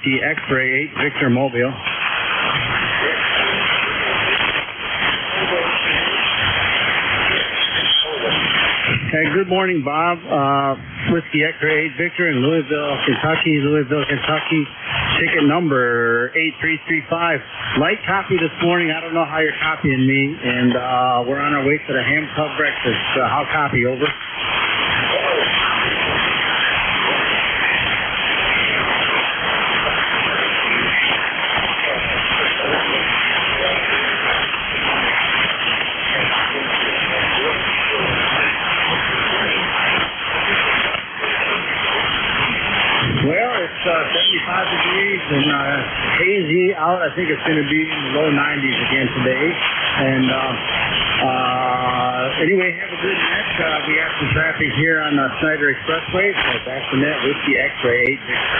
Whiskey X-Ray 8 Victor Mobile. Hey, good morning, Bob. Whiskey X-Ray 8 Victor in Louisville, Kentucky. Ticket number 8335. Light copy this morning. I don't know how you're copying me, and we're on our way to the ham pub breakfast. How copy? Over. Well, it's 75 degrees and hazy out. I think it's going to be in the low 90s again today. And anyway, have a good night. We have some traffic here on Snyder Expressway. So back to net, Whiskey X-Ray 8 Victor.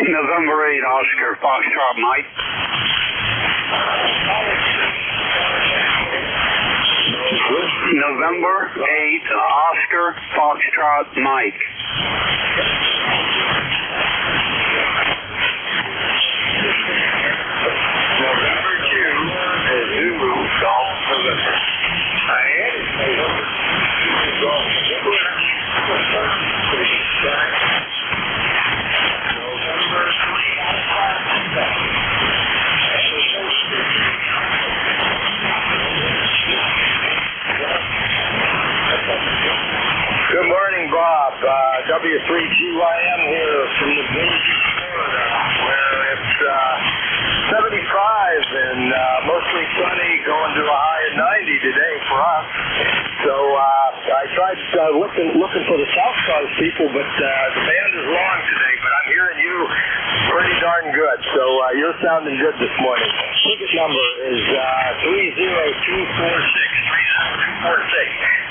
November 8, Oscar, Foxtrot Mike. November 8, Oscar, Foxtrot Mike. November 2, Zulu, Golf, November. Good morning, Bob. W3GYM here from the Village, Florida, where it's 75 and mostly sunny, going to a high of 90 today for us. So I tried looking for the South Coast people, but the band is long today, but I'm hearing you pretty darn good. So you're sounding good this morning. Ticket number is 30246.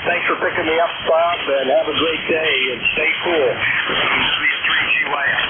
Thanks for picking me up, Bob, and have a great day, and stay cool. W3GYM.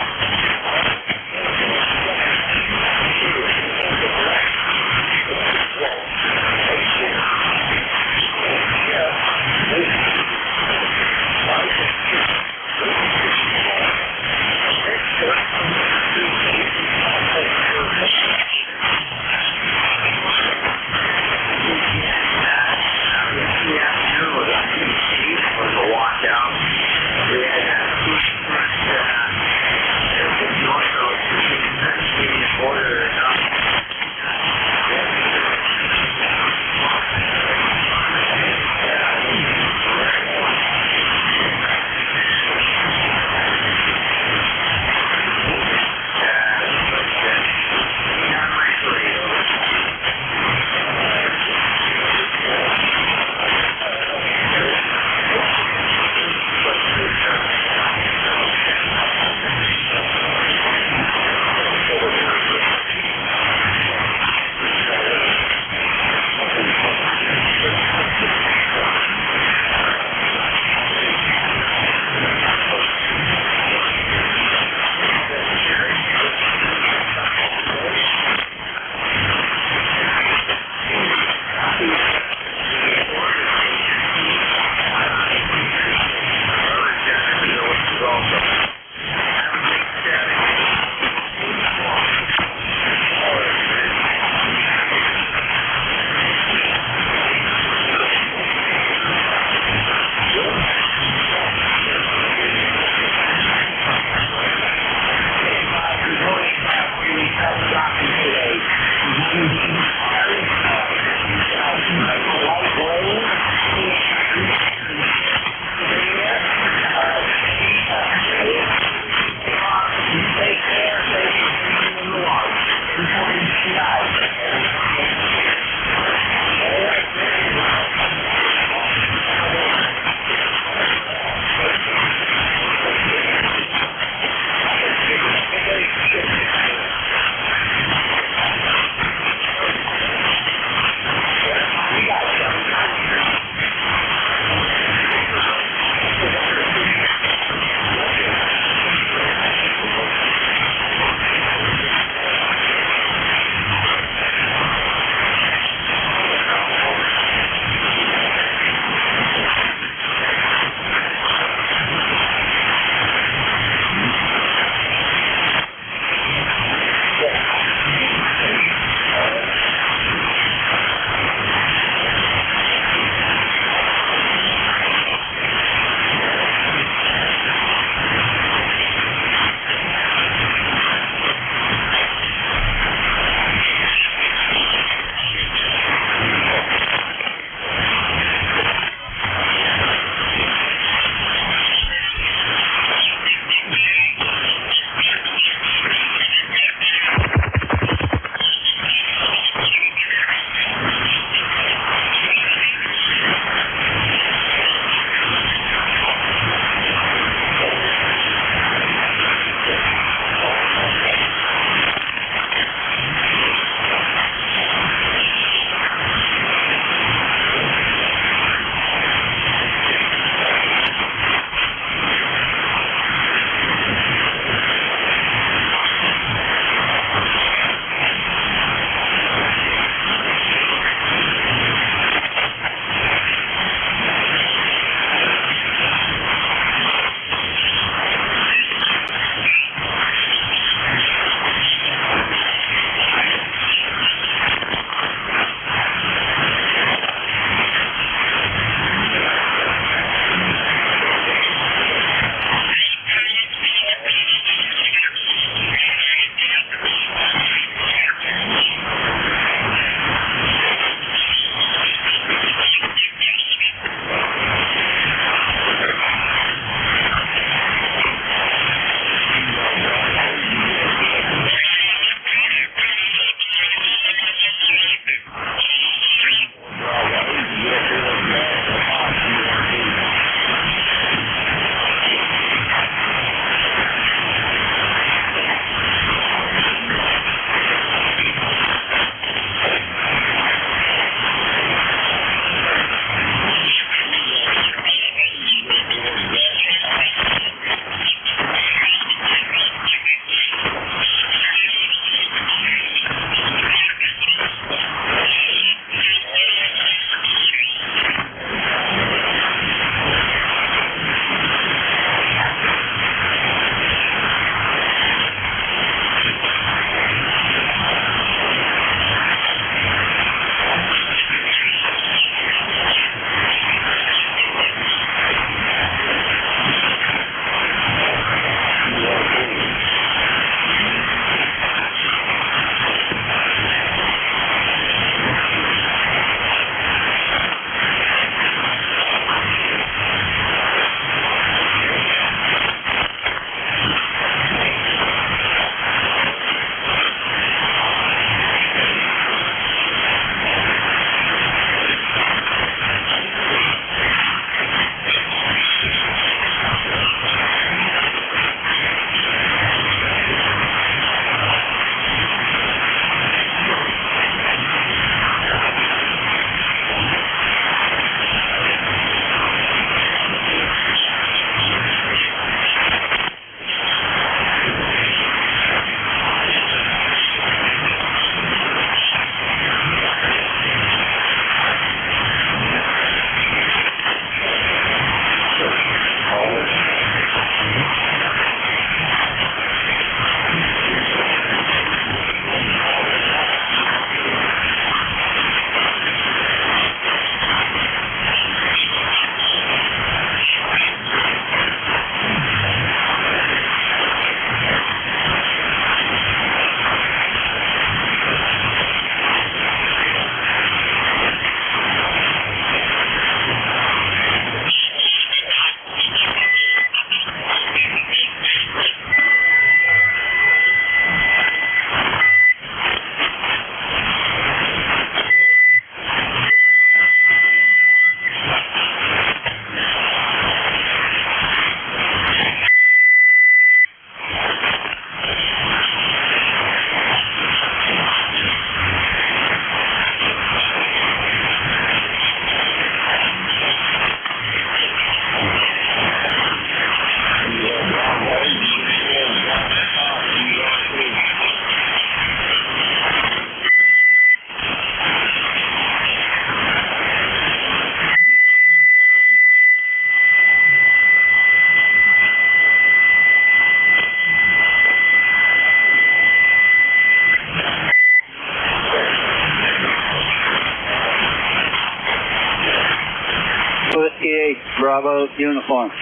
Bravo uniform.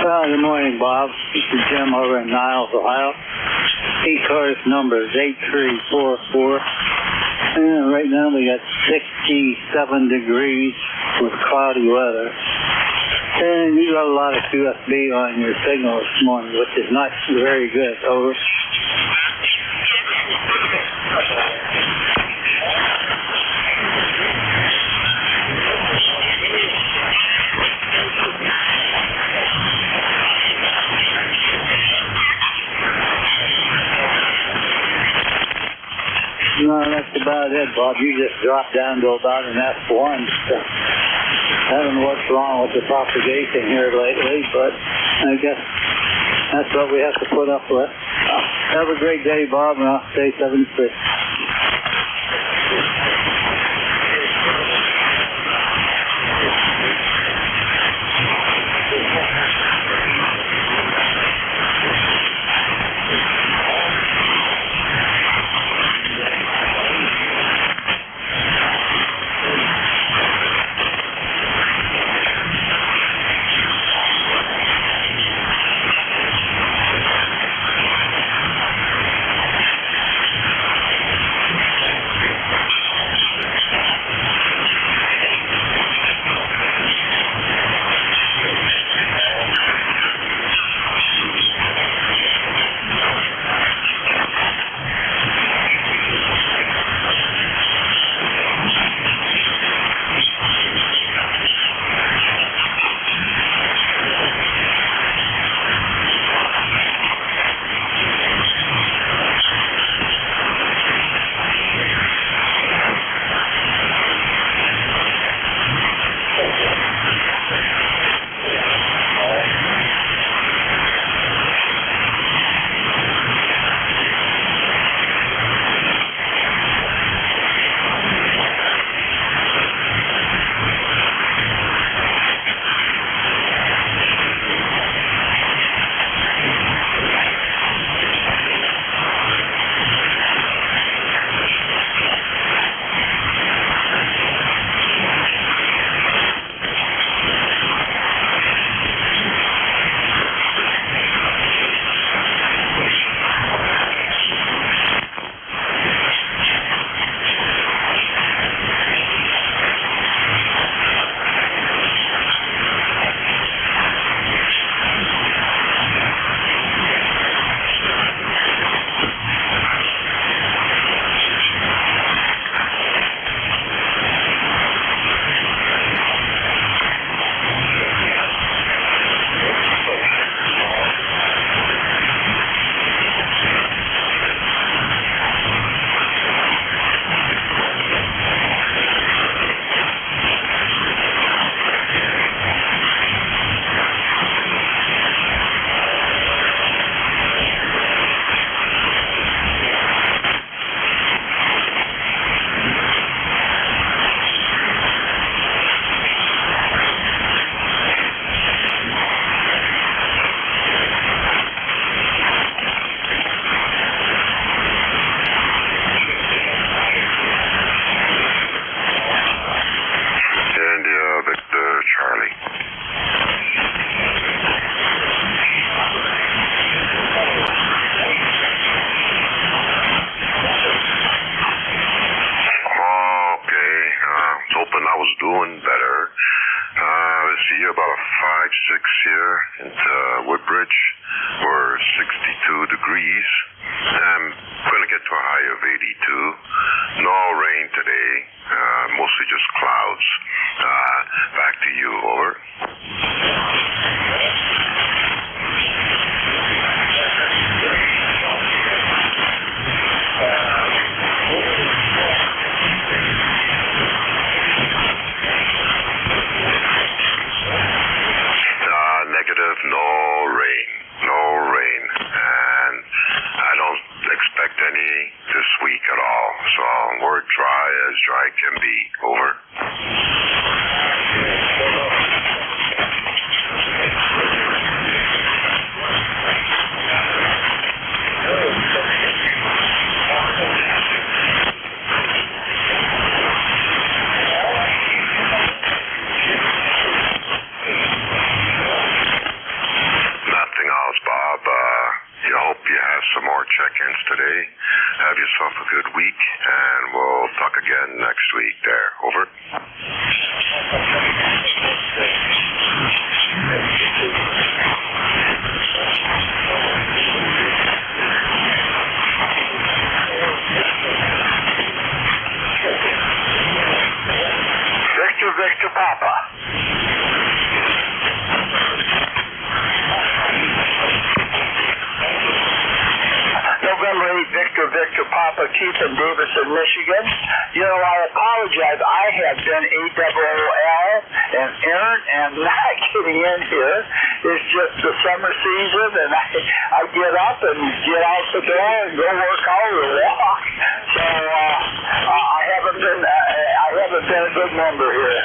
Well, good morning, Bob. This is Jim over in Niles, Ohio. ECARS number is 8344. And right now we got 67 degrees with cloudy weather. And you got a lot of QFB on your signal this morning, which is not very good. Over. No, that's about it, Bob. You just dropped down to about an F1. So I don't know what's wrong with the propagation here lately, but I guess that's what we have to put up with. Have a great day, Bob, and I'll stay 76. doing better. See about a 5-6 here into Woodbridge. We're 62 degrees. I'm going to get to a high of 82. No rain today. Mostly just clouds. Back to you. Over. No rain, and I don't expect any this week at all. So we're dry as dry can be. Over. more check-ins today. Have yourself a good week, and we'll talk again next week there. Over. Victor Papa. November 8, Victor Papa, Keith in Davison, Michigan. You know, I apologize. I have been AWOL and errant and not getting in here. It's just the summer season, and I get up and get out the door and go work out or walk. So I haven't been a good member here.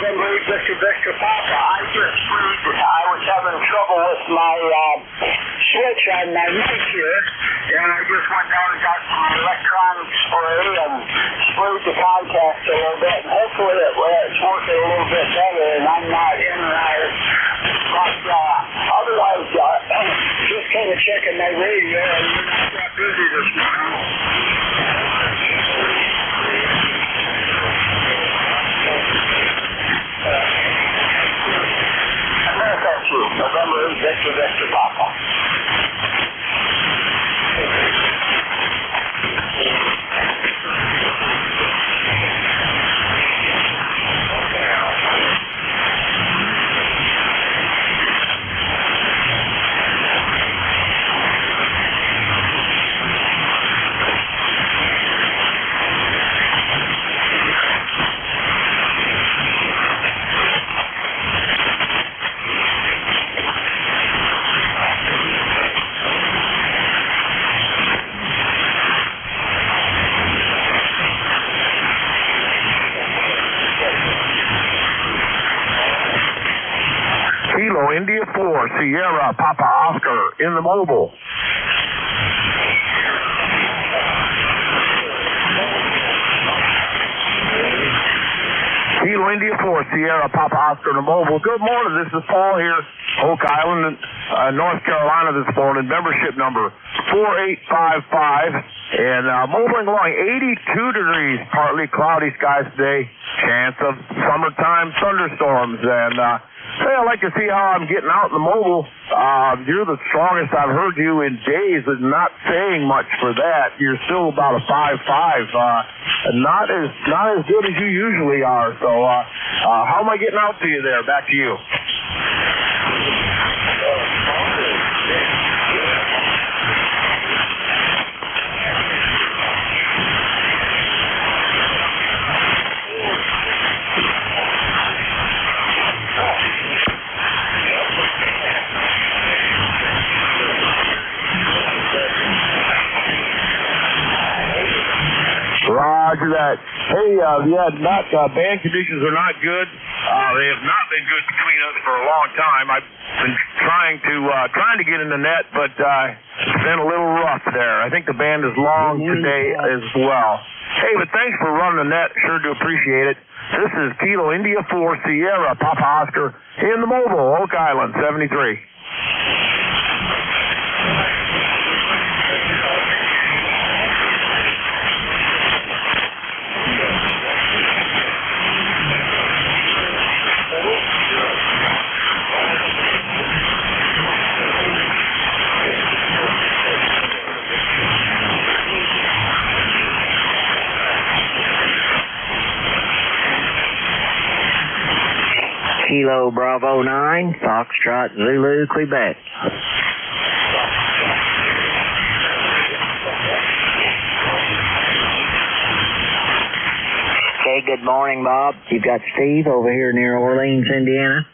November 8, Victor Papa. I was having trouble with my switch on my mic here, and I just went down and got some electronic spray and sprayed the contacts a little bit, and hopefully it's working a little bit better, and I'm not in there. But otherwise, just kind of checking my radio, and you're not that busy this morning. November 8, Victor Papa. Kilo India 4, Sierra Papa Oscar in the mobile. Kilo India 4, Sierra Papa Oscar in the mobile. Good morning, this is Paul here, Oak Island, North Carolina this morning. Membership number 4855. And mobiling along 82 degrees, partly cloudy skies today. Chance of summertime thunderstorms. And hey, I'd like to see how I'm getting out in the mobile. You're the strongest I've heard you in days, and not saying much for that. You're still about a 5.5. Not as good as you usually are. So how am I getting out to you there? Back to you. Roger that. Hey, band conditions are not good. They have not been good between us for a long time. I've been trying to get in the net, but it's been a little rough there. I think the band is long today as well. Hey, but thanks for running the net. Sure do appreciate it. This is Kilo India 4 Sierra Papa Oscar in the mobile, Oak Island 73. Kilo Bravo 9, Foxtrot Zulu, Quebec. Okay, good morning, Bob. You've got Steve over here near Orleans, Indiana.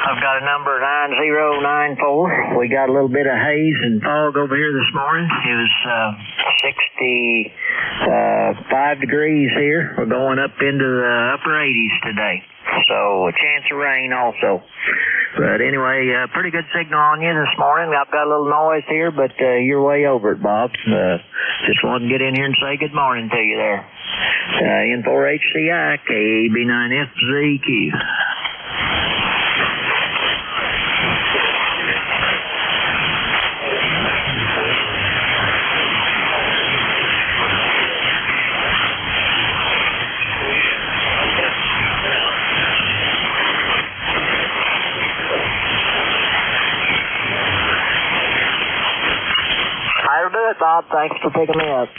I've got a number 9094. We got a little bit of haze and fog over here this morning. It was 65 degrees here. We're going up into the upper 80s today. So a chance of rain also. But anyway, pretty good signal on you this morning. I've got a little noise here, but you're way over it, Bob. Just wanted to get in here and say good morning to you there. N4HCI, KB9FZQ. That'll do it, Bob. Thanks for picking me up.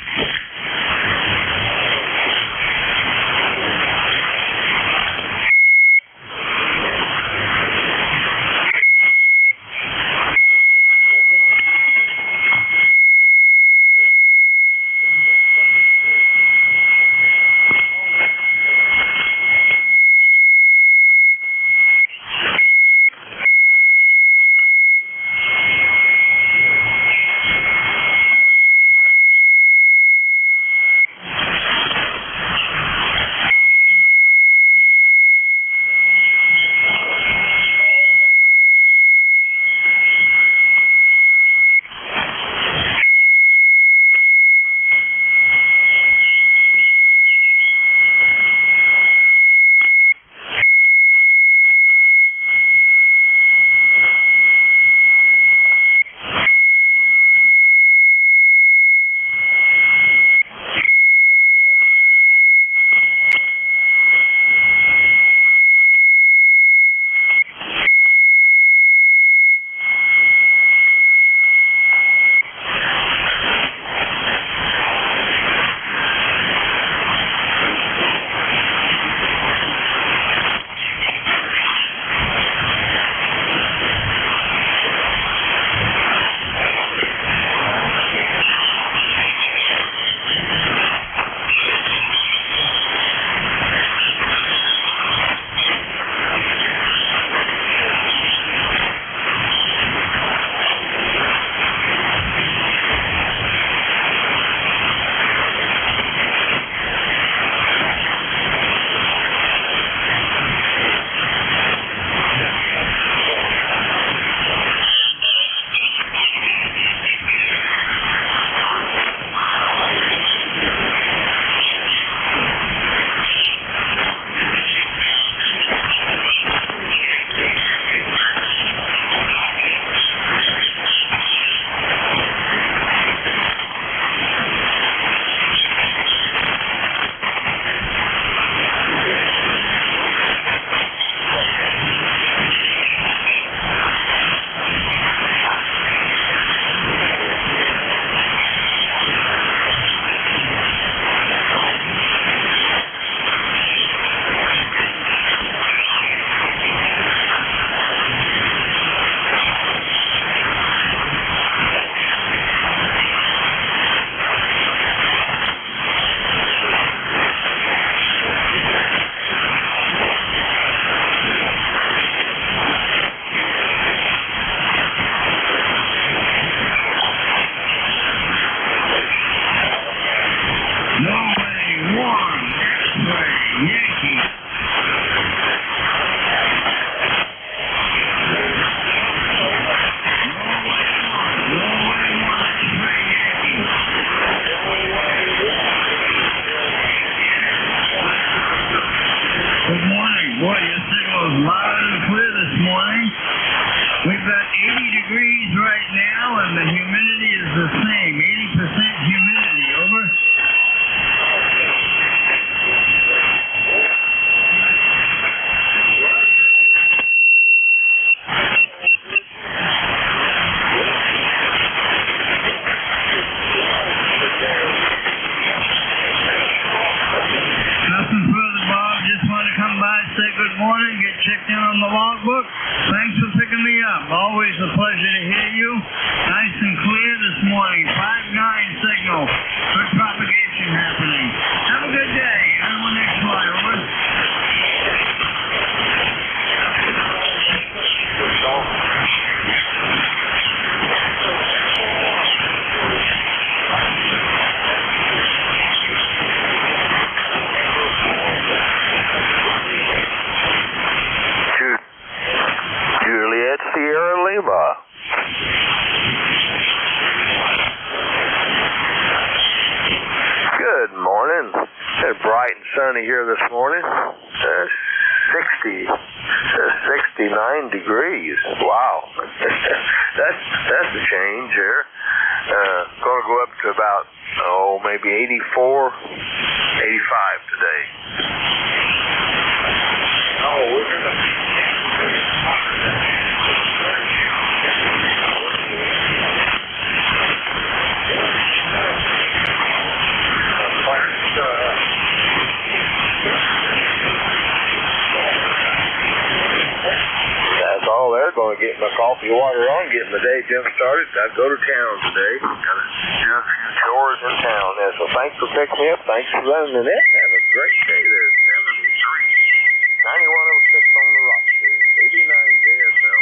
Good morning. Boy, your signal is loud and clear this morning. We've got 80 degrees right now, and the humidity is the same, 80% humidity. Over. Nothing further, Bob. Just want to come by, say good morning, get checked in on the logbook. Thanks for picking me up. Always a pleasure to hear you. Nice and clear this morning. 5-9 signal. Good propagation happening. Have a good day. Everyone next fly, over. Juliet Sierra Lima. Good morning. It's bright and sunny here this morning. 69 degrees. Wow. that's a change here. Going to go up to about, maybe 84, 85 today. We're going to... That's all there. Going to get my coffee water on, get my day jump started. Got to go to town today. Got to do a few chores in town. So thanks for picking me up. Thanks for running the net. Have a great day there. 73. 9106 on the rock series. 89 JSL.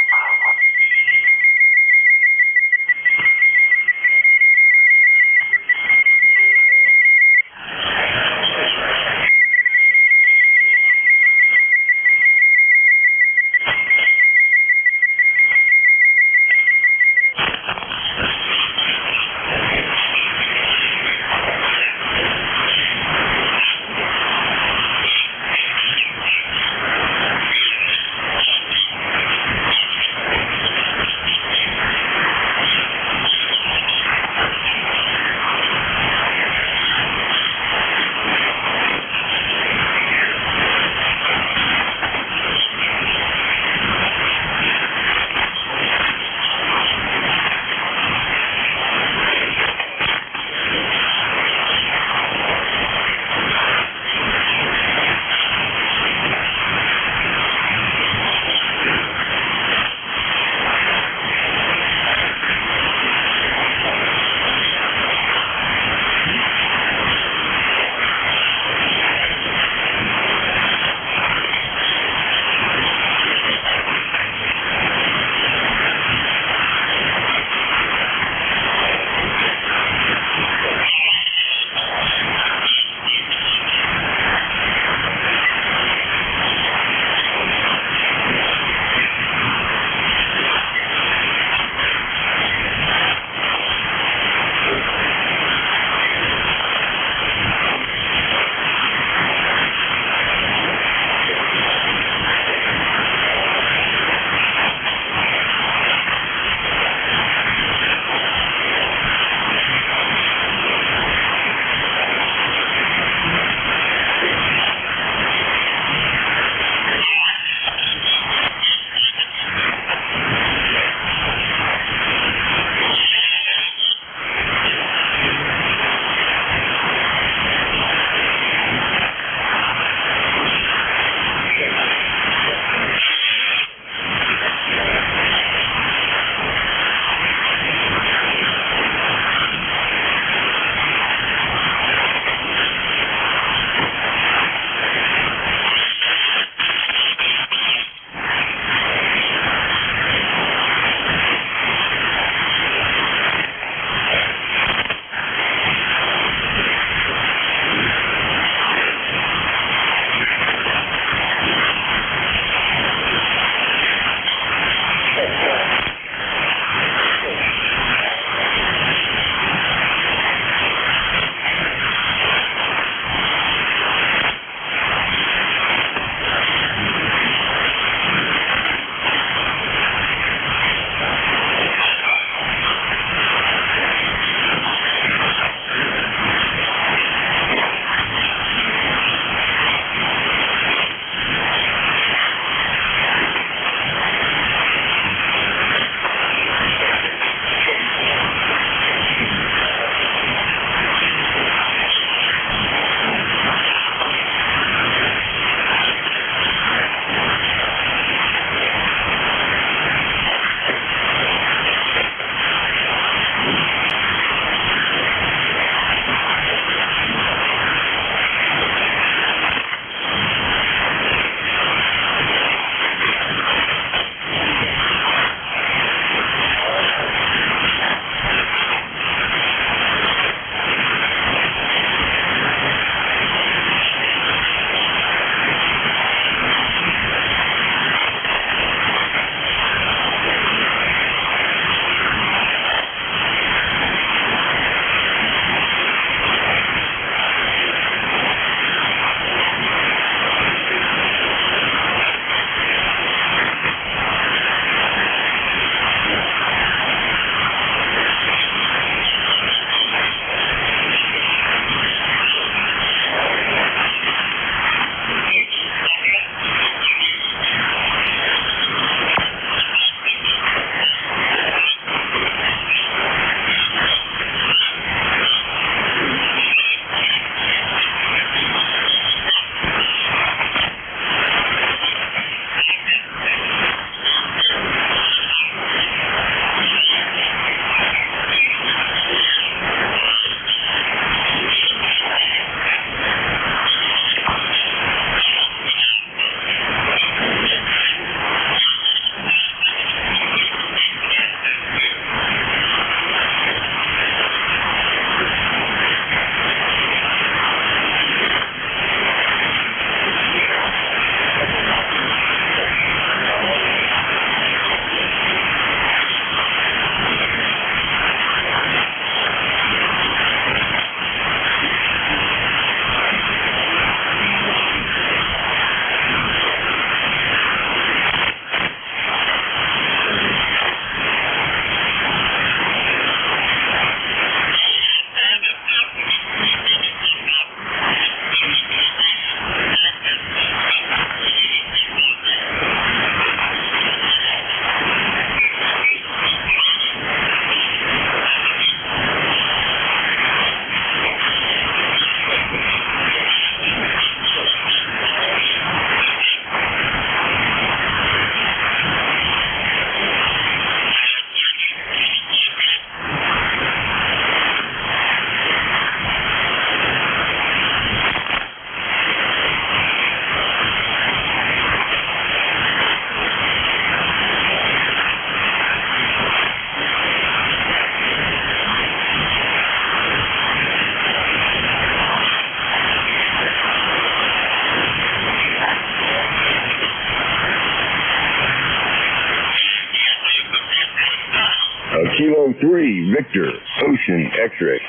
3, Victor, Ocean, X-ray.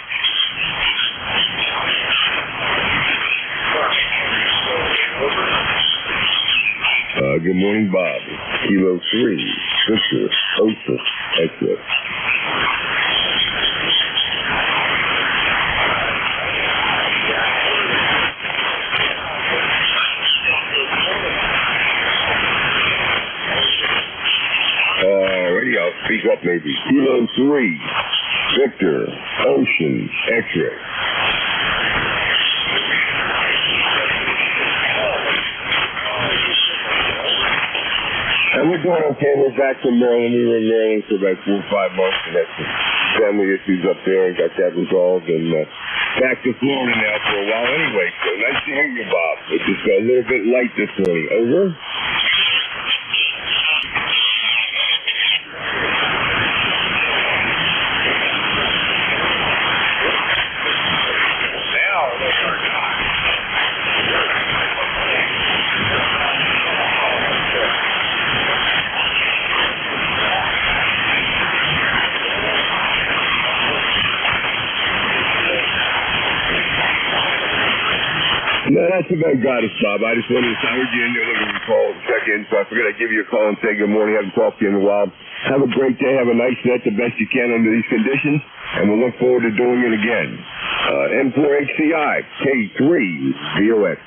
Good morning, Bob. Kilo 3, Victor, Ocean, X-ray. Radio, speak up maybe. Kilo 3, Victor, Ocean, X-ray. And we're doing okay. We're back from Maryland. We were in Maryland for about 4 or 5 months and had some family issues up there and got that resolved. And back to Florida now for a while anyway. So nice to hear you, Bob. It's just a little bit light this morning. Over? No, that's about got us, Bob. I just wanted to I heard you in there looking for call and check in, so I figured I'd give you a call and say good morning. Haven't talked to you in a while. Have a great day. Have a nice net, the best you can under these conditions, and we'll look forward to doing it again. M4HCI, K3, VOX.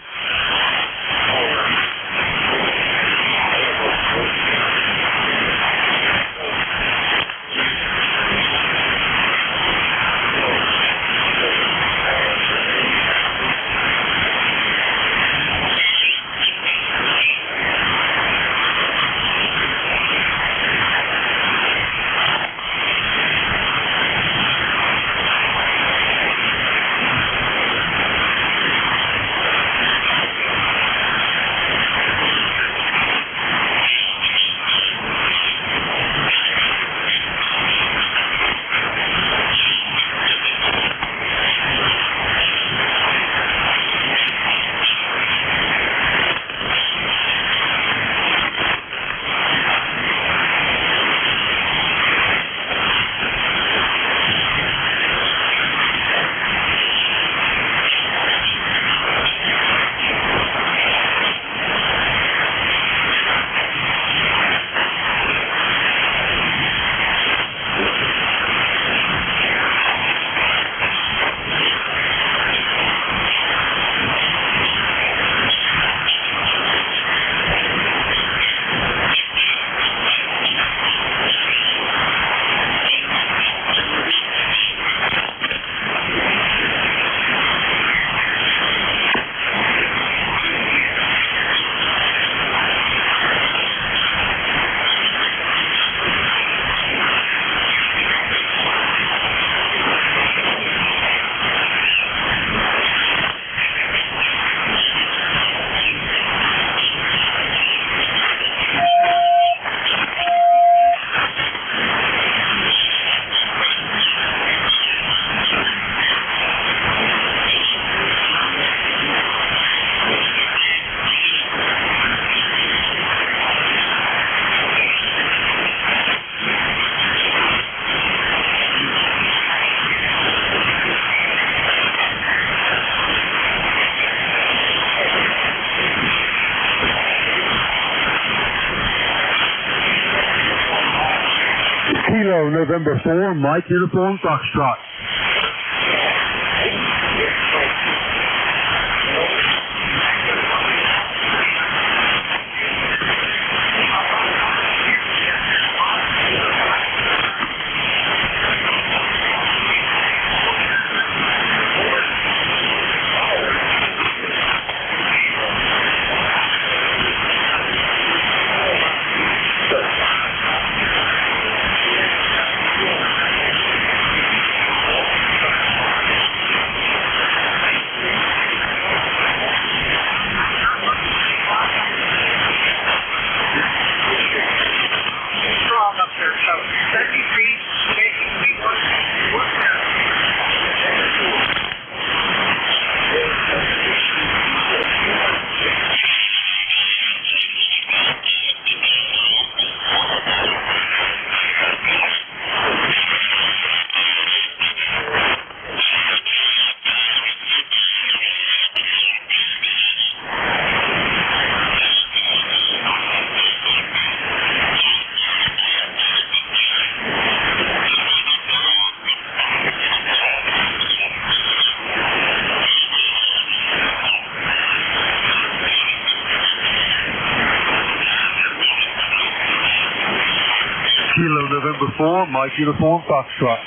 Kilo, November 4, Mike Uniform Foxtrot. November 4, Mike Uniform Foxtrot.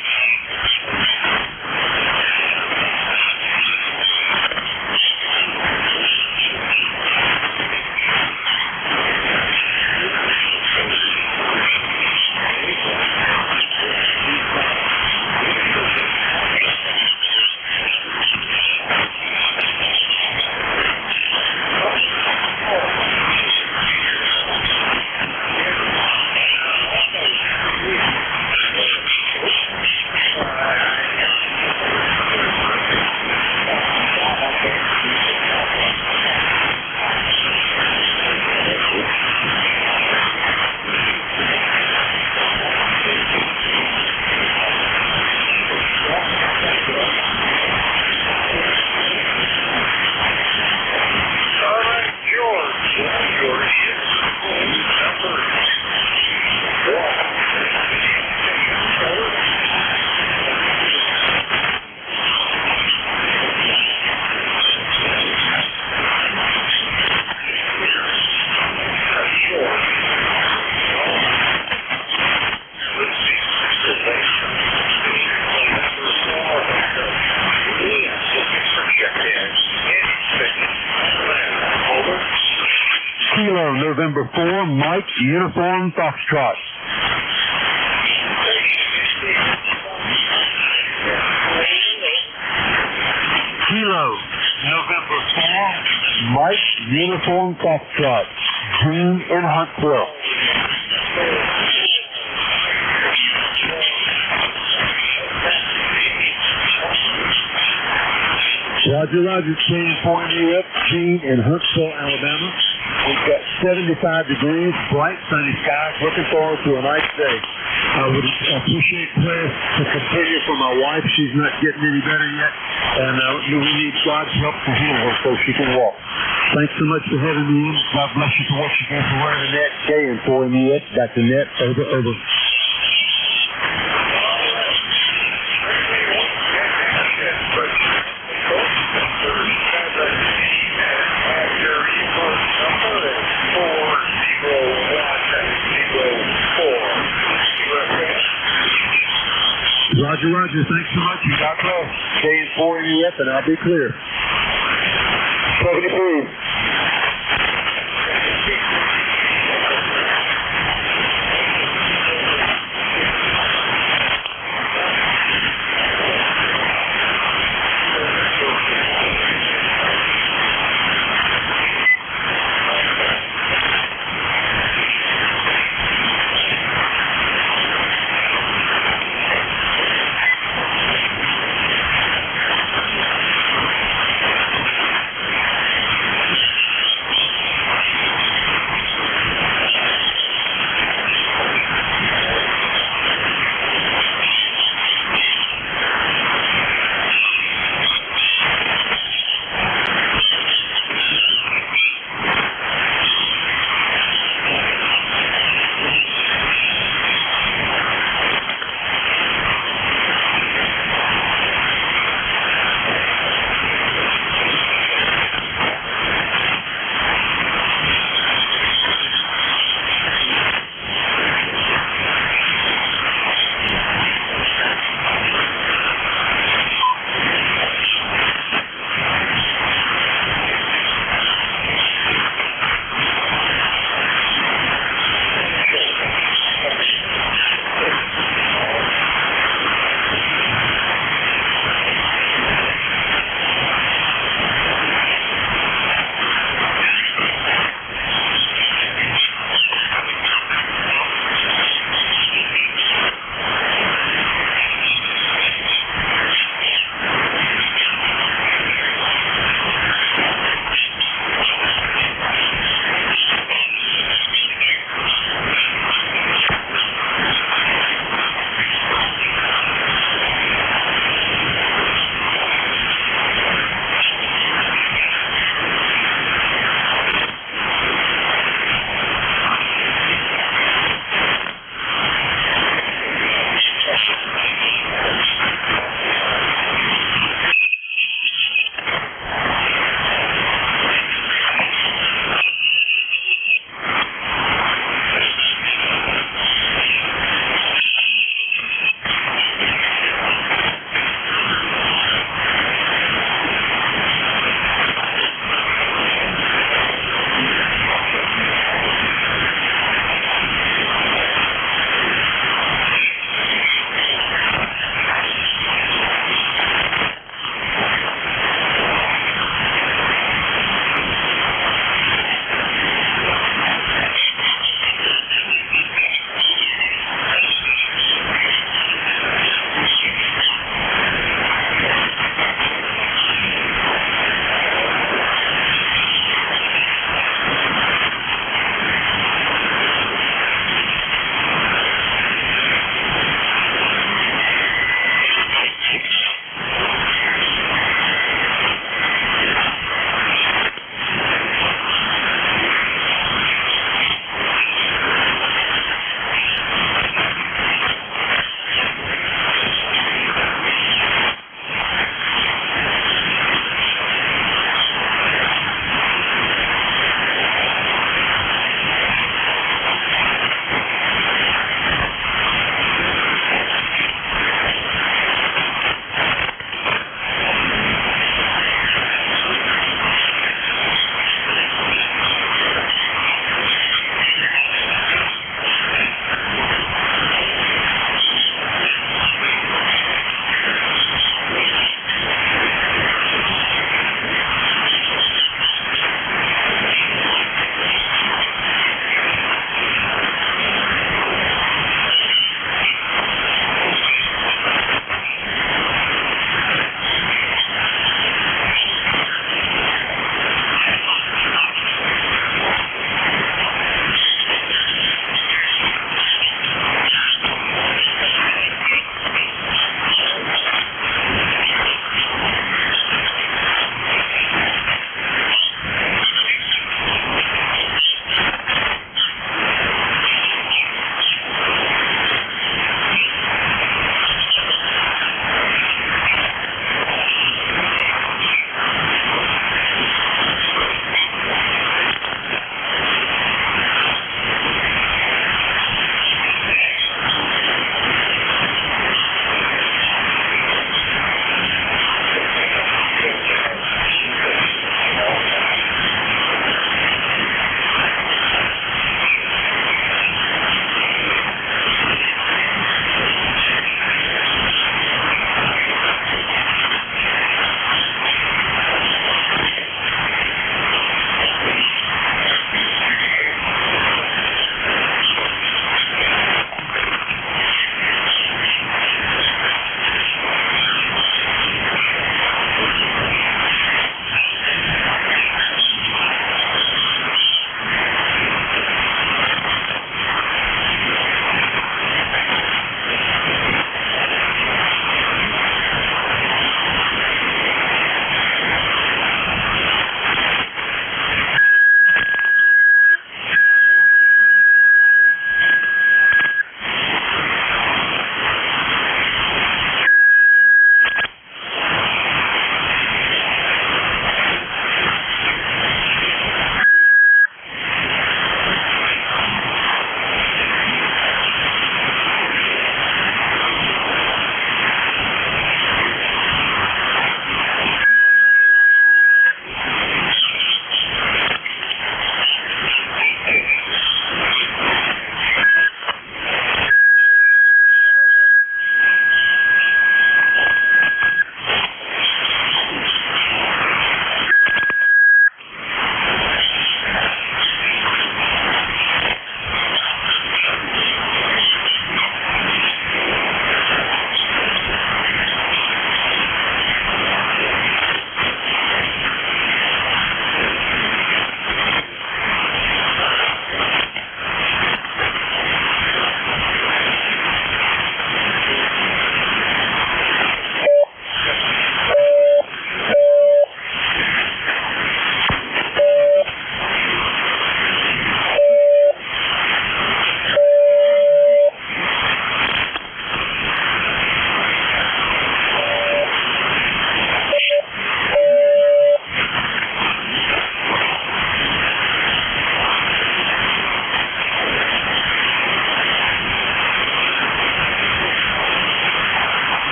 Kilo November 4, Mike Uniform Foxtrot. Kilo November 4, Mike Uniform Foxtrot. Gene in Huntsville. Roger, Roger, change point up, Gene in Huntsville, Alabama. We've got 75 degrees, bright sunny skies, looking forward to a nice day. I would appreciate prayer to continue for my wife. She's not getting any better yet, and we need God's help to heal her so she can walk. Thanks so much for having me in. God bless you for what you do for wearing the net. K and 4 MES, got the net, over, over. Roger, Roger, thanks so much. You got close. Stay in 4 MEF and I'll be clear. 73.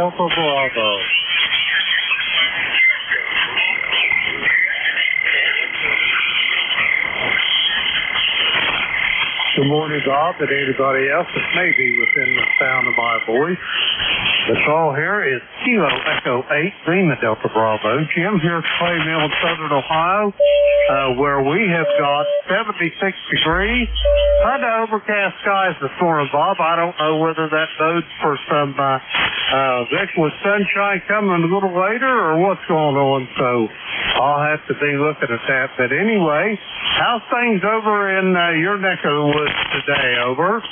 Delta Bravo. Good morning, Bob, and anybody else that may be within the sound of my voice. The call here is Kilo Echo 8, Lima Delta Bravo. Jim here at Clay Mill in Southern Ohio, where we have got 76 degrees. Kind of overcast skies this morning, Bob. I don't know whether that bodes for some with sunshine coming a little later or what's going on, so I'll have to be looking at that. But anyway, how's things over in your neck of the woods today? Over.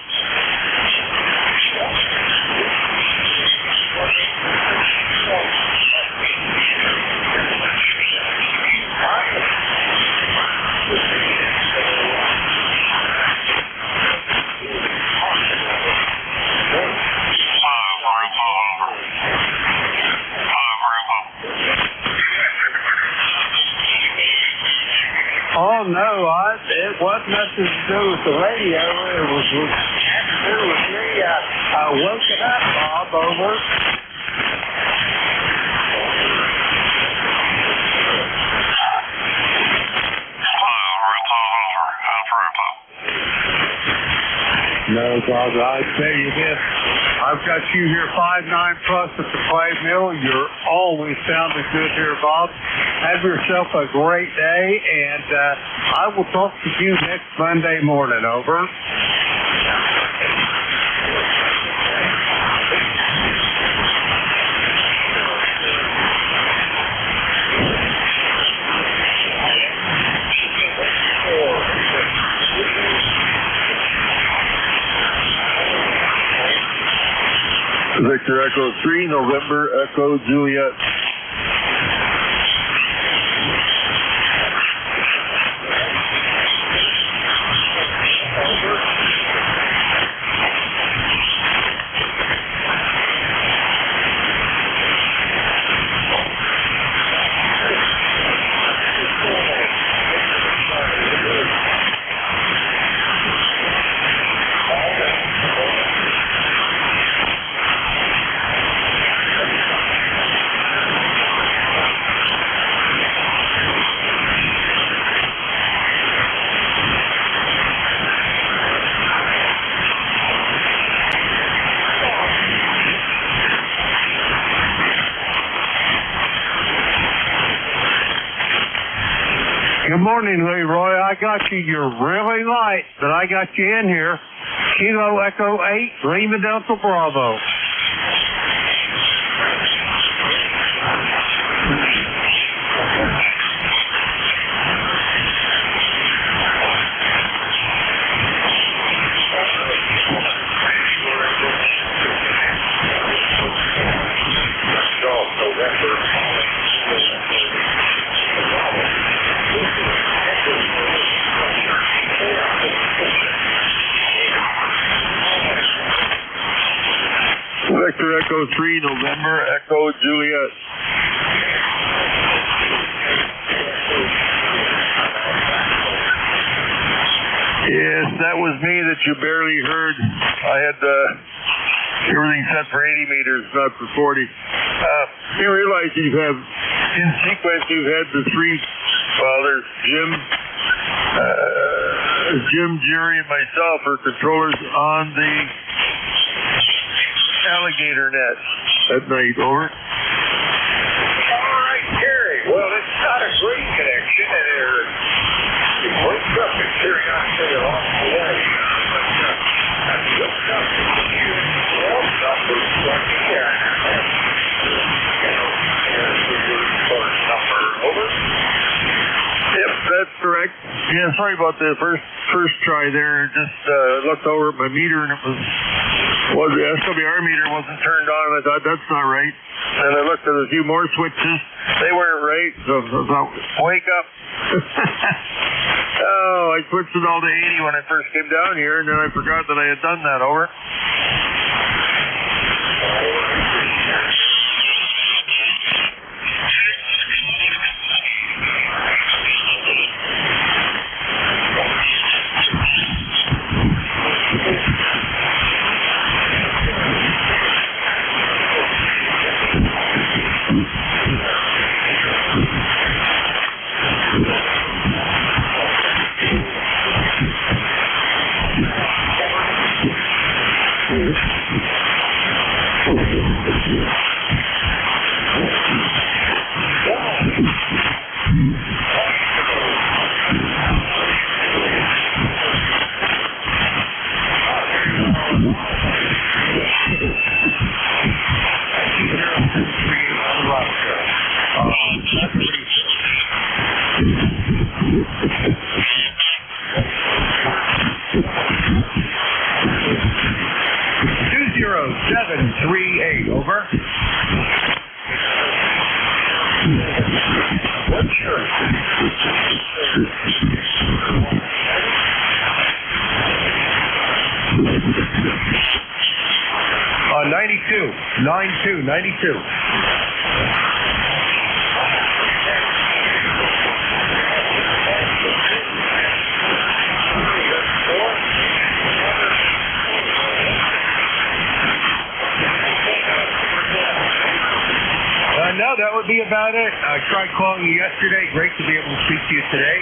Oh, no, it wasn't nothing to do with the radio. It was had to do with me woken up, Bob, over. No, Bob, I tell you this. I've got you here 5'9" plus at the Clay Mill. You're always sounding good here, Bob. Have yourself a great day, and I will talk to you next Monday morning. Over. Victor Echo 3, November Echo Juliet. Good morning, Leroy. I got you. You're really light, but I got you in here. Kilo Echo 8, Lima Delta Bravo. Victor Echo 3, November Echo Juliet. Yes, that was me that you barely heard. I had everything set for 80 meters, not for 40. You realize you have, in sequence, you've had the three, well, there's Jim, Jerry, and myself are controllers on the alligator net at night. Over. All right, Gary. Well, it's not a great connection, and it wakes up in curiosity along the way. But that's good stuff. Well, numbers lucky. Number over. Yep, that's correct. Yeah, sorry about the first try there. Just looked over at my meter and the SWR meter wasn't turned on. I thought that's not right. And I looked at a few more switches. They weren't right. So I thought, wake up. Oh, I switched it all to 80 when I first came down here, and then I forgot that I had done that. Over. Over. On 92. No, that would be about it. I tried calling you yesterday. Great to be able to speak to you today.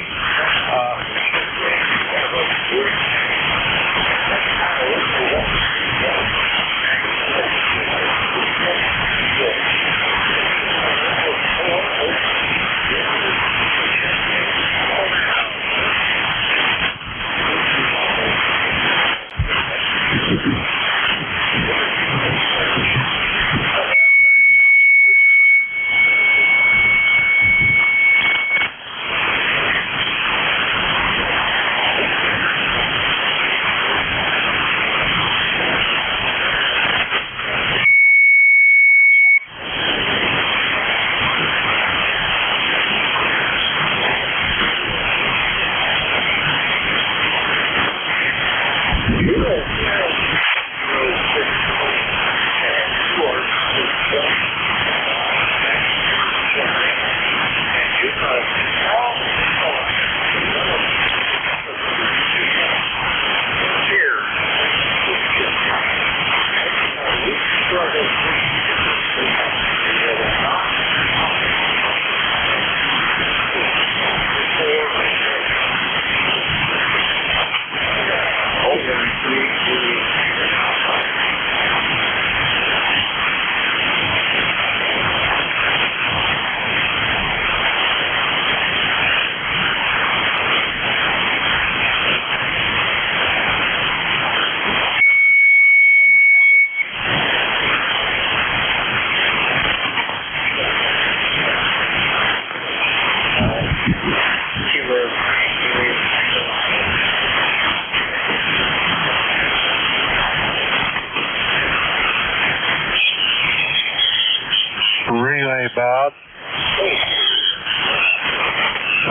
Relay, Bob.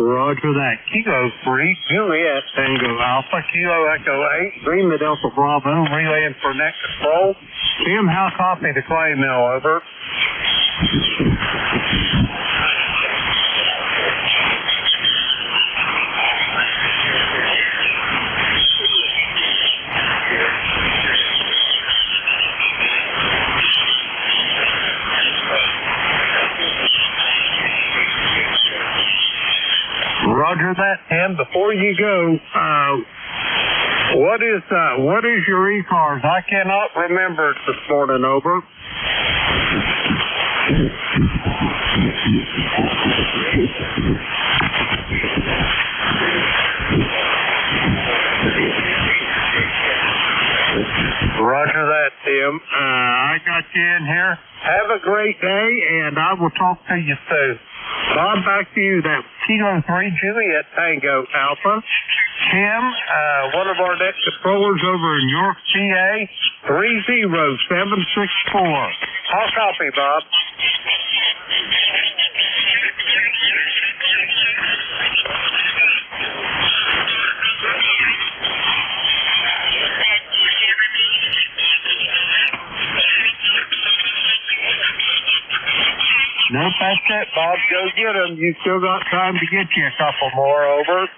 Roger that. Kilo 3, Juliet Tango Alpha, Kilo Echo 8, Lima Delta Bravo, relaying for net control. Tim, how copy the clay mill, over. Roger that, Tim. Before you go, what is your ECARS? I cannot remember it this morning, over. Roger that, Tim. I got you in here. Have a great day, and I will talk to you soon. Bob, back to you. That Kilo 3 Juliet Tango Alpha. Tim, one of our net controllers over in York, PA, 30764. I'll copy, Bob. Nope, that's it, Bob. Go get them. You still got time to get you a couple more, over.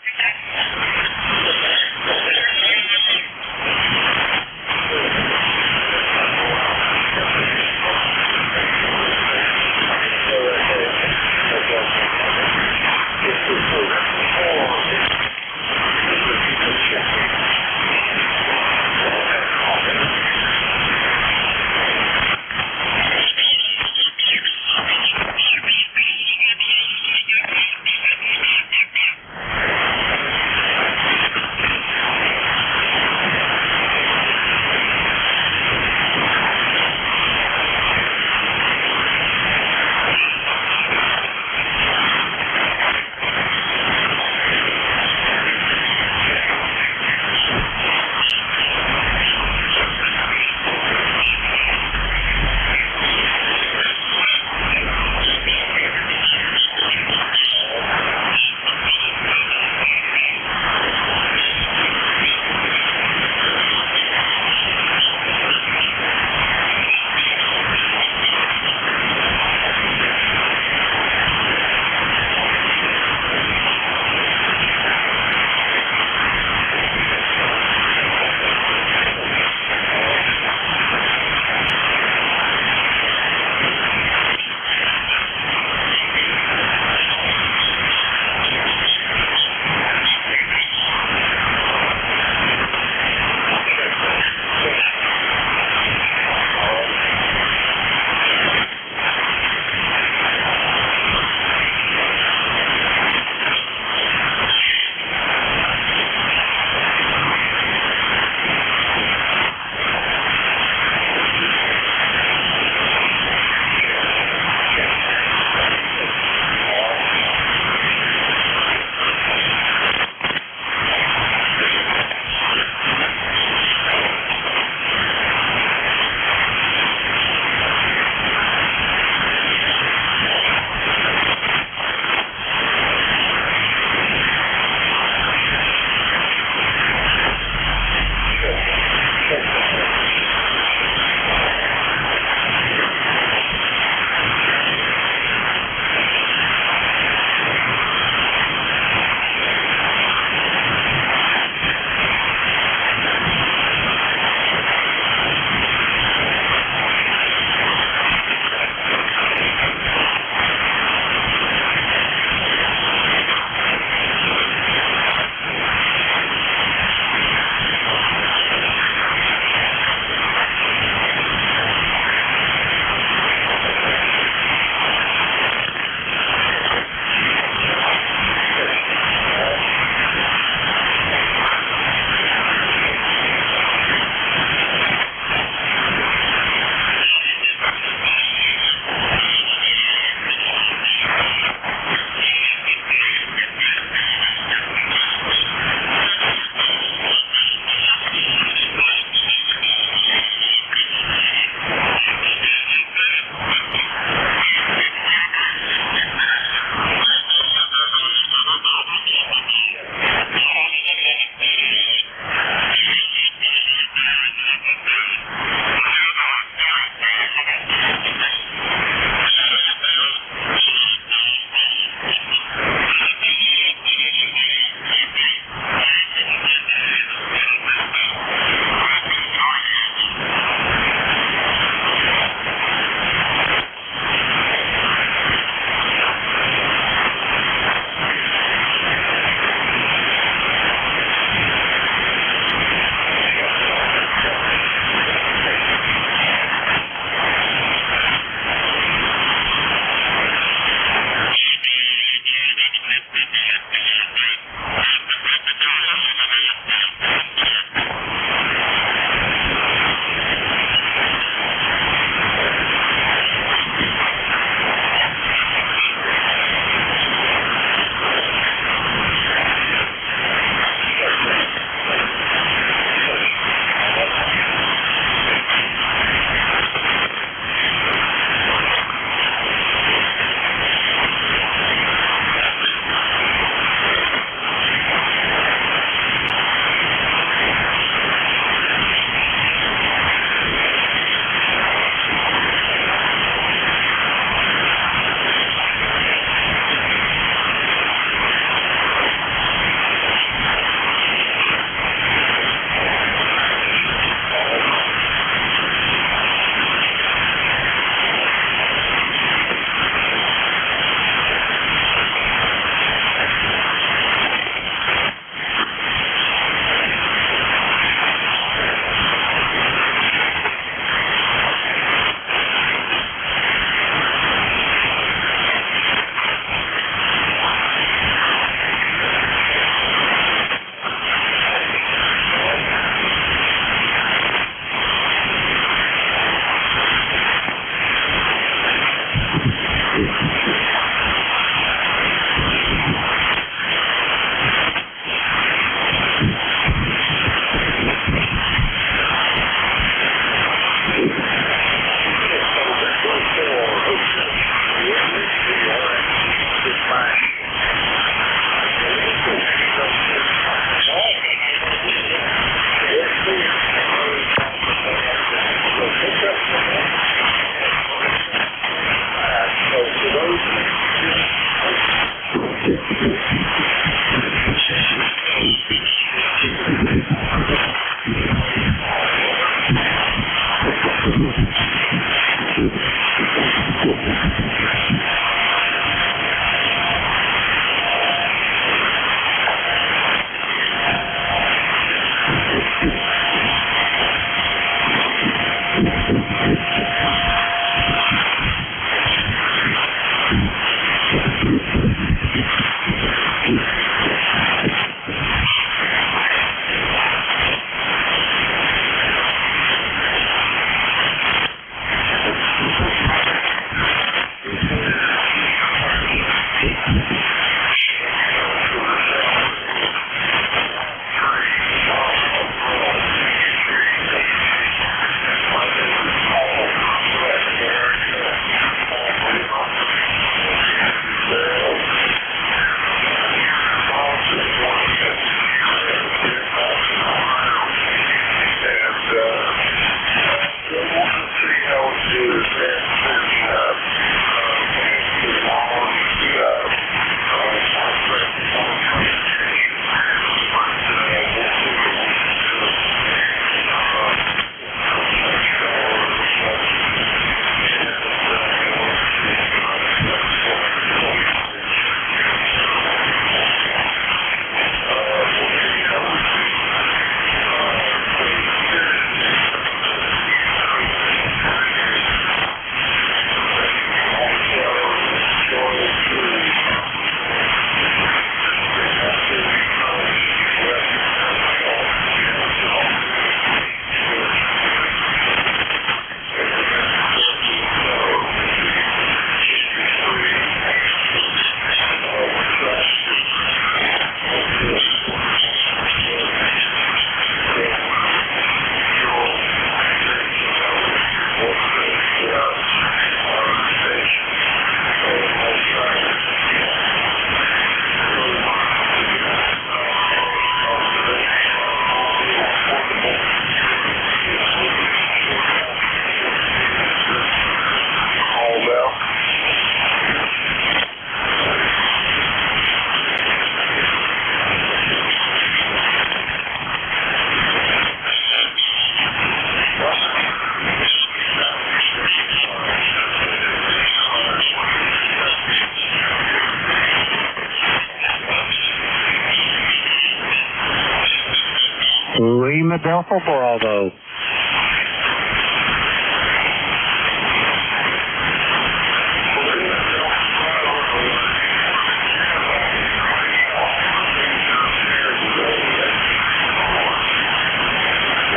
Lima Delta Bravo.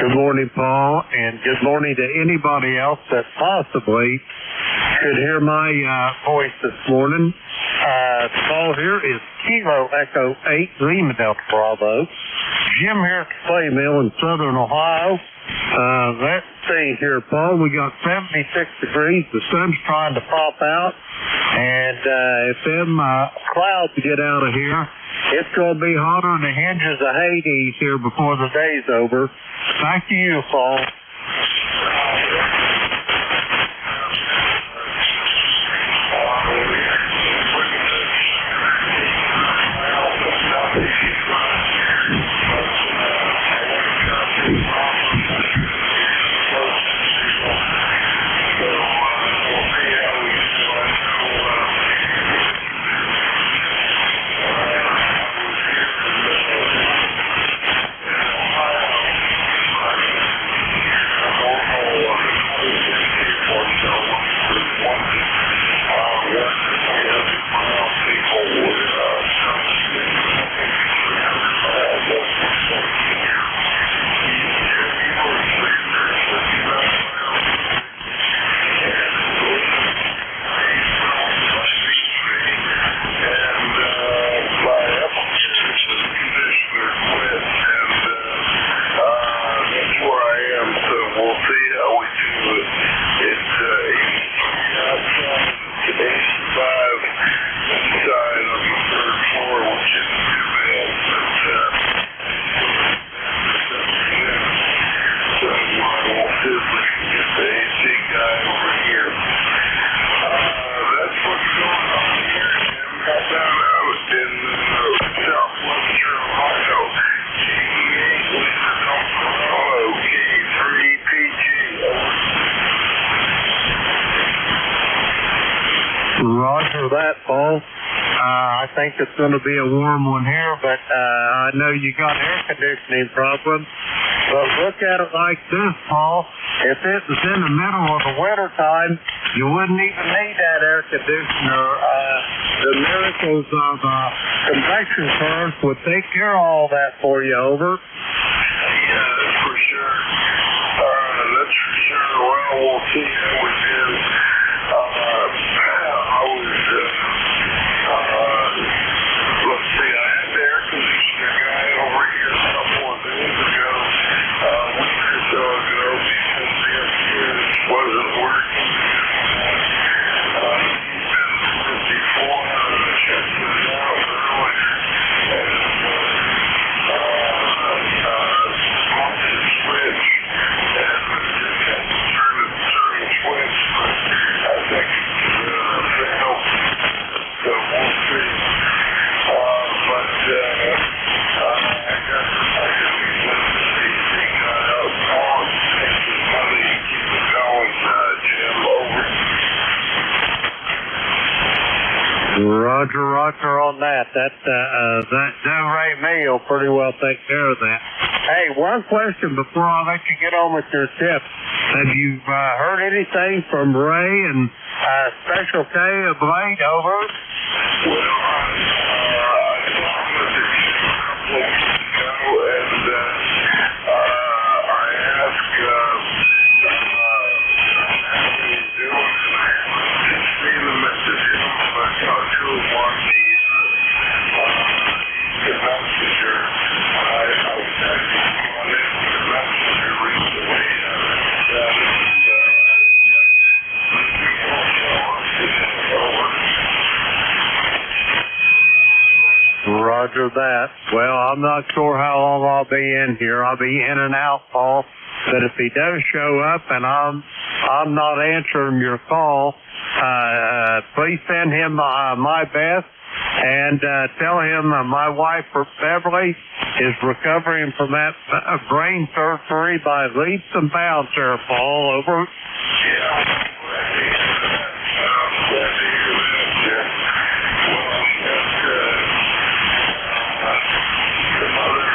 Good morning, Paul, and good morning to anybody else that possibly could hear my voice this morning. Paul here is Kilo Echo 8 Lima Delta Bravo. Jim here at the Clay Mill in southern Ohio. Let's see here, Paul. We got 76 degrees. The sun's trying to pop out. And if them clouds get out of here, it's going to be hotter than the hinges of Hades here before the day's over. Back to you, Paul. Roger that, Paul. I think it's going to be a warm one here, but I know you got air conditioning problems. But look at it like this, Paul. If it was in the middle of the winter time, you wouldn't even need that air conditioner. The miracles of convection currents would take care of all that for you, over. Yeah, that's for sure. That's for sure. Well, we'll see how it is. I was, let's see, I had the air conditioner guy over here a couple of days ago, a week or so ago, because the upstairs wasn't working. He's been through it before, and I checked it out earlier, and swapped the switch, and just had to turn the switch, but I think it helped. So we'll see. But I got the AC guy out on, take his money and keep it going, Jim, over. Roger on that. That Ray May will pretty well take care of that. Hey, one question before I let you get on with your tip. Have you heard anything from Ray and Special K of late, over? Well, I talked with him a couple of weeks ago, and I asked how he's doing, and I haven't seen the messages. I talked to him on the messenger. I was asking him on the messenger recently, Roger that. Well, I'm not sure how long I'll be in here. I'll be in and out, Paul. But if he does show up and I'm not answering your call, please send him my best and tell him my wife, Beverly, is recovering from that brain surgery by leaps and bounds there, Paul, over. Yeah. Some other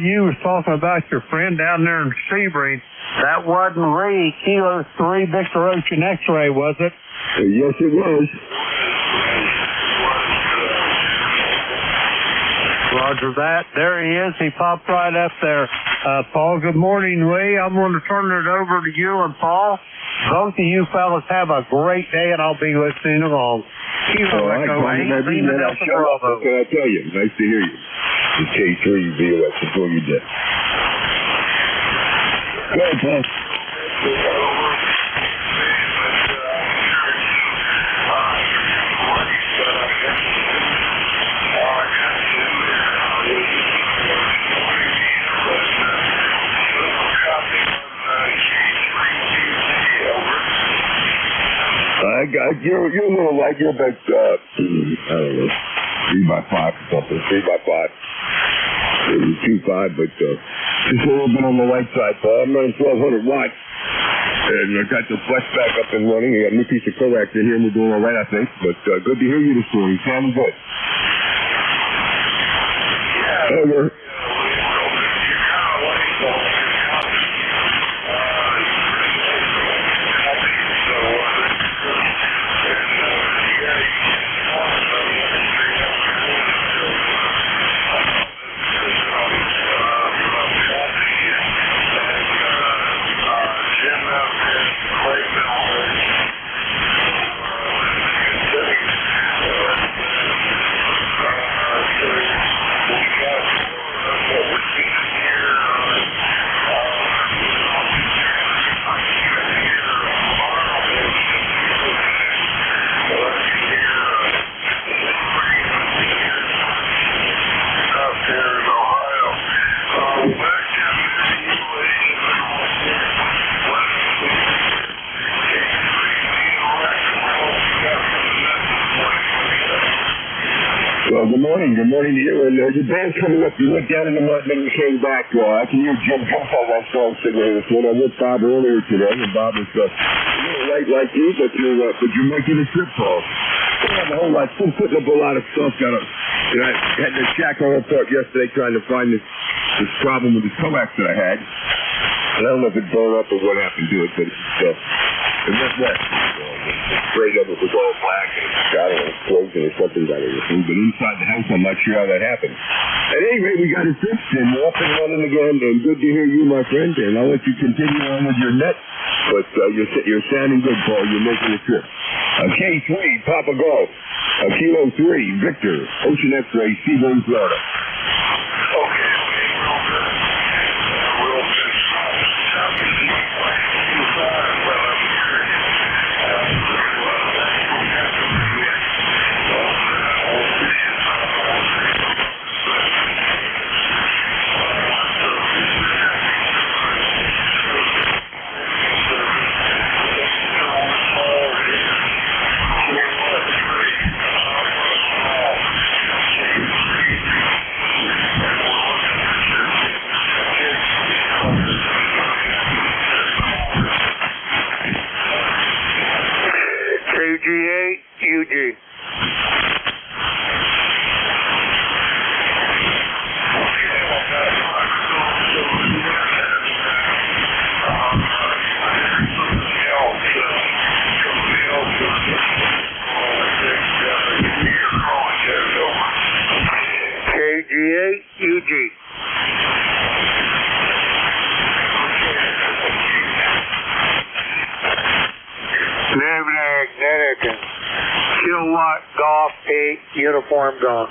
you was talking about your friend down there in Sebring. That wasn't Lee, Kilo 3 Victor Ocean X-ray, was it? Yes, it was. Roger that. There he is. He popped right up there. Paul, good morning, Lee. I'm going to turn it over to you and Paul. Both of you fellas have a great day, and I'll be listening along. Kilo Echo 8, Lima Delta Bravo. What can I tell you? Nice to hear you. The K3 VOS before you did. Go ahead, Paul. You're a little light. You're about, I don't know, 3 by 5 or something. 3 by 5. Maybe 2.5, but just a little bit on the light side, Paul. I'm running 1200 watts. And I got the flex back up and running. I got a new piece of coax in here, and we're doing all right, I think. But good to hear you this morning. Sounding good. Over. Good morning to you. And your band's coming up. You went down in the mud and then you came back. I can hear Jim jump on that strong signal here this morning. I with Bob earlier today, and Bob was a little light like you, but you're making a trip, Paul. I have a whole lot. Still putting up a lot of stuff. I had to shack on report yesterday trying to find this problem with this coax that I had. And I don't know if it burned up or what happened to it, but it went wet. The spray of it was all black and got it frozen or something got it. But inside the house, I'm not sure how that happened. At any rate, we got it fixed and we're up and running again. And good to hear you, my friend. And I'll let you continue on with your net. But you're sounding good, Paul. You're making a trip. K3, Papa Golf. Kilo 3, Victor, Ocean X-ray, Sebring, Florida. Okay. Kilowatt Golf 8 uniform golf.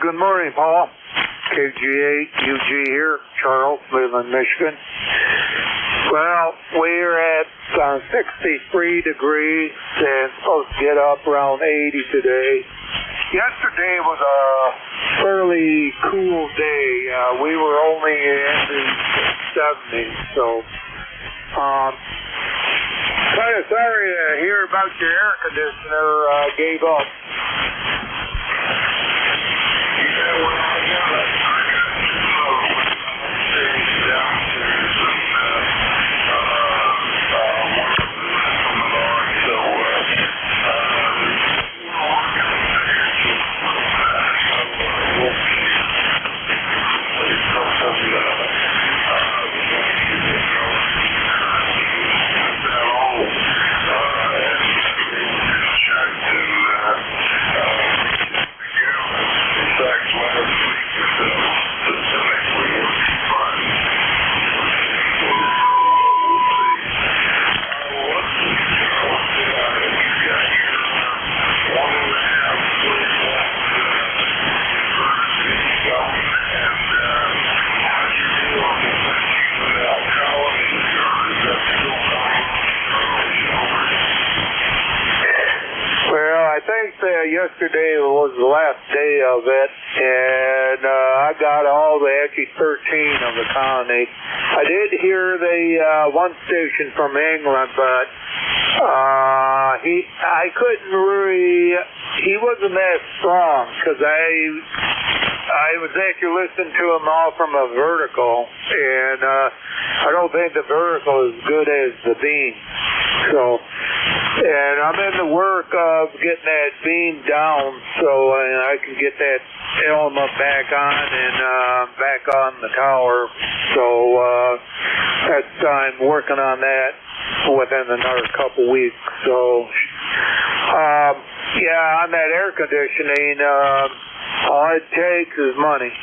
Good morning, Paul. KG8UG here, Charles, Cleveland, Michigan. Well, we're at 63 degrees and supposed to get up around 80 today. Yesterday was a fairly cool day. We were only in the 70s, so kind of sorry to hear about your air conditioner gave up. Yesterday was the last day of it, and I got all the actually 13 of the colony. I did hear the one station from England, but I couldn't really. He wasn't that strong because I was actually listening to him all from a vertical, and I don't think the vertical is good as the beam. So. And I'm in the work of getting that beam down so I can get that element back on and back on the tower. So I'm working on that within another couple weeks. So yeah, on that air conditioning, all it takes is money.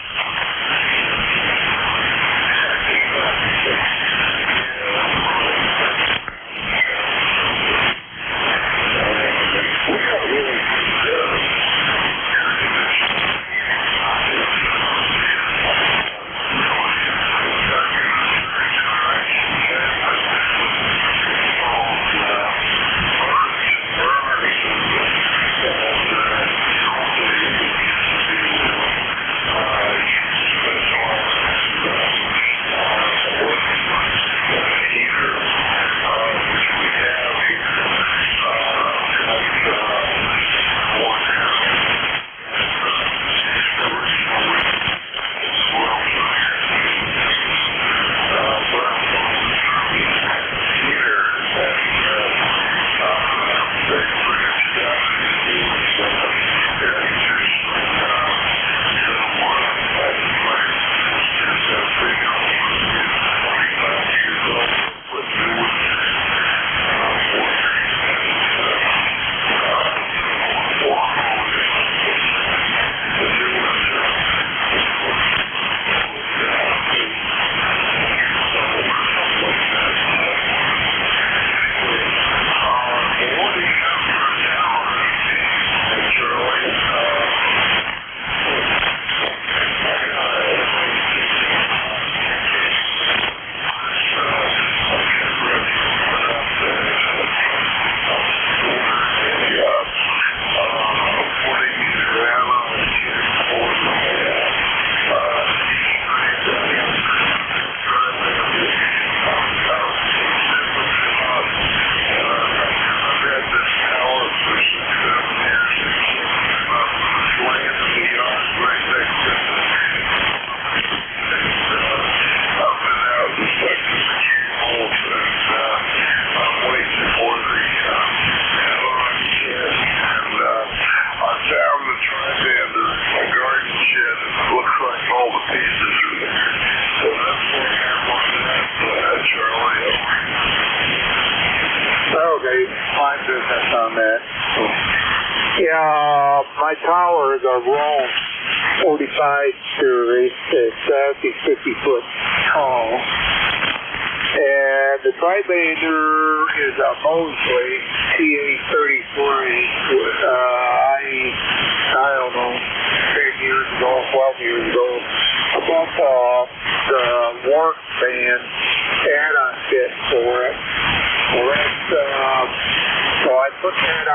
Yeah, my towers are wrong. 45 series. It's 50 foot tall. And the tri-bander is a Mosley TA33. I don't know, 10 years ago.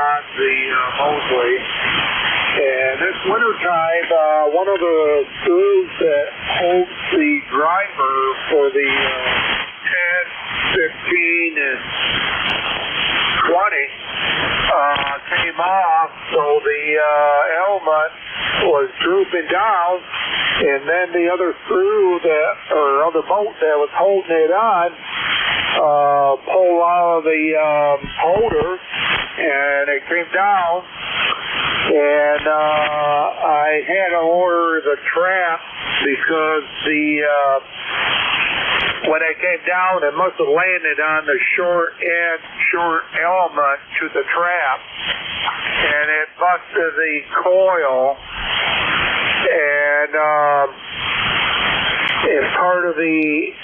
on the Mosley. And this wintertime, one of the screws that holds the driver for the 10, 15, and 20 came off, so the element was drooping down, and then the other screw other bolt that was holding it on pulled out of the holder, and it came down, and I had to order the trap because when it came down, it must have landed on the short element to the trap, and it busted the coil, and part of the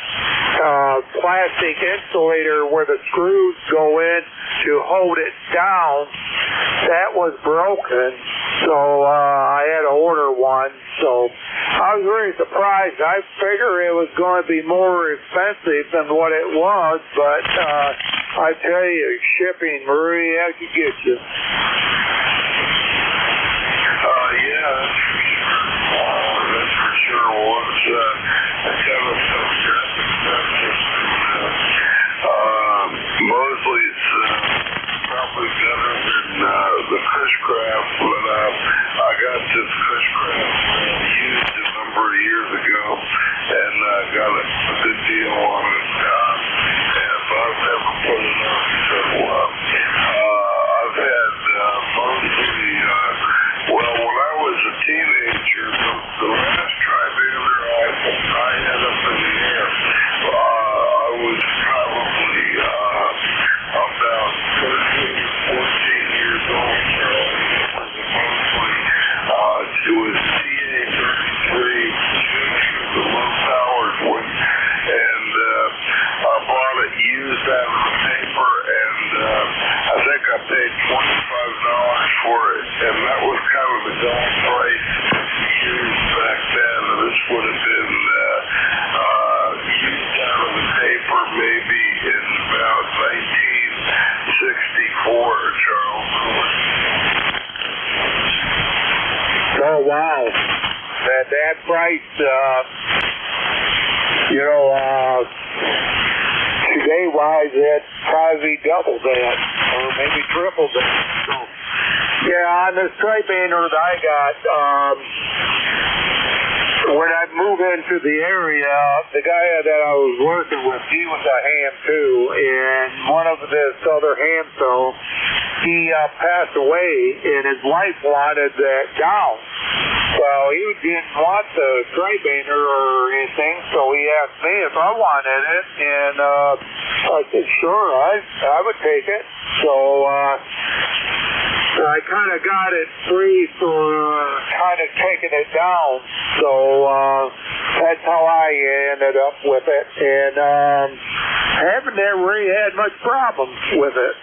plastic insulator where the screws go in to hold it down, that was broken, so I had to order one. So I was very surprised. I figured it was going to be more expensive than what it was, but I tell you, shipping really had to get you. Yeah, that's for sure. Was kind of Mosley's probably better than the Cushcraft, but I got this Cushcraft used a number of years ago, and got a good deal on it. And I've never put it on, so I've had Mosley. Well, when I was a teenager, the last tri-bander I had up in the air, I was probably about 13 or 14 years old, so it was mostly, it was TA-33, the low-powered one, and I bought it used out of the paper, and I think I paid $25 for it, and that was kind of the going price used back then. This would have been used out of the paper maybe in about 1964, Charles. Oh, wow. That price, today-wise, that's probably double that, or maybe triple that. So, yeah, on this tri-bander that I got, when I moved into the area, the guy that I was working with, he was a ham too, and one of this other ham though, he passed away, and his wife wanted that down. Well, he didn't want the tri-bander or anything, so he asked me if I wanted it, and I said, sure, I would take it. So I kind of got it free for kind of taking it down. So that's how I ended up with it, and haven't never really had much problems with it.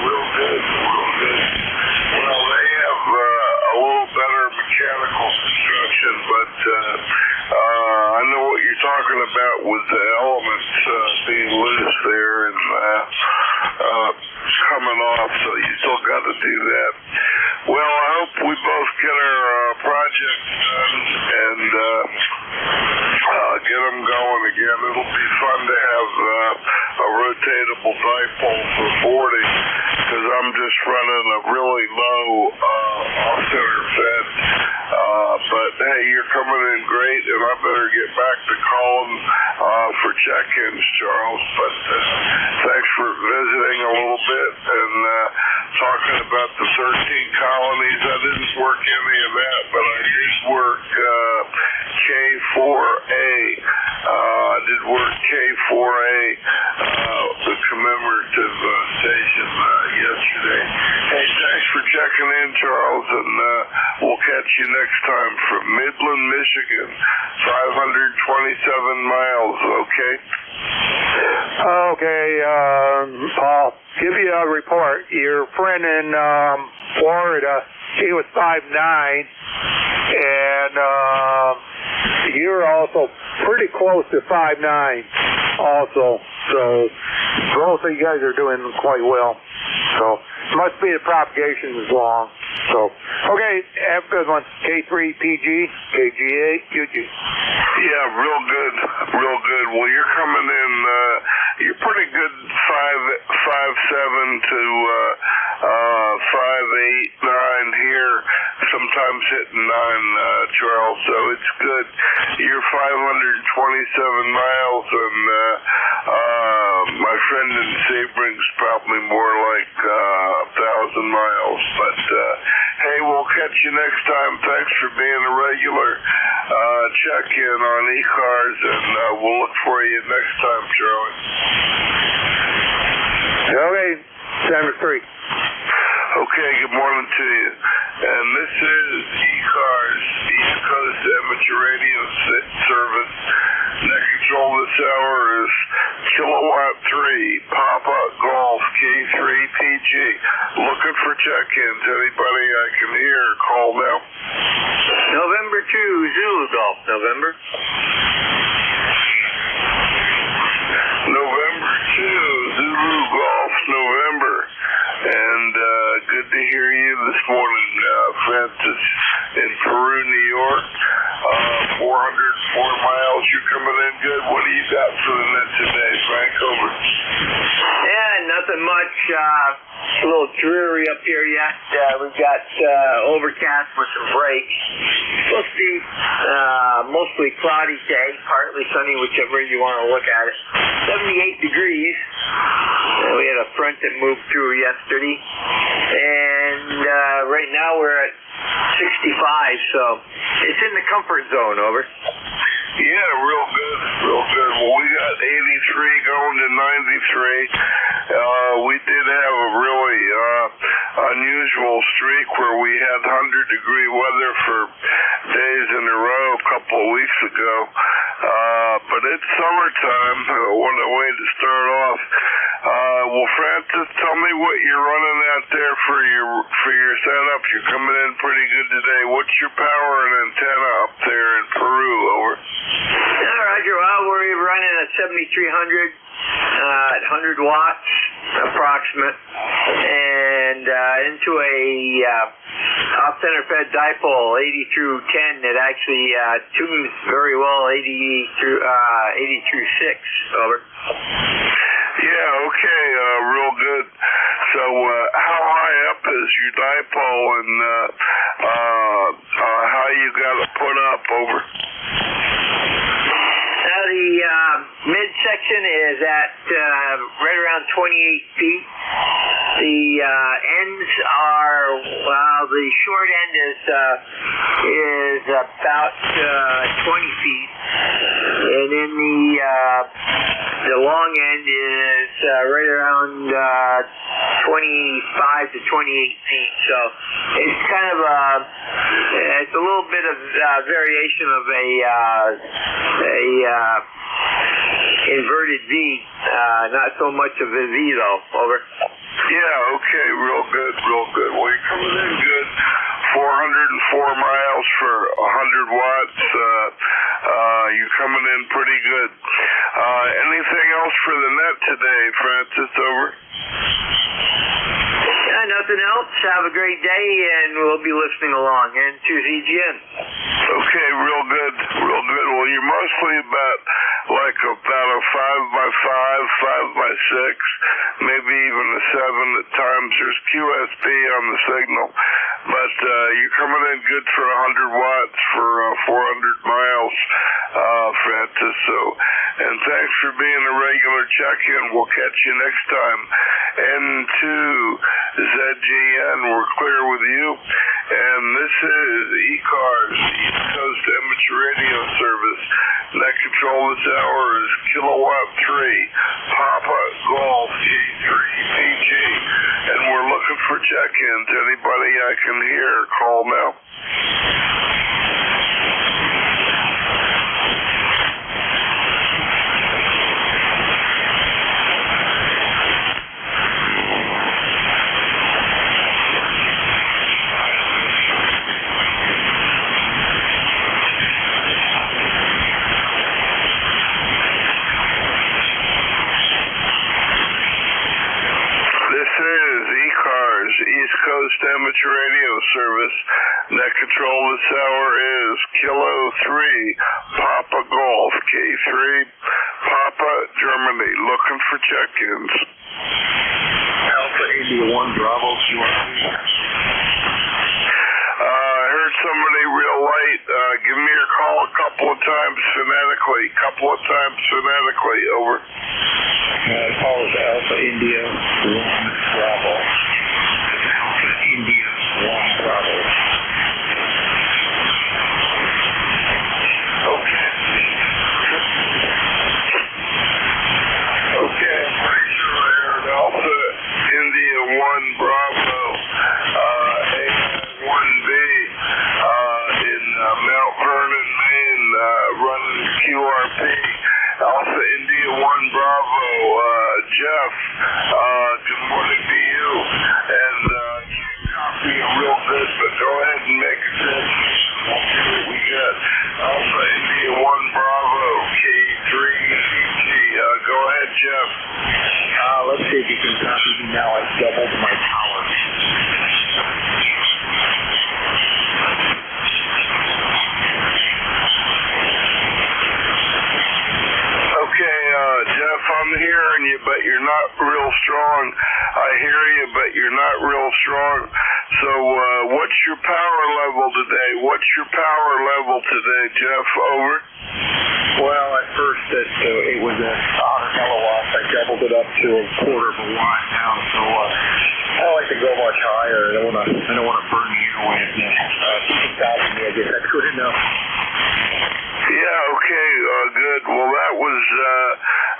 Real good. Well, they have a little better mechanical construction, but I know what you're talking about with the elements being loose there and coming off, so you still got to do that. Well, I hope we both get our projects done and get them going again. It'll be fun to have a rotatable dipole for 40, because I'm just running a really low off-center fed. But hey, you're coming in great, and I better get back to calling for check-ins, Charles. But thanks for visiting a little bit and talking about the 13 colonies. I didn't work any of that, but I did work K4A. I did work K4A, the commemorative station yesterday. Hey, thanks for checking in, Charles, and we'll catch you next time from Midland, Michigan, 527 miles, okay? Okay, Paul, give you a report. Your friend in Florida, he was 5'9", and you're also pretty close to 5'9", also. So both of you guys are doing quite well. So it must be the propagation is long. So, okay, have a good one. K3PG, KGA, QG. Yeah, real good, real good. Well, you're coming in, you're pretty good 5.7 to 5.8, 9 here, sometimes hitting 9, Charles, so it's good. You're 527 miles, and my friend in Sebring's probably more like 1,000 miles, but hey, we'll catch you next time. Thanks for being a regular check-in on ECARS, and we'll look for you next time, Charlie. Okay, number 3. Okay, good morning to you. And this is ECARS, East Coast Amateur Radio Service. Next control this hour is Kilowatt 3, Papa Golf K3PG. Looking for check-ins. Anybody I can hear, call now. November 2, Zulu Golf, November. November 2, Zulu Golf, November. And good to hear you this morning, Francis, in Peru, New York. 404 miles, you're coming in good. What do you got for the net today, Frank? Over. Yeah, nothing much. A little dreary up here yet. We've got overcast with some breaks. Supposed to be mostly cloudy day, partly sunny, whichever you want to look at it. 78 degrees. We had a front that moved through yesterday. And right now we're at 65, so it's in the comfort zone, over. Yeah, real good, real good. Well, we got 83 going to 93. We did have a really unusual streak where we had 100-degree weather for days in a row a couple of weeks ago. But it's summertime. What a way to start off. Well, Francis, tell me what you're running out there for your setup. You're coming in pretty good today. What's your power and antenna up there in Peru? Over. Yeah, Roger. Well, we're running a 7300 at 100 watts approximate, and into a off-center fed dipole 80 through 10 that actually tunes very well 80 through 6. Over. Yeah, okay, real good. So, how high up is your dipole, and how you got it put up? Over. The midsection is at right around 28 feet. The ends are, well, the short end is about 20 feet, and then the long end is right around 25 to 28 feet. So it's kind of it's a little bit of variation of a inverted V, not so much of a V though. Over. Yeah, okay, real good, real good. Well, you're coming in good. 404 miles for 100 watts. You're coming in pretty good. Anything else for the net today, Francis? Over. Yeah, nothing else. Have a great day, and we'll be listening along. And to ZGN. Okay, real good, real good. Well, you're mostly about a 5x5, 5x6, maybe even a 7 at times. There's QSP on the signal, but you're coming in good for 100 watts for 400 miles, Francis. So, and thanks for being a regular check-in. We'll catch you next time. N2 ZGN, we're clear with you. And this is ECARS, East Coast Amateur Radio Service. Net control this hour is Kilowatt 3, Papa Golf K3PG. And we're looking for check-ins. Anybody I can hear, call now. is ECARS, East Coast Amateur Radio Service. Net control this hour is Kilo 3, Papa Golf, K3, Papa, Germany, looking for check-ins. Alpha India 1 Bravo, I heard somebody real light. Give me your call a couple of times phonetically. Over. Call is Alpha India 1 Bravo. Alpha India 1 Bravo. Okay, I'm pretty sure I heard Alpha India 1 Bravo. A1B in Mount Vernon, Maine, running QRP. Alpha India 1 Bravo. Jeff, good morning to you. And can't copy it real good, but go ahead and make a sense. We'll see what we got. Alpha India 1 Bravo, K3CG. Go ahead, Jeff. Let's see if you can copy me now. I've doubled my power. Okay, Jeff, I'm hearing you, but you're not real strong. I hear you, but you're not real strong. So, what's your power level today? Jeff? Over. Well, at first it was a 100 kilowatts. I doubled it up to a quarter of a watt now. So I like to go much higher. I don't want to burn the airwaves. Keep it copying me. I guess that's good enough. Yeah, okay, good. Well, that was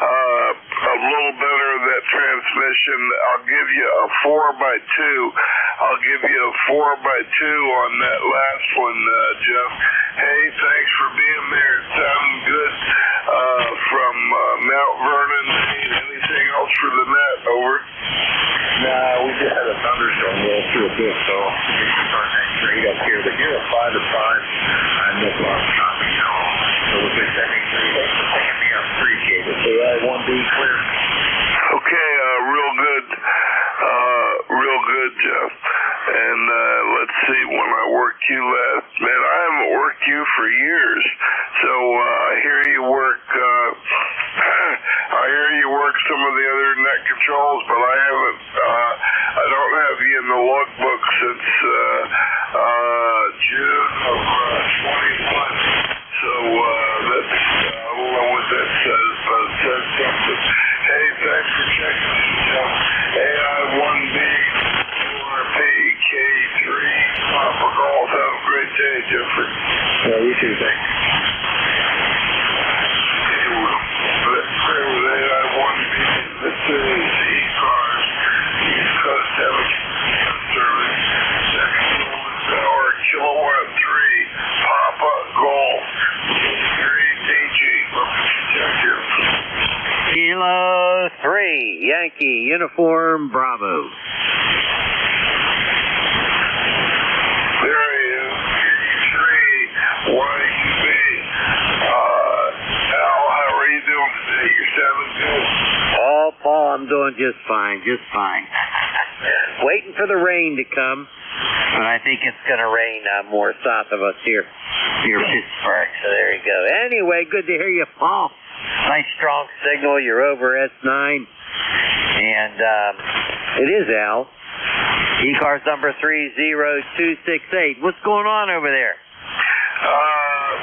a little better, that transmission. I'll give you a 4x2. On that last one, Jeff. Hey, thanks for being there. It sounded good from Mount Vernon. Anything else for the net? Over. Nah, we just had a thunderstorm roll through a bit, so conditions aren't that great up here. But you're a 5 to 5. I miss a lot of copy now. So with this, that means thanks for taking me. I appreciate it. So I want to be clear. Okay, real good, Jeff. And let's see, when I worked you last, man, I haven't worked you for years. So I hear you work some of the other net controls, but I haven't. I don't have you in the logbook since June of 21. So that's I don't know what that says, but it says something. Hey, thanks for checking in, Jeff. AI1B. K3, Papa Golf. Have a great day, Jeffrey. Yeah, you too, thanks. Let's pray with AI1B. This is ECARS, East Coast Amateur Service. Second Golden Tower, Kilowatt 3, Papa Golf. 3DG. Kilo 3, Yankee Uniform Bravo. Paul, I'm doing just fine. Waiting for the rain to come, but I think it's going to rain more south of us here Pittsburgh. So there you go. Anyway, good to hear you, Paul. Nice strong signal. You're over S9, and it is Al. ECARS number 30268. What's going on over there?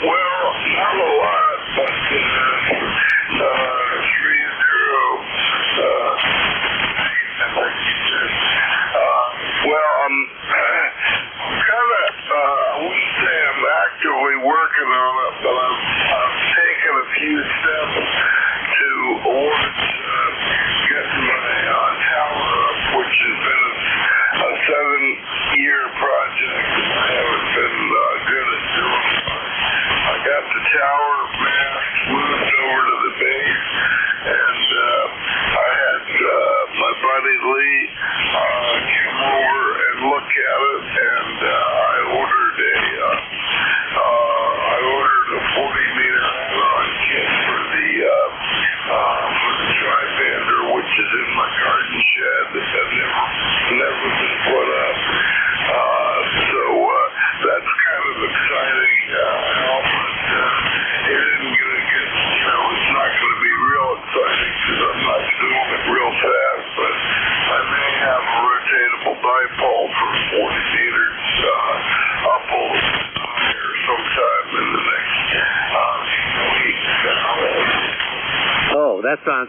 Well, not a lot, but 30. Well, I'm kind of, I wouldn't say I'm actively working on it, but I've taken a few steps towards getting my tower up, which has been a 7-year project, and I haven't been good at doing it. I got the tower mast moved over to the base.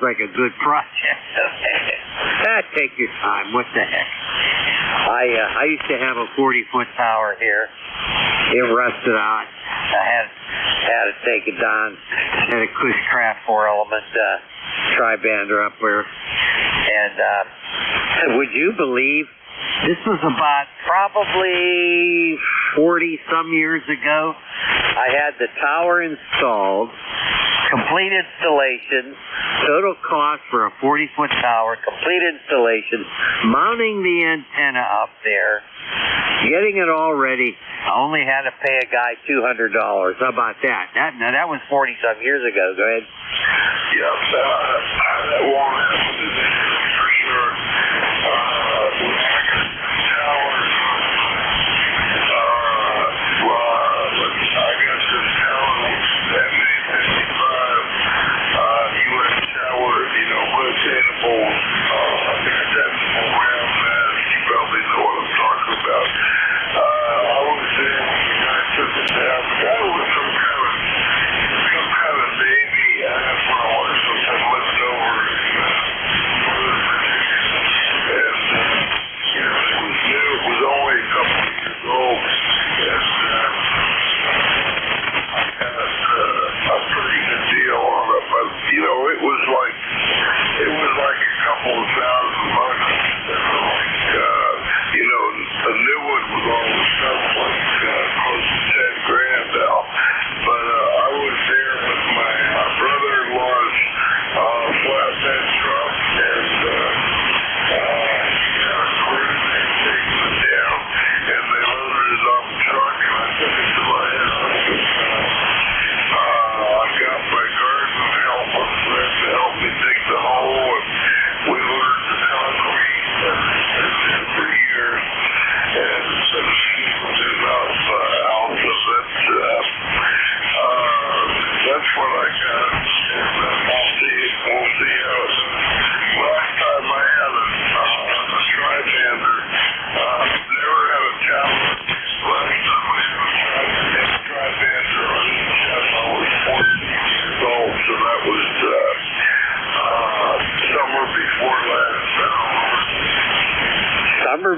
like a good project. Take your time. What the heck? I used to have a 40-foot tower here. It rusted out. I had to take it down. Had a Cushcraft 4-element tri-bander up there. And would you believe this was about probably 40-some years ago? I had the tower installed, complete installation, total cost for a 40-foot tower, complete installation, mounting the antenna up there, getting it all ready. I only had to pay a guy $200. How about that? Now that was 40-some years ago. Go ahead. Yep, that won't happen today for sure.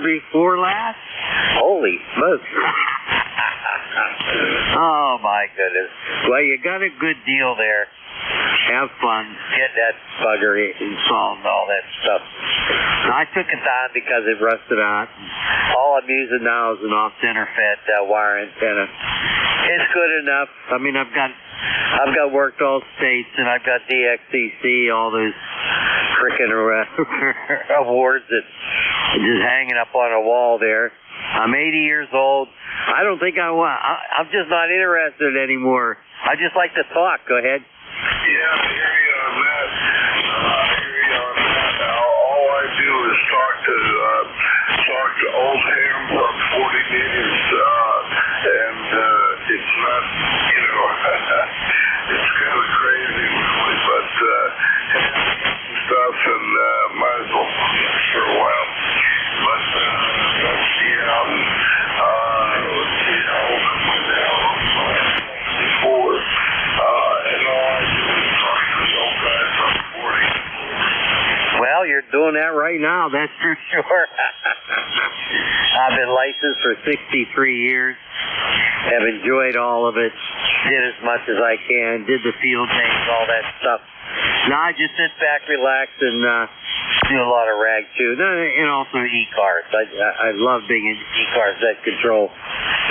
Before last? Holy smokes. Oh my goodness. Well, you got a good deal there. Have fun. Get that bugger installed and all that stuff. Now, I took it down because it rusted out. All I'm using now is an off-center fed wire antenna. It's good enough. I mean, I've got worked all states, and I've got DXCC, all those frickin' awards that just hanging up on a wall there. I'm 80 years old. I don't think I'm just not interested anymore. I just like to talk. Go ahead. Yeah, I hear you on that. All I do is talk to old hams on 40 meters, and it's not, it's kind of crazy, but stuff, and might as well for a while. But let's see how old am I now? 64. And all I do is talk to the old guys on 40. Well, you're doing that right now, that's for sure. I've been licensed for 63 years. Have enjoyed all of it. Did as much as I can. Did the field days, all that stuff. Now I just sit back, relax, and do a lot of rag too, and also ECARS. I love being in ECARS Net Control.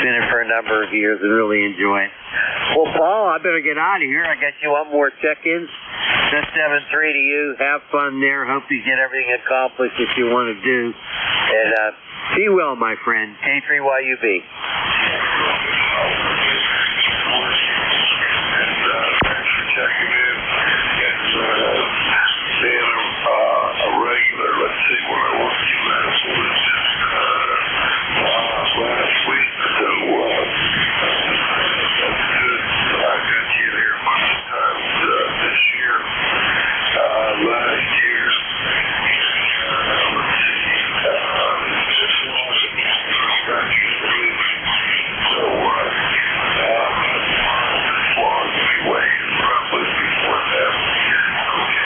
Been in for a number of years and really enjoy it. Well, Paul, I better get out of here. I got you one more check-in. That's 7-3 to you. Have fun there. Hope you get everything accomplished that you want to do. And be well, my friend. K3YUB. Thanks for checking in. Being a regular, let's see, when I worked you last was last week, so that's good. I got you there a bunch of times this year. Last year, let's see, this was so long anyway, probably before that. Okay.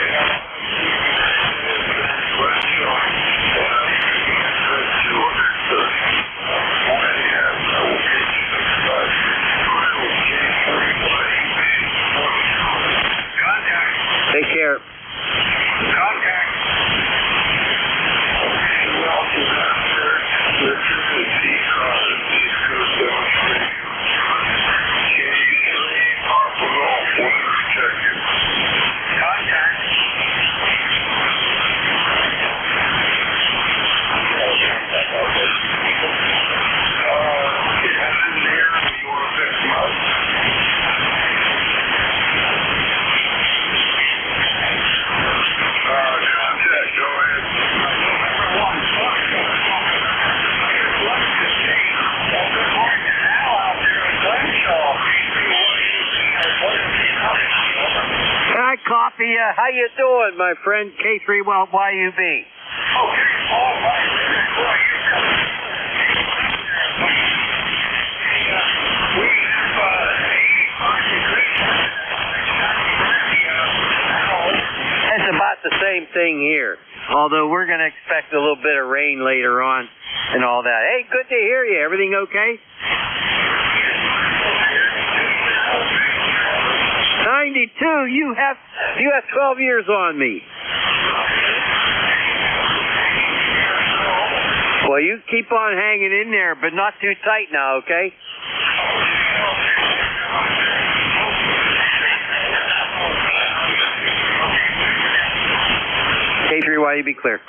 How you doing, my friend? K3 YUB. Okay, Paul, It's about the same thing here. Although we're going to expect a little bit of rain later on and all that. Hey, good to hear you. Everything okay? 92. You have 12 years on me. Well, you keep on hanging in there, but not too tight now, okay? K3Y, you be clear.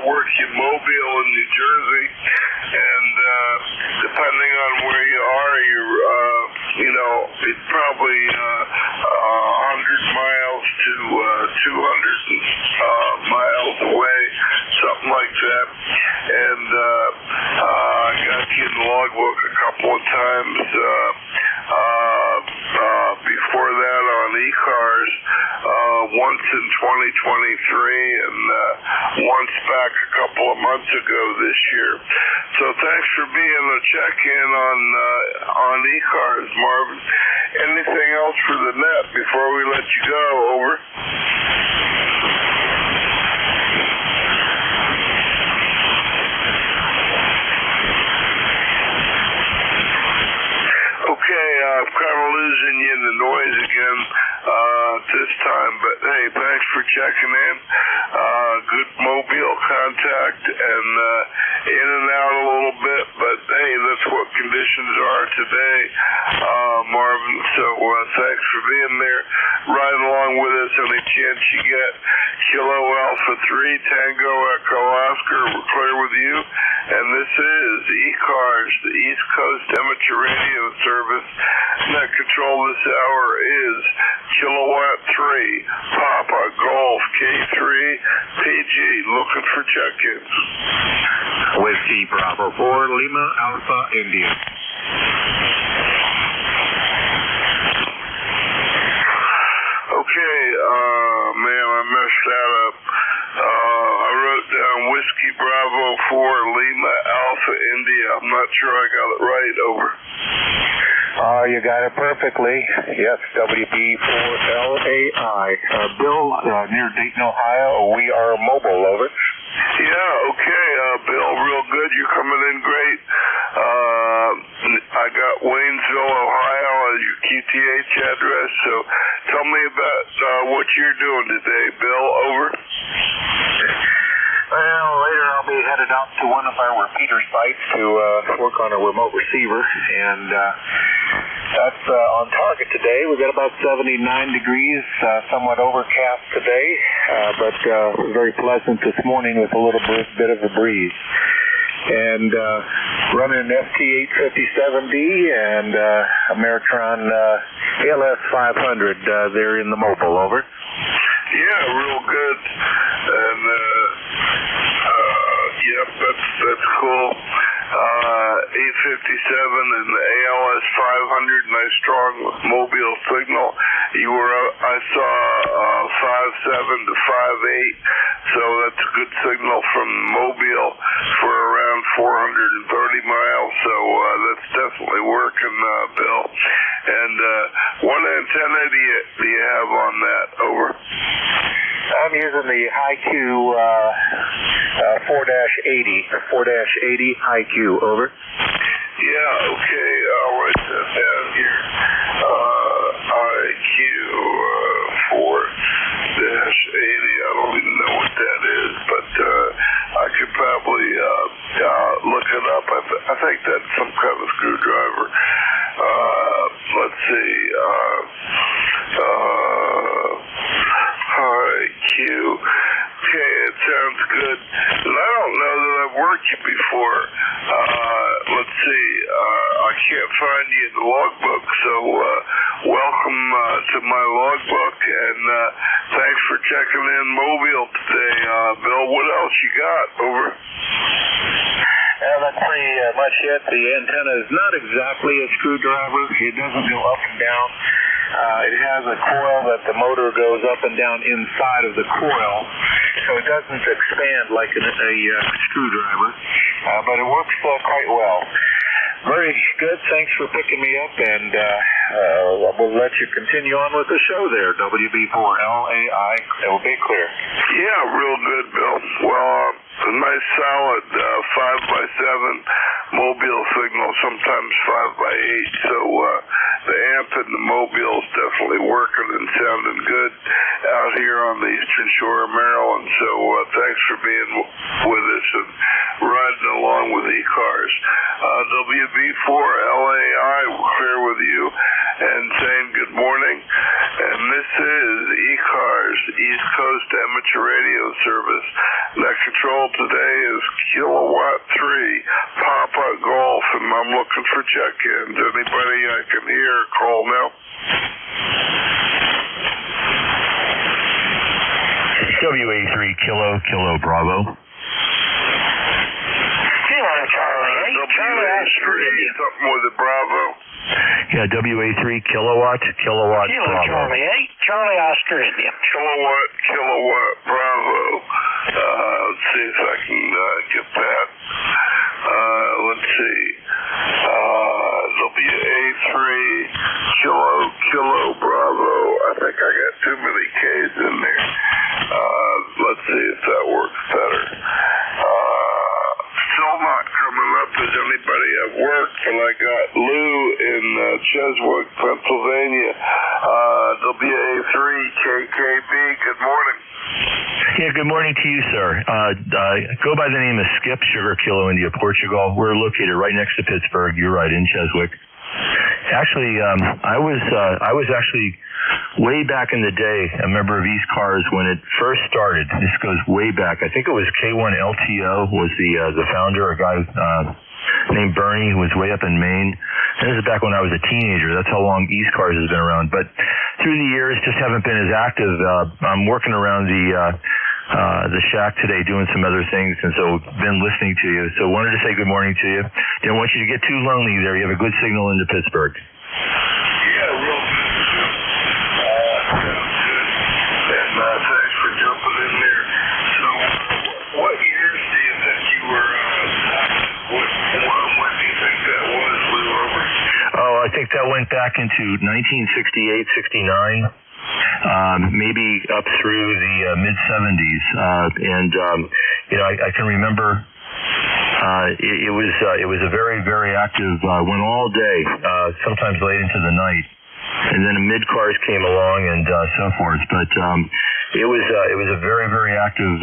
work in Mobile and New Jersey, and depending on where you are, it's probably 100 miles to 200 miles away, something like that. And I got you in the logbook a couple of times before that on ECARS, once in 2023 and once back a couple of months ago this year. So thanks for being a check-in on ECARS, Marvin. Anything else for the net before we let you go? Over. Okay, I'm kind of losing you in the noise again this time, but hey, thanks for checking in. Good Mobile contact and in and out a little bit, but hey, that's what conditions are today, Marvin. So thanks for being there. Ride along with us any chance you get. Kilo Alpha 3 Tango Echo Oscar, we're clear with you. And this is ECARS, the East Coast Amateur Radio Service. Net control this hour is Kilowatt 3 Papa Golf K3 PG. Looking for check-ins. Whiskey Bravo 4 Lima Alpha India. Okay, man, I messed that up. I wrote down Whiskey Bravo 4 Lima Alpha India. I'm not sure I got it right. Over. You got it perfectly. Yes, WB4LAI. Bill, near Dayton, Ohio. We are mobile. Over. Yeah, okay, Bill, real good. You're coming in great. I got Waynesville, Ohio as your QTH address, so tell me about what you're doing today, Bill. Over. Well, later I'll be headed out to one of our repeater sites to work on a remote receiver, and that's on target today. We've got about 79 degrees, somewhat overcast today, but very pleasant this morning with a little bit of a breeze. And running FT857D and Ameritron ALS 500 there in the mobile. Over. Yeah, real good. And yep, that's cool. 857 and the ALS 500, nice strong mobile signal. You were, I saw 5.7 to 5.8, so that's a good signal from Mobile for around 430 miles. So that's definitely working, Bill. And what antenna do you have on that? Over. I'm using the IQ 4-80 IQ. Over. Yeah, okay, I'll write that down here. IQ 4-80, I don't even know what that is, but I could probably look it up. I think that's some kind of screwdriver. Let's see. IQ. Okay, it sounds good. And I don't know that I've worked you before. Let's see. I can't find you in the logbook, so welcome to my logbook, and thanks for checking in Mobile today. Bill, what else you got? Over. Well, that's pretty much it. The antenna is not exactly a screwdriver. It doesn't go up and down. It has a coil that the motor goes up and down inside of the coil, so it doesn't expand like a screwdriver, but it works quite well. Very good. Thanks for picking me up, and we'll let you continue on with the show there, WB4LAI. It will be clear. Yeah, real good, Bill. Well, a nice solid 5x7 mobile signal, sometimes 5x8, so the amp in the mobile is definitely working and sounding good out here on the Eastern Shore of Maryland, so thanks for being with us and riding along with ECARS. WB4LAI, we're clear with you, and saying good morning. And this is ECARS, East Coast Amateur Radio Service. That control today is Kilowatt 3, Papa Golf, and I'm looking for check-ins. Anybody I can hear, call now. WA3 Kilo Bravo. Kilo Charlie 8, Charlie Oscar India. Something with a Bravo. Yeah, WA3 Kilowatt Kilo Bravo. Charlie 8, Charlie Oscar India. Kilowatt Bravo. Let's see if I can get that. Let's see. WA3 Kilo Bravo. I think I got too many K's in there. Let's see if that works better. Still not coming up as anybody at work, and I got Lou in Cheswick, Pennsylvania. WA3 KKB. Good morning. Yeah, good morning to you, sir. Go by the name of Skip, Sugar Kilo India, Portugal. We're located right next to Pittsburgh. You're right, in Cheswick. Actually, I was actually way back in the day a member of ECARS when it first started. This goes way back. I think it was K1LTO was the founder, a guy named Bernie, who was way up in Maine. And this is back when I was a teenager. That's how long ECARS has been around. But through the years, just haven't been as active. I'm working around the shack today doing some other things, and so been listening to you. So wanted to say good morning to you. Didn't want you to get too lonely there. You have a good signal into Pittsburgh. Yeah, real good. Sounds good. And thanks for jumping in there. So, what years do you think you were, when do you think that was, Lou, over? Oh, I think that went back into 1968, 69. Maybe up through the mid-70s, and I can remember it was a very, very active, went all day, sometimes late into the night, and then mid-cars came along and so forth. But it was a very, very active.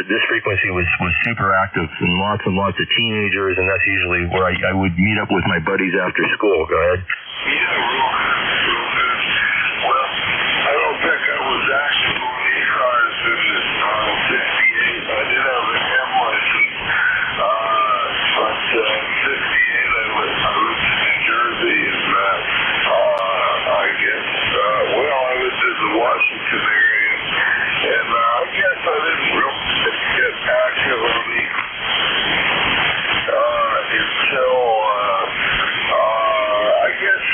This frequency was super active, and lots of teenagers, and that's usually where I would meet up with my buddies after school. Go ahead. Yeah, real good. Well, I don't think I was active on ECARS in 68. I did have an M license, but 68 I lived in New Jersey, and I guess, I was in the Washington area, and I guess I didn't really get active on the until I guess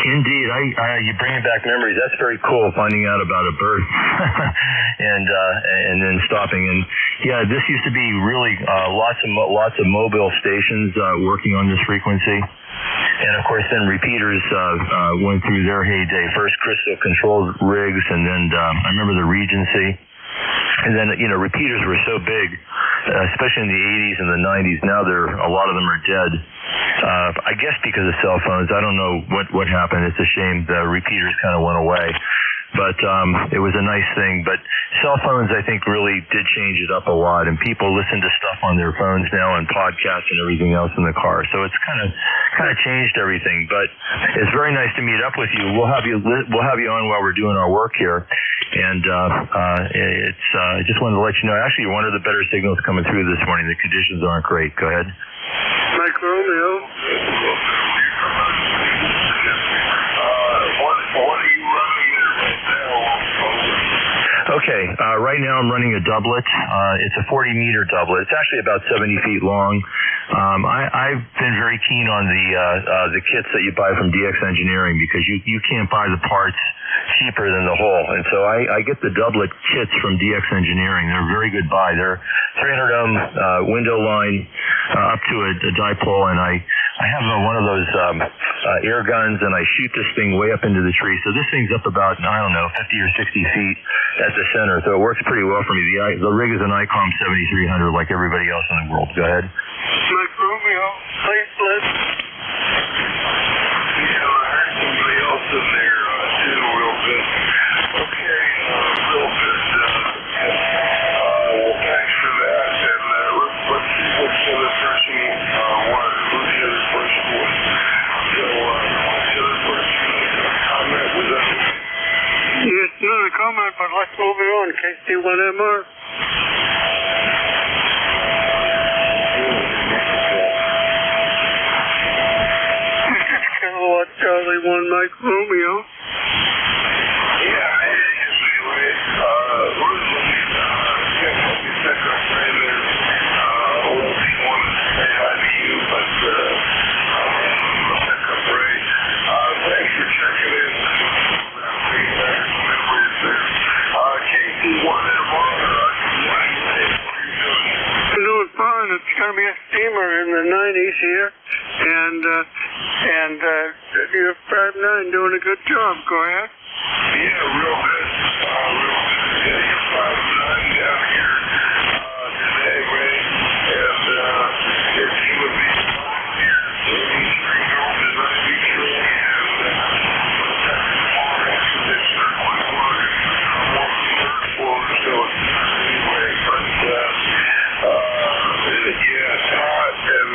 Indeed, you bringing back memories. That's very cool. Finding out about a birth and then stopping. And yeah, this used to be really lots of mobile stations working on this frequency. And of course, then repeaters went through their heyday. First, crystal controlled rigs, and then I remember the Regency. And then, repeaters were so big, especially in the 80s and the 90s. Now a lot of them are dead. I guess because of cell phones. I don't know what happened. It's a shame the repeaters kind of went away. But it was a nice thing. But cell phones, I think, really did change it up a lot. And people listen to stuff on their phones now and podcasts and everything else in the car. So it's kind of changed everything. But it's very nice to meet up with you. We'll have you on while we're doing our work here. And I just wanted to let you know, actually, one of the better signals coming through this morning. The conditions aren't great. Go ahead. Mike Romeo. What are you running there right now? Okay, right now I'm running a doublet. It's a 40-meter doublet. It's actually about 70 feet long. I've been very keen on the kits that you buy from DX Engineering because you can't buy the parts cheaper than the whole. And so I get the doublet kits from DX Engineering. They're a very good buy. They're 300 ohm window line up to a dipole, and I have one of those air guns, and I shoot this thing way up into the tree. So this thing's up about, 50 or 60 feet at the center. So it works pretty well for me. The rig is an ICOM 7300 like everybody else in the world. Go ahead. Mike Romeo, faceless. Yeah, I heard somebody else in there too, real good. Okay, real good. Well, thanks for that. And let's see what the other person wanted. Who the other person was. So, the other person comment was that. Yes, not a comment, but let's move it on. KC1MR. Charlie 1 Mike Romeo. Yeah, anyway, we're looking check our friend there. He wanted to say hi to you, but check up Ray. Thanks for checking in. KC1MR. I'm doing fine. It's going to be a steamer in the 90s here, and you're 5'9", doing a good job. Go ahead. Yeah, real good. Yeah, you're 5'9" down here today, Ray. And if you would be here, 83 home is going to be true. And air conditioner, quite water. So anyway, but yeah, it's hot and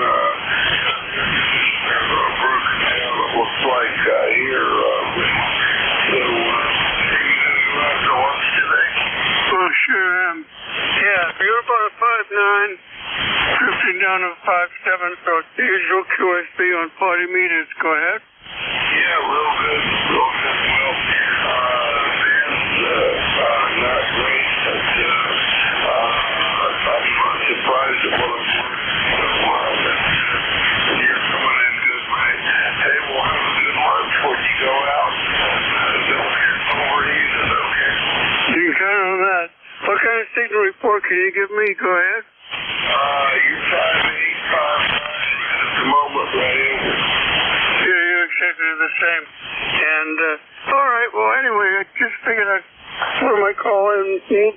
broken down. It looks like here. So you have to lunch today? Oh, sure am. Yeah, you're about a 5'9", drifting down to 5'7", so it's the usual QSB on 40 meters. Go ahead. Yeah, real good. Well, not great, but I'm surprised at what I'm doing. You're coming in good, man. Hey, we'll have a good lunch before you go out. Don't get overeat, is that okay? You can count on that. What kind of signal report can you give me? Go ahead. You're 5'8", 5'9" at the moment, right? Yeah, you're exactly the same. And, all right, well, anyway, I just figured I'd throw my call in, move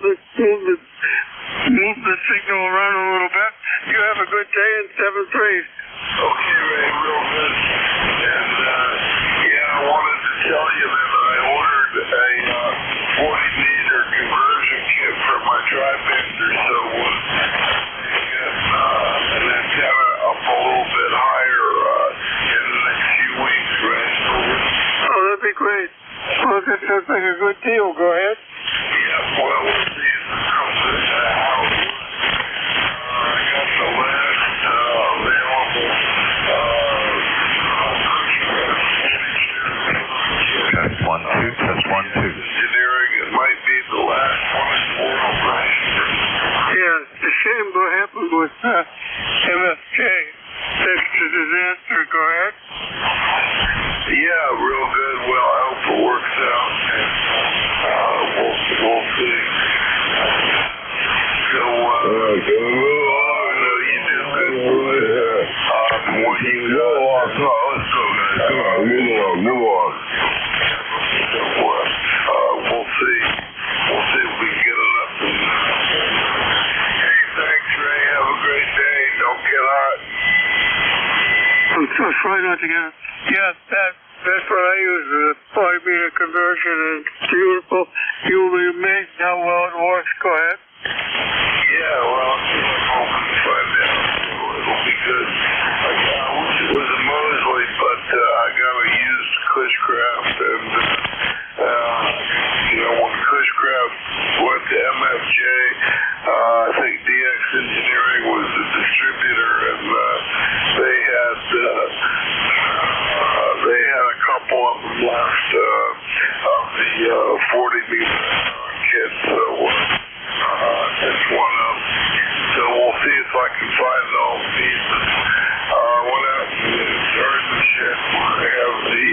the signal around a little bit. You have a good day and 7-3. Okay, Ray, real good. And, yeah, I wanted to tell you that I ordered a 40-meter conversion kit for my tri-bender, so an antenna up a little bit higher in the next few weeks, right? Oh, that'd be great. Well, that sounds like a good deal. Go ahead. Yeah, well, we'll see if it comes to the house. I got the last available Test 1, 2, test 1, 2. Engineering, it might be the last one in the world, right? Yeah, it's a shame what happened with MFK. Thanks to disaster. Go ahead. Yeah, real good. try not to get it. Yeah, that's what I use, the 5 meter conversion, and it's beautiful. You'll be amazed how well it works. Go ahead. Yeah, well, I'm hoping to find out. It'll be good. I wish it was a Mosley, but I got a used Cushcraft, and when Cushcraft went to MFJ, I think DX Engineering was the distributor, and they had a couple of them left of the 40 meter kits, so that's one of them. So we'll see if I can find all the pieces. Went out and started the shed where I have the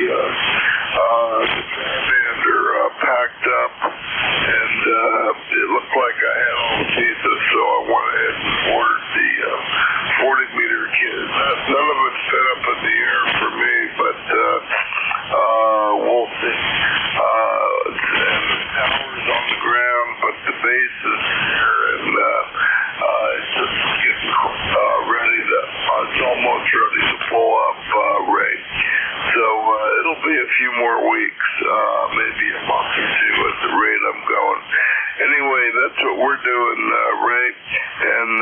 Bander packed up, and it looked like I had all the pieces, so I went ahead and ordered the 40 meter kit. None of it's been up in the air for me, but we'll see. And the tower's on the ground, but the base is there, and it's just getting ready to, it's almost ready to pull up, Ray. So it'll be a few more weeks, maybe a month or two at the rate I'm going. Anyway, that's what we're doing, Ray, and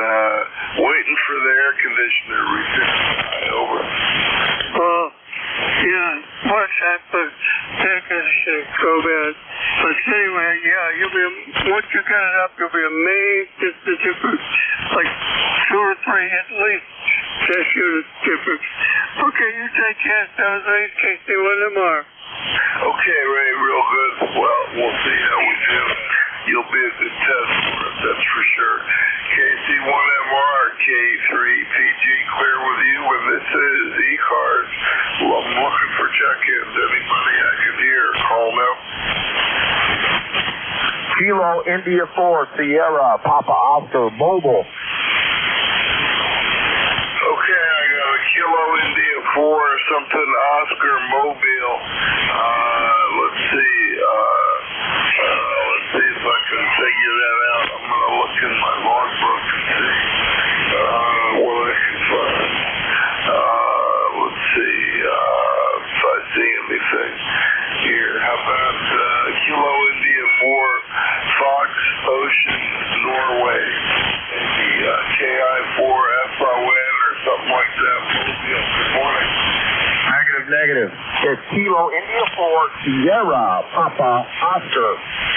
waiting for the air conditioner repair. Over. Yeah, what's that? But air conditioner go bad. But anyway, yeah, once you get it up, you'll be amazed at the difference. Like 2 or 3 at least. That's your difference. Okay, you take care. Sounds like Casey tomorrow. Okay, Ray, real good. Well, we'll see how we do. You'll be a good test for it, that's for sure. KC1MR, K3PG, clear with you, and this is ECARS. Well, I'm looking for check-ins. Anybody I can hear, call now. Kilo India 4, Sierra, Papa Oscar, Mobile. Okay, I got a Kilo India 4, something Oscar Mobile. Let's see if I can figure that out. I'm going to look in my logbook and see what I can find. Let's see if I see anything here. How about Kilo India 4, Fox Ocean, Norway. Maybe KI4FON or something like that. Good morning. Negative. It's Kilo India 4, Sierra, Papa Oscar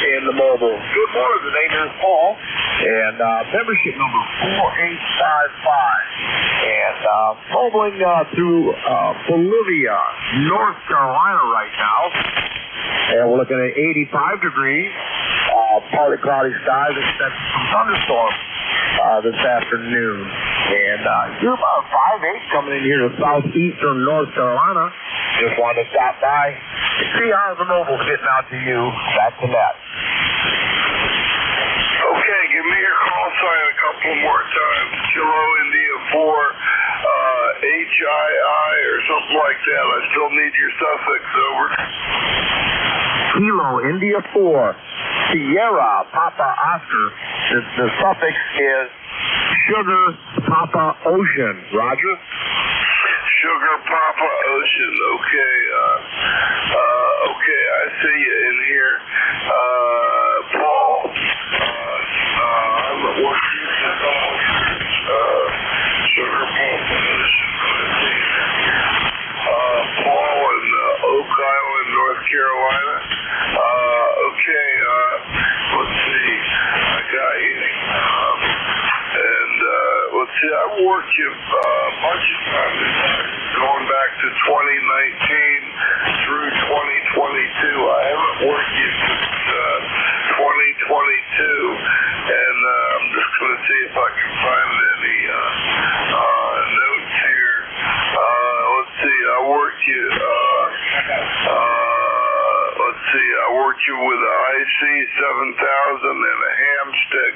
in the mobile. Good morning. The name is Paul, and membership number 4855. And mobiling through Bolivia, North Carolina right now. And we're looking at 85 degrees, partly cloudy skies, except some thunderstorms this afternoon. And you're about 5'8" coming in here to southeastern North Carolina. Just wanted to stop by and see how the mobile's getting out to you. Back to that. Okay, give me your call sign a couple more times. Kilo India 4, HII or something like that. I still need your suffix, over. Kilo India 4, Sierra, Papa Oscar. The suffix is Sugar Papa Ocean. Roger? Sugar Papa Ocean. Okay. Okay, I see you in here. Paul. I'm at work. Sugar Papa Ocean. Paul in Oak Island, North Carolina. Okay, let's see. I got you. And let's see, I worked you a bunch of times, going back to 2019 through 2022. I haven't worked you since 2022, and I'm just going to see if I can find any notes here. Let's see, I worked you. Let's see, I worked you with an IC 7000 and a ham stick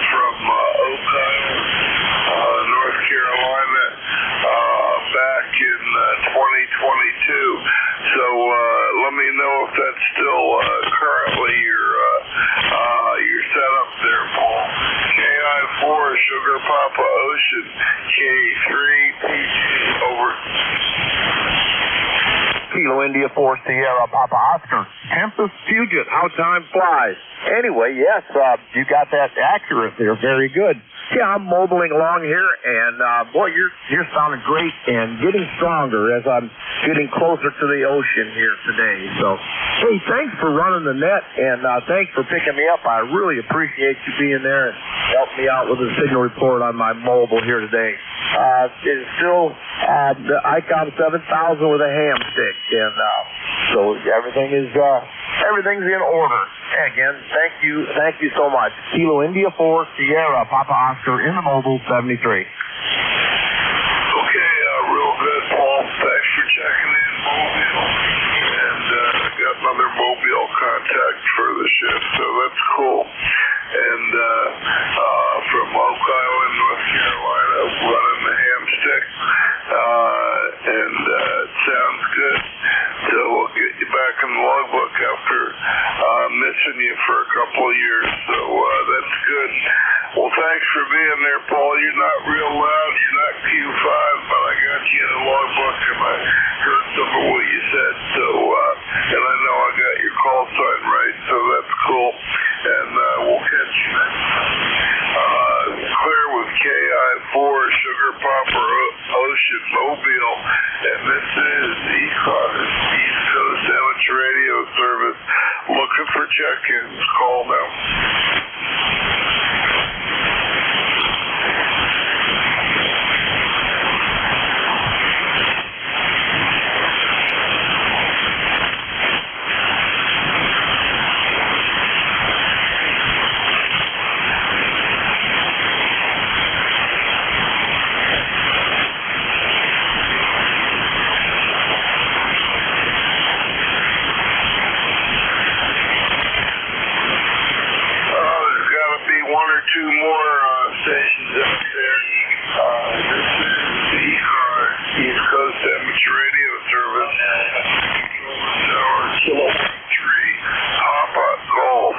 from Oak Island, North Carolina, back in 2022. So let me know if that's still currently your setup there, Paul. KI4 Sugar Papa Ocean, K3PG, over. Kilo India 4 Sierra Papa Oscar. Tempest Puget, how time flies. Anyway, yes, you got that accurate there. Very good. Yeah, I'm mobiling along here, and boy, you're sounding great and getting stronger as I'm getting closer to the ocean here today. So, hey, thanks for running the net, and thanks for picking me up. I really appreciate you being there and helping me out with the signal report on my mobile here today. It's still the ICOM 7000 with a ham stick, and so everything's in order. Again, thank you so much. Kilo India 4 Sierra Papa Oscar in the mobile 73. Okay, real good, Paul. Thanks for checking in, Mobile. And I got another Mobile contact for the shift, so that's cool. And from Oak Island, North Carolina, running the ham stick. And it sounds good. So we'll get you back in the logbook after missing you for a couple of years. So that's good. Well, thanks for being there, Paul. You're not real loud. You're not Q5, but I got you in the logbook, and I heard some of what you said. So, and I know I got your call sign right, so that's cool. And we'll catch you next time. Clear with KI4, Sugar Popper, Ocean, Mobile. And this is ECARS, East Coast Amateur Radio Service. Looking for check-ins. Call now. Two more stations out there. This is the ECARS, East Coast Amateur Radio Service. Tower Kilo 3, Papa Golf,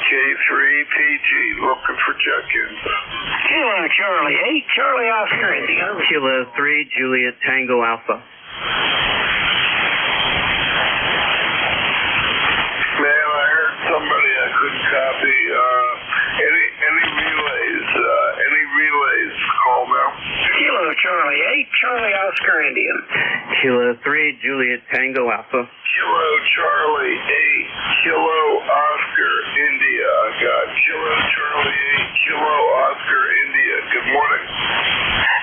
K3PG, looking for check-ins. Kilo Charlie 8, Charlie Oscar India. Kilo 3, Juliet Tango Alpha. Man, I heard somebody I couldn't copy. Any relays, call now. Kilo Charlie 8, Charlie Oscar India. Kilo 3, Juliet Tango Alpha. Kilo Charlie 8, Kilo Oscar India. I got Kilo Charlie 8, Kilo Oscar India. Good morning.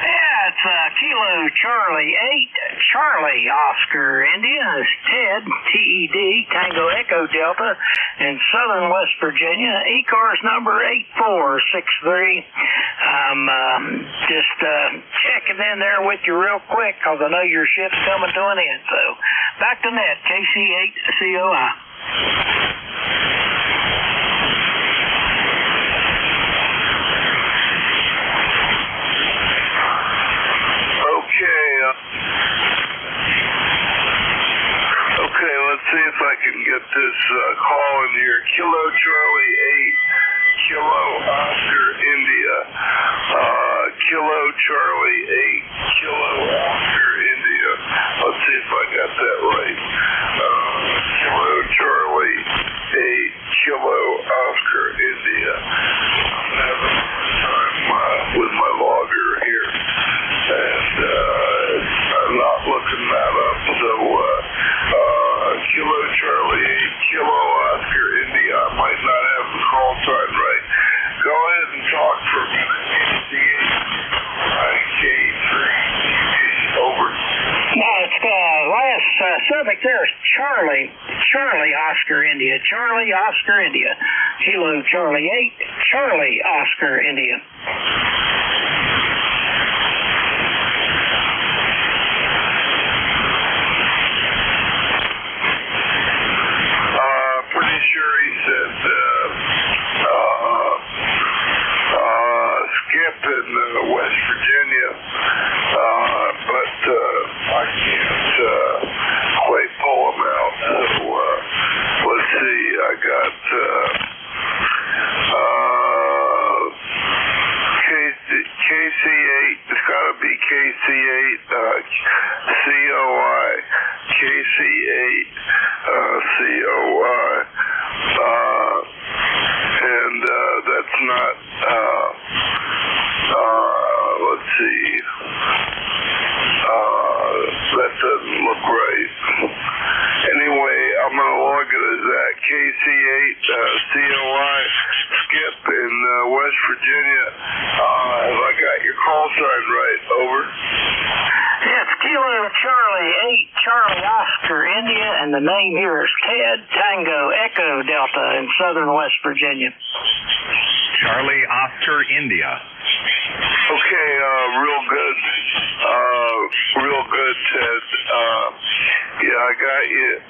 Yeah, it's Kilo Charlie 8, Charlie Oscar India. It's Ted, TED, Tango Echo Delta, in southern West Virginia. ECARS number 8463. I'm just checking in there with you real quick because I know your shift's coming to an end. So back to net, KC8COI. Okay, let's see if I can get this call in here. Kilo Charlie 8, Kilo Oscar India. Kilo Charlie 8, Kilo Oscar India. Let's see if I got that right. Kilo Charlie 8, Kilo Oscar India. I'm having a hard time with my logger here. And I'm not looking that up. So, Kilo Charlie 8, Kilo Oscar India. I might not have the call sign right. Go ahead and talk for a minute. IK3, over. No, it's last subject there is Charlie Oscar India. Charlie Oscar India. Kilo Charlie 8, Charlie Oscar India. Pretty sure he said Skip in West Virginia, but I can't quite pull him out. So let's see. I got KC8 COI. And that's not, let's see, that doesn't look right. Anyway, I'm going to log it as that KC8 COI Skip in West Virginia. Have I got your call sign right? Over. Yes, Kilo Charlie 8 Charlie Oscar India, and the name here is Ted Tango Echo Delta in southern West Virginia. Charlie Oscar India. Okay, real good. Real good, Ted. Yeah, I got you.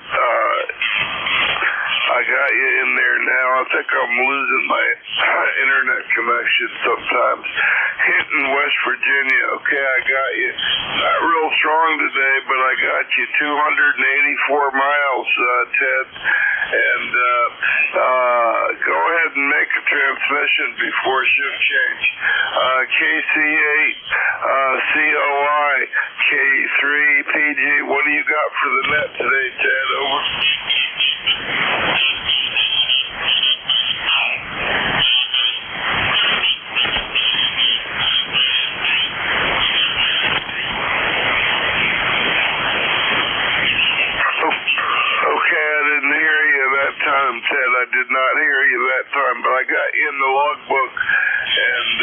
I got you in there now. I think I'm losing my internet connection sometimes. Hinton, West Virginia. Okay, I got you. Not real strong today, but I got you 284 miles, Ted. And go ahead and make a transmission before shift change. KC8 COI K3 PG. What do you got for the net today, Ted? Over. Time, Ted. I did not hear you that time, but I got you in the logbook, and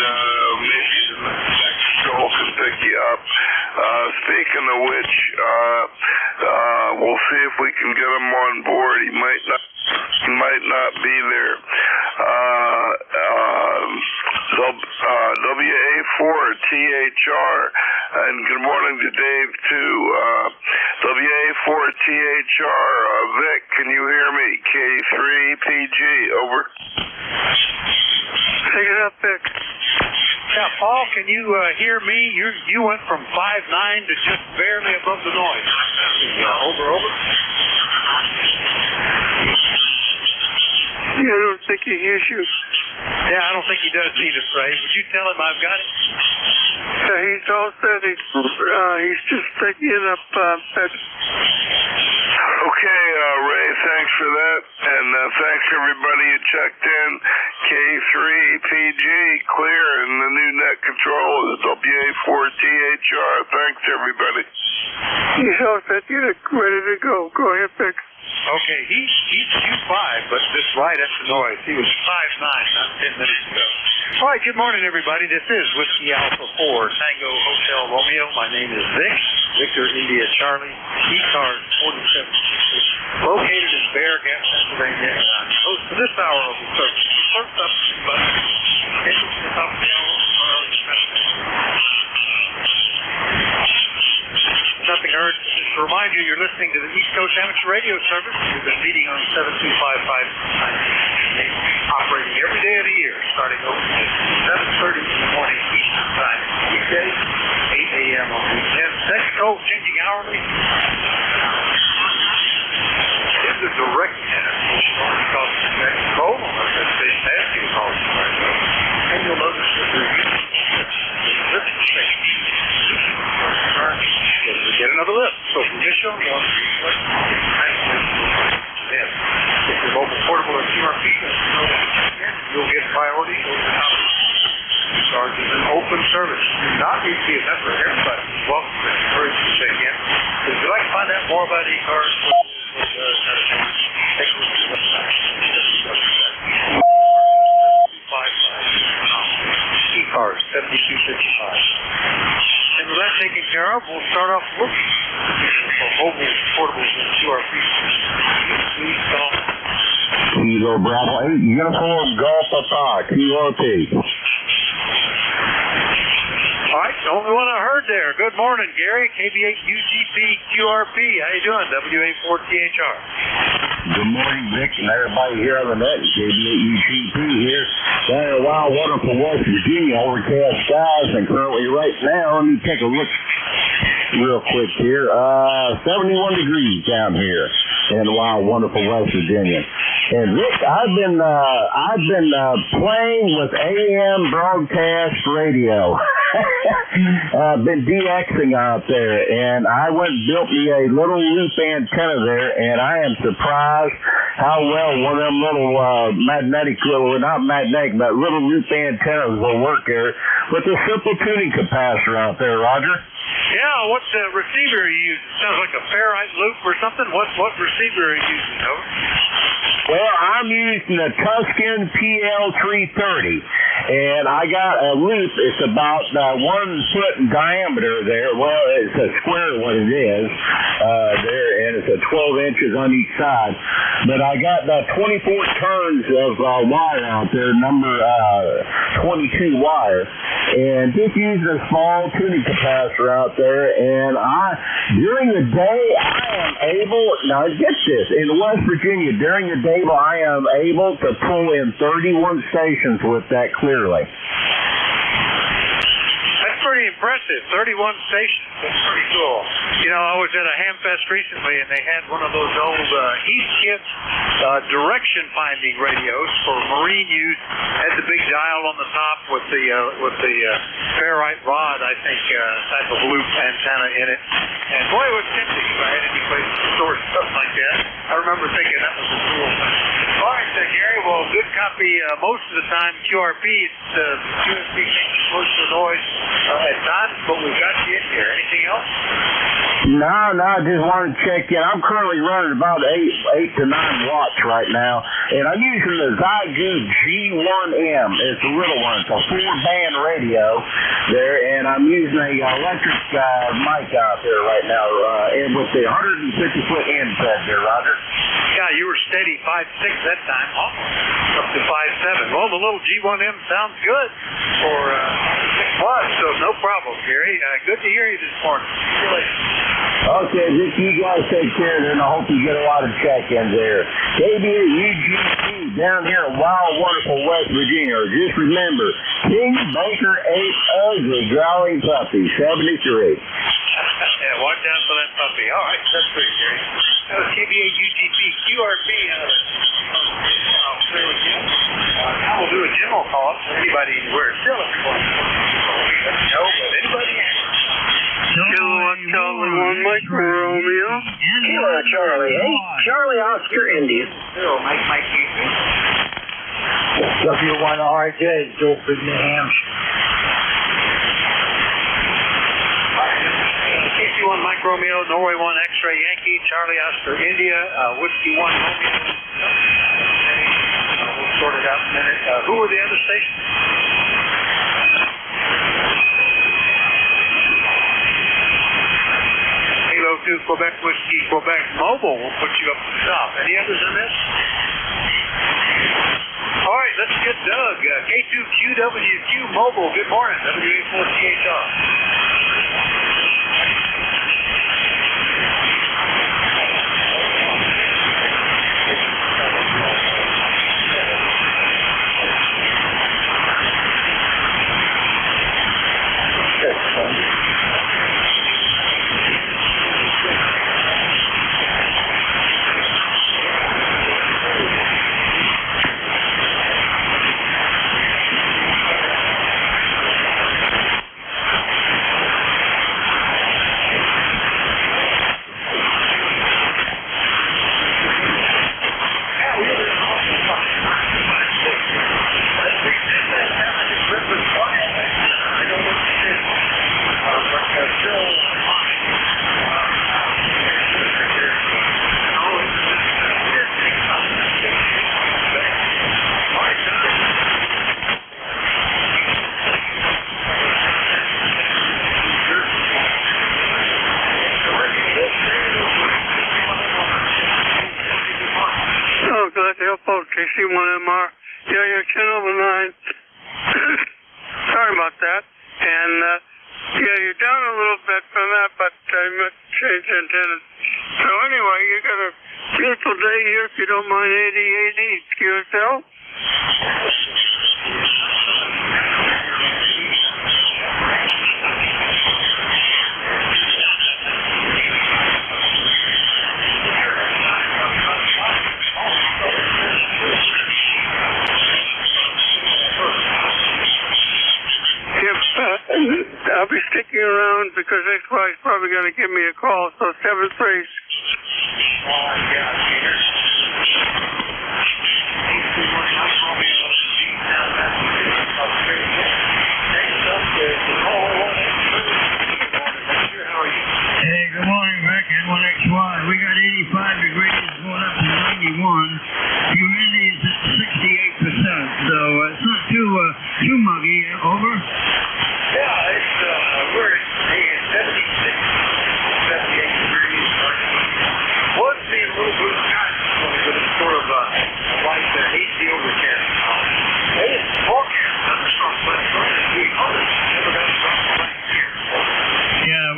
maybe the next call can pick you up. Speaking of which, we'll see if we can get him on board. He might not be there. WA4THR, and good morning to Dave too. WA4THR, Vic, can you hear me? K3PG, over. Take it up, Vic. Yeah, Paul, can you hear me? You went from 5.9 to just barely above the noise. Over. Yeah, I don't think he hears you. Yeah, I don't think he does either, Ray. Would you tell him I've got it? Yeah, he's all set. He's just picking it up. Okay, Ray, thanks for that. And thanks everybody who checked in. K3PG, clear, and the new net control is WA4THR. Thanks, everybody. He's all set. You're ready to go. Go ahead, Vic. Okay, he's Q5, but just right at the noise. He was 5.9 not 10 minutes ago. All right, good morning, everybody. This is Whiskey Alpha 4, Tango Hotel Romeo. My name is Vic, Victor India Charlie, ECARS 47, located in Bear Gap, Pennsylvania, and I'm host for this hour of the service. First up, but into the top of the hour, nothing heard. Just to remind you, you're listening to the East Coast Amateur Radio Service. We've been meeting on 7255, operating every day of the year, starting over at 7:30 in the morning Eastern Time. Weekdays, 8 a.m. on weekends. Mexico, changing hourly. In the direct transmission, because of Mexico, unless that's fantastic, and you'll notice that there's this station. Get another lift. So permission, if you're mobile, portable, or QRP, you'll get priority over the top. ECARS is an open service. You do not need to be a member of everybody. Welcome to encourage you to check in. If you'd like to find out more about ECARS, take a look at the website. ECARS 7255. And with that taken care of, we'll start off looking for mobile portables and QRP. Please call. Kilo Bravo 8, Uniform Golf Papa, QRP. All right, the only one I heard there. Good morning, Gary. KB8 UGP QRP. How you doing? WA4THR. Good morning, Vic, and everybody here on the net. KB8 UGP here. Down in wild, wonderful West Virginia, overcast skies, and currently right now, let me take a look real quick here. 71 degrees down here in wild, wonderful West Virginia. And Rick, I've been playing with AM broadcast radio. been DXing out there, and I went and built me a little loop antenna there, and I am surprised how well one of them little not magnetic, but little loop antennas will work there with a simple tuning capacitor out there, Roger. Yeah, what receiver are you using? Sounds like a ferrite loop or something. What receiver are you using, Over? Well, I'm using a Tuscan PL330, and I got a loop. It's about 1 foot in diameter there. Well, it's a square what it is there, and it's 12 inches on each side. But I got 24 turns of wire out there, number 22 wire, and just using a small tuning capacitor out there. And during the day, I am able, now get this, in West Virginia, during the day, I am able to pull in 31 stations with that clearly. That's pretty impressive. 31 stations. That's pretty cool. You know, I was at a Hamfest recently, and they had one of those old Heathkit direction finding radios for marine use. Had the big dial on the top with the ferrite rod, I think, type of loop antenna in it. And boy, it was tempting if I had any place to store stuff like that. I remember thinking that was a cool thing. All right, Gary. Well, good copy. Most of the time, QRP, it's QSP making most of the noise at times, but we've got you in here. Anything else? No, I just wanted to check in. I'm currently running about 8 to 9 watts right now, and I'm using the Zygu G1M. It's a little one. It's a 4-band radio there, and I'm using a electric mic out there right now, and with the 150-foot end fed there, Roger. Yeah, you were steady 5.6 that time, almost up to 5.7. Well, the little G1M sounds good for 6 watts, so no problem, Gary. Good to hear you this morning. See you later. Okay, Vic, you guys take care, and I hope you get a lot of check-ins there. KBUGC down here in wild, wonderful West Virginia. Just remember, King Baker 8 ugly growling puppy, 73. Yeah, watch out for that puppy. All right, that's pretty, Gary. That was KBA UGP QRP. I'll clear with you. Now we'll do a general call for anybody anywhere. Still, if you're going to know, but anybody Charlie 1 Mike Romeo. Kilo Charlie 8 Charlie Oscar India. Mike W1 RJ, Guilford, New Hampshire. KC1 Mike Romeo, Norway 1 X-Ray Yankee, Charlie Oscar India, Whiskey 1 Romeo. We'll sort it out in a minute. Who were the other stations? Kilo 2 Quebec Whiskey Quebec Mobile will put you up to the top. Any others in this? All right, let's get Doug. K2QWQ Mobile. Good morning. WA4CHR. KC1MR, yeah, you're 10 over 9. Sorry about that. And, yeah, you're down a little bit from that, but I changed antenna. So anyway, you got a beautiful day here, if you don't mind, 8080 QSL. because XY is probably going to give me a call. So 7-3. Hey, good morning, Rick. N1XY. We got 85 degrees going up to 91. Humidity is at 68%, so it's not too muggy. Over? Yeah, it's we're at 76, 78 degrees. Was be a little bit of cotton, but it's sort of like the hazy overcast. It is forecast thunderstorms, but it's going to be others. Never got something like here. Yeah,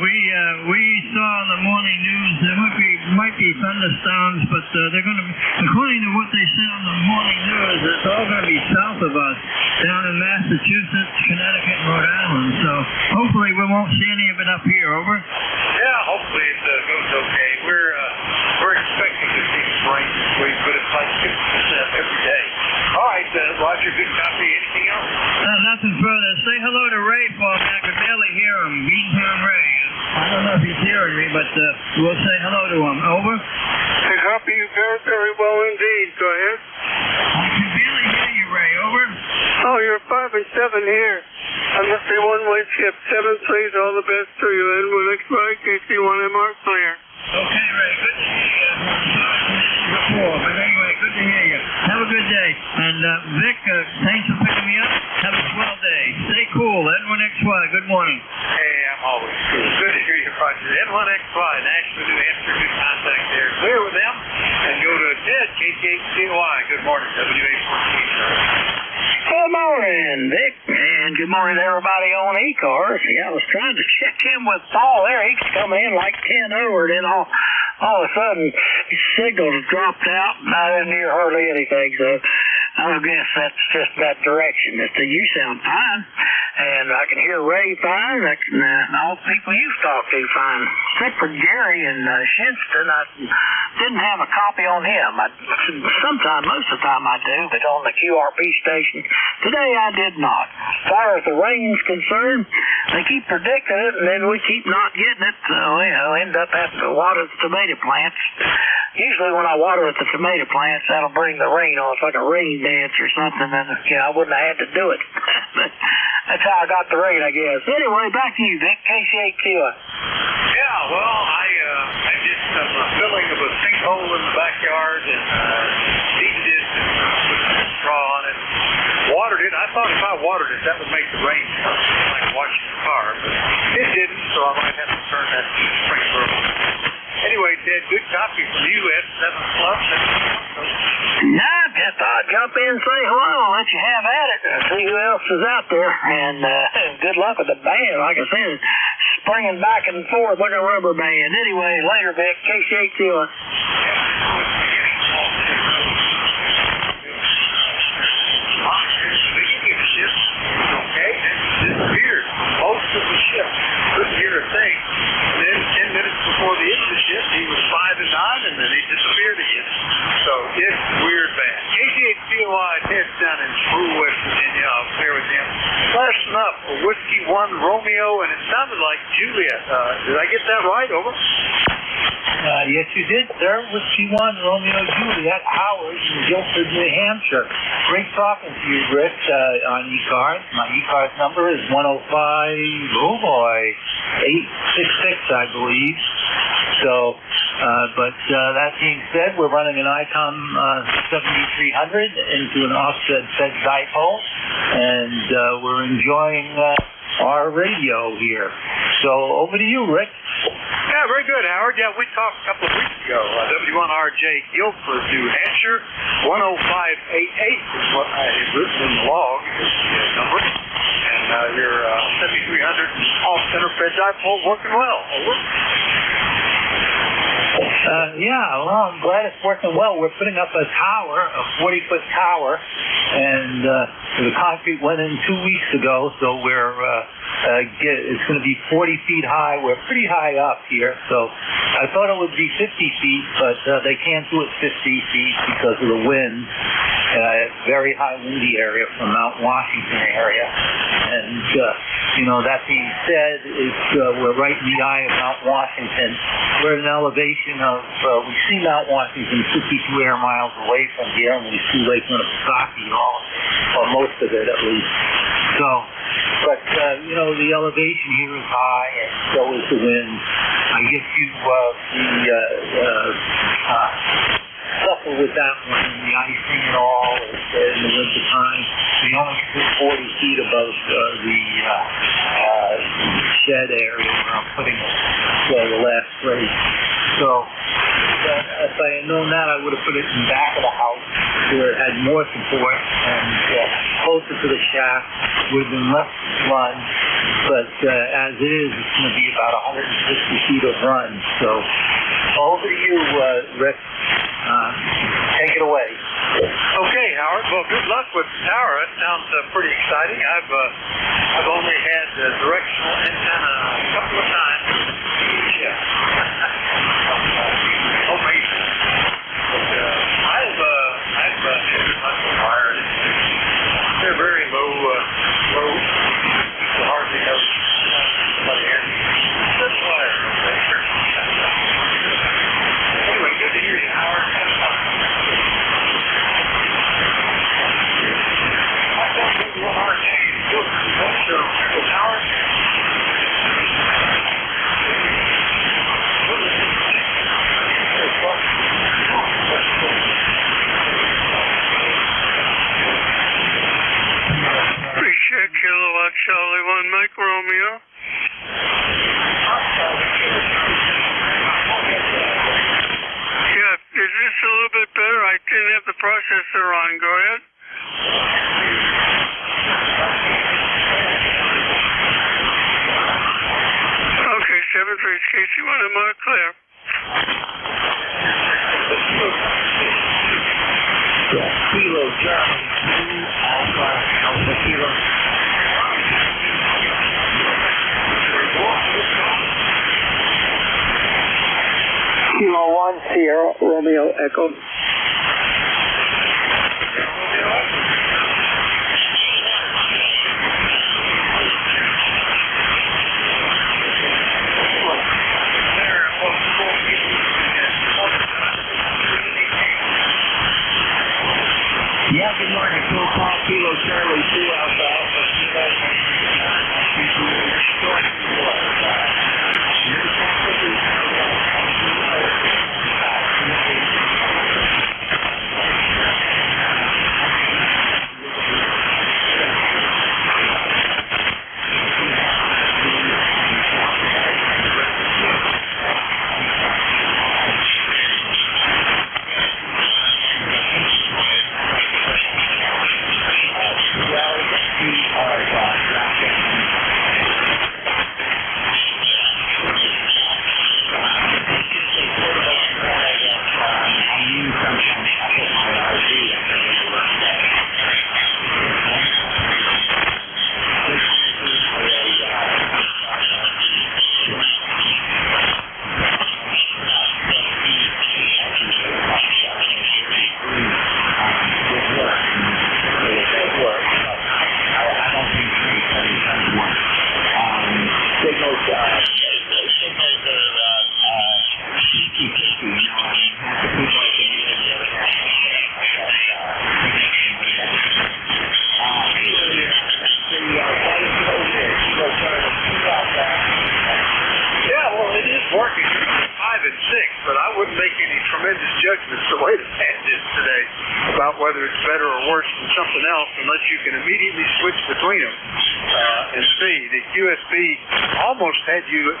we saw in the morning news there might be thunderstorms, but they're going to, according to what they said on the morning news, it's all going to be south of us, down in Massachusetts, Connecticut, and Rhode Island. So hopefully we won't see any of it up here. Over. Yeah, hopefully it goes okay. We're expecting to see some rain this week, but it's like 50% every day. All right, Roger, good copy. Anything else? Nothing further. Say hello to Ray for me. I could barely hear him. Beantown Ray. I don't know if he's hearing me, but we'll say hello to him. Over. I copy you very, very well indeed. Go ahead. I can barely hear you, Ray. Over. Oh, you're 5 and 7 here. I must be one-way ship. 7-3. All the best to you. N1XY, KC1MR clear. Okay, Ray. Good to hear you. Before, but anyway, good to hear you. Have a good day. And Vic, thanks for picking me up. Have a swell day. Stay cool. N1XY. Good morning. Hey, I'm always cool. Good to hear you, Roger. N1XY, Nashville, New Hampshire. Good contact there. Clear with them. And go to Ted, KT8CY. Good morning, WA14. Good morning, Vic, and good morning to everybody on ECARS. Yeah, I was trying to check in with Paul there. He's coming in like 10 over, then all of a sudden his signal dropped out, and I didn't hear hardly anything, so I guess that's just that direction. You sound fine, and I can hear Ray fine. I can all the people you've talked to fine, except for Gary and Shinston. I didn't have a copy on him. Most of the time I do, but on the QRP station. Today I did not. As far as the rain's concerned, they keep predicting it, and then we keep not getting it. So, end up having to water the tomato plants. Usually when I water at the tomato plants, that'll bring the rain on. It's like a rain dance or something, and I wouldn't have had to do it. But that's how I got the rain, I guess. Anyway, back to you, Vic. KC8Q. Yeah, well, I did some filling of a sinkhole in the backyard and seeded it and put some straw on it. Watered it. I thought if I watered it, that would make the rain come, like washing the car, but it didn't, so I might have to turn that sprinkler on. Anyway, Ted, good copy from you at 7 o'clock. Yeah, just thought I'd jump in and say hello, let you have at it, and see who else is out there. And good luck with the band. Like I said, springing back and forth like a rubber band. Anyway, later, Vic. KC8Q. Okay, disappeared. Most of the ship couldn't hear a thing. Then 10 minutes before the end of the shift, he was 5 and 9, and then he disappeared again. So it's weird bad. KC8CY, Ted's down in Spru, West Virginia. I'll clear with him. Flashing up for Whiskey 1 Romeo, and it sounded like Juliet. Did I get that right? Over. Yes, you did, sir. Whiskey 1 Romeo Juliet Howard in Guilford, New Hampshire. Great talking to you, Rick, on ECARS. My ECARS number is 866, I believe. So, but that being said, we're running an ICOM 7300 into an offset fed dipole, and we're enjoying our radio here. So, over to you, Rick. Yeah, very good, Howard. Yeah, we talked a couple of weeks ago. W1RJ Guilford, New Hampshire, 10588 is what I had written in the log, is the number. And your 7300 off-center fed dipole working well. Over. Yeah, well, I'm glad it's working well. We're putting up a tower, a 40-foot tower, and the concrete went in 2 weeks ago, so we're it's going to be 40 feet high. We're pretty high up here, so I thought it would be 50 feet, but they can't do it 50 feet because of the wind. very high windy area from Mount Washington area. And, that being said, we're right in the eye of Mount Washington. We're at an elevation of, we see Mount Washington 52 air miles away from here, and we see Lake Winnipesaukee, or most of it at least. So, but, the elevation here is high, and so is the wind. I guess you suffer with that one, and the icing and all in the winter time. We only get 40 feet above the shed area where I'm putting the last grade. So if I had known that, I would have put it in the back of the house where it had more support and closer to the shaft would have been less run. But as it is, it's going to be about 160 feet of run. So over to you, Rick. Take it away. Okay, Howard. Well, good luck with the tower. That sounds pretty exciting. I've only had directional antenna a couple of times. Yeah. Amazing. But I've wired. They're very low. You hardly know somebody here. Just wire. Anyway, good to hear you, Howard. Appreciate Kilowatt Charlie 1 Mike Romeo. Yeah, is this a little bit better? I didn't have the processor on. Go ahead. Okay, 7-3 KC1 MR clear. Kilo Charlie 2 Alpha Kilo. Kilo 1 Sierra Romeo Echo. Yeah, good morning. Kilo Charlie 2 Alpha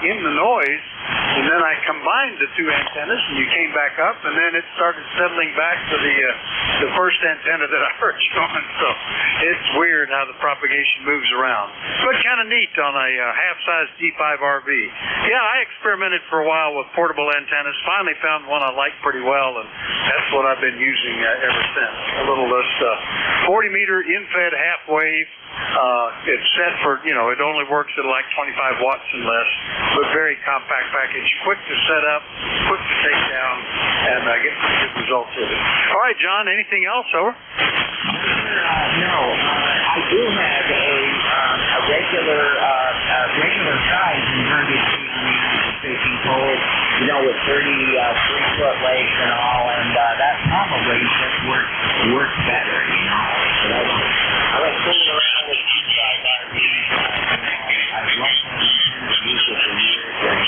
in the noise, and then I combined the two antennas, and you came back up, and then it started settling back to the first antenna that I heard you on. So it's weird how the propagation moves around, but kind of neat on a half-size D5RV. Yeah, I experimented for a while with portable antennas. Finally found one I liked pretty well, and that's what I've been using ever since. A little 40-meter in-fed half-wave. It's set for, it only works at like 25 watts and less, but very compact package, quick to set up, quick to take down, and get some good results with it. All right, John, anything else? Over. No. I do have a regular size inverted fishing pole, with 33-foot legs and all, and that probably just works better, But I like fooling around with two size RVs. I've liked them and used it for years, and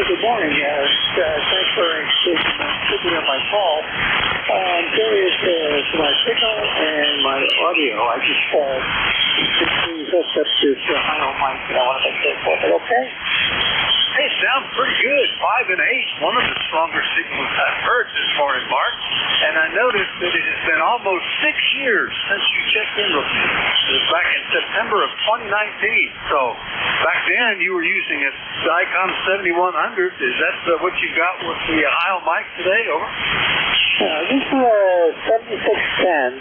good morning. Thanks for picking up my call. I'm curious to my signal and my audio. I just hooked up this Ohio mic that I want to make this for. Is it okay? Hey, it sounds pretty good. 5 and 8, one of the stronger signals I've heard this morning, Mark. And I noticed that it has been almost 6 years since you checked in with me. It was back in September of 2019. So back then you were using a Icom 7100. Is that what you got with the Ohio mic today? Over. This is a 7610.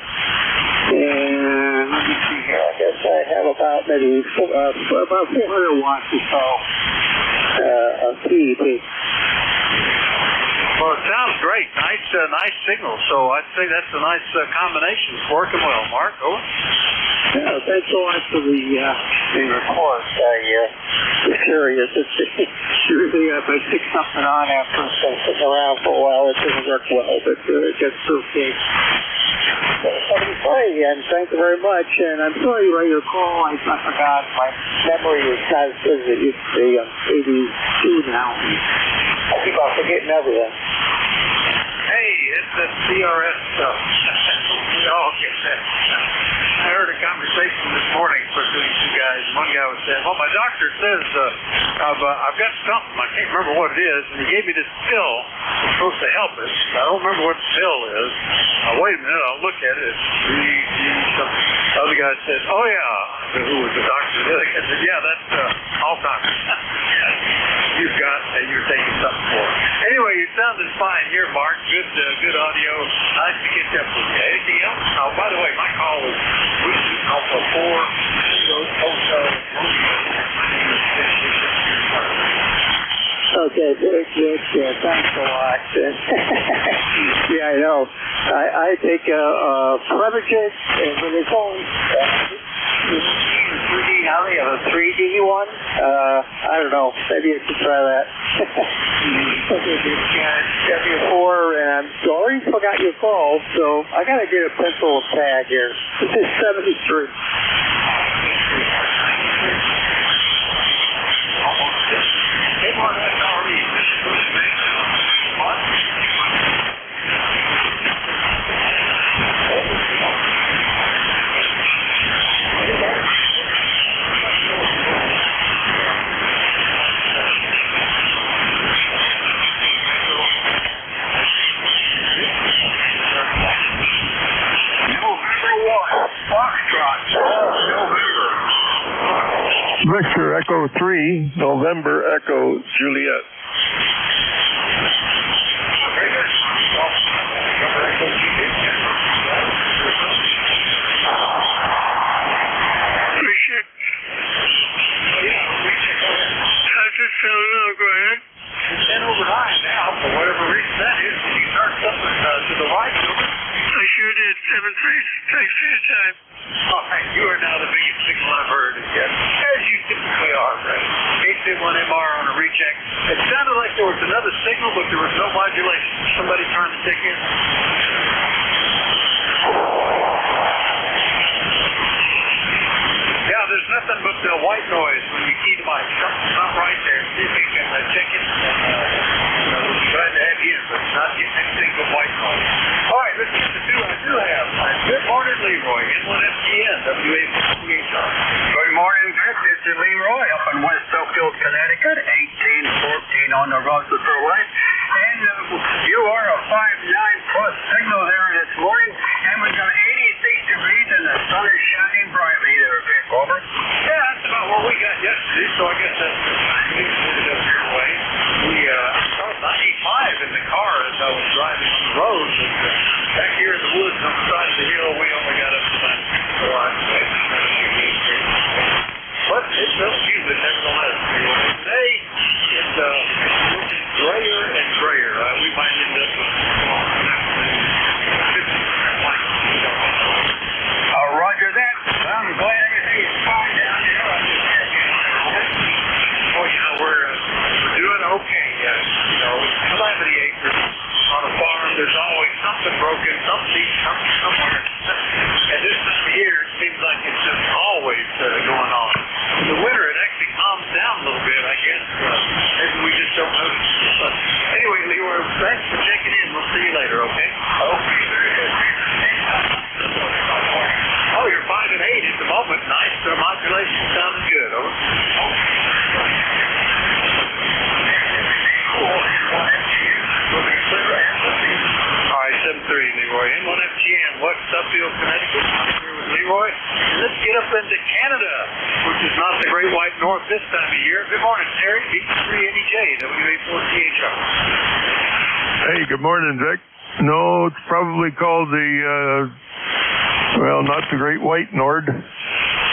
And let me see here. I guess I have about maybe about 400 watts or so of PEP. Well, it sounds great. Nice signal. So I'd say that's a nice combination. It's working well. Mark, over. Yeah, thanks so much for the report. I'm curious. Usually if I stick something on after sitting around for a while, it doesn't work well, but it gets okay. And thank you very much. And I'm sorry about your call. I forgot. My memory is not as good as it used to be. I'm 82 now. I keep on forgetting everything. Hey, it's the CRS stuff. We all get that. I heard a conversation this morning between two guys. One guy was saying, well, my doctor says I've got something. I can't remember what it is. And he gave me this pill. It's supposed to help us. I don't remember what the pill is. Wait a minute. I'll look at it. Something. The other guy said, oh, yeah. Who was the doctor? The other guy said, yeah, that's Alzheimer's. You're taking something for it. Anyway, you sounded fine here, Mark. Good audio. Nice to catch up with you. Anything else? Oh, by the way, my call was Alpha 4 Hotel. Okay, good. Thanks a lot. Yeah, I know. I take Prevagen and when it's on 3D, now they have a 3D one. I don't know. Maybe I should try that. W4, and I already forgot your call, so I got to get a pencil tag here. This is 73. Victor Echo 3, November Echo Juliet. Appreciate it. How's this sound now? Go ahead. It's 10 over 9 now, for whatever reason that is. Did you start something to the right? I sure did. 7-3. Thanks for your time. All right, you are now the biggest signal I've heard, as you typically are, right? 861MR on a recheck. It sounded like there was another signal, but there was no modulation. Somebody trying to take in? Yeah, there's nothing but the white noise when you key the mic. Something's not right there. See if you can check it. We're glad to have you in, but not getting anything but white noise. All right, let's get to two I do have. Good morning, Leroy. N1FGN, WA58R. Good morning, Chris. This is Leroy up about the throughway. And you are a 5-9 plus signal there this morning, and we've got 86 degrees and the sun is shining brightly there, Vic. Over. Yeah, that's about what we got yesterday, so I guess that's the time we moved it up your way. I saw 95 in the car as I was driving on the road, but back here in the woods on the side of the hill, we only got up to 90. So but it's up humid nevertheless. Today, it's looking grayer and grayer. We might end up with Roger that. I'm glad everything is fine down here. We're doing okay. Calamity acres on a farm. There's always something broken, something somewhere. And this time of year, it seems like it's just always going on. In the winter, it actually calms down a little bit, I guess. Maybe we just don't notice. But anyway, Leroy, thanks for checking in. We'll see you later, okay? Okay, very good. Oh, you're 5 and 8 at the moment. Nice. Modulation sounding good. Over. All right, 7-3, Leroy. N1FGN, West Suffield, Connecticut. I'm here with Leroy. And let's get up into Canada, which is not the Great White North this time of year. Good morning, Terry. B3NEJ, WA4CHR. Hey, good morning, Vic. No, it's probably called the, not the Great White Nord,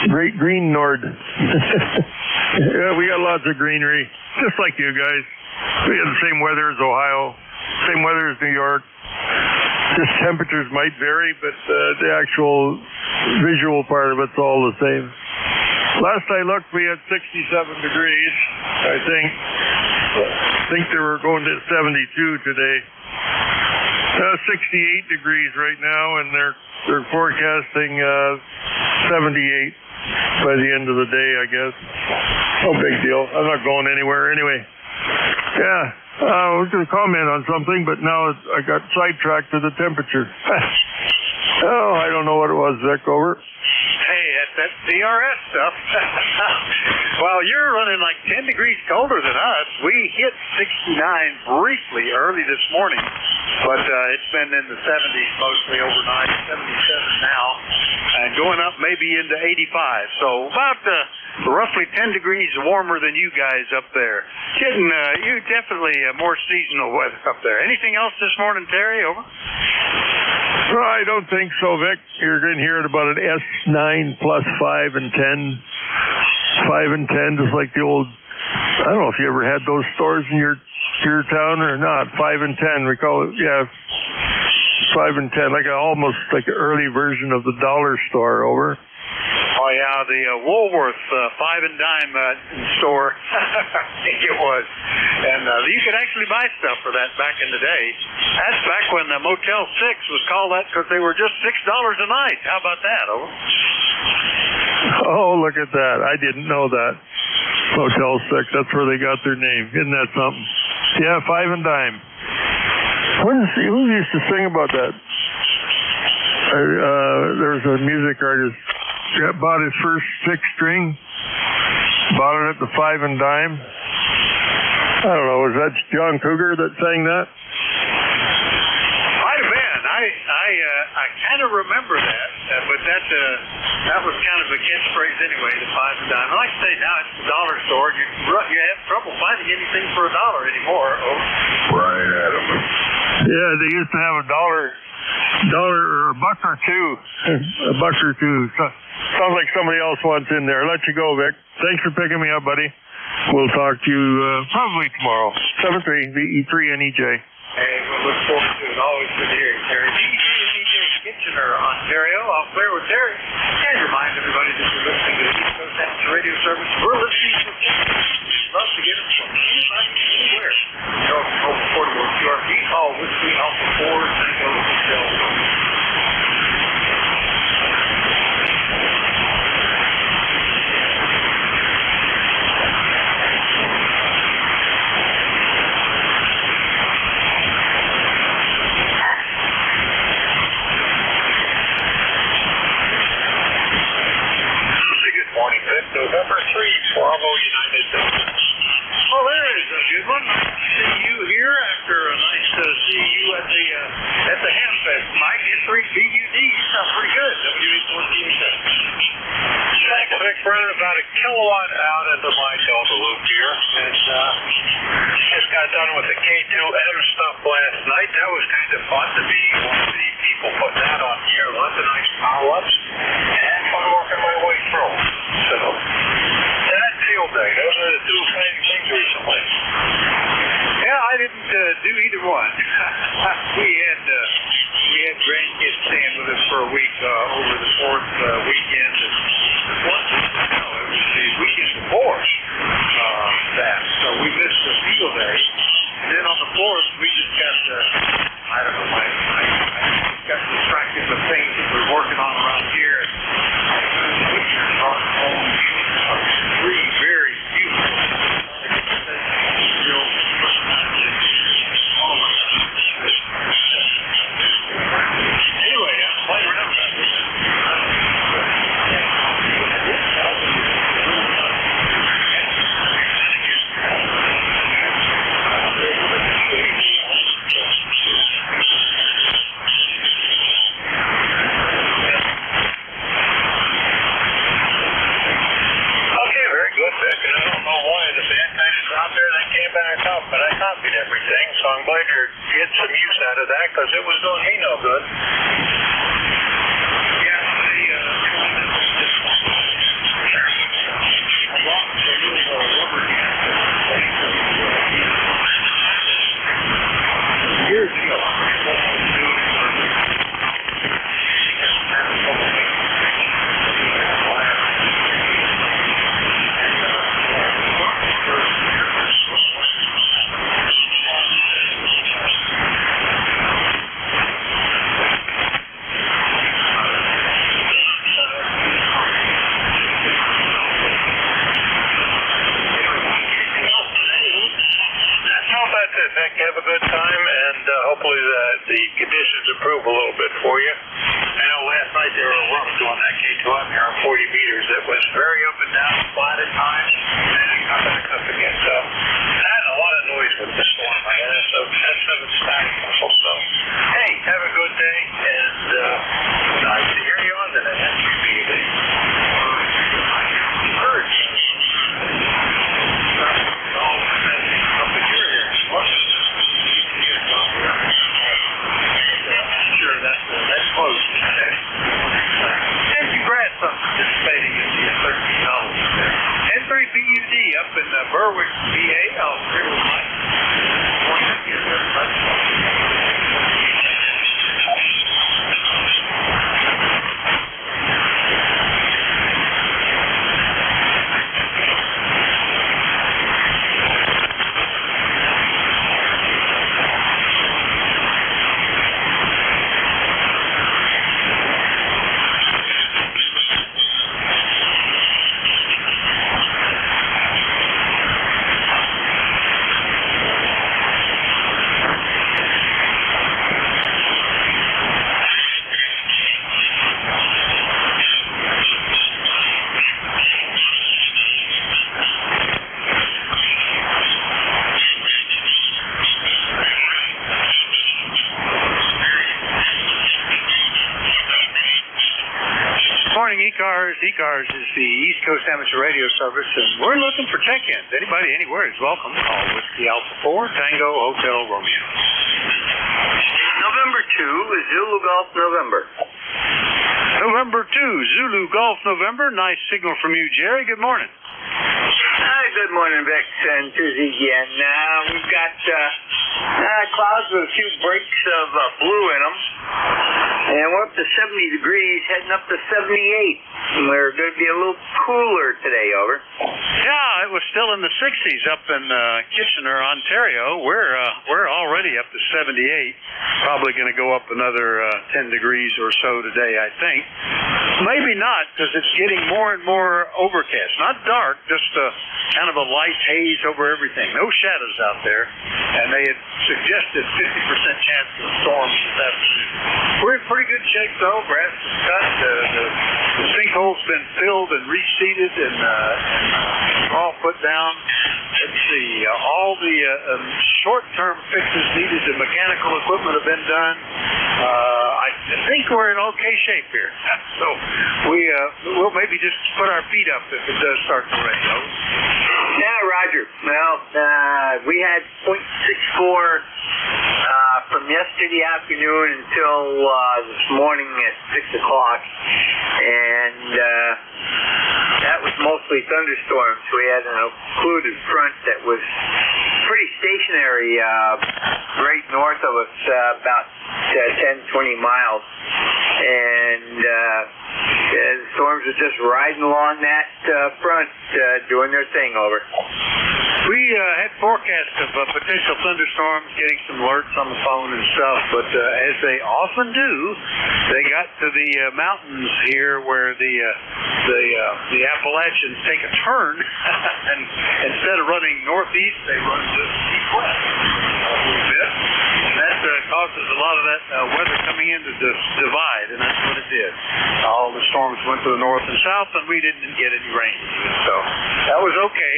Great Green Nord. Yeah, we got lots of greenery, just like you guys. We have the same weather as Ohio, same weather as New York. Just temperatures might vary, but the actual visual part of it's all the same. Last I looked, we had 67 degrees, I think. I think they were going to 72 today. 68 degrees right now, and they're forecasting 78 by the end of the day, I guess. No big deal. I'm not going anywhere anyway. Yeah, I was going to comment on something, but now I got sidetracked to the temperature. Oh, I don't know what it was, Vic. Over. Hey, that's DRS stuff. Well, you're running like 10 degrees colder than us. We hit 69 briefly early this morning, but it's been in the 70s mostly overnight, 77 now, and going up maybe into 85. So about roughly 10 degrees warmer than you guys up there. Kidding, you definitely more seasonal weather up there. Anything else this morning, Terry? Over. Well, I don't think so, Vic. You're going to hear it about an S9 plus 5 and 10. 5 and 10, just like the old, I don't know if you ever had those stores in your town or not. 5 and 10, we call it, 5 and 10, almost like an early version of the dollar store. Over. Oh, yeah, the Woolworth 5 and dime store. I think it was. And you could actually buy stuff for that back in the day. That's back when Motel 6 was called that because they were just $6 a night. How about that, over? Oh, look at that. I didn't know that. Motel 6, that's where they got their name. Isn't that something? Yeah, 5 and dime. Who used to sing about that? There was a music artist. Bought his first 6-string, bought it at the 5 and dime. I don't know, was that John Cougar that sang that? Might have been. I kind of remember that, but that was kind of a catchphrase anyway, the 5 and dime. Like I say, now it's the dollar store. You have trouble finding anything for $1 anymore. Oh. Right, Adam. Yeah, they used to have $1 or $1 or two. $1 or two. Sounds like somebody else wants in there. I'll let you go, Vic. Thanks for picking me up, buddy. We'll talk to you probably tomorrow. 7-3, VE3NEJ. Hey, we'll look forward to it. Always good to hear you, Terry. VE3NEJ, Kitchener, Ontario. I'll clear with Terry. And remind everybody that you're listening to the East Coast Amateur Radio Service. We're listening to We'd love to get them from anybody, anywhere. You're open portable QRP. Call Whiskey Alpha 4 Tango Hotel. November 3, Bravo United. Well, there is a good one. Nice to see you here after a nice see you at the Hamfest, Mike. N3 BUD, you sound pretty good. W814. Thanks, Vic. Running about a kilowatt out into my Delta loop here. And just got done with the K2M stuff last night. That was kind of fun to be one of the people putting that on the air. Lots of nice power-ups. And fun working my way through. So, that field day, those are the two exciting things recently. Yeah, I didn't do either one. We had grandkids staying with us for a week over the 4th weekend. And it was the weekend before that, so we missed the field day. And then on the 4th, we just got, I don't know, I got distracted with things that we were working on around here. And brought home 3 very beautiful. Anyway, I'm playing around with this. But I copied everything, so I'm glad you're getting some use out of that because it was doing me no good. Years ago. Have a good time, and hopefully the conditions improve a little bit for you. I know last night they were rough doing that K2M here on 40 meters. It was very up and down, flat at times, and then it got back up again. So I had a lot of noise with the storm. I had some static muscle. So hey, have a good day, and nice to hear you on the NQB. That's close. And congrats on participating in the $13 N3 BUD up in Berwick, VA. I'll agree with Mike. ECARS is the East Coast Amateur Radio Service, and we're looking for check-ins. Anybody, anywhere is welcome. Call Whiskey Alpha 4, Tango Hotel Romeo. November 2 is Zulu Golf November. November 2, Zulu Golf November. Nice signal from you, Jerry. Good morning. Hi, good morning, Vex and Tuesday again. We've got clouds with a few breaks of blue in them. And we're up to 70 degrees, heading up to 78. And we're going to be a little cooler today, over. Yeah, it was still in the 60s up in Kitchener, Ontario. We're already up to 78. Probably going to go up another 10 degrees or so today, I think. Maybe not, because it's getting more and more overcast. Not dark, just kind of a light haze over everything. No shadows out there. And they had suggested 50% chance of storms this afternoon. We're in pretty good shape, though. Grass is cut. The the sinkhole's been filled and reseeded and all put down. Let's see, all the short-term fixes needed to mechanical equipment have been done. I think we're in okay shape here. So we'll maybe just put our feet up if it does start to rain. Yeah, Roger. Well, we had 0.64 from yesterday afternoon until this morning at 6 o'clock, and that was mostly thunderstorms. We had an occluded front that was pretty stationary right north of us, about 10, 20 miles, and the storms were just riding along that front, doing their thing over. We had forecasts of potential thunderstorms, getting some alerts on the phone and stuff, but as they often do, they got to the mountains here where the Appalachians take a turn, and instead of running northeast, they run just east-west a little bit, and that causes a lot of that weather coming in to divide, and that's what it did. All the storms went to the north and south, and we didn't get any rain, so that was okay.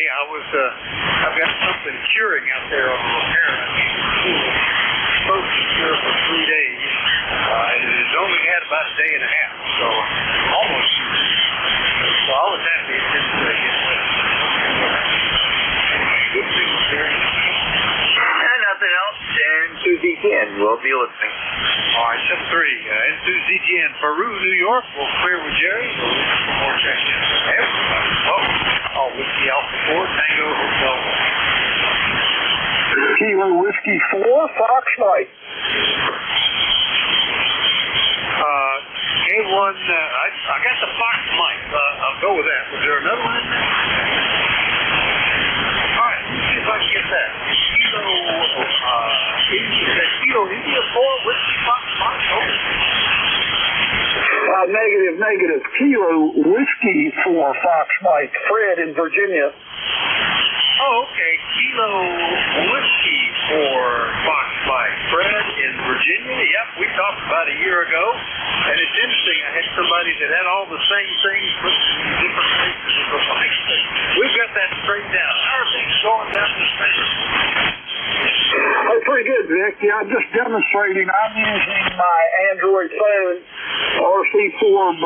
I've got something curing out there on the repair. It's supposed to cure for 3 days. It has only had about a day and a half, so almost. So I was happy it didn't take it. Good signal there. Nothing else, and Susie again. We'll be listening. All right, 7-3. N2ZGN, Peru, New York. We'll clear with Jerry. We'll look for more check-in. Everybody. Oh, Whiskey Alpha 4, Tango Hotel 1. Kilo Whiskey 4, Fox Mike. K1, I got the Fox Mike. I'll go with that. Was there another one in there? All right, let's see if I can get that. Kilo India 4, Whiskey Fox Mike. Negative. Kilo Whiskey 4, Fox Mike. Fred in Virginia. Oh, okay. Kilo Whiskey for Fox Mike. Fred in Virginia. Yep, we talked about a year ago. And it's interesting. I had somebody that had all the same things put in different places of the bike. We've got that straightened out. How are things going down this paper? Oh, pretty good, Vic. Yeah, I'm just demonstrating. I'm using my Android phone RC4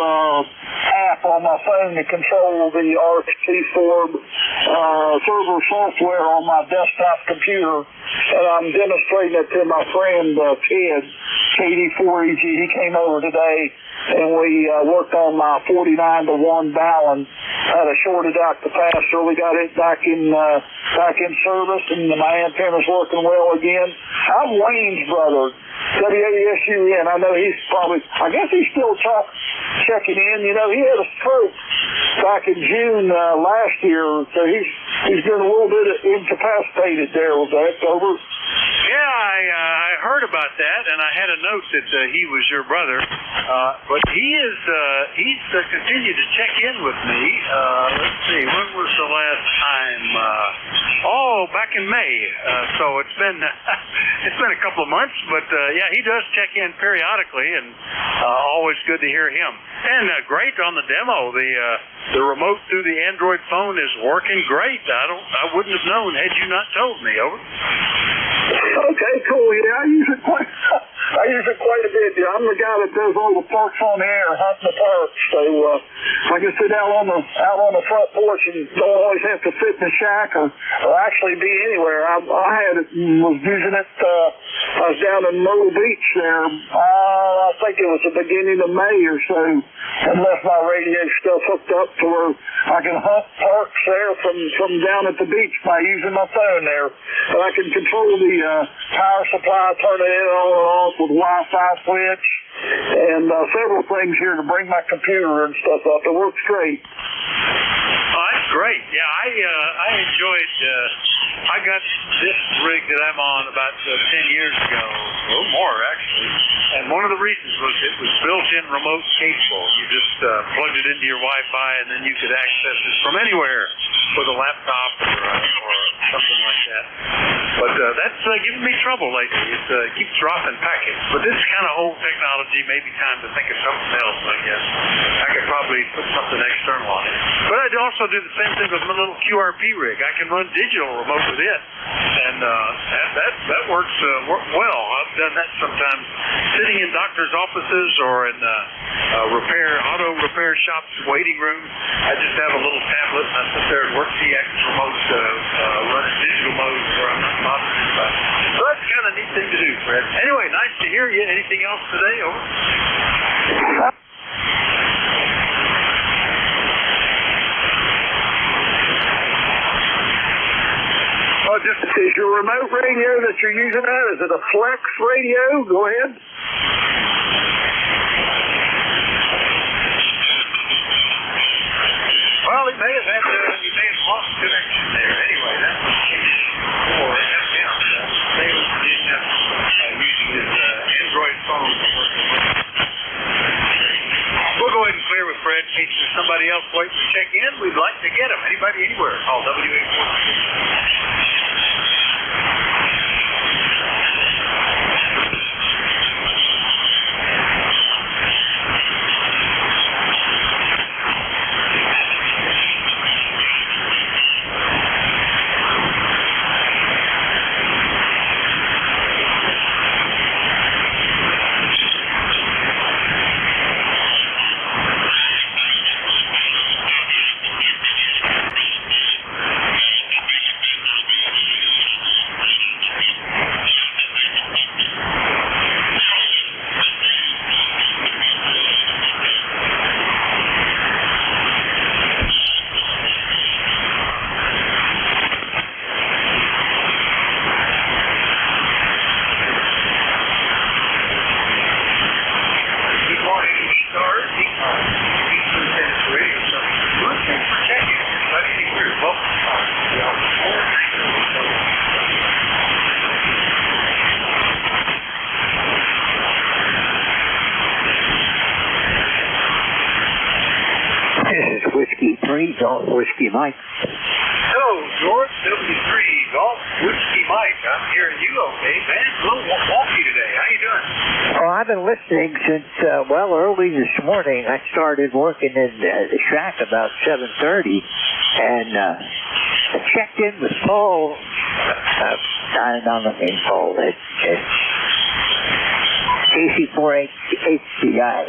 app on my phone to control the RC4 server software on my desktop computer, and I'm demonstrating it to my friend Ted, KD4EG. He came over today, and we worked on my 49-to-1 Ballon. Had a shorted out capacitor. We got it back in service, and my antenna's working well again. I'm Wayne's brother, W-A-S-U-N. I know he's probably, I guess he's still checking in. You know, he had a stroke back in June last year, so he's been a little bit incapacitated there. Was that over? Yeah, I heard about that, and I had a note that he was your brother. But he's continued to check in with me. Let's see, when was the last time? Back in May. So it's been a couple of months, but yeah, he does check in periodically, and always good to hear him. And great on the demo. The remote through the Android phone is working great. I wouldn't have known had you not told me. Over. Okay, cool. Yeah, I use it quite a bit. Yeah, I'm the guy that does all the parks on the air, hunting the parks. So I can sit out on the front porch and don't always have to sit in the shack or actually be anywhere. I was using it. I was down in Myrtle Beach there. I think it was the beginning of May or so, and left my radio stuff hooked up to where I can hunt parks there from down at the beach by using my phone there. But I can control the power supply, turn it on and off with Wi-Fi switch, and several things here to bring my computer and stuff up. It works great. Oh, that's great. Yeah, I enjoyed. I got this rig that I'm on about 10 years ago, a little more actually. And one of the reasons was it was built-in remote capable. You just plugged it into your Wi-Fi, and then you could access it from anywhere with a laptop or something like that. But that's giving me trouble lately. It keeps dropping packets. But this is kind of old technology. Maybe time to think of something else, I guess. I could probably put something external on it. But I also do the same thing with my little QRP rig. I can run digital remote with it. And that works well. I've done that sometimes sitting in doctor's offices or in auto repair shops, waiting rooms. I just have a little tablet and I sit there and work the X remote, run in digital mode where I'm not bothered by it. So that's kind of a neat thing to do, Fred. Anyway, nice to hear you. Anything else today? Over. Oh, just is your remote radio that you're using that? Is it a flex radio? Go ahead. Well, he may have lost connection there. Anyway, that's for FM. Salem, Virginia, using his Android phone. We'll go ahead and clear with Fred. In case there's somebody else waiting to check in, we'd like to get him. Anybody, anywhere, call W846. Golf Whiskey Mike. Hello, George. W3 Golf Whiskey Mike. I'm hearing you okay, man. A little wonky today. How you doing? Oh, I've been listening since, early this morning. I started working in the shack about 7:30, and I checked in with Paul. I don't know Paul. AC4HCI.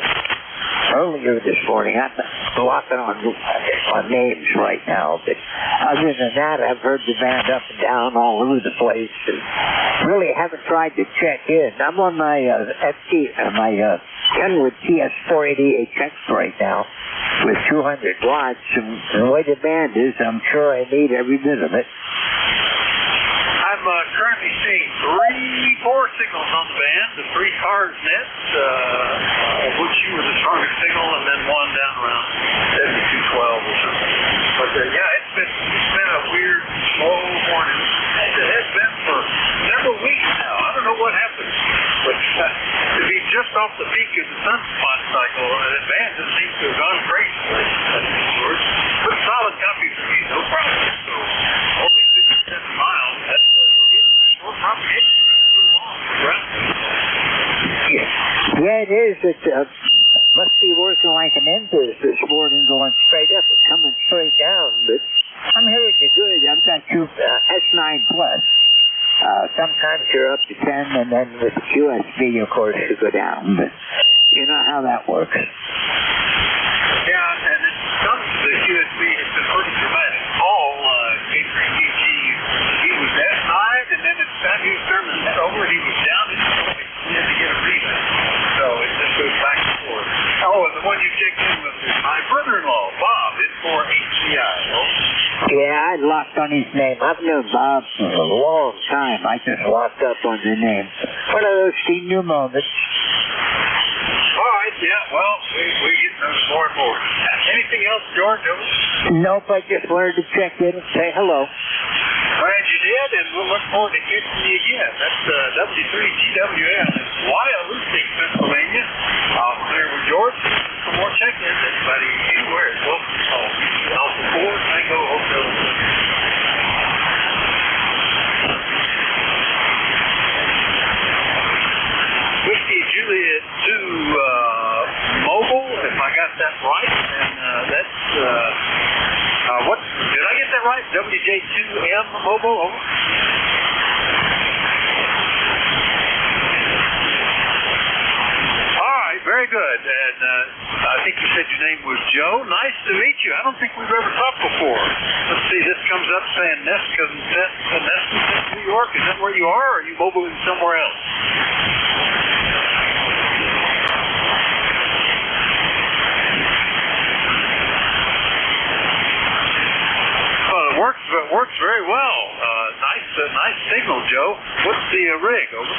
Earlier this morning, I'm blocking on names right now, but other than that, I've heard the band up and down all over the place, and really haven't tried to check in. I'm on my my Kenwood TS480HX right now with 200 watts, and the way the band is, I'm sure I need every bit of it. I'm currently seeing 4 signals on the band, the 3 ECARS nets, of which you were the strongest signal, and then one down around 7212 or something. But it's been a weird, slow morning. It has been for several weeks now. I don't know what happened, but to be just off the peak of the sunspot cycle, the band just seems to have gone crazy. But solid copy for me, no problem. So only 57 miles. That's yeah, it is. It must be working like an Envis this morning, going straight up and coming straight down. But I'm hearing you good. I've got you S9 Plus. Sometimes you're up to 10, and then with the QSB, of course, you go down. But you know how that works. Yeah, and it comes to the QSB. It's been pretty dramatic. Paul, K3DG, he was S9, and then it's time he was turning that over, and he was down, and he had to get a rebound. So it just goes back and forth. Oh, and the one you checked in with is my brother-in-law, Bob, it's for HCI. Yeah, I locked on his name. I've known Bob for a long time. I just locked up on the name. One of those senior moments. All right, yeah, well, we get those more and more. Anything else, George? Nope, I just wanted to check in and say hello. Glad you did, and we'll look forward to catching you again. That's W3GWM in Wyalusing, Pennsylvania. I'll clear with George for more check-ins. Anybody anywhere is welcome to call. Alpha 4 Tango Hotel. WJ2M Mobile, over. All right, very good. And I think you said your name was Joe. Nice to meet you. I don't think we've ever talked before. Let's see, this comes up saying Nesca, New York. Is that where you are, or are you mobile somewhere else? It works very well. Nice signal, Joe. What's the rig? Over.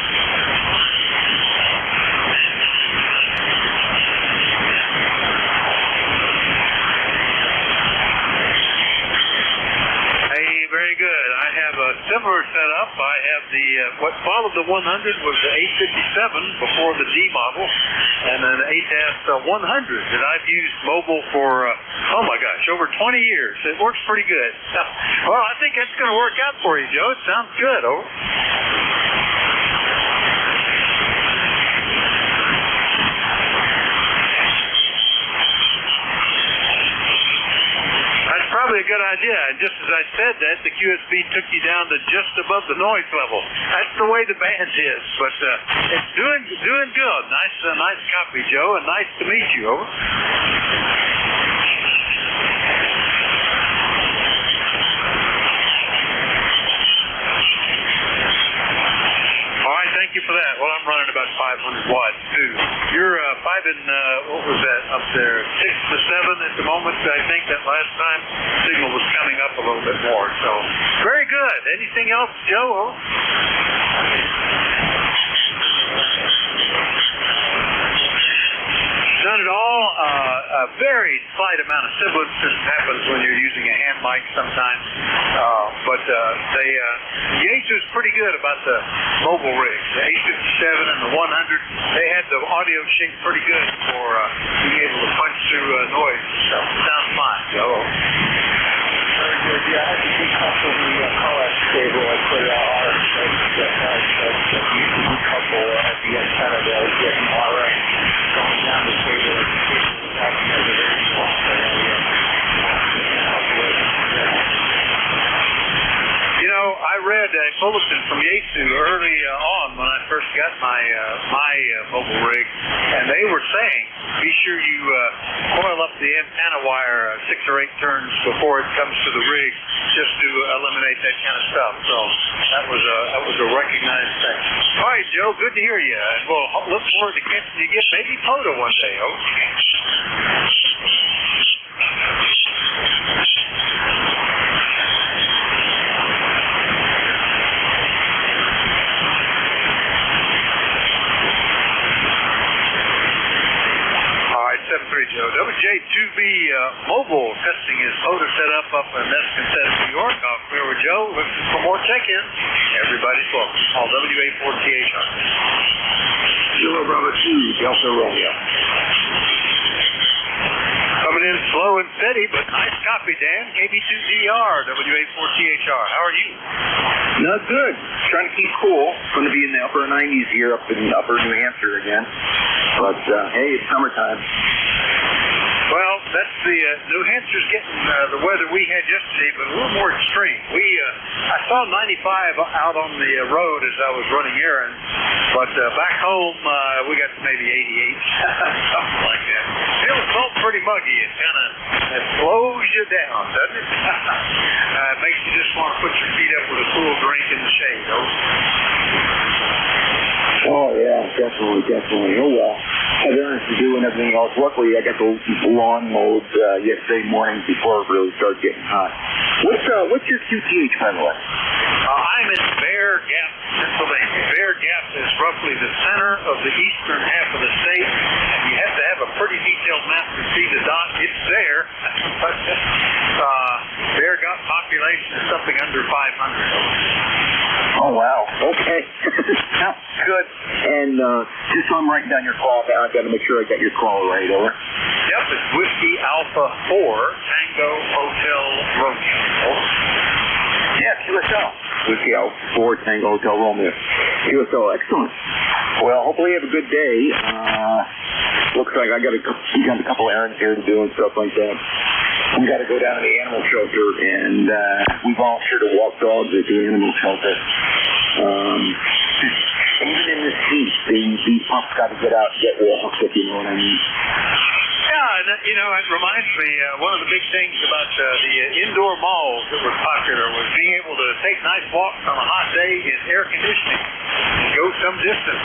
Hey, very good. I have a similar setup. I have the what followed the 100 was the 857 before the D model, and then the 8S 100 that I've used mobile for oh my gosh, over 20 years. It works pretty good. Well, I think that's going to work out for you, Joe. It sounds good. Over. Probably a good idea. Just as I said that, the QSB took you down to just above the noise level. That's the way the band is, but it's doing good. Nice copy, Joe, and nice to meet you. Over. All right, thank you for that. Well, I'm running about 500 watts too. You're fiving, what was that up there? 6 to 7 at the moment. I think that last time signal was coming up a little bit more. So very good. Anything else, Joe? None at all. A very slight amount of sibilance happens when you're using a hand mic sometimes. But Yaesu is pretty good about the mobile rigs. The 857 and the 100, they had the audio shape pretty good for being able to punch through noise. So sounds fine, Joe. Very good. Yeah, I had to decouple the coax cable. I put it out on decouple at the antenna there. I was getting RF going down the cable. The cable was acting as a radio. You know, I read a bulletin from Yaesu early on when I first got my mobile rig, and they were saying, be sure you coil up the antenna wire 6 or 8 turns before it comes to the rig, just to eliminate that kind of stuff. So that was a recognized thing. All right, Joe, good to hear you, and we'll look forward to catching you again, maybe POTA one day. Okay. Joe. WJ2B mobile testing his motor setup up in Nesca, New York. I'll clear with Joe. Looking for more check-ins. Everybody's welcome. Call WA4THR. Kilo Bravo 2, Delta Romeo. Coming in slow and steady, but nice copy, Dan. KB2DR, WA4THR. How are you? Not good. Trying to keep cool. Going to be in the upper 90s here up in upper New Hampshire again. But, hey, it's summertime. Well, that's the New Hampshire's getting the weather we had yesterday, but a little more extreme. I saw 95 out on the road as I was running errands, but back home we got maybe 88, something like that. Feels so pretty muggy. It kind of slows you down, doesn't it? It makes you just want to put your feet up with a cool drink in the shade. Oh, yeah, definitely. Oh, well. Had errands to do and everything else. Luckily, I got the lawn mowed yesterday morning before it really started getting hot. What's your QTH, by the way? I'm in Bear Gap, Pennsylvania. Bear Gap is roughly the center of the eastern half of the state, and you have to have a pretty detailed map to see the dot. It's there, but Bear Gap population is something under 500. Oh, wow. Okay. Good. And just so I'm writing down your call down, I've got to make sure I got your call right, over. Yep, it's Whiskey Alpha 4, Tango Hotel Romeo. Over. Yeah, QSL. Whiskey Alpha 4, Tango Hotel Romeo. QSL, excellent. Well, hopefully you have a good day. Looks like I got a couple errands here to do and stuff like that. we got to go down to the animal shelter, and we volunteer to walk dogs at the animal shelter. Even in this heat, these pups got to get out and get walked, if you know what I mean. Yeah, and it reminds me, one of the big things about the indoor malls that was popular was being able to take nice walks on a hot day in air conditioning and go some distance.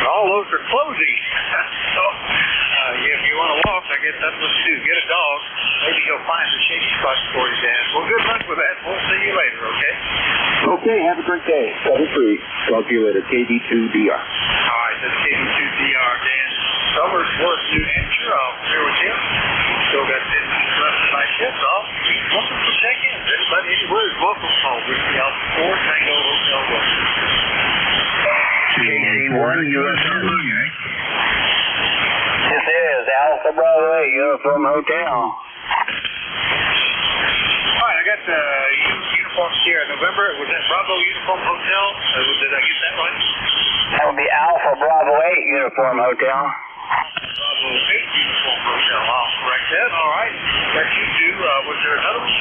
All those are closing. So, if you want to walk, I guess that's what you do. Get a dog. Maybe he'll find the shady spots for you, Dan. Well, good luck with that. We'll see you later, okay? Okay, have a great day. 7-3. Talk to you later. KD2DR. All right, that's KD2DR, Dan. Summersworth, New Hampshire. I'll clear with him. Still got 10 minutes left in my shift off. Welcome to check-ins. Everybody anywhere is welcome home. Whiskey Alpha 4, Tango Hotel West. KC1, USA. This is Alpha Bravo 8, Uniform Hotel. All right, I got the uniforms here in November. Was that Bravo Uniform Hotel? Did I get that right? That would be Alpha Bravo 8 Uniform Hotel. Bravo 8 Uniform Hotel. I'll correct that. All right. That you do. Was there another one?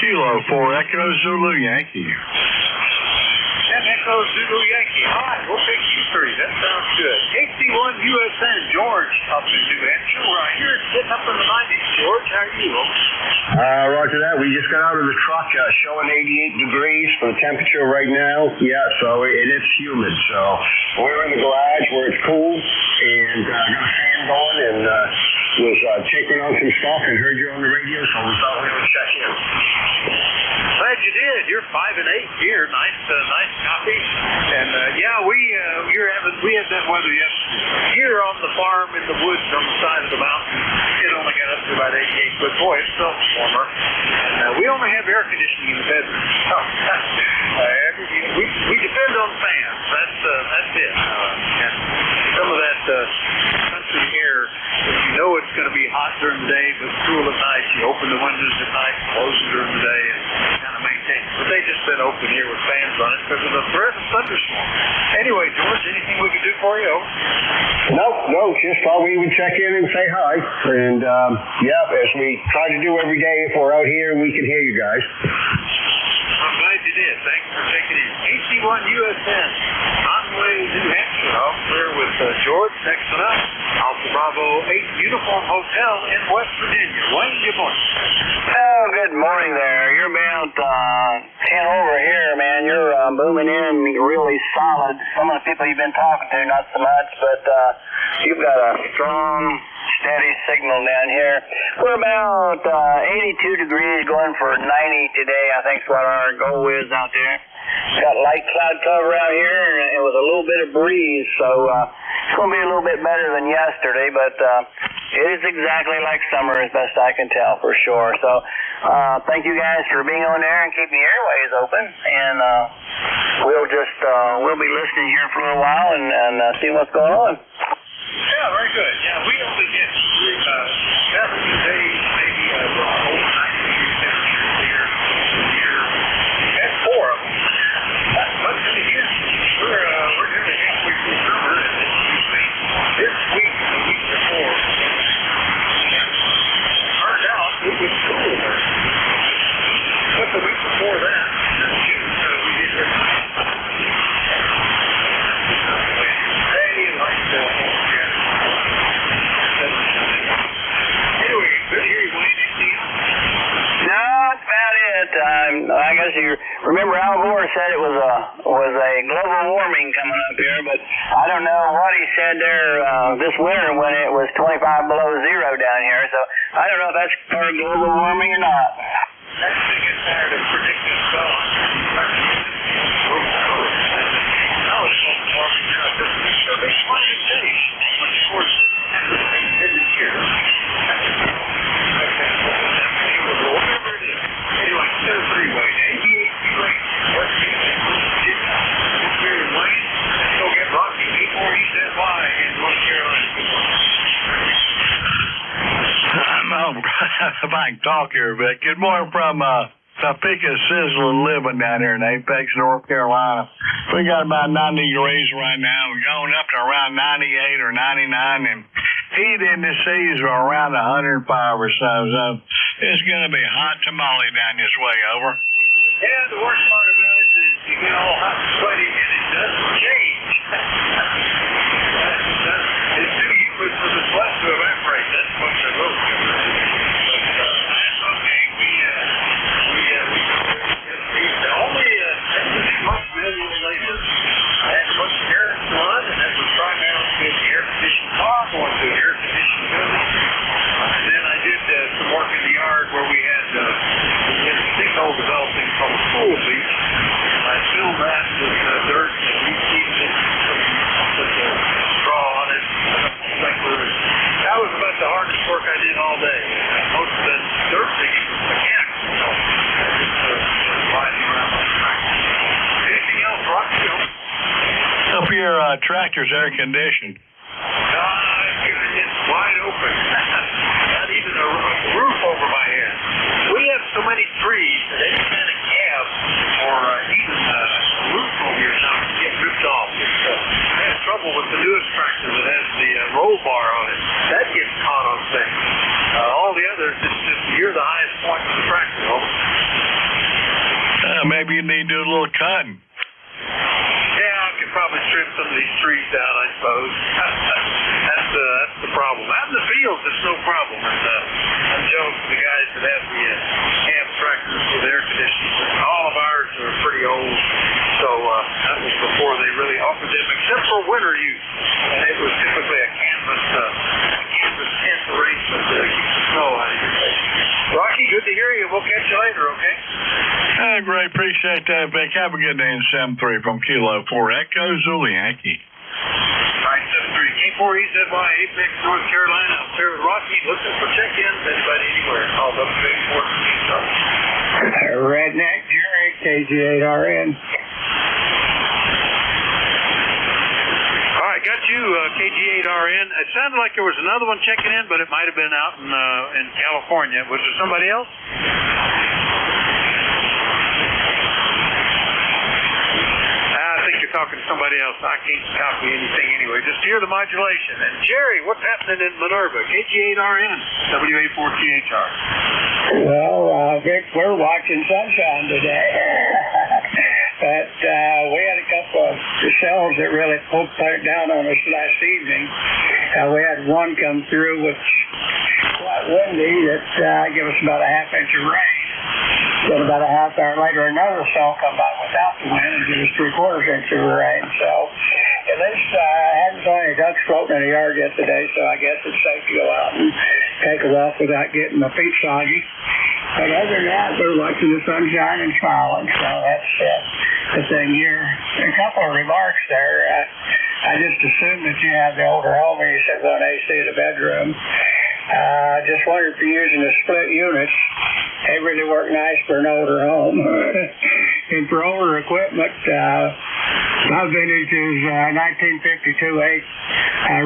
Kilo 4 Echo Zulu Yankee. 10 Echo Zulu Yankee. All right, we'll take you three. That sounds good. KC1 USN, George, up in New Hampshire. We're out here sitting up in the 90s. George, how are you? Roger that. We just got out of the truck showing 88 degrees for the temperature right now. Yeah, so it is humid. So we're in the garage where it's cool and got a fan going and was checking on some stuff and heard you on the radio, so we thought we would check in. Glad you did. You're 5 and 8 here. Nice copy. And we had that weather yesterday. Here on the farm in the woods on the side of the mountain, it only got up to about 88, but boy, it's still warmer. And we only have air conditioning in the bedroom. We depend on fans. That's it. And some of that country air, if you know it's going to be hot during the day but cool at night, you open the windows at night, close them during the day, and kind of maintain. But they just been open here with fans on it because of the threat of thunderstorm. Anyway, George, anything we could do for you? No, just thought we would check in and say hi. And, as we try to do every day if we're out here, we can hear you guys. I'm glad you did. Thanks for checking in. AC1 USN, Conway, New Hampshire. Off clear with George. Next one up, Alpha Bravo 8 Uniform Hotel in West Virginia. Wayne, good morning. Oh, good morning there. You're about 10 over here, man. You're booming in really solid. Some of the people you've been talking to, not so much, but you've got a strong, steady signal down here. We're about 82 degrees, going for 90 today, I think is what our goal is out there. Got light cloud cover out here, and it was a little bit of breeze, so it's going to be a little bit better than yesterday, but it is exactly like summer as best I can tell for sure. So thank you guys for being on there and keeping the airways open, and we'll be listening here for a little while and see what's going on. Yeah, very good. Yeah, we only get 7 days, maybe over 90 degrees temperature here at 4 of them. But again, we're nearly halfway through summer, and this week, the week before, turned out it was cooler. But the week before that, in June, we did this. Anyway, good to hear you, Wayne. No, that's about it. I guess you remember Al Gore said it was a global warming coming up here, but I don't know what he said there this winter when it was 25 below zero down here. So I don't know if that's part of global warming or not. That's to get tired of predicting stuff. Now it's warming now. So they wanted to say, much more every year. Whatever it is. Anyway, 3 Wayne. 88 Wayne. West Virginia. Here in Wayne. Go get Rocky before he said why in North Carolina. If I can talk here a bit. Good morning from Topeka Sizzling Living down here in Apex, North Carolina. We got about 90 degrees right now. We're going up to around 98 or 99, and heat indices are around 105 or so, so it's going to be hot tamale down this way, over. Yeah, the worst part about it is you get all hot and sweaty and it doesn't change. It's too humid for the sweat to evaporate. That's what they're looking at. But that's okay. The only most manual labor, I had to put the air run, and that was primarily with the air conditioned car going through air conditioned building. And then I did some work in the yard where we had a sinkhole developing from a pool leak. I filled that with dirt and reseeded it, put the straw on it, sprinklers. That was about the hardest work I did all day. Most of the dirt digging was mechanical, so just riding around on the tractor. Anything else, Rocky? Hope your tractor's air conditioned. It's wide open. Not even a roof over my head. We have so many trees that any kind of cab or even a roof over your house get ripped off. I have trouble with the newest tractor that has the roll bar on it. That gets caught on things. All the others, it's just you're the highest point of the tractor. Maybe you need to do a little cutting. Yeah, I could probably trim some of these trees down, I suppose. That's the problem. Out in the fields, it's no problem. And I'm jealous of the guys that have the cab tractors with air conditioning. All of ours are pretty old, so that was before they really offered them, except for winter use. And it was typically a canvas tent arrangement to keep the snow out of your face. Rocky, good to hear you. We'll catch you later, okay? Great. Appreciate that, Vic. Have a good day in 7-3 from Kilo 4 Echo Zulu Yankee. All right, 7-3 K4EZY, Apex, North Carolina. I'm here with Rocky, looking for check-ins. Anybody anywhere? Call up big 14. Redneck Jerry, KG8RN. All right, got you, KG8RN. It sounded like there was another one checking in, but it might have been out in California. Was there somebody else? I think you're talking to somebody else. I can't copy anything anyway. Just hear the modulation. And Jerry, what's happening in Minerva? KG8RN, W84THR. Well, Vic, we're watching sunshine today. But we had a couple of cells that really poked down on us last evening. We had one come through with quite windy that gave us about a half inch of rain. Then about a half hour later, another cell come by without the wind and give us 3/4 inch of rain. So at least I haven't saw any ducks floating in the yard yet today, so I guess it's safe to go out and take a walk without getting my feet soggy. But other than that, we're watching the sunshine and smiling, so that's the thing here. A couple of remarks there. I just assumed that you had the older home and you said one AC in the bedroom. Just wondered if you're using the split units. They really work nice for an older home. And for older equipment, my vintage is 1952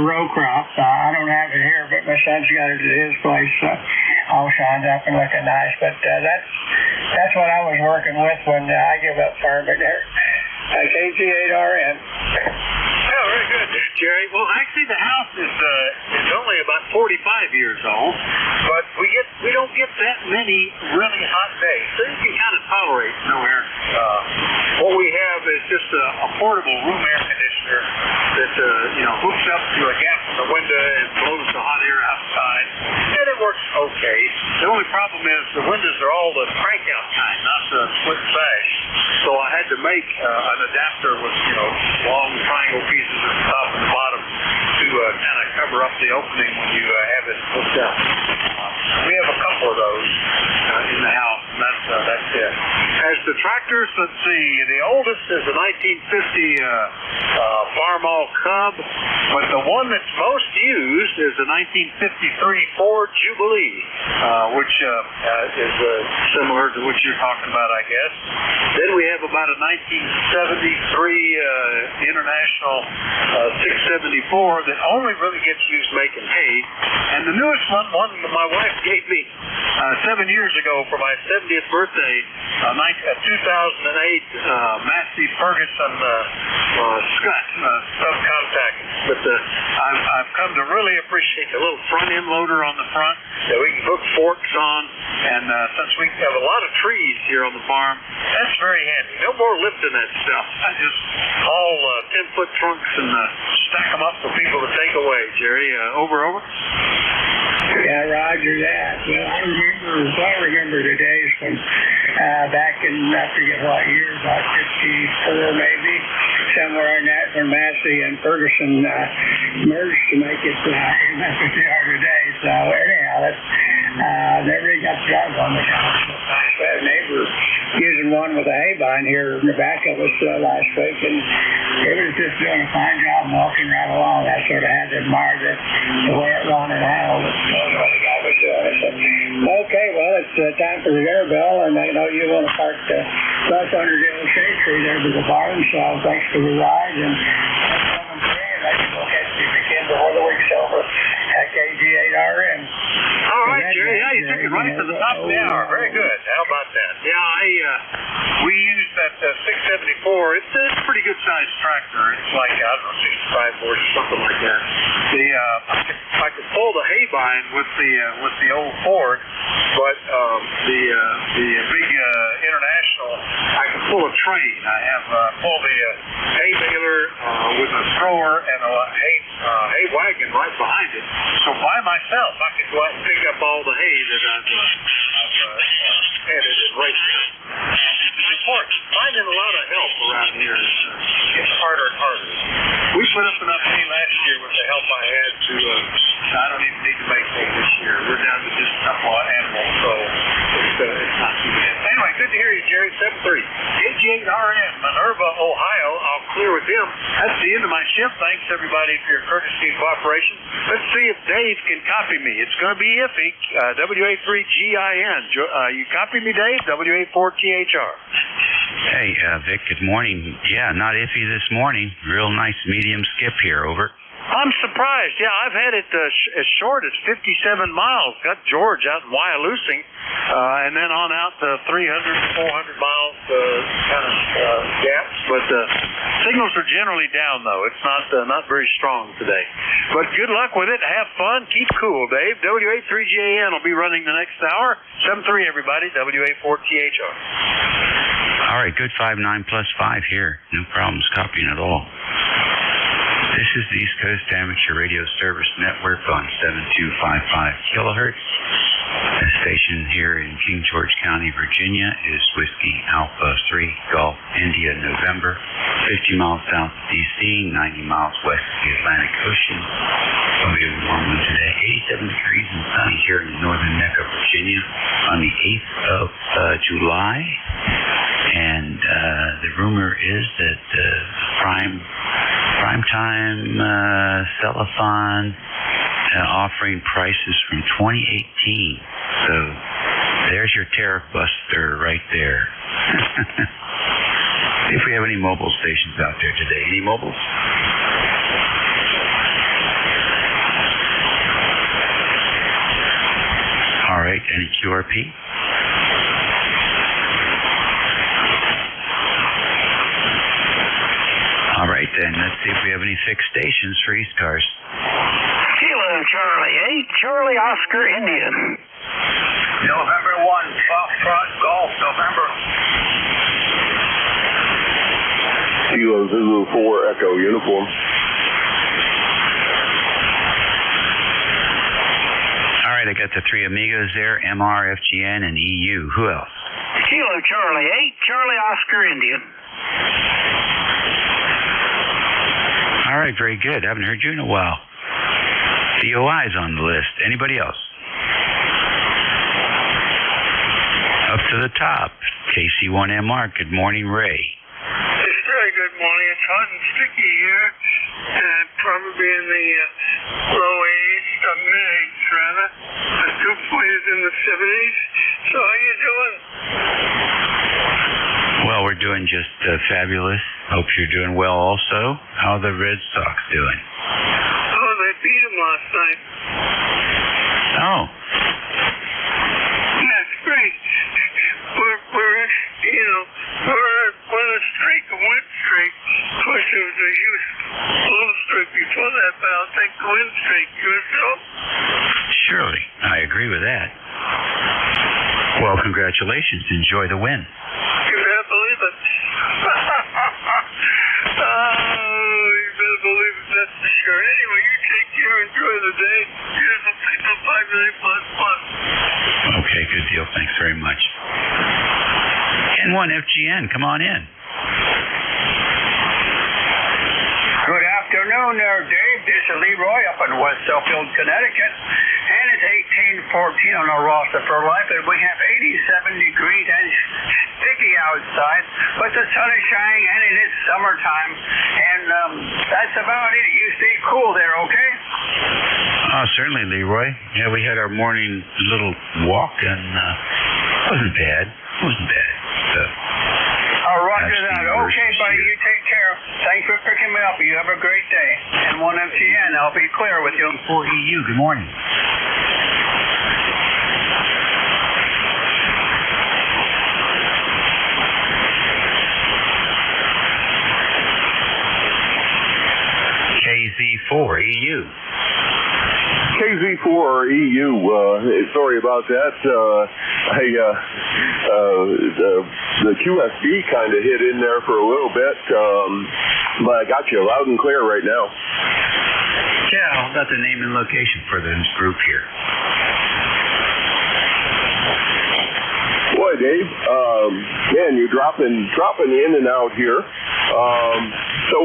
row crop. I don't have it here, but my son's got it at his place, all shined up and looking nice. But that's what I was working with when I give up farming there. KG8RN. Yeah, very good, Jerry. Well, actually, the house is only about 45 years old, but we don't get that many really hot days, so you can kind of tolerate no air. What we have is just a portable room air conditioner that hooks up to a gap in the window and blows the hot air outside, and it works okay. The only problem is the windows are all the crank-out kind, not the split sash. So I had to make an adapter with long triangle pieces at the top and the bottom to kind of cover up the opening when you have it hooked up. We have a couple of those in the house, and that's it. As the tractors, let's see, the oldest is a 1950 Farmall Cub, but the one that's most used is a 1953 Ford Jubilee, which is similar to what you're talking about, I guess. Then we have about a 1973 International 674 that only really gets used making hay. And the newest one that my wife gave me 7 years ago for my 70th birthday, 2008 Massey Ferguson Scott subcontact. But I've come to really appreciate the little front end loader on the front that we can hook forks on, and since we have a lot of trees here on the farm, that's very handy. No more lifting that stuff. I just haul 10-foot trunks and stack them up for people to take away. Jerry, over. Yeah, roger that. Well, I remember the days when back in, I forget what year, about 54 maybe, somewhere in that, when Massey and Ferguson merged to make it pretty much what they are today. So anyhow, they really got started on the house. I had a neighbor using one with a hay bind here in the back of us last week, and it was just doing a fine job walking right along. I sort of had to admire the way it run and handled it. What the guy was doing. I said, okay, well, it's time for the dinner bell, and I know you want to park the bus under the old shade tree there by the barn, so thanks for the ride, and I can look at you again before the week's over at KG8RM. All right, Jerry. Yeah, you took it right to the top of the hour. Very good. How about that? Yeah, we use that 674. It's a pretty good sized tractor. It's like, I don't know, 65 horse or something like that. I could pull the hay bind with the old Ford, but the big International, I can pull a train. I have pull the hay baler with a thrower and a hay wagon right behind it. So by myself, I could go out and pick up all the hay that I've headed and raked in. It's important. Finding a lot of help around here is getting harder and harder. We put up enough hay last year with the help I had to, I don't even need to make hay this year. We're down to just a couple of animals, so it's not too bad. Anyway, good to hear you, Jerry. 7:30. KG8RM, Minerva, Ohio. I'll clear with them. That's the end of my shift. Thanks, everybody, for your courtesy and cooperation. Let's see if Dave can copy me. It's going to be iffy. WA3GIN. You copy me, Dave? WA4THR. Hey, Vic, good morning. Yeah, not iffy this morning. Real nice medium skip here, over. I'm surprised. Yeah, I've had it as short as 57 miles. Got George out in Wyalusing, and then on out to 300, 400 miles kind of gaps. But signals are generally down, though. It's not very strong today. But good luck with it. Have fun. Keep cool, Dave. WA3GAN will be running the next hour. 7-3, everybody. WA4THR. All right, good 5-9 plus 5 here. No problems copying at all. This is the East Coast Amateur Radio Service Network on 7255 kilohertz. The station here in King George County, Virginia is Whiskey Alpha 3 Golf India November, 50 miles south of D.C., 90 miles west of the Atlantic Ocean. It'll be a warm one today, 87 degrees and sunny here in the northern neck of Virginia on the 8th of July. And the rumor is that primetime cellophane offering prices from 2018. So there's your tariff buster right there. See if we have any mobile stations out there today. Any mobiles? All right, any QRP? All right, then. Let's see if we have any fixed stations for ECARS. Kilo Charlie 8, Charlie Oscar Indian. November 1, Foxtrot Golf, November. Kilo Zulu 4, Echo Uniform. All right, I got the three amigos there, MR, FGN, and EU. Who else? Kilo Charlie 8, Charlie Oscar Indian. All right, very good. Haven't heard you in a while. DOI's on the list. Anybody else? Up to the top, KC1MR. Good morning, Ray. It's very good morning. It's hot and sticky here, and probably in the low 80s, mid-80s rather. The dew point is in the 70s. So how you doing? Well, we're doing just fabulous. Hope you're doing well also. How are the Red Sox doing? Oh, they beat them last night. Oh. We're on a streak, a win streak. Of course, there was a huge little streak before that, but I'll take the win streak. Yourself? Surely. I agree with that. Well, congratulations. Enjoy the win. You better believe it. Oh, you better believe it, that's for sure. Anyway, you take care, enjoy the day. Here's a people 5 Okay, good deal. Thanks very much. N1 FGN, come on in. Good afternoon there, Dave. This is Leroy up in West Southfield, Connecticut. And it's 1814 on our roster for life, and we have 87 degrees and sticky outside, but the sun is shining and it is summertime. And that's about it. You stay cool there, okay? Certainly, Leroy. Yeah, we had our morning little walk, and it wasn't bad. Roger that. Okay, buddy, you take care. Thanks for picking me up. You have a great day. And 1FGN, I'll be clear with you. 4EU, good morning. KZ4EU. KZ4EU, sorry about that. The QSB kind of hit in there for a little bit, but I got you loud and clear right now. Yeah, how about the name and location for this group here? Boy, Dave, man, you're dropping in and out here. So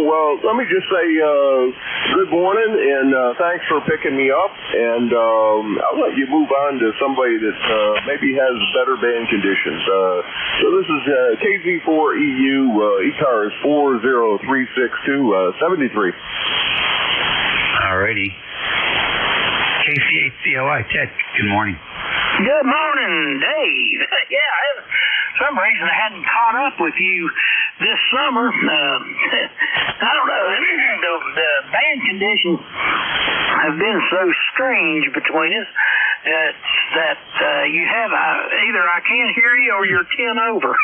let me just say good morning and thanks for picking me up. And I'll let you move on to somebody that maybe has better band conditions. So this is KZ4EU ECARS 4036273. Alrighty. KC8COI, Ted, good morning. Good morning, Dave. Yeah, for some reason I hadn't caught up with you this summer. I don't know. The band conditions have been so strange between us that you have either I can't hear you or you're 10 over.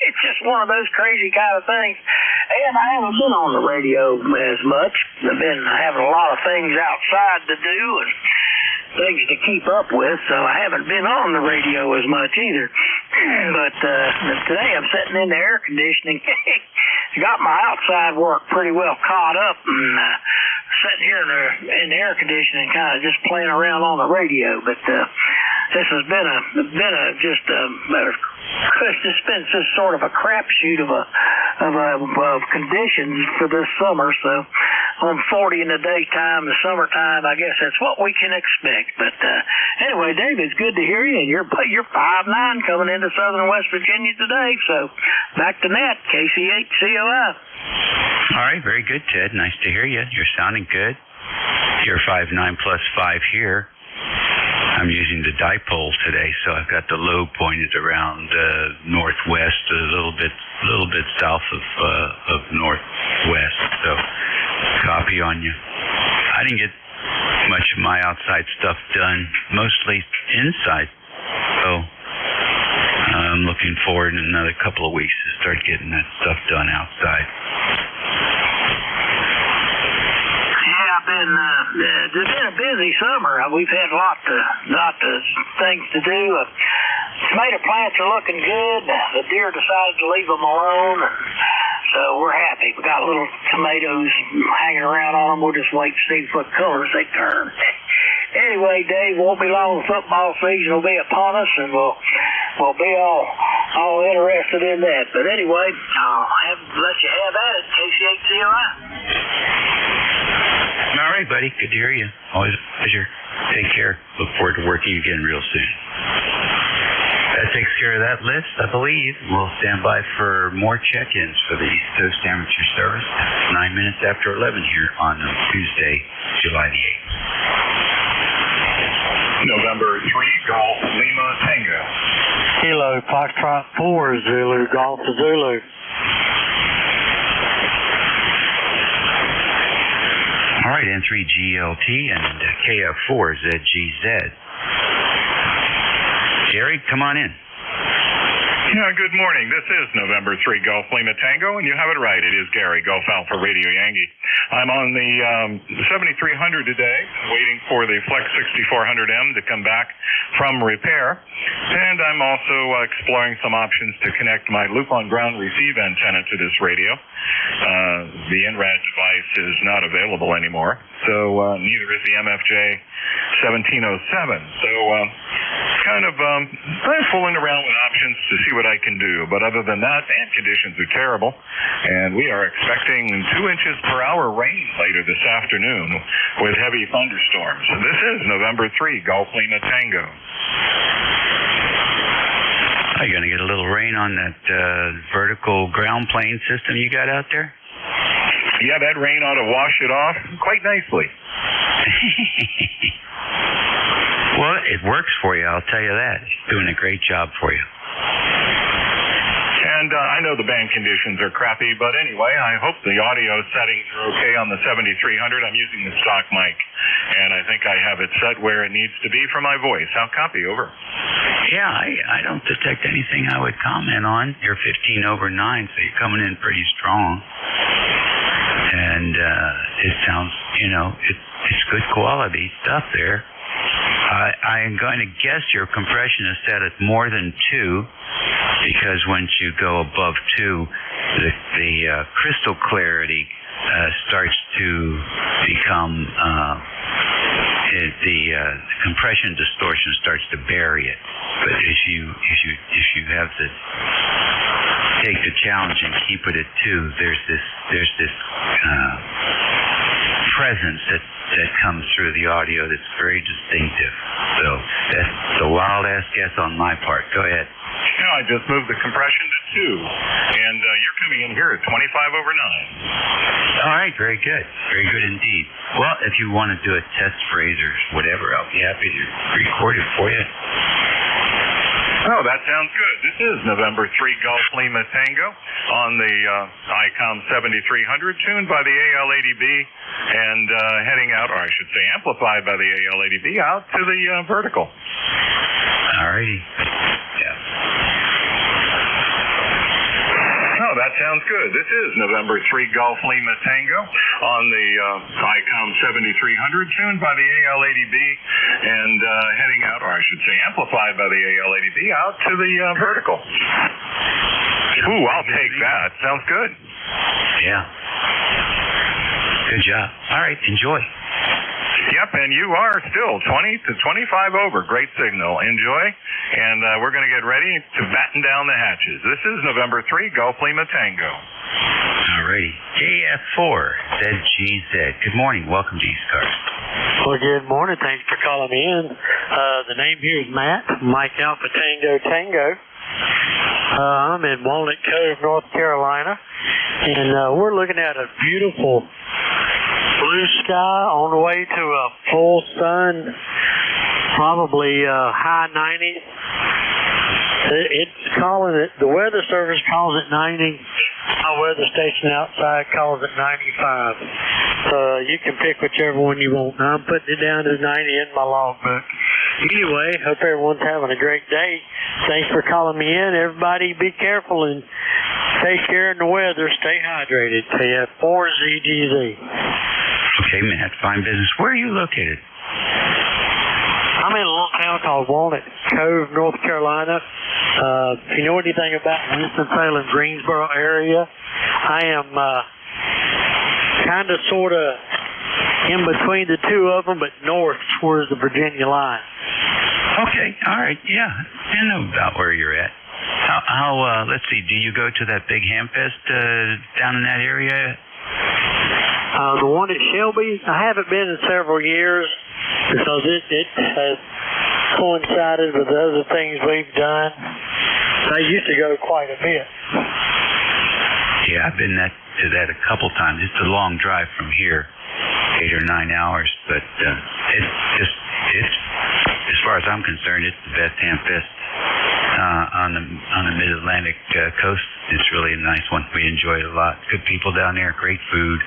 It's just one of those crazy kind of things. And I haven't been on the radio as much. I've been having a lot of things outside to do and things to keep up with, so I haven't been on the radio as much either. But today I'm sitting in the air conditioning. Got my outside work pretty well caught up, and sitting here in the air conditioning, kind of just playing around on the radio. But this has been just sort of a crapshoot of conditions for this summer. So on 40 in the daytime, the summertime, I guess that's what we can expect. But anyway, Dave, it's good to hear you. And you're 5'9" coming into Southern West Virginia today. So back to net, KC8COI. All right, very good, Ted. Nice to hear you. You're sounding good. You're 5'9" plus 5 here. I'm using the dipole today, so I've got the low pointed around northwest, a little bit south of northwest. So, copy on you. I didn't get much of my outside stuff done, mostly inside. So, I'm looking forward in another couple of weeks to start getting that stuff done outside. It's been a busy summer. We've had lots of things to do. Tomato plants are looking good. The deer decided to leave them alone, so we're happy. We got little tomatoes hanging around on them. We'll just wait to see what colors they turn. Anyway, Dave, won't be long. Football season will be upon us, and we'll be all interested in that. But anyway, I'll let you have at it, KC8COI. All right, buddy. Good to hear you. Always a pleasure. Take care. Look forward to working again real soon. That takes care of that list, I believe. We'll stand by for more check-ins for the East Coast Amateur Service. 9 minutes after 11 here on Tuesday, July the 8th. November 3, Golf Lima Tango. Kilo Foxtrot 4, Zulu, Golf Zulu. All right, N3GLT and KF4ZGZ. Gary, come on in. Yeah, good morning. This is November 3 Golf Lima Tango, and you have it right. It is Gary, Golf Alpha Radio Yankee. I'm on the 7300 today, waiting for the Flex 6400M to come back from repair. And I'm also exploring some options to connect my loop-on-ground receive antenna to this radio. The NRAD device is not available anymore, so neither is the MFJ 1707. So kind of I'm fooling around with options to see what I can do. But other than that, band conditions are terrible, and we are expecting 2 inches per hour rain later this afternoon with heavy thunderstorms. So this is November 3 Golf Lima Tango. Are you going to get a little rain on that vertical ground plane system you got out there? Yeah, that rain ought to wash it off quite nicely. Well, it works for you, I'll tell you that. It's doing a great job for you. And I know the band conditions are crappy, but anyway, I hope the audio settings are okay on the 7300. I'm using the stock mic, and I think I have it set where it needs to be for my voice. I'll copy over. Yeah, I don't detect anything I would comment on. You're 15 over 9, so you're coming in pretty strong. And it sounds, it's good quality stuff there. I am going to guess your compression is set at more than 2, because once you go above 2, the crystal clarity starts to become the compression distortion starts to bury it. But if you have to take the challenge and keep it at 2, there's this presence that comes through the audio that's very distinctive. So that's a wild ass guess on my part. Go ahead. Yeah, I just moved the compression to 2, and you're coming in here at 25 over 9. All right, very good. Very good indeed. Well, if you want to do a test phrase or whatever, I'll be happy to record it for you. Oh, that sounds good. This is November 3 Golf Lima Tango on the ICOM 7300, tuned by the AL80B and heading out, or I should say amplified by the AL80B, out to the vertical. All righty. Yeah. Oh, that sounds good. This is November 3 Golf Lima Tango on the ICOM 7300, tuned by the AL80B and heading out, or I should say amplified by the AL80B, out to the vertical. Ooh, I'll take that. Sounds good. Yeah. Good job. All right, enjoy. Yep, and you are still 20 to 25 over. Great signal. Enjoy. And we're going to get ready to batten down the hatches. This is November 3 Golf Lima Tango. All righty. JF4 ZGZ. Good morning. Welcome to ECARS. Well, good morning. Thanks for calling me in. The name here is Matt, Mike Alpha Tango. I'm in Walnut Cove, North Carolina, and we're looking at a beautiful blue sky on the way to a full sun, probably high 90s. It's calling it, the weather service calls it 90. My weather station outside calls it 95. You can pick whichever one you want. I'm putting it down to 90 in my logbook. Anyway, hope everyone's having a great day. Thanks for calling me in. Everybody be careful and take care of the weather. Stay hydrated. TF4ZGZ. Okay, Matt. Fine business. Where are you located? I'm in a little town called Walnut Cove, North Carolina. If you know anything about Winston-Salem, Greensboro area, I am kind of sort of in between the two of them, but north towards the Virginia line. Okay, all right, yeah. I know about where you're at. How let's see, do you go to that big Hamfest down in that area? The one at Shelby, I haven't been in several years because it has coincided with the other things we've done. I used to go quite a bit. Yeah, I've been to that a couple times. It's a long drive from here, 8 or 9 hours, but it's as far as I'm concerned, it's the best Hamfest on the Mid-Atlantic coast. It's really a nice one. We enjoy it a lot. Good people down there, great food,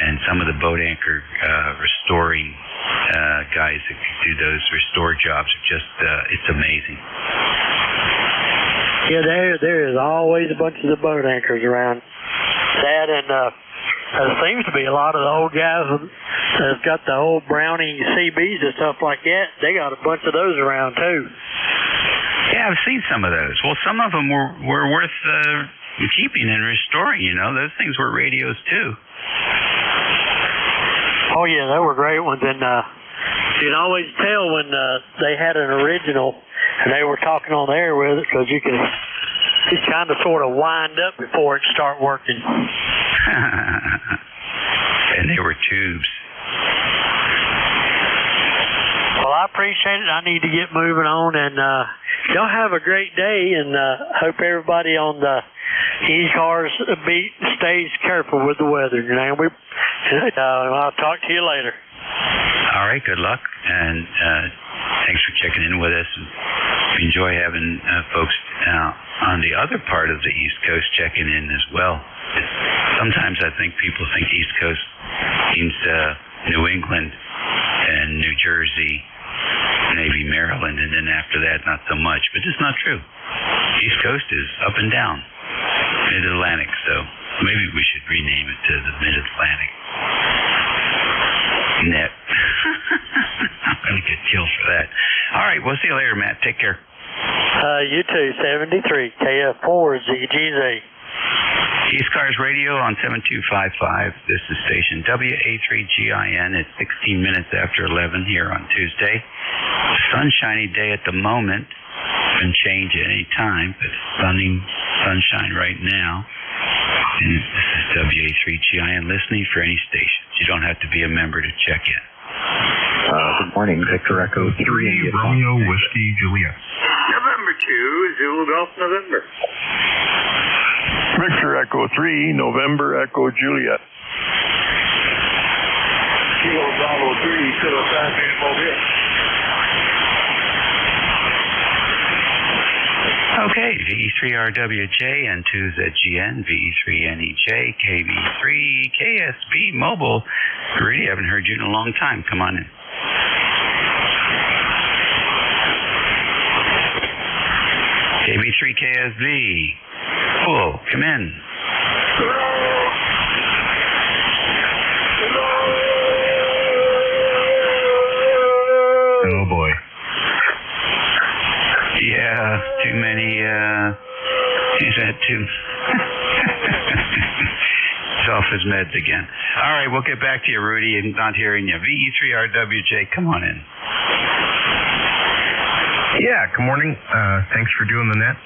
and some of the boat anchor restoring guys that do those restore jobs are just it's amazing. Yeah, there is always a bunch of the boat anchors around. That and there seems to be a lot of the old guys that's got the old Browning CBs and stuff like that. They got a bunch of those around too. Yeah, I've seen some of those. Well, some of them were worth keeping and restoring, you know. Those things were radios too. Oh yeah, they were great ones, and you'd always tell when they had an original and they were talking on the air with it, because you could kind of sort of wind up before it start working. And they were tubes. Well, I appreciate it. I need to get moving on, and y'all have a great day, and hope everybody on the ECARS beat stays careful with the weather. You know, I'll talk to you later. All right, good luck, and thanks for checking in with us. We enjoy having folks on the other part of the East Coast checking in as well. Sometimes I think people think East Coast means New England and New Jersey, maybe Maryland, and then after that, not so much. But it's not true. East Coast is up and down, Mid-Atlantic, so maybe we should rename it to the Mid-Atlantic Net. I'm going to get killed for that. All right, we'll see you later, Matt. Take care. You too, 73, KF4, ZGZ. ECARS Radio on 7255. This is station WA3GIN. It's 16 minutes after 11 here on Tuesday. Sunshiny day at the moment. Can change at any time, but sunshine right now. And this is WA3GIN, listening for any stations. You don't have to be a member to check in. Good morning, Victor Echo 3. Romeo Whiskey Juliet. November 2, Zulu Golf November. Victor Echo 3, November Echo Juliet. Kilo Bravo 3, Kilo San Mobile. Okay, VE3RWJ and 2ZGN, VE3NEJ, KB3, KSB Mobile. Really haven't heard you in a long time. Come on in. KB3 KSB. Cool, come in. Oh boy. Yeah, too many, he's had too... He's off his meds again. All right, we'll get back to you, Rudy. I'm not hearing you. VE3RWJ, come on in. Yeah, good morning. Thanks for doing the net.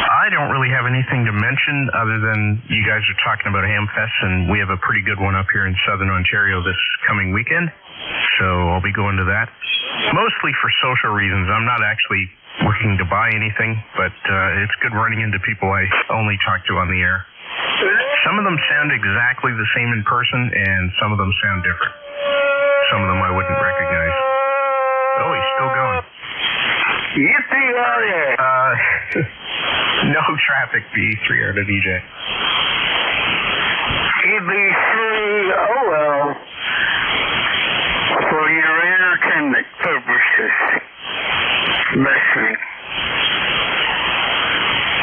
I don't really have anything to mention other than you guys are talking about Hamfest, and we have a pretty good one up here in Southern Ontario this coming weekend. So I'll be going to that. Mostly for social reasons. I'm not actually looking to buy anything, but it's good running into people I only talk to on the air. Some of them sound exactly the same in person, and some of them sound different. Some of them I wouldn't recognize. Oh, he's still going. Yippee! No traffic, B3R to DJ. EBC, oh well. For your entertainment purposes. Listening.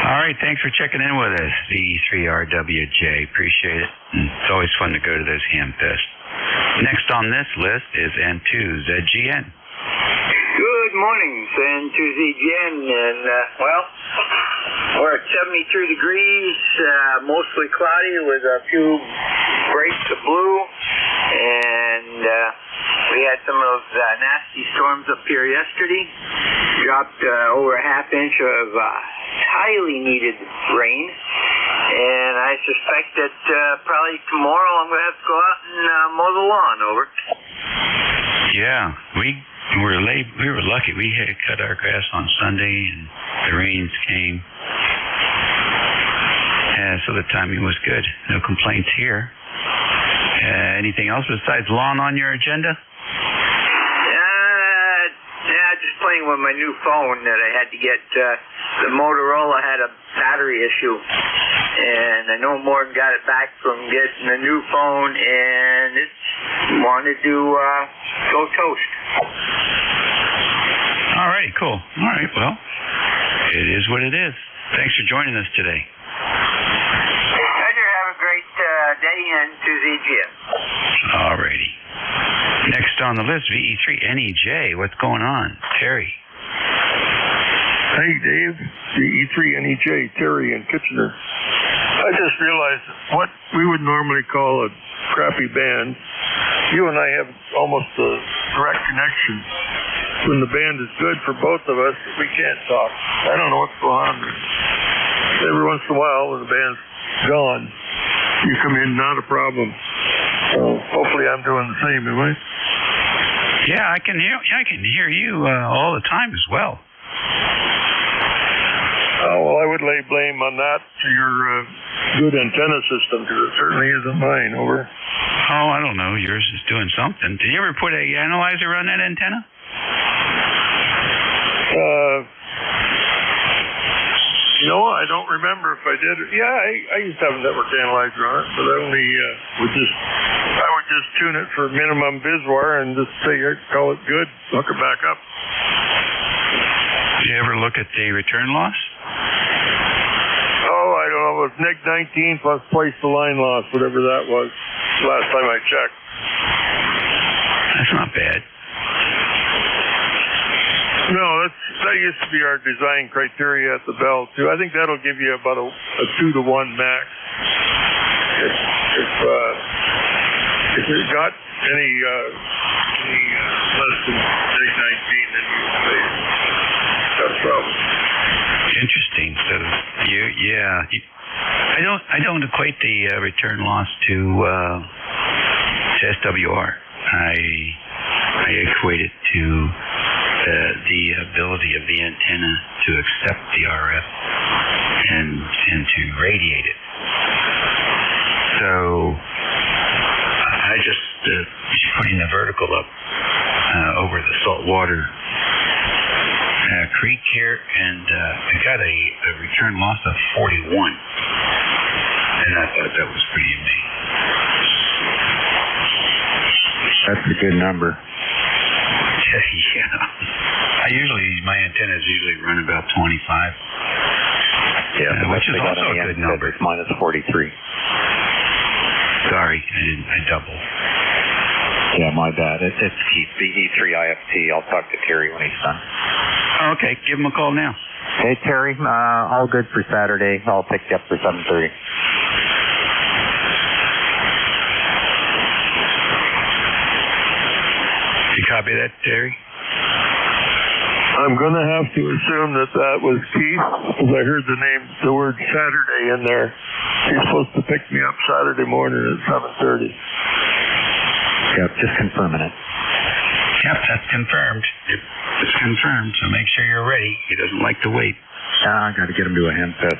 All right, thanks for checking in with us, VE3RWJ. Appreciate it. It's always fun to go to those Hamfests. Next on this list is N2ZGN. Good morning, N2ZGN, and well, we're at 73 degrees, mostly cloudy with a few breaks of blue, and we had some of the nasty storms up here yesterday. Dropped over a half inch of highly needed rain, and I suspect that probably tomorrow I'm going to have to go out and mow the lawn. Over. Yeah, we were late. We were lucky. We had cut our grass on Sunday, and the rains came. So the timing was good. No complaints here. Anything else besides lawn on your agenda? Just playing with my new phone that I had to get. The Motorola had a battery issue, and I know Morgan got it back from getting a new phone, and it wanted to go toast. All right, cool. All right, well, it is what it is. Thanks for joining us today. Hey, Pedro, have a great day and Tuesday again. All righty. Next on the list, VE3NEJ. What's going on? Terry. Hey, Dave. VE3NEJ, Terry in Kitchener. I just realized what we would normally call a crappy band, you and I have almost a direct connection. When the band is good for both of us, we can't talk. I don't know what's going on. Every once in a while, when the band's gone, you come in, not a problem. So hopefully I'm doing the same, am I? Yeah, I can hear you all the time as well. Oh, well, I would lay blame on that to your good antenna system, because it certainly isn't mine. Over. Oh, I don't know. Yours is doing something. Did you ever put a analyzer on that antenna? I don't remember if I did. Yeah, I used to have a network analyzer on it, but I only would just tune it for minimum bizwire and just say, call it good, hook it back up. Did you ever look at the return loss? Oh, I don't know. It was neg 19 plus place to line loss, whatever that was, last time I checked. That's not bad. No, that used to be our design criteria at the Bell, too. I think that'll give you about a 2-to-1 max. If it got any less than neg 19, then you would say that's a problem. Interesting. So I don't equate the return loss to SWR. I equate it to the ability of the antenna to accept the RF and to radiate it. So I just putting the vertical up over the saltwater creek here, and I got a return loss of 41, and I thought that was pretty amazing. That's a good number. Yeah. My antennas usually run about 25. Yeah, which is also a good number. It's minus 43. Sorry, I doubled. Yeah, my bad. It's Keith, VE3 IFT. I'll talk to Terry when he's done. Okay, give him a call now. Hey, Terry, all good for Saturday. I'll pick you up for 7:30. You copy that, Terry? I'm going to have to assume that was Keith, because I heard the word Saturday in there. He's supposed to pick me up Saturday morning at 7:30. Yep, just confirming it. Yep, that's confirmed. It's confirmed, so make sure you're ready. He doesn't like to wait. I got to get him to a handset.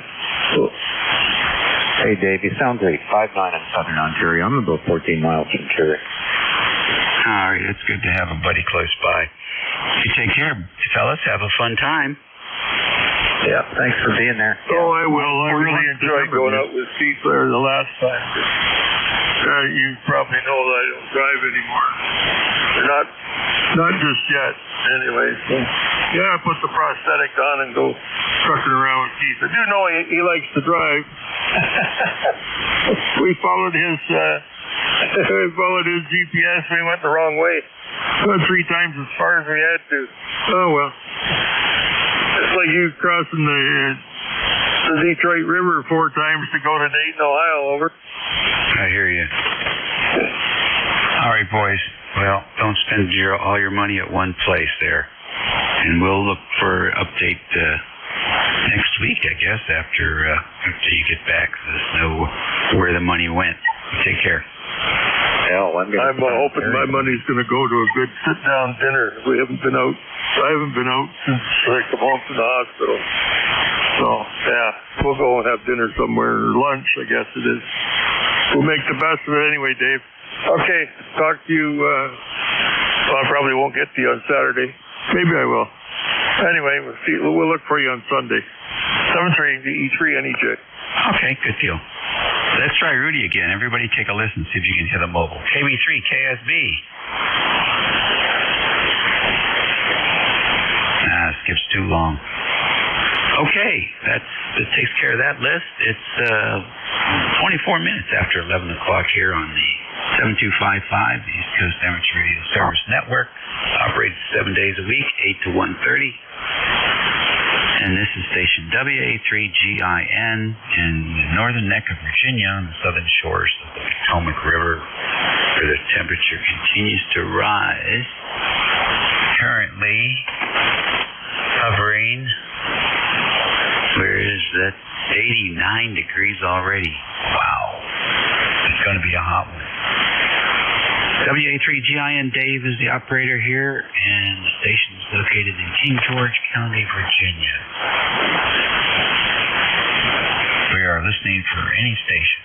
Hey, Dave, you sound great. 5'9" in Southern Ontario. I'm about 14 miles from Cherry. All right, it's good to have a buddy close by. You take care, fellas. Have a fun time. Yeah, thanks for being there. Oh, I will. I really enjoyed going out with Keith there the last time. You probably know that I don't drive anymore. Not just yet, anyway. So, yeah, I put the prosthetic on and go trucking around with Keith. I do know he likes to drive. We followed his GPS. We went the wrong way. Went 3 times as far as we had to. Oh, well. It's like you crossing the Detroit River 4 times to go to Dayton, Ohio, over. I hear you. All right, boys. Well, don't spend all your money at one place there. And we'll look for update next week, I guess, after you get back. Let us know where the money went. Take care. Hell, I'm hoping my money's going to go to a good sit-down dinner. We haven't been out. I haven't been out since I come home from the hospital. So, yeah, we'll go and have dinner somewhere, or lunch, I guess it is. We'll make the best of it anyway, Dave. Okay, talk to you. I probably won't get to you on Saturday. Maybe I will. Anyway, we'll look for you on Sunday. 7-3, VE3NEJ. Okay, good deal. Let's try Rudy again. Everybody take a listen, see if you can hit a mobile. KB3, KSB. Skips too long. Okay, that takes care of that list. It's 24 minutes after 11 o'clock here on the 7255, the East Coast Amateur Radio Service Network. Operates 7 days a week, 8 to 1:30. And this is station WA3GIN in the northern neck of Virginia on the southern shores of the Potomac River, where the temperature continues to rise. Currently hovering, where is that? 89 degrees already. Wow. It's going to be a hot one. WA3GIN, Dave is the operator here, and the station is located in King George County, Virginia. We are listening for any station.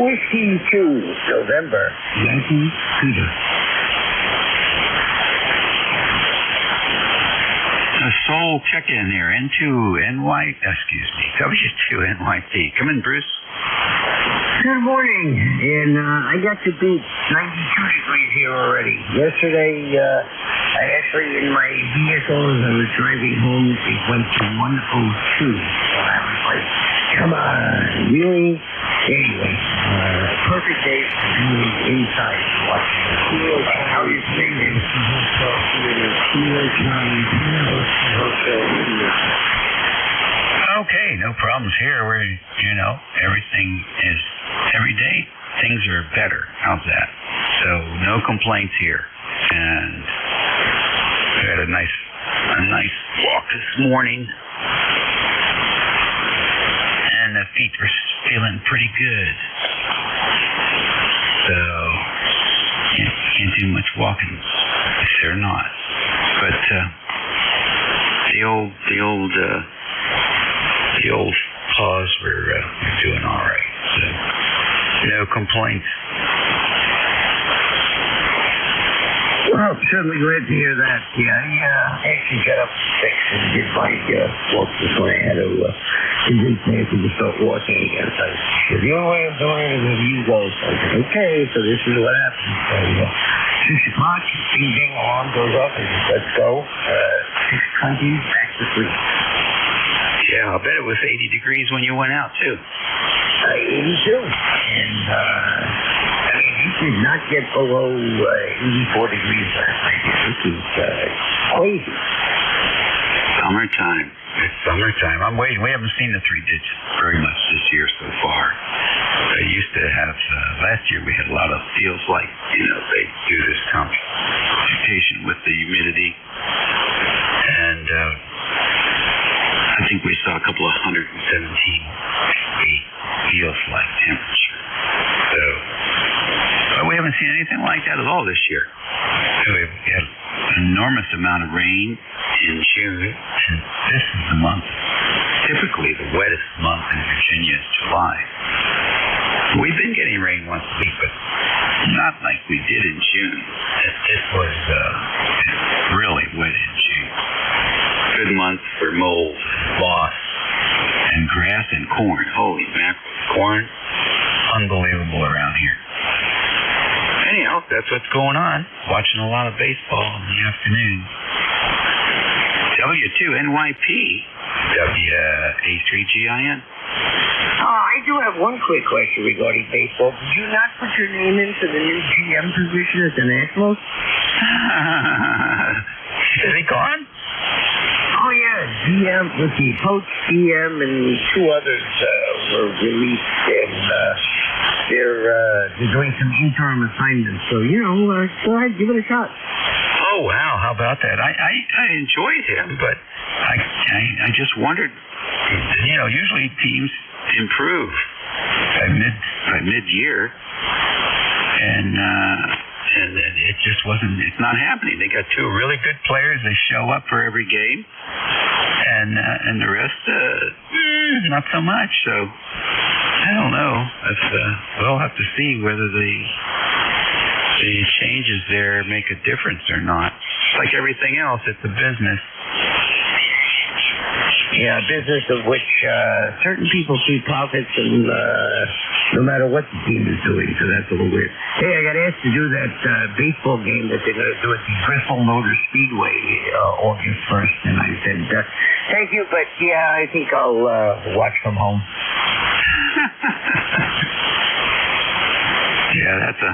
Whiskey 2, November, Yankee Peter. A Soul check-in here, W2NYT. Come in, Bruce. Good morning, and I got to beat 92 degrees here already. Yesterday, I actually, in my vehicle, as I was driving home, it went to 102. So I was like, come on, really? Anyway, perfect day for being inside watching the cool. How are you feeling? Okay, no problems here. Where everything is every day. Things are better. How's that? So no complaints here. And we had a nice walk this morning, and the feet were feeling pretty good. So can't do much walking if they're not. But the old paws were doing all right. So no complaints. Well, certainly glad to hear that. Yeah, I actually got up at 6 and did my walk this morning. I had to convince Nancy to start walking again. So she said, the only way I'm doing it is if you go. So I said, okay, so this is what happens. So 6 o'clock, ding ding, alarm goes up, and let's go. 6:20, back to sleep. Yeah, I bet it was 80 degrees when you went out, too. 82. And, I mean, you did not get below 84 degrees last night. This is crazy. Summertime. It's summertime. I'm waiting. We haven't seen the 3 digits very much this year so far. I used to have, last year we had a lot of feels like, they do this computation with the humidity. And, I think we saw a couple of 117 feels like temperature. So, but we haven't seen anything like that at all this year. We've had an enormous amount of rain in June, and this is the month, typically the wettest month in Virginia is July. We've been getting rain once a week, but not like we did in June. It was really wet in June. Good month for mold, moss, and grass and corn. Holy mackerel, corn. Unbelievable around here. Anyhow, that's what's going on. Watching a lot of baseball in the afternoon. W2NYP, WA3GIN. I do have one quick question regarding baseball. Did you not put your name in for the new GM position at the Nationals? Is he gone? Oh, yeah. GM, with the coach, GM, and 2 others were released, and they're doing some interim assignments. So, go ahead, give it a shot. Oh, wow. How about that? I enjoyed him, but I just wondered, usually teams improve by mid-year, and it just wasn't, it's not happening. They got 2 really good players. They show up for every game, and the rest, not so much. So, I don't know. We'll have to see whether the changes there make a difference or not. Like everything else, it's a business. business of which certain people see profits, and no matter what the team is doing, so that's a little weird. Hey, I got asked to do that baseball game that they're going to do at the Bristol Motor Speedway August 1st, and I said, thank you, but yeah, I think I'll watch from home. Yeah, that's a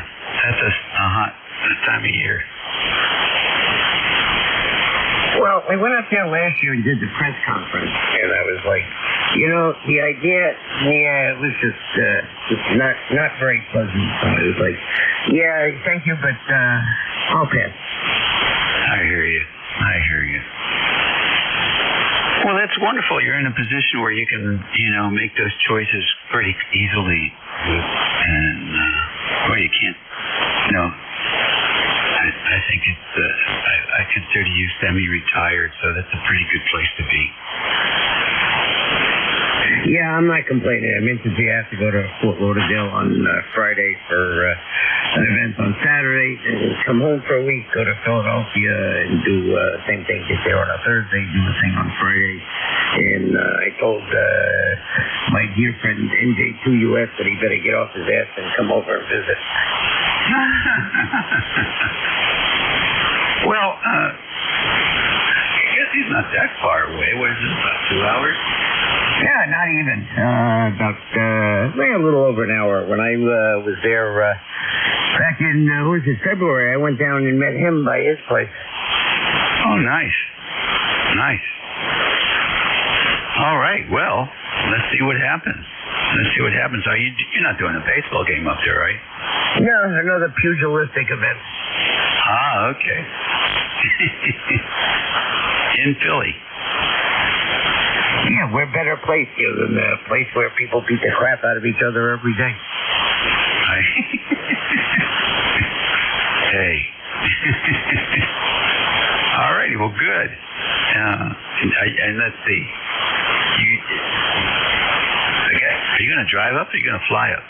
hot time of year. Well, we went up there last year and did the press conference, and I was like, the idea, it was just not very pleasant. So I was like, yeah, thank you, but I'll pass. I hear you. Well, that's wonderful. You're in a position where you can, make those choices pretty easily, and you can't. I think it's. I consider you semi-retired, so that's a pretty good place to be. Yeah, I'm not complaining. I meant to say I have to go to Fort Lauderdale on Friday for an event on Saturday, and come home for a week, go to Philadelphia, and do the same thing. Get there on a Thursday, do the thing on Friday. And I told my dear friend NJ2US that he better get off his ass and come over and visit. Well, I guess he's not that far away. What is it, about 2 hours? Yeah, not even. About a little over an hour. When I was there back in, February, I went down and met him by his place. Oh, nice. All right, well, let's see what happens. You're not doing a baseball game up there, right? No, another pugilistic event. Ah, okay. In Philly. Yeah, we're better placed here than the place where people beat the crap out of each other every day. Hey. All righty, well, good. And let's see. Are you going to drive up or are you going to fly up?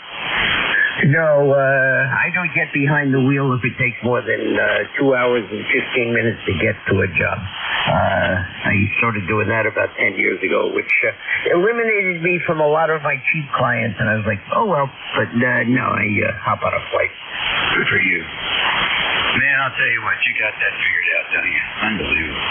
No, I don't get behind the wheel if it takes more than 2 hours and 15 minutes to get to a job. I started doing that about 10 years ago, which eliminated me from a lot of my cheap clients, and I was like, oh, well, but no, I hop on a flight. Good for you. Man, I'll tell you what, you got that figured out, don't you? Unbelievable.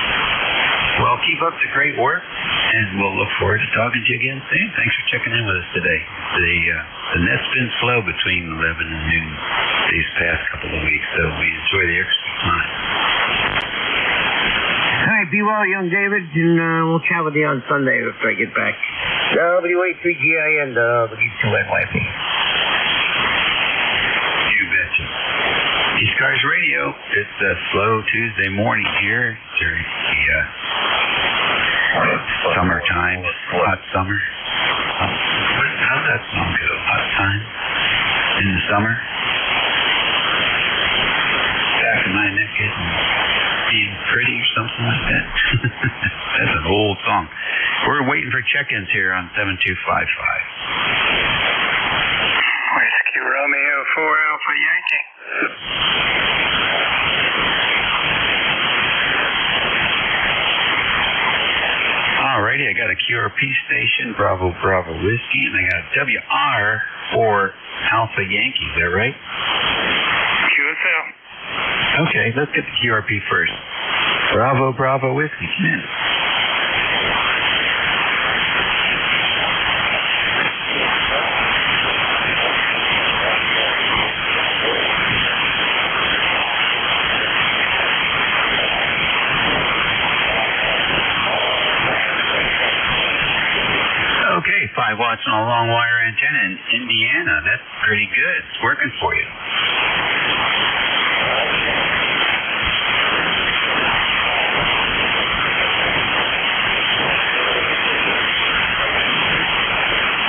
Well, keep up the great work, and we'll look forward to talking to you again soon. Thanks for checking in with us today. The net's been slow between 11 and noon these past couple of weeks, so we enjoy the extra time. All right, be well, young David, and we'll chat with you on Sunday after I get back. WA3GIN, W2NYP. You betcha. ECARS Radio. It's a slow Tuesday morning here during the summertime, hot summer. How's that song go? Hot time in the summer. Back of my neck getting being pretty or something like that. That's an old song. We're waiting for check-ins here on 7255. Whiskey Romeo 4 Alpha Yankee. Alrighty, I got a QRP station, Bravo Bravo Whiskey, and I got a WR for Alpha Yankee. Is that right? QSL. Okay, let's get the QRP first. Bravo Bravo Whiskey, come in. Okay, 5 watts on a long wire antenna in Indiana. That's pretty good. It's working for you.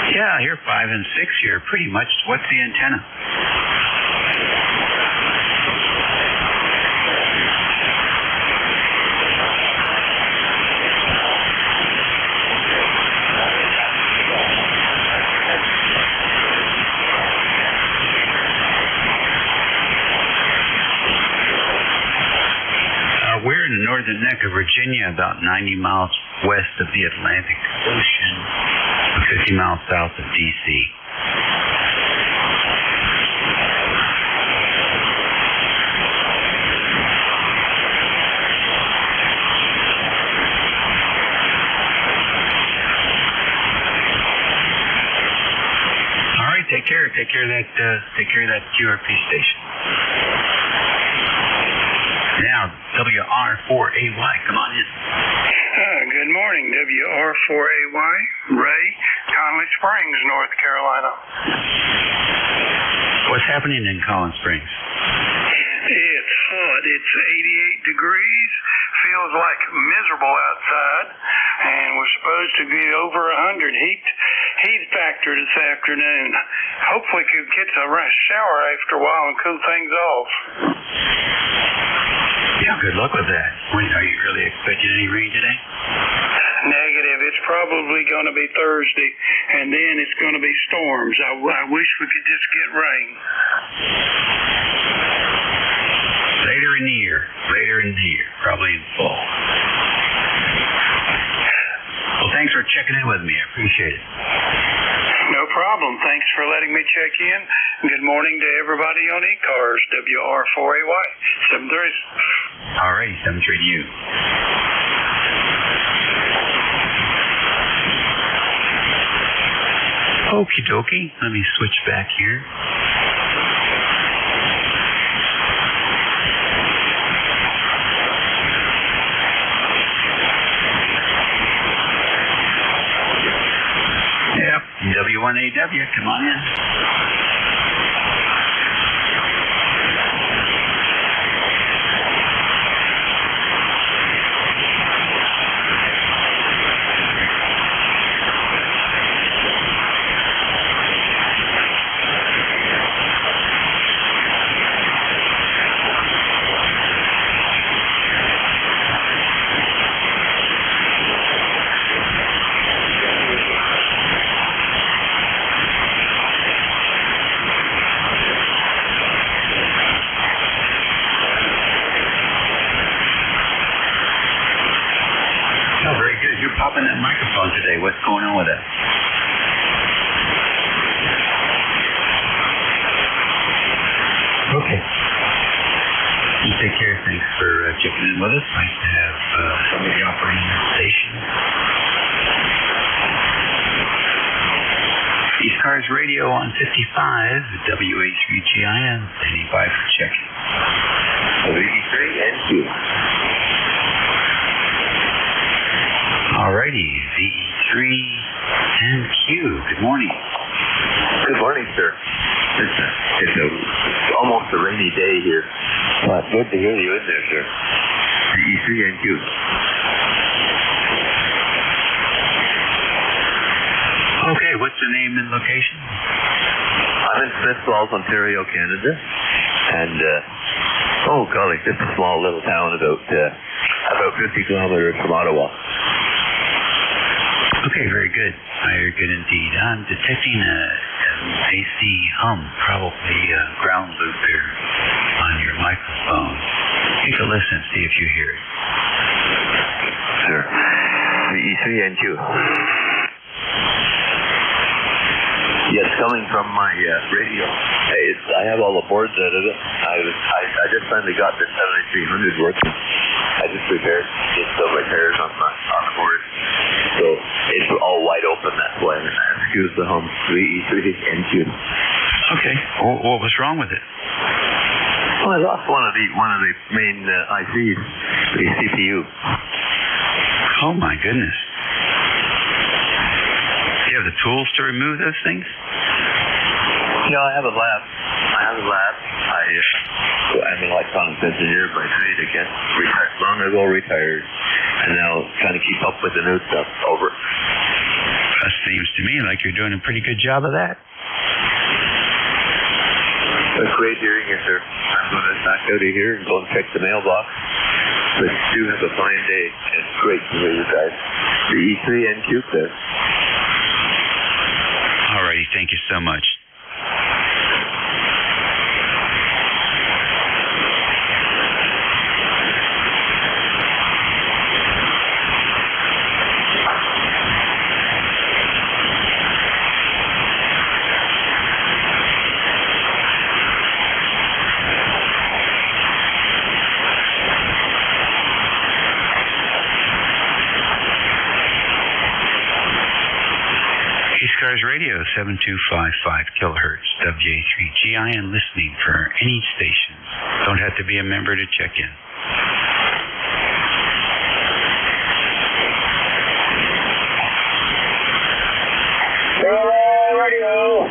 Yeah, here 5 and 6 here, pretty much. What's the antenna? We're in the northern the neck of Virginia, about 90 miles west of the Atlantic Ocean, 50 miles south of D.C. Take care of that QRP station. Now, WR4AY, come on in. Good morning, WR4AY, Ray, Conley Springs, North Carolina. What's happening in Collin Springs? It's hot. It's 88 degrees. Feels like miserable outside, and we're supposed to get over 100 heat factor this afternoon. Hopefully we could get a shower after a while and cool things off. Yeah, good luck with that. Are you really expecting any rain today? Negative. It's probably going to be Thursday, and then it's going to be storms. I wish we could just get rain. Later in the year, probably in fall. Well, thanks for checking in with me. I appreciate it. No problem. Thanks for letting me check in. Good morning to everybody on ECARS, WR4AY, 7-3. All right, 7-3 to you. Okie dokie. Let me switch back here. W1AW, come on in. Popping that microphone today. What's going on with that? Okay. You take care. Thanks for checking in with us. Nice to have somebody operating the station. ECARS Radio on 55, WA3GIN, standing by for checking. VE3 and Q. Alrighty, VE3 and Q. Good morning. Good morning, sir. It's almost a rainy day here. Well, it's good to hear you in there, sir. VE3 and Q. Okay, what's the name and location? I'm in Smith Falls, Ontario, Canada. And, oh golly, just a small little town about 50 kilometers from Ottawa. Okay, very good. Very good indeed. I'm detecting an AC hum, probably a ground loop here on your microphone. Take a listen, see if you hear it. Sure. VE3 and Q. Yes, coming from my radio. I have all the boards out of it. I just finally got the 7300 working. I just did some repairs on the board. So it's all wide open, that's why. Excuse the hum. VE3 and Q. Okay. What was wrong with it? Well, I lost one of the main ICs, the CPU. Oh my goodness. Do you have the tools to remove those things? Yeah, I have a lab. I'm an electronics engineer by trade again. Long ago retired, and now trying to keep up with the new stuff. Over. That seems to me like you're doing a pretty good job of that. It's great hearing you, sir. I'm going to knock out of here and go and check the mailbox. But do have a fine day. It's great to hear you guys. The E3 and Q there. Alrighty, thank you so much. ECARS Radio, 7255 kilohertz, WA3GIN, listening for any stations. Don't have to be a member to check in. Radio.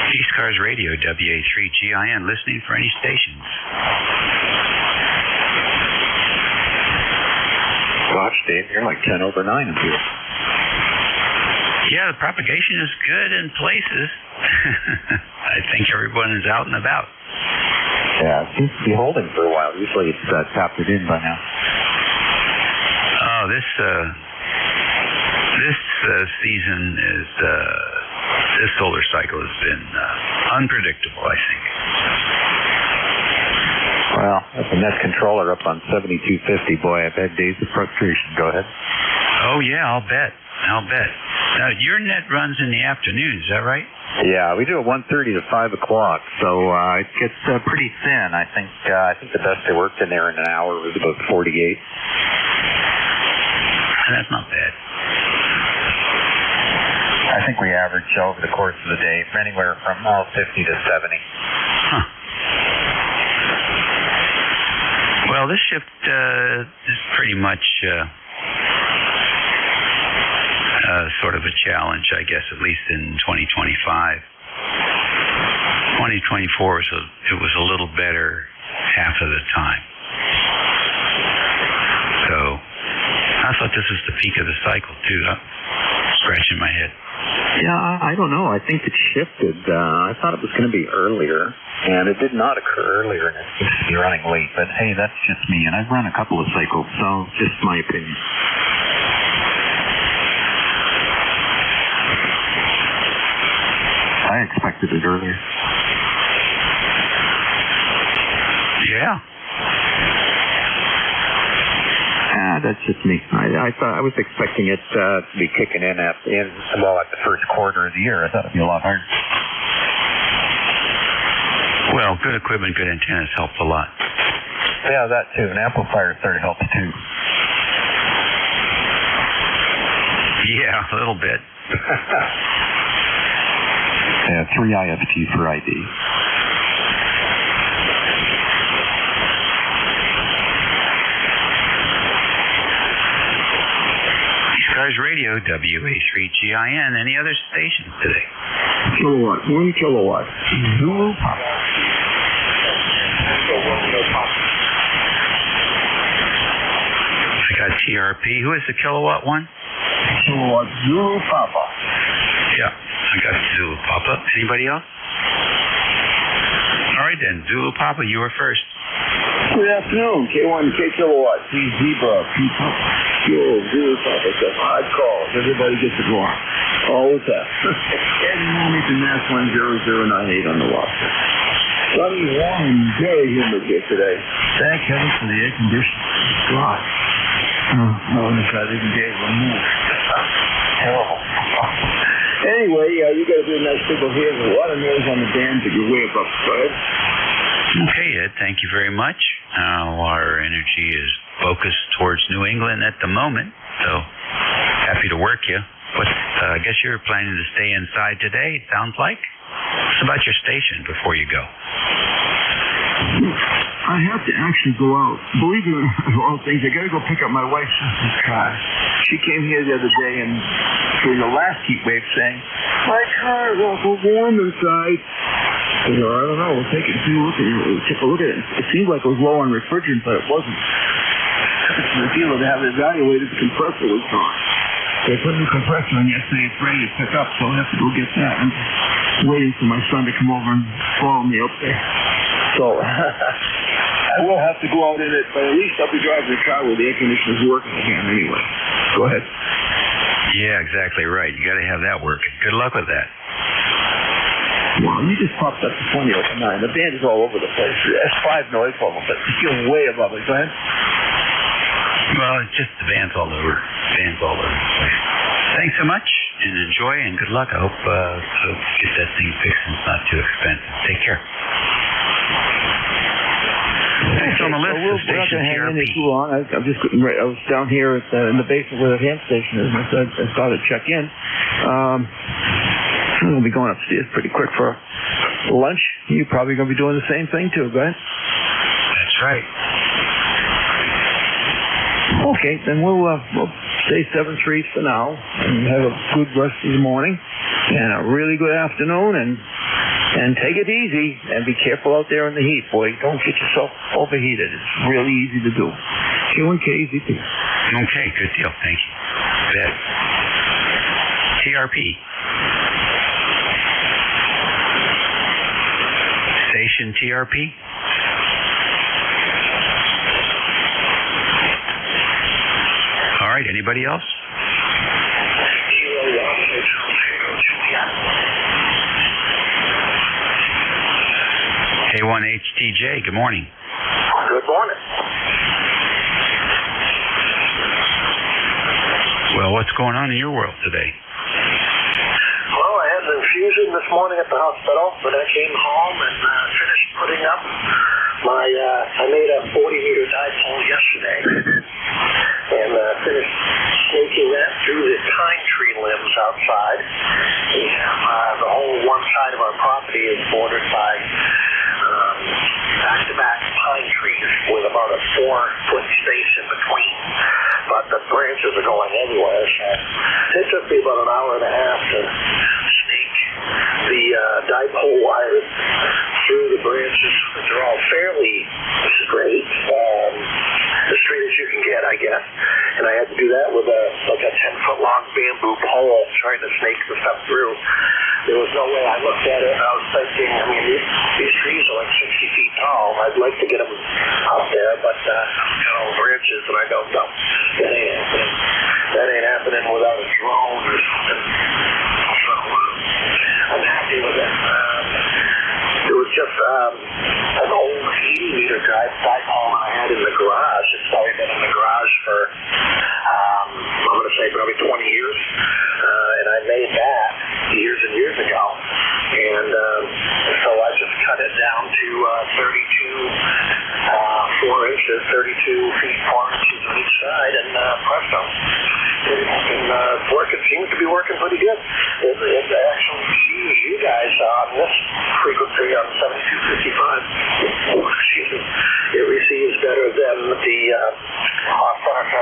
ECARS Radio, WA3GIN, listening for any stations. Gosh, Dave, you're like 10 over 9 up here. Yeah, the propagation is good in places. I think everyone is out and about. Yeah, it seems to be holding for a while. Usually it's tapped it in by now. Oh, this season is this solar cycle has been unpredictable, I think. Well, that's a net controller up on 7250. Boy, I've had days of frustration. Go ahead. Oh yeah, I'll bet. Now your net runs in the afternoon, is that right? Yeah, we do it 1:30 to 5 o'clock, so it gets pretty thin. I think the best I worked in there in an hour was about 48. That's not bad. I think we average over the course of the day anywhere from 50 to 70. Huh. Well, this shift is pretty much sort of a challenge, I guess, at least in 2025. 2024 was a little better half of the time. So I thought this was the peak of the cycle too. I'm scratching my head. Yeah, I don't know. I think it shifted. I thought it was going to be earlier, and it did not occur earlier, and it seems to be running late. But hey, that's just me, and I've run a couple of cycles, so just my opinion. I expected it earlier. Yeah. That's just me. I thought I was expecting it to be kicking in at the first quarter of the year. I thought it'd be a lot harder. Well, good equipment, good antennas help a lot. Yeah, that too. An amplifier sort of helps too. Yeah, a little bit. Yeah, 3 IFT for ID. ECARS Radio, WA3GIN. Any other stations today? Kilowatt, 1 kilowatt. Zulu Papa. I got TRP. Who is the kilowatt one? Kilowatt Zulu Papa. Yeah, I got Zulu Papa. Anybody else? All right then, Zulu Papa, you were first. Good afternoon, K1, K kilowatt, P Zebra, P Papa. Zulu Papa, it's a hard call. Everybody gets it wrong. Always have. Every moment in Mass 10098 on the watch. Sunny, warm, and very humid here today. Thank heaven for the air conditioning. God. No, I didn't get able to move. Terrible. Anyway, you got to do a nice signal here. There's a lot of noise on the dam, but you're way above. Go ahead. Okay, Ed, thank you very much. Our energy is focused towards New England at the moment, so happy to work you. But I guess you're planning to stay inside today, it sounds like. What's about your station before you go? I have to actually go out. Believe it or all things, I got to go pick up my wife's sister's car. She came here the other day and during the last heat wave saying, my car is awful warm inside. I don't know. We'll take it. Take a look at it. It seemed like it was low on refrigerant, but it wasn't. The dealer to have it evaluated, the compressor was gone. They put a new compressor in yesterday. It's ready to pick up, so I'll have to go get that. I'm waiting for my son to come over and follow me up there. So I will have to go out in it, but at least I'll be driving the car where the air conditioner's working again anyway. Go ahead. Yeah, exactly right. You got to have that working. Good luck with that. Wow, you just popped up to 20 over 9. The band is all over the place. S5 noise level, but you're way above it. Go ahead. Well, it's just the band's all over. Band's all over the place. Thanks so much, and enjoy, and good luck. I hope you get that thing fixed and it's not too expensive. Take care. Next on the list is Station TRP. Too long. I'm just getting ready. I was down here in the basement where the ham station is, and I thought I'd check in. I'm going to be going upstairs pretty quick for lunch. You're probably going to be doing the same thing, too, right? That's right. Okay, then we'll stay 7-3 for now and have a good rest of the morning and a really good afternoon and take it easy and be careful out there in the heat, boy. Don't get yourself overheated. It's really easy to do. K1K, easy too. Okay, good deal. Thank you. Bet. TRP. Station TRP. All right, anybody else? K1HTJ, good morning. Good morning. Well, what's going on in your world today? Well, I had an infusion this morning at the hospital, but I came home and finished putting up my, I made a 40-meter dipole yesterday and finished snaking that through the pine tree limbs outside. And the whole one side of our property is bordered by back-to-back pine trees with about a 4-foot space in between. But the branches are going everywhere, so it took me about an hour and a half to snake the dipole wires through the branches, which are all fairly straight, as straight as you can get, I guess. And I had to do that with a 10-foot-long bamboo pole trying to snake the stuff through. There was no way. I looked at it and I was thinking, I mean, these trees are like 60 feet tall. I'd like to get them up there, but branches, and I don't know. That ain't happening. That ain't happening without a drone or something. So I'm happy with it. It was just an old 80-meter dipole I had in the garage. It's probably been in the garage for, I'm going to say probably 20 years. And I made that years and years ago. And so I just cut it down to 4 inches, 32 feet, 4 inches on each side, and presto. It's working, seems to be working pretty good. It actually sees you guys on this frequency on 7255. Excuse me. It receives better than the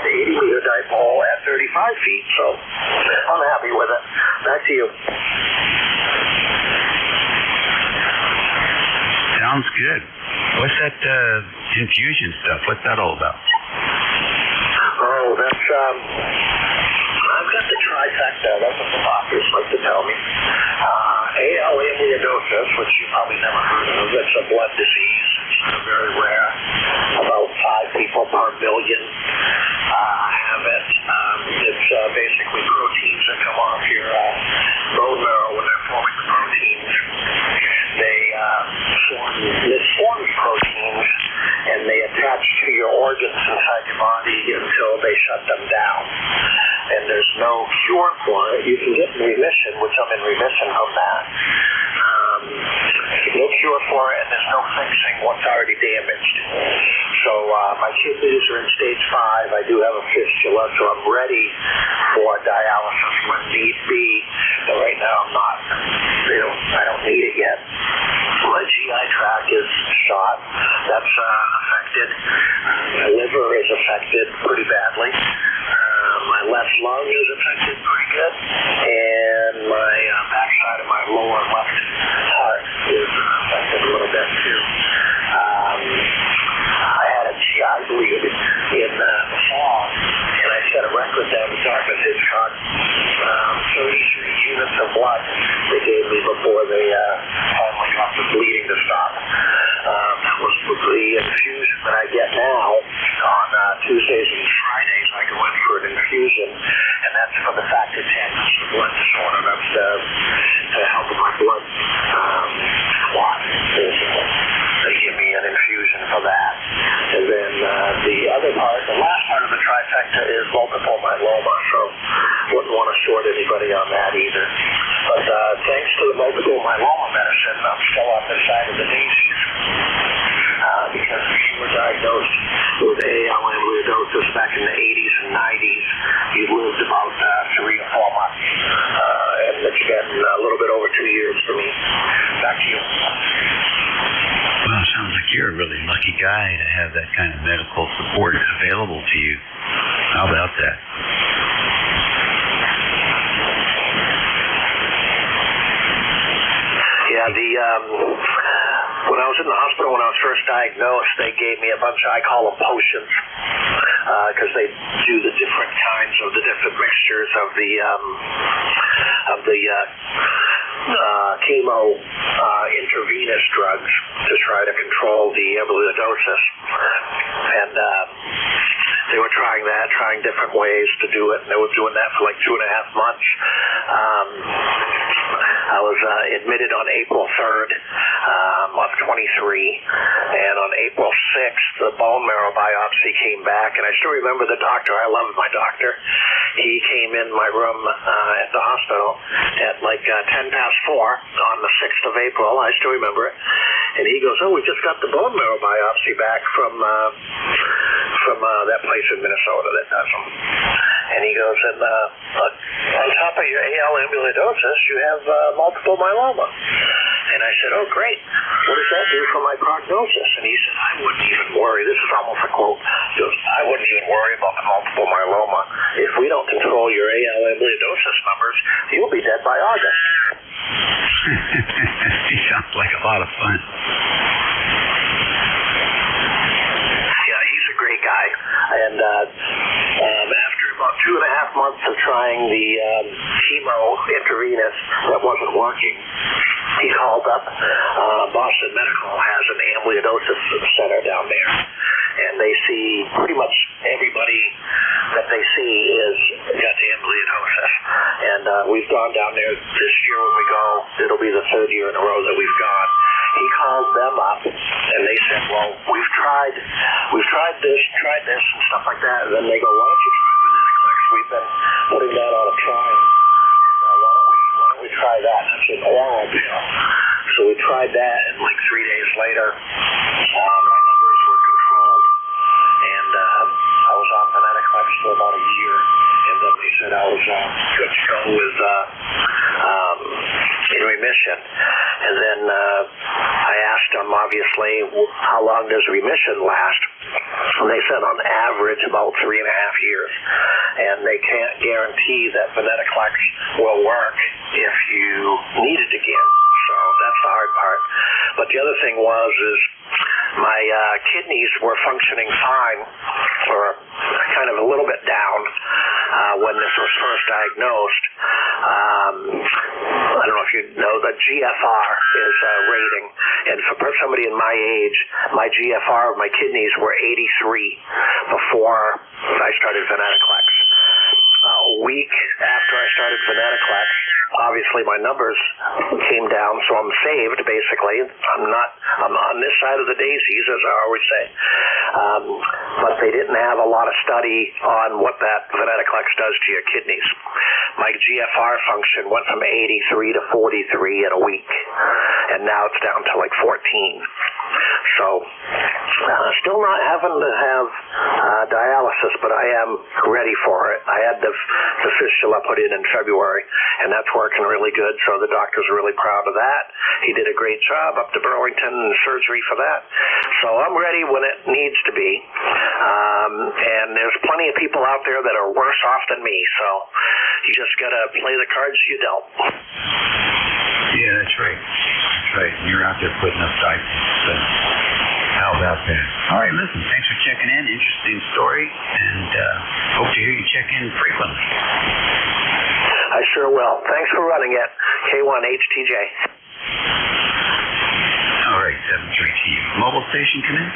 80-meter dipole at 35 feet, so I'm happy with it. Back to you. Sounds good. What's that infusion stuff? What's that all about? Oh, that's, I've got the trifecta. That's what the doctors like to tell me. AL amyloidosis, which you probably never heard of. It's a blood disease. It's very rare. About 5 people per million have it. It's basically proteins that come off your bone marrow when they're forming the proteins. They form proteins, and they attach to your organs inside your body until they shut them down. And there's no cure for it. You can get in remission, which I'm in remission from that. No cure for it, and there's no fixing what's already damaged. So my kidneys are in stage 5. I do have a fistula, so I'm ready for dialysis when need be. But right now I'm not. I don't need it yet. My GI tract is shot. That's affected. My liver is affected pretty badly. My left lung is affected pretty good, and my backside of my lower left heart is affected a little bit too. I had a GI bleed in the fall, and I set a record down to Dartmouth Hitchcock, 33 units of blood they gave me before they finally got the bleeding to stop. That was the infusion that I get now on Tuesdays and Fridays. I go in for an infusion, and that's for the factor 10. That's the blood disorder. That's to help with my blood clot, basically. They give me an infusion for that. And then the other part, the last part of the trifecta is multiple myeloma, so wouldn't want to short anybody on that either. But thanks to the multiple myeloma medicine, I'm still on this side of the daisies. Because if you were diagnosed with AL amyloidosis back in the 80s and 90s, you lived about 3 or 4 months. And it's been a little bit over 2 years for me. Back to you. Well, it sounds like you're a really lucky guy to have that kind of medical support available to you. How about that? Yeah, when I was in the hospital, when I was first diagnosed, they gave me a bunch of, I call them potions, because they do the different kinds of the different mixtures of the chemo intravenous drugs to try to control the amyloidosis. And they were trying different ways to do it, and they were doing that for like 2.5 months. I was admitted on April 3rd of 23, and on April 6th, the bone marrow biopsy came back, and I still remember the doctor. I loved my doctor. He came in my room at the hospital at like 10 past 4 on the 6th of April. I still remember it. And he goes, "Oh, we just got the bone marrow biopsy back from that place in Minnesota that does them." And he goes, "And look, on top of your AL amyloidosis, you have multiple myeloma." And I said, "Oh, great. What does that do for my prognosis?" And he said, "I wouldn't even worry." This is almost a quote. He goes, "I wouldn't even worry about the multiple myeloma. If we don't control your AL amyloidosis numbers, you'll be dead by August." He sounds like a lot of fun. Yeah, he's a great guy. And after about 2.5 months of trying the chemo intravenous that wasn't working, he called up. Boston Medical has an amyloidosis center down there, and they see pretty much everybody that they see is got amyloidosis. And we've gone down there this year when we go. It'll be the 3rd year in a row that we've gone. He called them up, and they said, "Well, we've tried this, and stuff like that." And then they go, "Why don't you try Venetoclax? We've been putting that on a trial. Why don't we try that?" That's an oral pill. So we tried that, and like 3 days later, my numbers were controlled, and I was on Venetoclax for about a year, and then they said I was good to go with in remission. And then I asked them, obviously, how long does remission last? they said on average about 3.5 years. And they can't guarantee that venetoclax will work if you need it again. So that's the hard part. But the other thing is my kidneys were functioning fine, or kind of a little bit down when this was first diagnosed. I don't know if you know, the GFR is a rating, and for somebody in my age, my GFR of my kidneys were 83 before I started venetoclax. A week after I started venetoclax, obviously my numbers came down, so I'm saved basically. I'm on this side of the daisies, as I always say. But they didn't have a lot of study on what that venetoclax does to your kidneys. My GFR function went from 83 to 43 in a week, and now it's down to like 14. So still not having to have dialysis, but I am ready for it. I had the fistula put in February, and that's working really good, so the doctor's really proud of that. He did a great job up to Burlington surgery for that. So I'm ready when it needs to be. And there's plenty of people out there that are worse off than me, so you just got to play the cards you dealt. Yeah, that's right. That's right. You're out there putting up diapers. So how about that? All right, listen, thanks for checking in. Interesting story, and hope to hear you check in frequently. I sure will. Thanks for running it. K1HTJ. All right, 732. Mobile station, come in.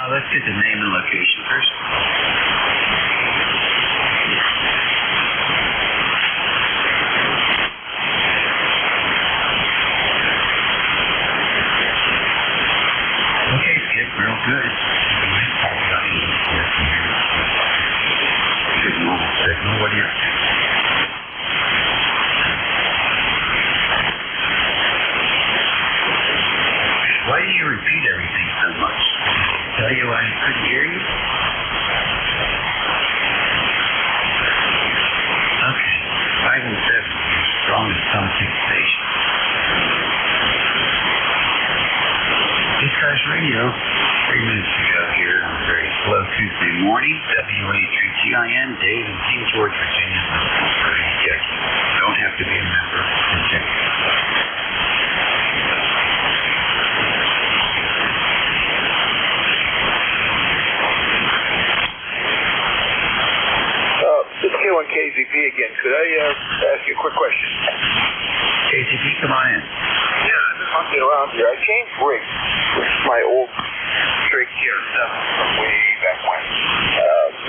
Let's get the name and location first. Okay, Skip, real good. Good mobile signal. What do you... Why do you repeat everything so much? Tell you I couldn't hear you? Okay. 5 and 7. Strong as something station. ECARS Radio. 3 minutes ago here on a very slow Tuesday morning. WA3GIN, Dave in King George, Virginia. Don't have to be a member. Check. This is K1KZP again. Could I ask you a quick question? KZP, come on in. Yeah, I'm just hunting around here. I changed rigs. This is my old straight TR7 from way back when.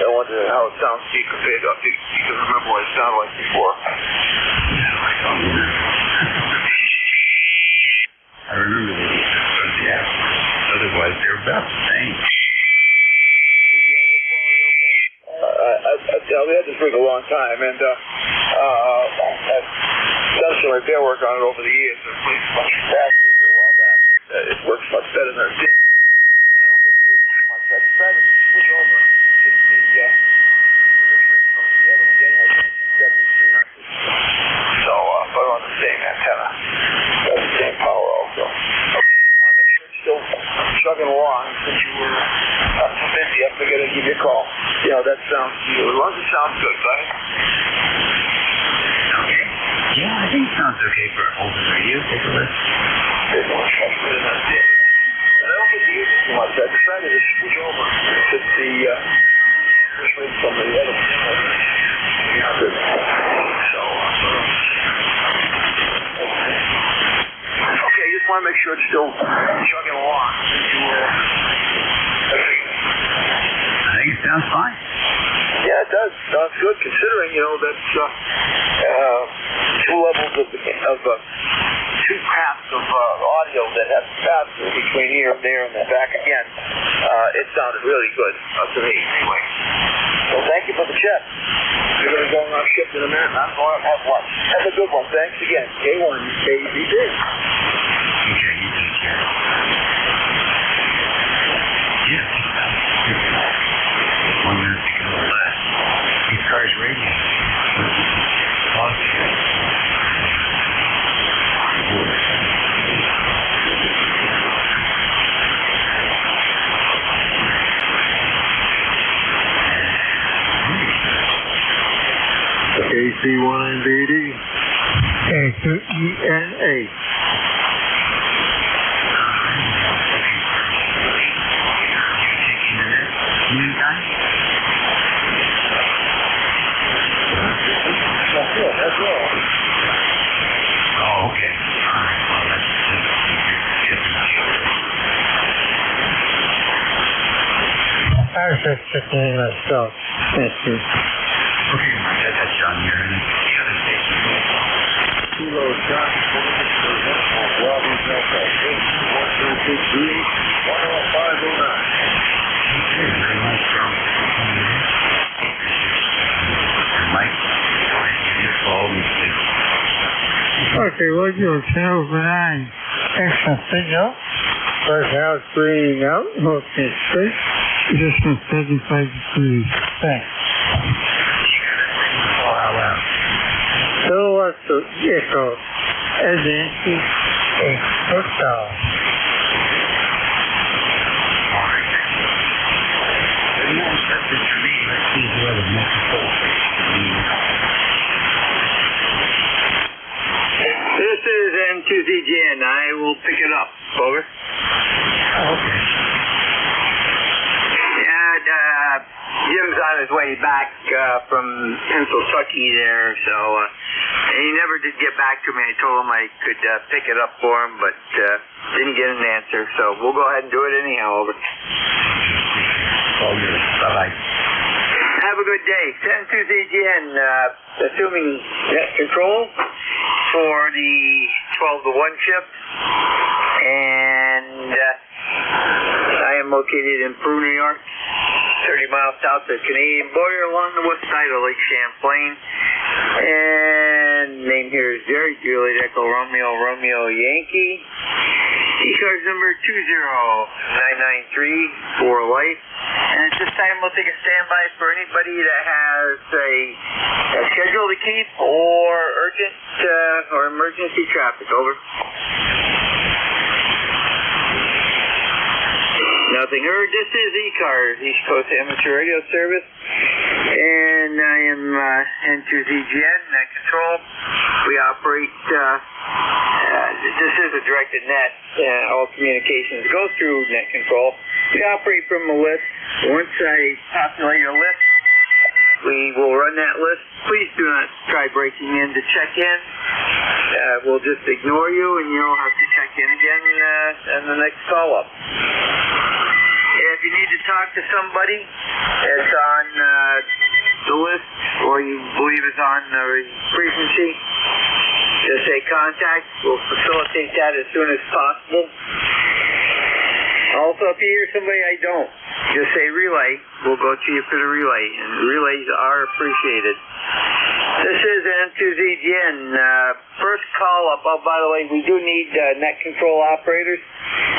I wonder how it sounds to you compared to, you can remember what it sounded like before. No, I don't remember. I remember the otherwise they're about the same. We had this rig a long time, and I've done some repair work on it over the years. It's replaced a bunch of capacitors here a while back. It works much better than it did. And I don't get to use it too much. I decided to switch over to the rig from the other one, the anyway, 7300. So put it on the same antenna. That's the same power also. Okay, just want to make sure it's still chugging along. Since you were busy, I figured I'd give you a call. You know, that sounds, as long as it sounds good, right? Okay. Yeah, I think it sounds okay for an older radio. Take a listen. I don't get to use it too much. I decided to switch over to the first rig from the other one. Okay, just want to make sure it's still chugging along. I think it sounds fine. Yeah, it does. Sounds good, considering, you know, that's two levels of two paths of audio that have capacitors between here and there and then back again. It sounded really good to me, anyway. So thank you for the check. You're going to be going on shift in a minute, and I'm going to have lunch. Have a good one. Thanks again. K1KZP. Okay, you take care. Yeah. 1 minute to go less. ECARS Radio. That's just the name of myself. That's it. Okay, I got John here. And the other station. Kilo John, Bravo Delta, 123, 10509. Okay, very much. Mike, go ahead and give me a call. Okay, what's your channel for 9? Extra signal. First house breathing out. Okay, straight. Distance 35 degrees. Thanks. So what's the echo? Agency a hotel. This is N2ZGN. I will pick it up. Over. Okay. Yeah, Jim's on his way back from Pennsylvania there, so he never did get back to me. I told him I could pick it up for him, but didn't get an answer. So we'll go ahead and do it anyhow. Over. Bye-bye. Have a good day. 102ZGN, assuming net control for the 12 to 1 shift. And I am located in Peru, New York, 30 miles south of the Canadian border along the west side of Lake Champlain. And name here is Jerry, Juliet Echo Romeo, Romeo Yankee. ECARS number 20993 for life. And at this time, we'll take a standby for anybody that has a schedule to keep or urgent or emergency traffic. Over. Nothing heard. This is ECARS, East Coast Amateur Radio Service. And I am N2ZGN, net control. We operate, this is a directed net. All communications go through net control. We operate from a list. Once I populate a list, we will run that list. Please do not try breaking in to check in. We'll just ignore you and you'll have to check in again on the next call up. If you need to talk to somebody that's on the list or you believe is on the frequency, just say contact. We'll facilitate that as soon as possible. Also, if you hear somebody I don't, just say relay. We'll go to you for the relay, and relays are appreciated. This is N2ZGN. First call up. Oh, by the way, we do need net control operators.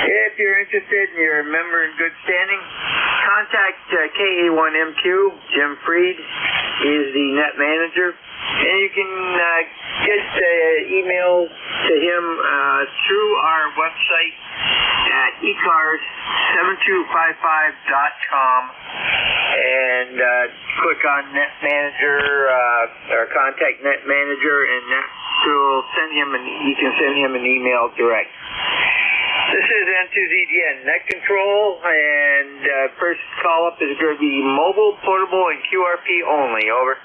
If you're interested and you're a member in good standing, contact KA1MQ. Jim Freed is the net manager. And you can get emails to him through our website at ECARS7255.com and click on Net Manager or contact Net Manager, and that will send him you can send him an email direct. This is N2ZGN net control, and first call up is going to be mobile, portable, and QRP only. Over.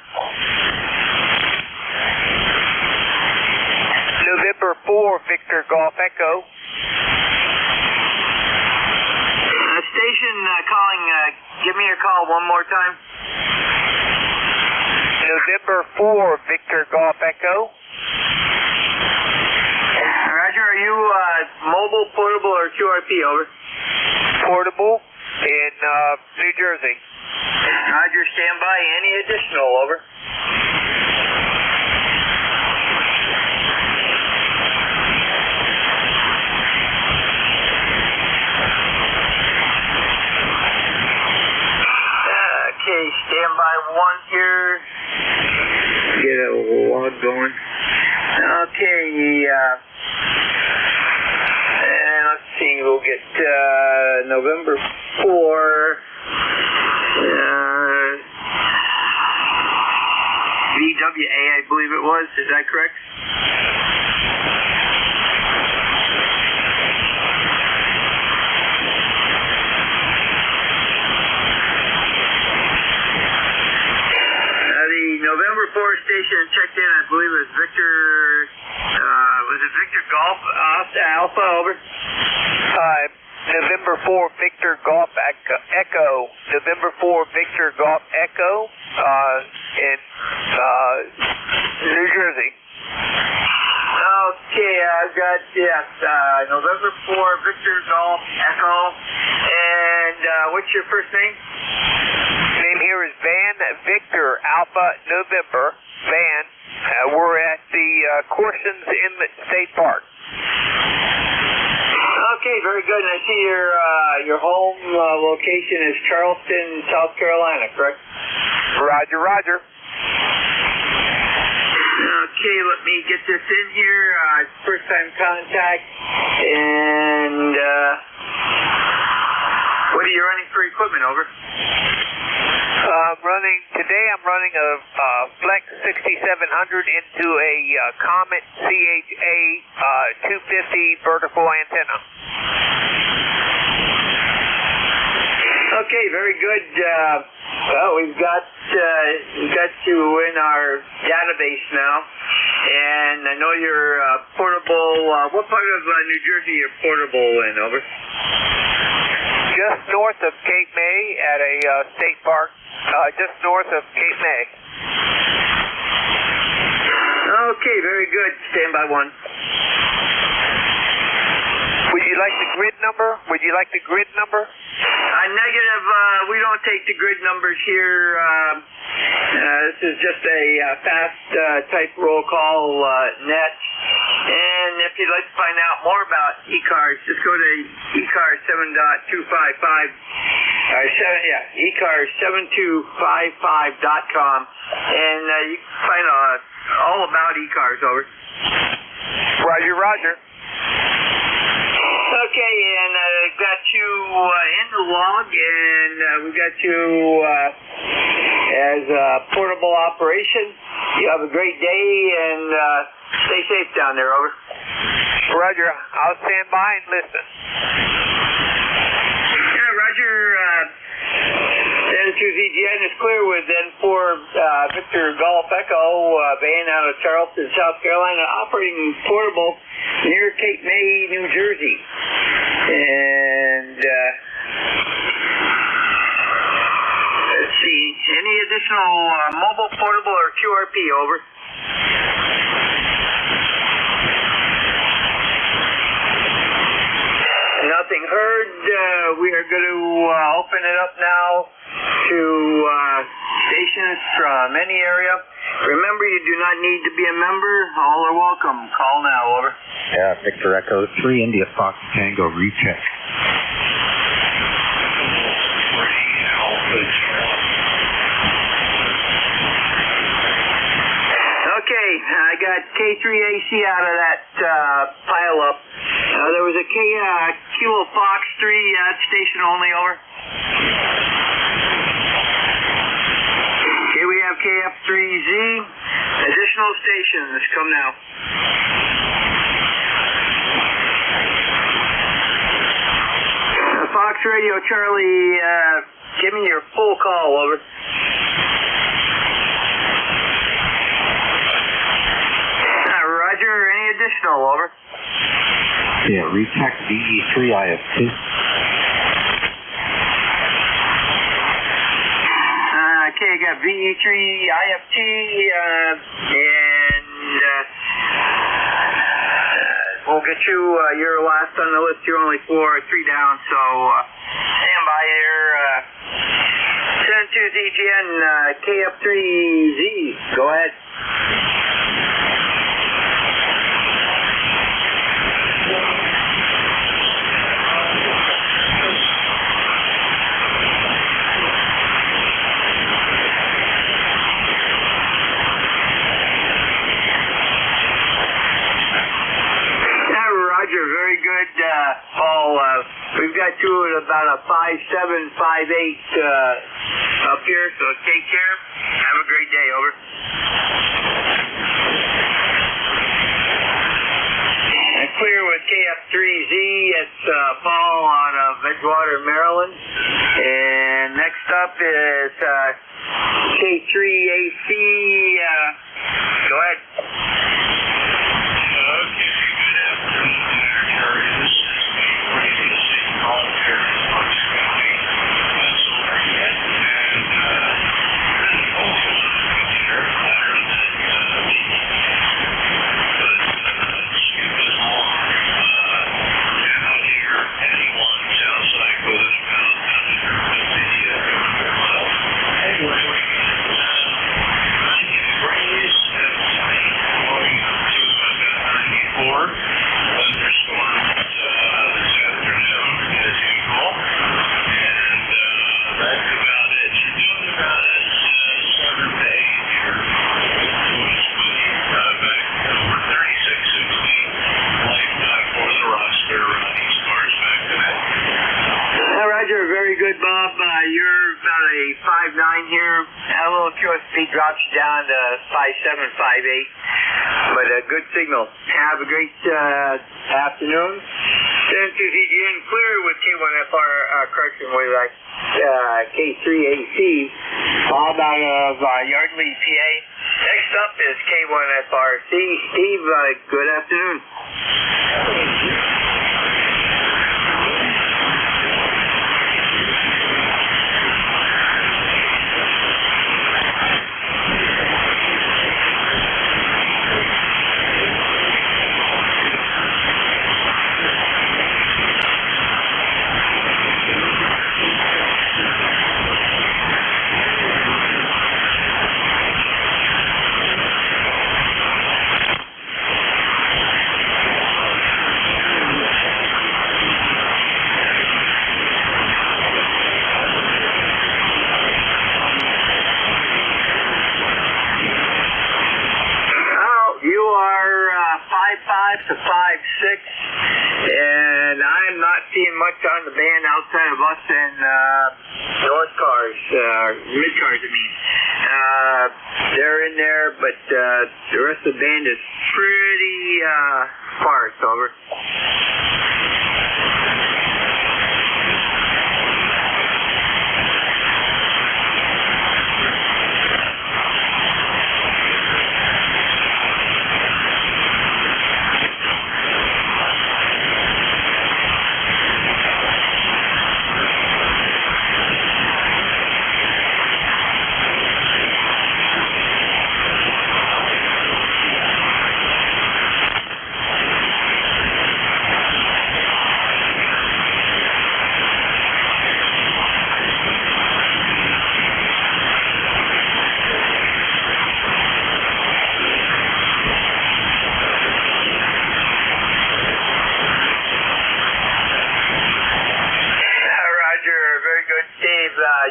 November 4, Victor Golf Echo. Station calling, give me a call one more time. November 4, Victor Golf Echo. Roger, are you mobile, portable, or QRP? Over. Portable in New Jersey. Roger, stand by. Any additional? Over. Okay, stand by one here. Get a log going. Okay, and let's see, we'll get November 4. VWA, I believe it was. Is that correct? November 4 station checked in, I believe it was Victor, was it Victor Golf Alpha, over? Hi. November 4 Victor Golf Echo, November 4 Victor Golf Echo in New Jersey. Okay, I've got, November 4 Victor Golf Echo. And what's your first name? Name here is Van Victor Alpha November Van. We're at the Corsons in the State Park. Okay, very good. And I see your home location is Charleston, South Carolina, correct? Roger, roger. Okay, let me get this in here. First time contact. And what are you running for equipment, over? I'm running a Flex 6700 into a Comet CHA 250 vertical antenna. Okay, very good. Well, we've got you in our database now, and I know you're portable. What part of New Jersey you're portable in, over? Just north of Cape May at a state park. Just north of Cape May. Okay, very good. Stand by one. Would you like the grid number? Negative. We don't take the grid numbers here. This is just a fast type roll call net. And if you'd like to find out more about ECARS, just go to ECARS 7.255. ECARS7255.com, and you can find all about ECARS, over. Roger, roger. Okay, and I've got you in the log, and we got you as a portable operation. You have a great day, and stay safe down there, over. Roger, I'll stand by and listen. Yeah, Roger. N2ZGN is clear with N4 Victor Golf Echo, Van out of Charleston, South Carolina, operating portable near Cape May, New Jersey. And let's see, any additional mobile, portable, or QRP, over? Nothing heard. We are going to open it up now to stations from any area. Remember, you do not need to be a member. All are welcome. Call now, over. Yeah, Victor Echo 3 India Fox Tango recheck. Okay, I got K3AC out of that pile up. There was a Kilo Fox 3 at station only, over. Okay, we have KF3Z. Additional stations, come now. Fox Radio Charlie, give me your full call, over. Roger, any additional, over? Yeah, recheck VE3 IFT. Okay, I got VE3 IFT, and we'll get you, you're last on the list. You're only 3 down, so stand by here. 72ZGN, KF3Z, go ahead. Very good, Paul. We've got you at about a 5.7, 5.8 up here, so take care. Have a great day, over. And clear with KF3Z. It's Paul out of Edgewater, Maryland. And next up is K3AC. Go ahead. Bob, you're about a 5.9 here. A little QSP drops you down to 5.7, 5.8. But a good signal. Have a great afternoon. Send to ZGN clear with K1FR correction with K3AC. All out of Yardley, PA. Next up is K1FRC. Steve, good afternoon. To 5.6, and I'm not seeing much on the band outside of us and North cars, mid cars. I mean, they're in there, but the rest of the band is pretty sparse. Over.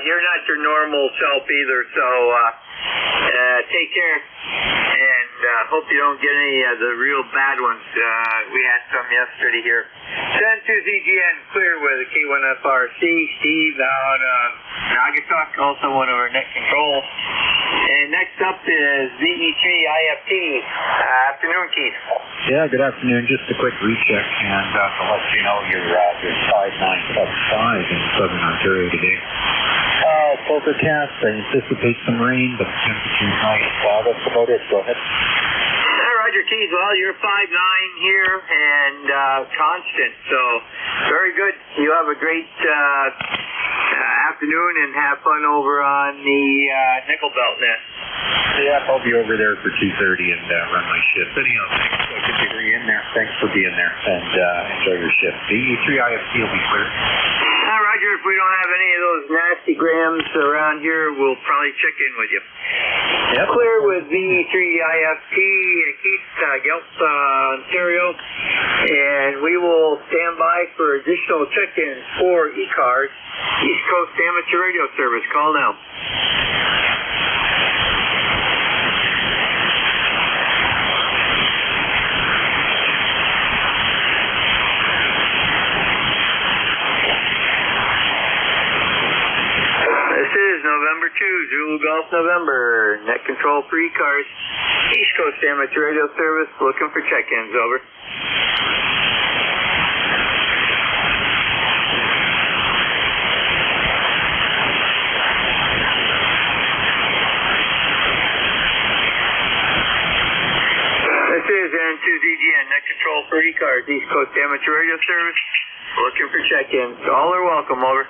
You're not your normal self either, so take care, and hope you don't get any of the real bad ones. We had some yesterday here. Send to ZGN clear with the K1FRC. Steve out of Nagasaki, also one of our net control. And next up is VE3IFT. Afternoon, Keith. Yeah, good afternoon. Just a quick recheck, and to let you know you're 5.9 plus 5 in southern Ontario today. Forecast, I anticipate some rain, but the temperature's nice. That's about it. Go ahead. Roger, Keith. Well, you're 5.9 here and constant, so very good. You have a great afternoon and have fun over on the Nickel Belt net. Yeah, I'll be over there for 2:30 and run my shift. Anyhow, thanks. Good to hear you in there. Thanks for being there, and enjoy your shift. The E3IFT will be clear. Roger, if we don't have any of those nasty grams around here, we'll probably check in with you. Yep. Clear with VE3IFT, Keith, Guelph, Ontario, and we will stand by for additional check-ins for ECARS, East Coast Amateur Radio Service. Call now. November 2, Zulu Golf November, net control for ECARS, East Coast Amateur Radio Service, looking for check-ins, over. This is N2ZGN, net control for ECARS, East Coast Amateur Radio Service, looking for check-ins. All are welcome, over.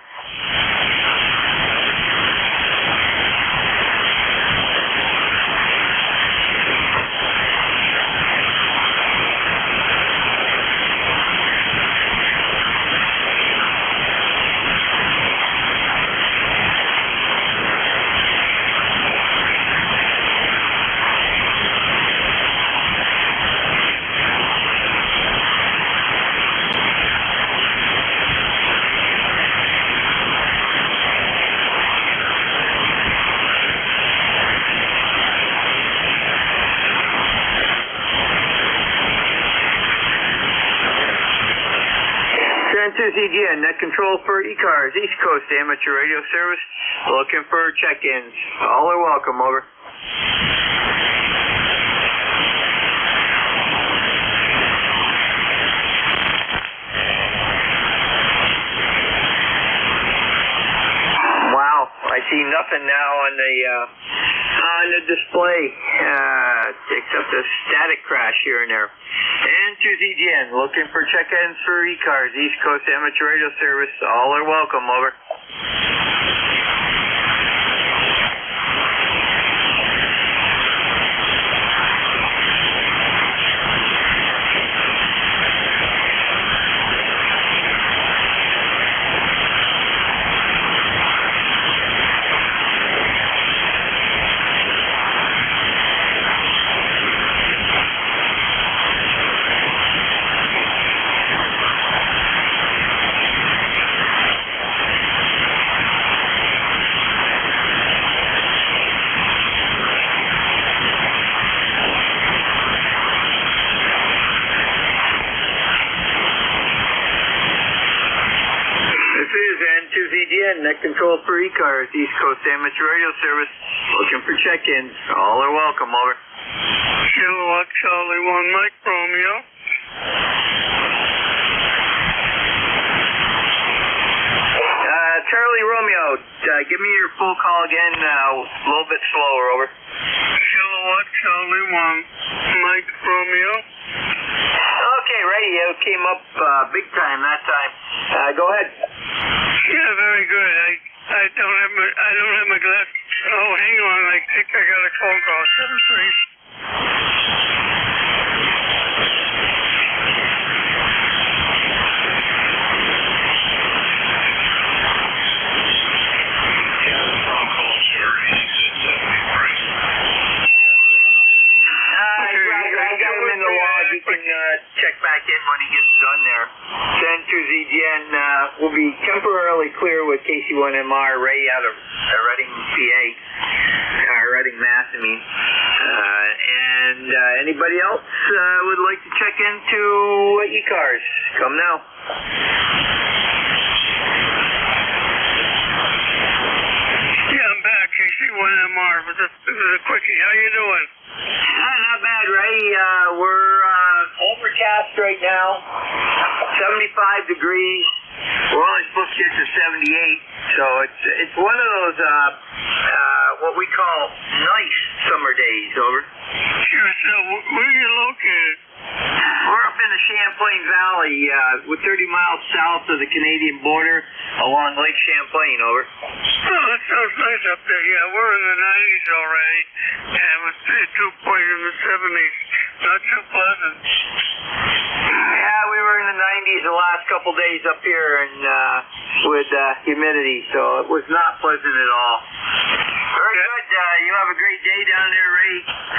San Net Control for ECARS, East Coast Amateur Radio Service. Looking for check-ins. All are welcome, over. Wow, I see nothing now on the display, except a static crash here and there. And to ZGN, looking for check-ins for ECARS, East Coast Amateur Radio Service. All are welcome, over. Net Control for ECARS, East Coast Amateur Radio Service. Looking for check-ins. All are welcome, over. Kilowatt Charlie 1, Mike Romeo. Charlie Romeo, give me your full call again, a little bit slower, over. Kilowatt Charlie 1, Mike Romeo. Okay, radio came up big time that time. Go ahead. Yeah, very good. I don't have my glass. Oh, hang on. I think I got a phone call. 7-3. Check back in when he gets done there. Send to ZGN. Will be temporarily clear with KC1MR Ray out of Reading, PA. Reading, Mass, I mean. And anybody else would like to check into ECARS? Come now. Yeah, I'm back. KC1MR. This is a quickie. How you doing? Not bad, Ray. We're overcast right now. 75 degrees. We're only supposed to get to 78, so it's one of those what we call nice summer days, over. Sure. So where are you located? We're up in the Champlain Valley. We're 30 miles south of the Canadian border along Lake Champlain, over. Oh, that sounds nice up there. Yeah, we're in the 90s already, and with dew point in the 70s. Not too pleasant. Yeah, we were in the 90s the last couple days up here, and with humidity, so it was not pleasant at all. Very good. You have a great day down there, Ray.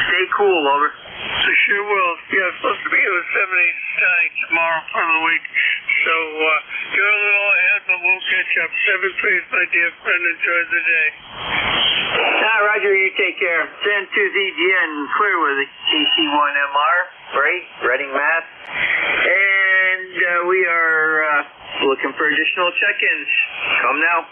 Stay cool, over. I sure will. Yeah, it's supposed to be in the 70s starting tomorrow for the week. So you're a little ahead, but we'll catch up. 7-3, my dear friend. Enjoy the day. Roger, you take care. Send to ZGN, clear with the KC1MR, Ray, Reading, Mass. And we are looking for additional check-ins. Come now.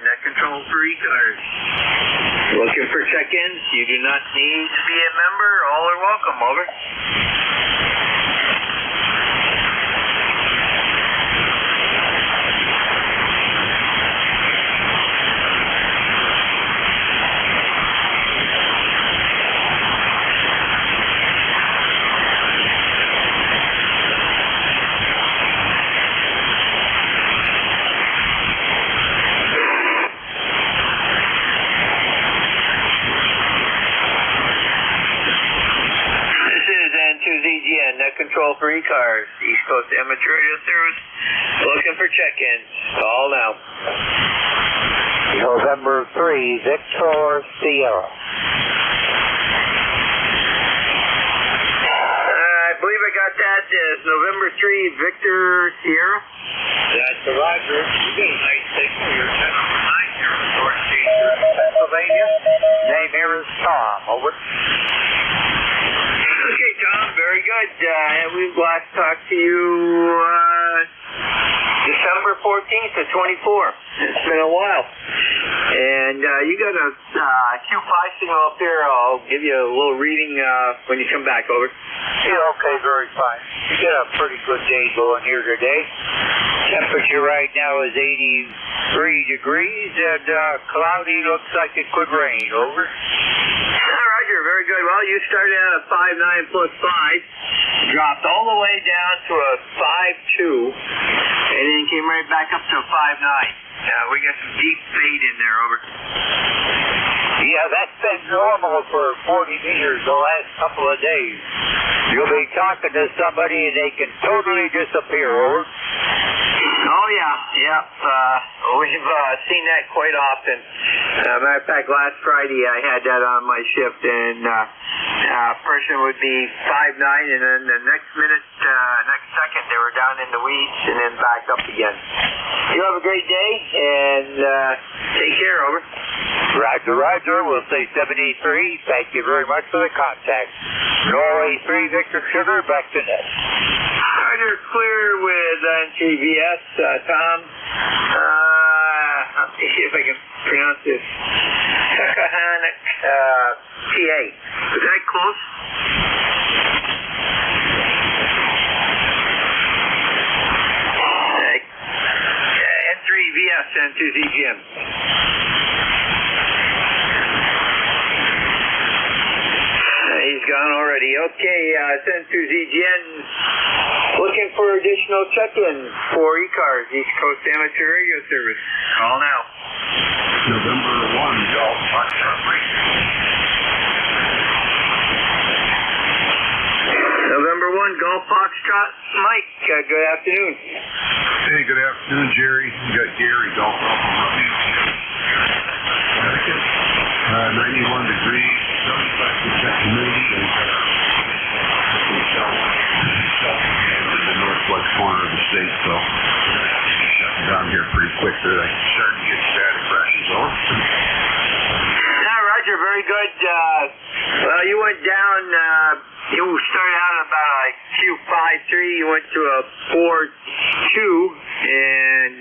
Net Control for ECARS. Looking for check-ins? You do not need to be a member. All are welcome, over. control for ECARS, East Coast Amateur Radio Service. Looking for check-ins. Call now. November 3, Victor Sierra. I believe I got that as November 3, Victor Sierra. That's the Roger. You get a nice signal. You're 10 over 9 here in North Chester, Pennsylvania. Name here is Tom. Over. Okay, Tom, very good. We've last talked to you December 14th of 24. It's been a while. And you got a Q5 signal up there. I'll give you a little reading when you come back, over. Yeah, okay, very fine. You got a pretty good day going here today. Temperature right now is 83 degrees and cloudy, looks like it could rain, over. Roger, very good. Well, you started out at 5.9 plus 5, dropped all the way down to a 5.2, and then came right back up to a 5.9. We got some deep fade in there, over. Yeah, that's been normal for 40 meters the last couple of days. You'll be talking to somebody and they can totally disappear, over. Oh, yeah. We've seen that quite often. Matter of fact, last Friday I had that on my shift, and a person would be 5.9, and then the next minute, next second, they were down in the weeds and then back up again. You have a great day, and take care, over. Roger, Roger. We'll say 73. Thank you very much for the contact. Norway 3, Victor Sugar, back to net. Roger, clear with NTVS, Tom. Let me see if I can pronounce this. Tuckahannock, PA. Is that close? N3VS, N2ZGM. He's gone already. Okay, N2ZGN. Looking for additional check-in for ECARS, East Coast Amateur Radio Service. Call now. November 1, Golf Foxtrot Mike. November 1, Golf Foxtrot Mike. Good afternoon. Hey, good afternoon, Jerry. You got Gary, Golf Foxtrot. 91 degrees, 75% humidity, and the northwest corner of the state, so shutting down here pretty quick. They're starting to get static crashes, over. Roger, very good. Well, you went down, you started out at about a Q5.3, you went to a 4.2, and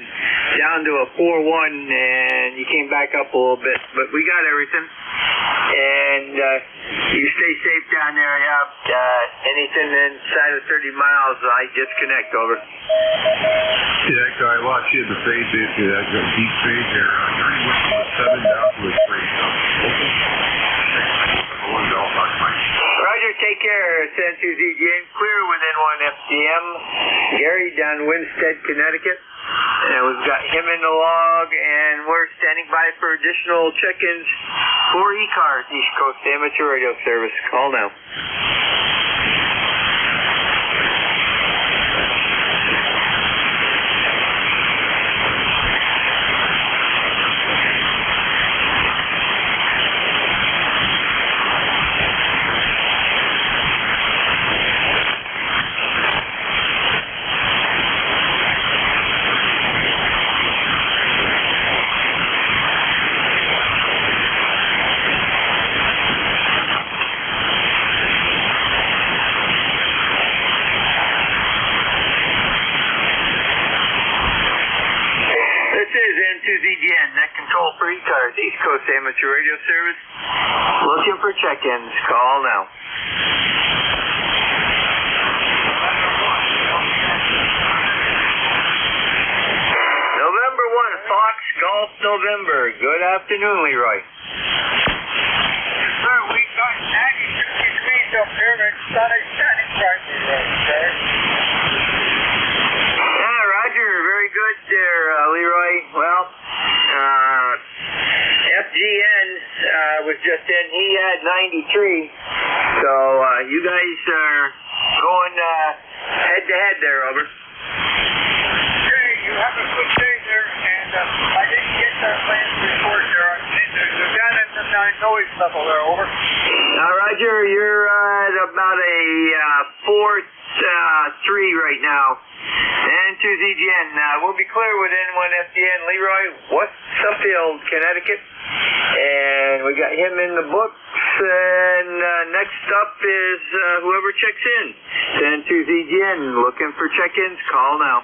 down to a 4.1, and you came back up a little bit, but we got everything. And you stay safe down there. Anything inside of 30 miles, I disconnect, over. Yeah, I lost you in the fade, basically. I got deep fade there. You already went from a 7 down to a 3. Roger, take care. N2ZGN, clear within 1 FCM. Gary down Winstead, Connecticut. And we've got him in the log, and we're standing by for additional check-ins for ECARS, East Coast Amateur Radio Service. Call now. N2ZGN, net control for ECARS, East Coast Amateur Radio Service. Looking for check-ins. Call now. November 1, Fox Golf November. Good afternoon, Leroy. Sir, we've got 96 degrees up here and it's static prices, sir. Roger, very good there, Leroy. Well, FGN was just in. He had 93. So you guys are going head to head there, over. Okay, you have a good day there, and I didn't get that last report there. They're down at the noise level there, over. Roger, you're at about a 4-3 right now. And to ZGN, we'll be clear with N1 FDN Leroy, West Suffield, Connecticut. And we got him in the books. And next up is whoever checks in. Send to ZGN, looking for check-ins, call now.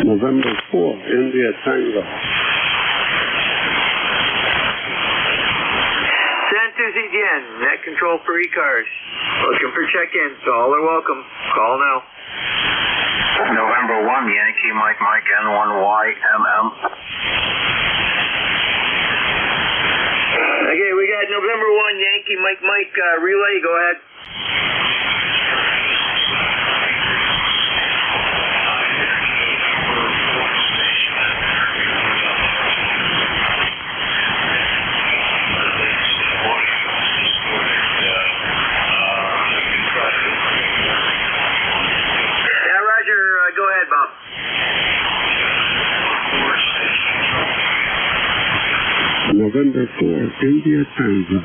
November 4, India Tango. Send to ZGN, net control for ECARS. Looking for check-ins, all are welcome. Call now. November 1, Yankee Mike Mike N1YMM. Okay, we got November 1, Yankee Mike Mike relay, go ahead. Go ahead, Bob. November 4, India Tango.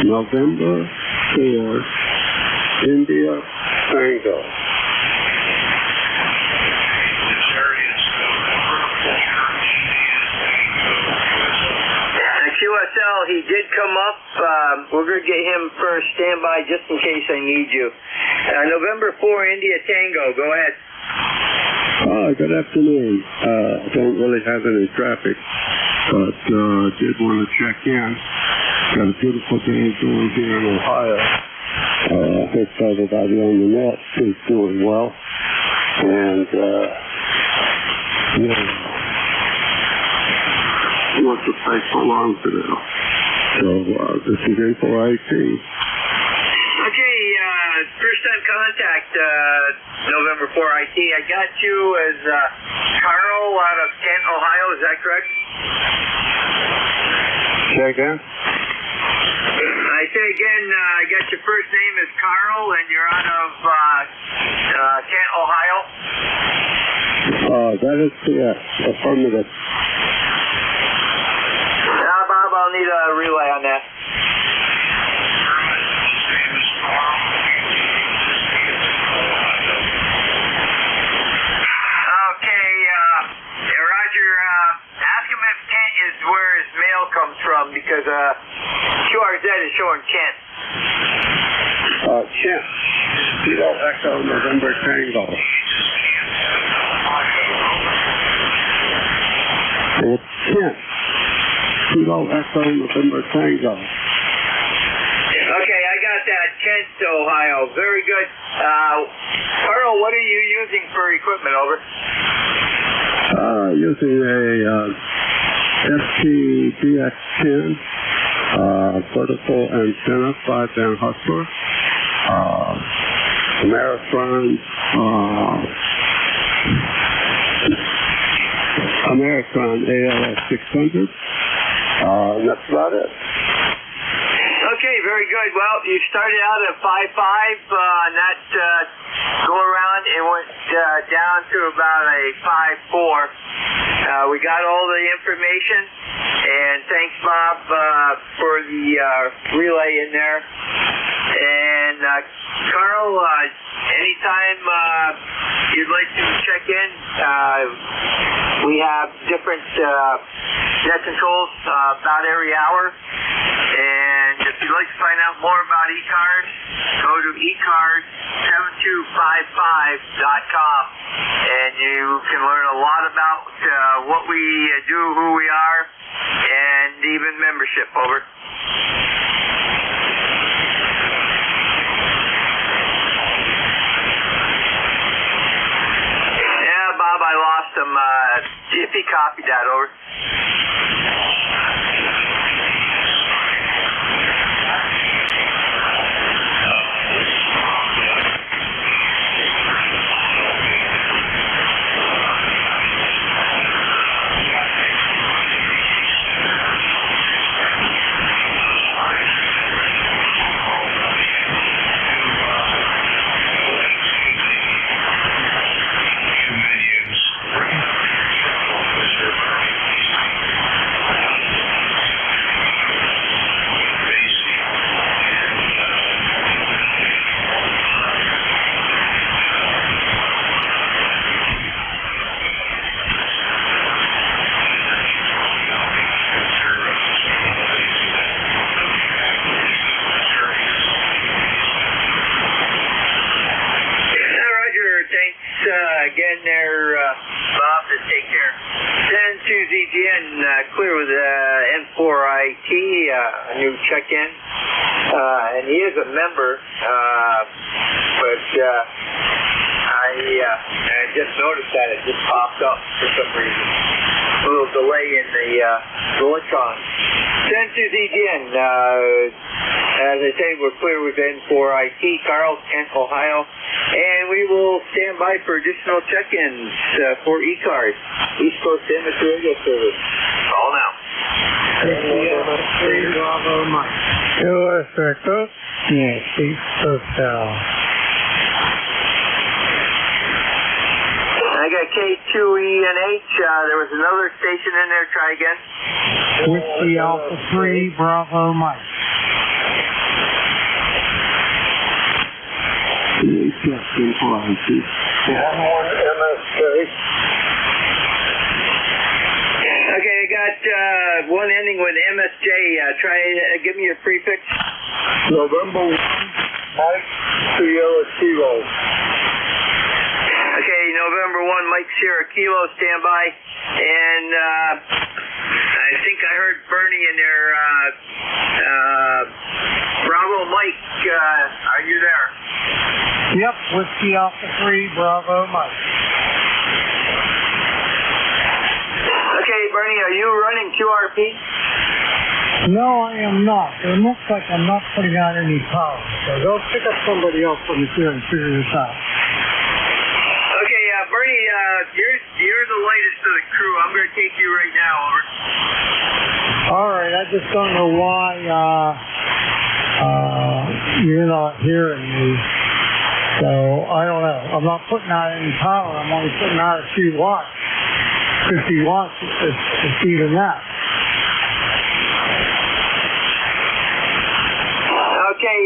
November 4, India Tango. QSL, he did come up. We're going to get him first. Stand by just in case I need you. November 4, India Tango. Go ahead. Good afternoon. Don't really have any traffic, but did want to check in. Got a beautiful day going here in Ohio. Hope everybody on the net is doing well. And, what's the place so long to do? So this is Info IT. Okay, first time contact, November 4 IT. I got you as Carl out of Kent, Ohio. Is that correct? Say again? I say again, I got your first name is Carl, and you're out of Kent, Ohio. That is correct. Affirmative. Bob, I'll need a relay on that. Okay, Roger, ask him if Kent is where his mail comes from, because QRZ is showing Kent. Kent. Kilo Echo November Tango. It's Kent. Kilo Echo November Tango. Okay, I got that. Kent, Ohio. Very good. Carl, what are you using for equipment? Over. Using a STBX10 vertical antenna, 5-band hustler. American ALS 600. That's about it. Okay, very good. Well, you started out at 5.5 on that go around and went down to about a 5.4. We got all the information, and thanks, Bob, for the relay in there. And Carl, anytime you'd like to check in, we have different net controls about every hour. And if you'd like to find out more about ECARS, go to ECARS7255.com, and you can learn a lot about what we do, who we are, and even membership. Over. if he copied that, over. Again there, Bob, to take care. 10-2ZGN, clear with N4IT, a new check-in. And he is a member, but I just noticed that it just popped up for some reason. A little delay in the Silicon. 10-2ZGN, as I say, we're clear with N4IT, Carl, Kent, Ohio. And we will stand by for additional check-ins for ECARS, East Coast Amateur Radio Service. Call now. Bravo Mike. US Echo. Yes, East Hotel. I got K2ENH. There was another station in there. Try again. Whiskey Alpha 3, Bravo Mike. MSK. Okay, I got one ending with MSJ. Give me your prefix. November 1, Mike Sierra Kilo. Okay, November 1, Mike Sierra Kilo, stand by. And I think I heard Bernie in there. Bravo Mike, are you there? Yep, Whiskey Alpha 3, Bravo Mike. Okay, Bernie, are you running QRP? No, I am not. It looks like I'm not putting out any power. So go pick up somebody else from the field and figure this out. Okay, Bernie, you're the latest of the crew. I'm going to take you right now, over. All right, I just don't know why you're not hearing me. So, I don't know. I'm not putting out any power. I'm only putting out a few watts. 50 watts, it's even that. Okay,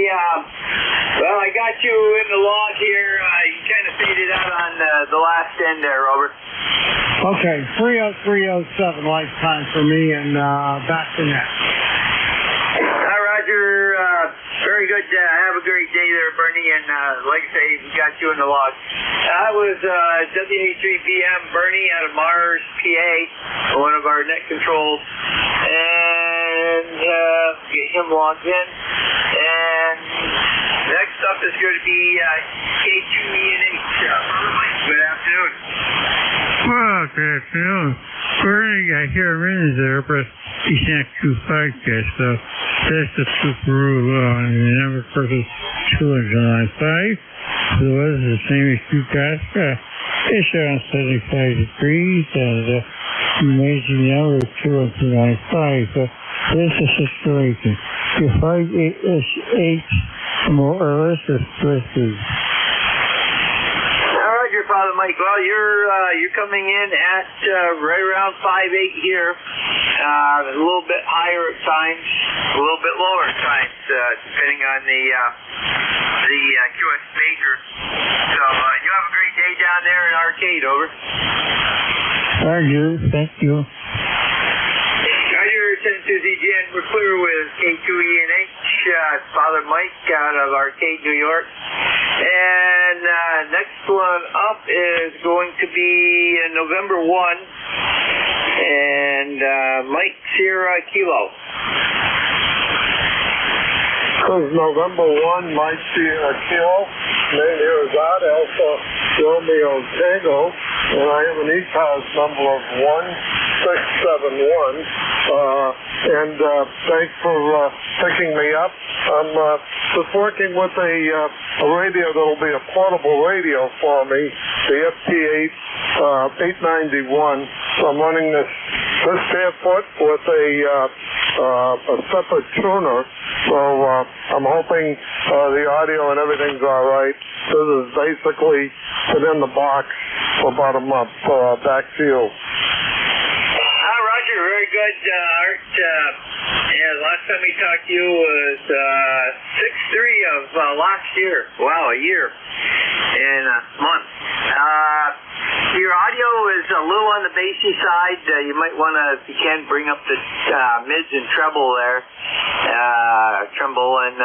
well, I got you in the log here. You kind of faded out on the last end there, Robert. Okay, 30307 lifetime for me, and back to net. Hi, Roger. Very good. Have a great day there, Bernie. And like I say, we got you in the log. I was WA3BM Bernie out of Mars, PA, one of our net controls. And get him logged in. And next up is going to be K2ENH. Good afternoon. Well, good afternoon. Bernie, I hear a ring there, but he's not too podcast, so that's the super rule. The number versus 295. So the weather's the same as you guys. It's around 75 degrees, and the amazing number is 295. So this is the situation. Your 5 more or less is 50. Roger, Father Mike. Well, you're coming in at right around 5.8 here. A little bit higher at times, a little bit lower at times, depending on the QS major. So you have a great day down there in Arcade. Over. Roger. Thank you. Roger, 10-2ZGN. We're clear with K2ENH. Father Mike out of Arcade, New York. And next one up is going to be November 1. And Mike Sierra Kilo. This is November 1, Mike Kilo. Name here is Alpha Romeo Tango, and I have an ECARS number of 1671. And thanks for picking me up. I'm just working with a radio that'll be a portable radio for me, the FT8 891. So I'm running this barefoot with a separate tuner. So I'm hoping the audio and everything's all right. This is basically been in the box for about a month. Back to you. Roger, very good, Art. Last time we talked to you was 6/3 of last year. Wow, a year and a month. Your audio is a little on the bassy side. You might want to, if you can, bring up the mids and treble there. And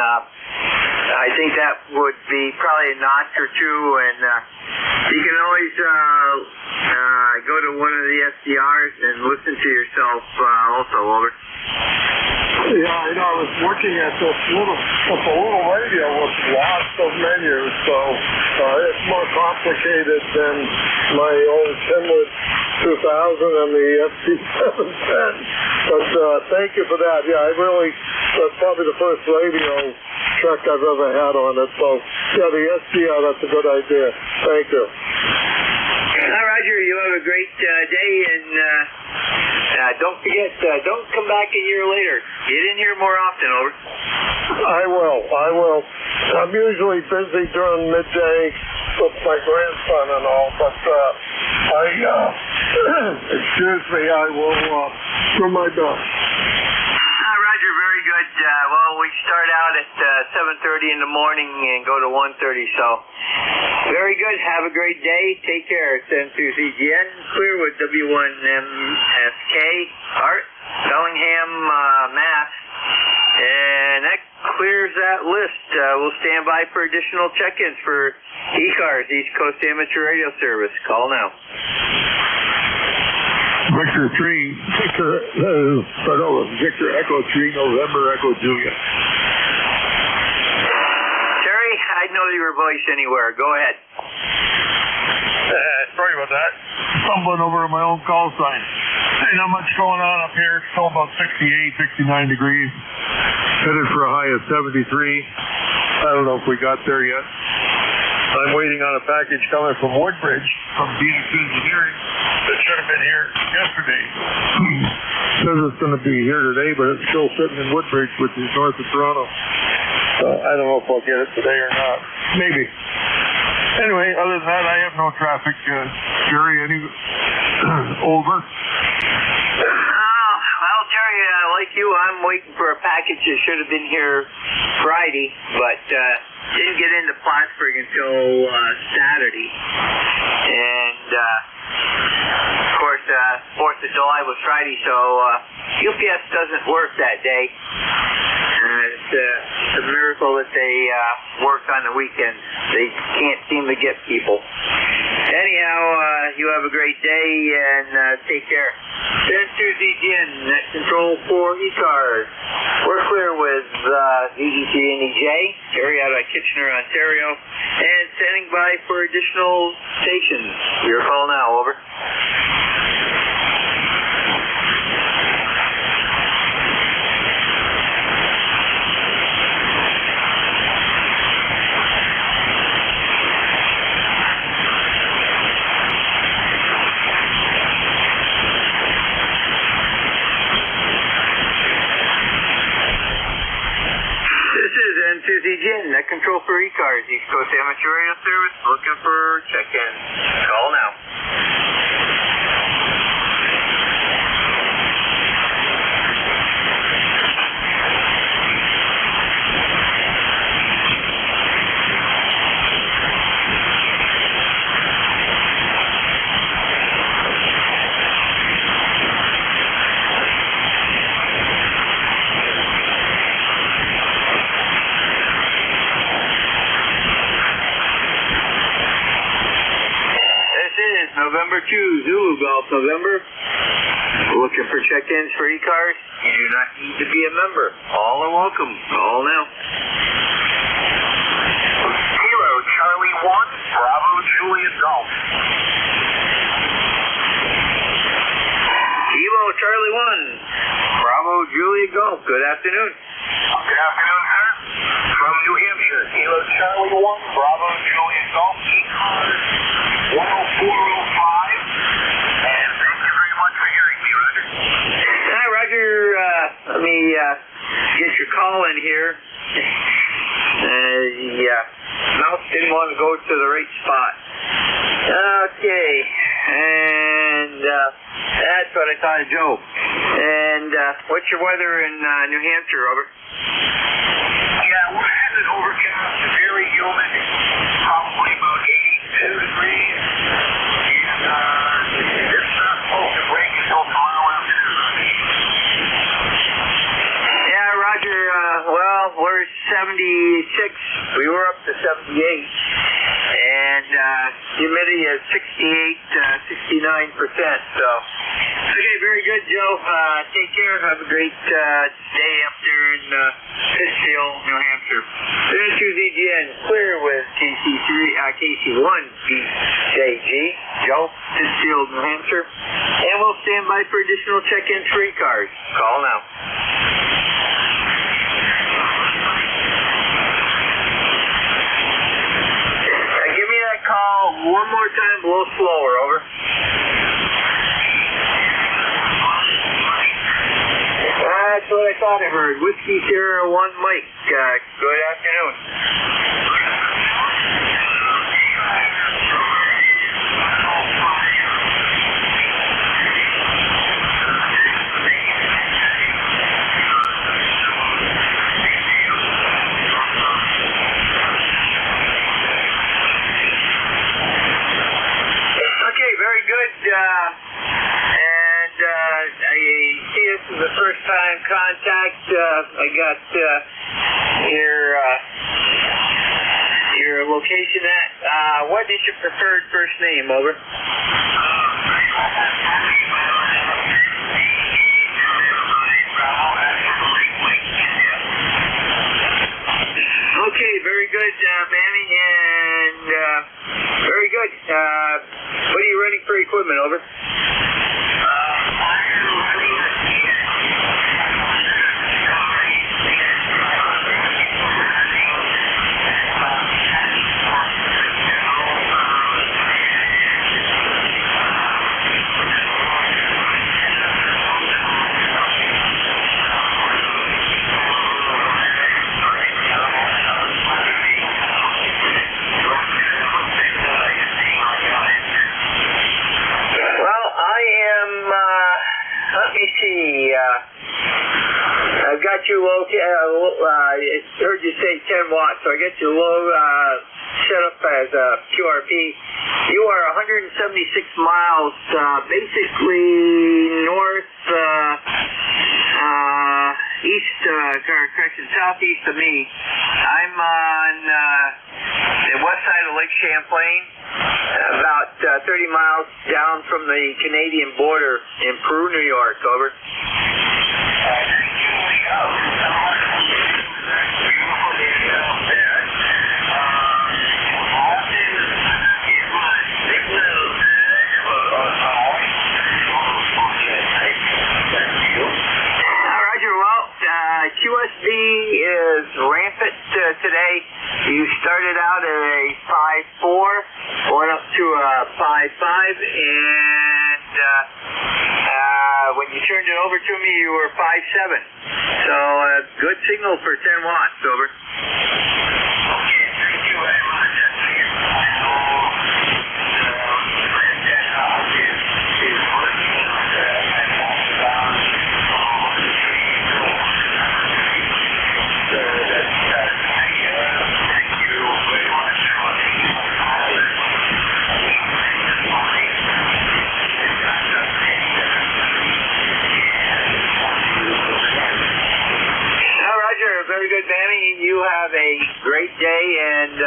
I think that would be probably a notch or two. And you can always go to one of the SDRs and listen to yourself also, Over. Yeah, I know. I was working at this little radio with lots of menus, so it's more complicated than my old Kenwood 2000 and the FT710. But thank you for that. Yeah, that's probably the first radio truck I've ever had on it. So, yeah, the SDR, that's a good idea. Thank you. Roger, you have a great day, and don't forget, don't come back a year later. Get in here more often, Over. I will. I'm usually busy during midday with my grandson and all, but excuse me, I will do my best. Roger, very good. Well, we start out at 7:30 in the morning and go to 1:30, so very good. Have a great day. Take care. It's N2CGN, clear with W1MSK, Art, Bellingham, Mass, and that clears that list. We'll stand by for additional check-ins for ECARS, East Coast Amateur Radio Service. Call now. Victor Echo 3, November Echo Julia. Terry, I'd know your voice anywhere. Go ahead. Sorry about that. Stumbling over my own call sign. Ain't not much going on up here. Still about 68, 69 degrees. Headed for a high of 73. I don't know if we got there yet. I'm waiting on a package coming from Woodbridge from DX Engineering that should have been here yesterday. Says it's going to be here today, but it's still sitting in Woodbridge, which is north of Toronto. I don't know if I'll get it today or not. Maybe. Anyway, other than that, I have no traffic. Jerry, any over? Well, Terry, like you, I'm waiting for a package that should have been here Friday, but didn't get into Plattsburgh until Saturday. And, of course, 4th of July was Friday, so UPS doesn't work that day. It's a miracle that they work on the weekends. They can't seem to get people. Anyhow, you have a great day and take care. N2CGN, net control for ECARS. We're clear with EEC and EJ, Terry out of Kitchener, Ontario, and standing by for additional stations. Your call now, over. N2CGN, net control for ECARS, East Coast Amateur Radio Service, looking for check-in. Call now. November 2, Zulu Golf, November. Looking Looking for check-ins for ECARS? You do not need to be a member. All are welcome. Call now. Kilo Charlie 1, Bravo Juliet Golf. Kilo Charlie 1, Bravo Juliet Golf. Good afternoon. Good afternoon, sir. From New Hampshire, Kilo Charlie 1, Bravo Juliet Golf, ECARS 10405. And thank you very much for hearing me, Roger. Hi, Roger. Let me get your call in here. Mouse didn't want to go to the right spot. Okay. And that's what I thought of Joe. And what's your weather in New Hampshire, over? Yeah, we're having overcast, very humid, probably about 82 degrees. And it's not supposed to break until tomorrow afternoon. Yeah, Roger. Well, we're 76. We were up to 78. And humidity is 68, 69%. So, okay, very good, Joe. Take care. Have a great day up there in Pittsfield, New Hampshire. This is EGN clear with KC1 BJG, Joe, Pittsfield, New Hampshire. And we'll stand by for additional check-ins for ECARS. Call now. Call one more time, a little slower, over. That's what I thought I heard. Whiskey Sierra 1 Mike. Good afternoon. I see this is the first time contact. I got your location at. What is your preferred first name, over? Okay, very good, Manny, and very good. What are you running for equipment, over? I've got you low, I heard you say 10 watts, so I got you low set up as a QRP. You are 176 miles, basically southeast of me. I'm on the west side of Lake Champlain, about 30 miles down from the Canadian border in Peru, New York, over. QSB is rampant today. You started out at a 5.4, went up to a 5.5, and when you turned it over to me, you were 5.7. So good signal for 10 watts, over. Okay, thank you very much. Very good, Manny. You have a great day, and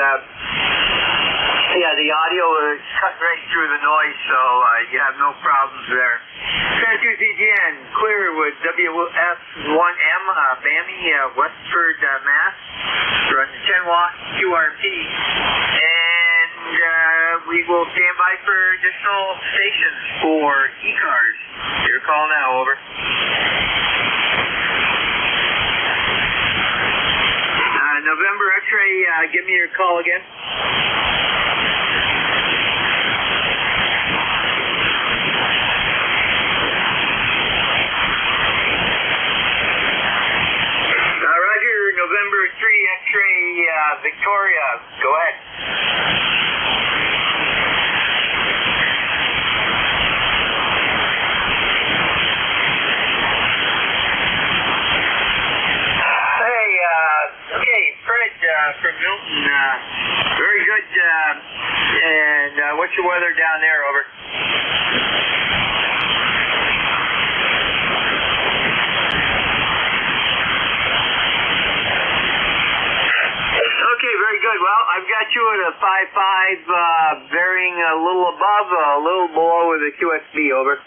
Yeah, the audio is cut right through the noise, so you have no problems there. San CGN, clear with WF1M, Bammy, Westford, Mass. Run 10 watt QRP. And we will stand by for additional stations for ECARS. Your call now, over. November X-ray, give me your call again. Roger, November 3 X-ray, Victoria, go ahead. From Milton, very good, and what's your weather down there, over? Okay, very good. Well, I've got you at a 5.5, varying a little above, a little below with a QSB, over.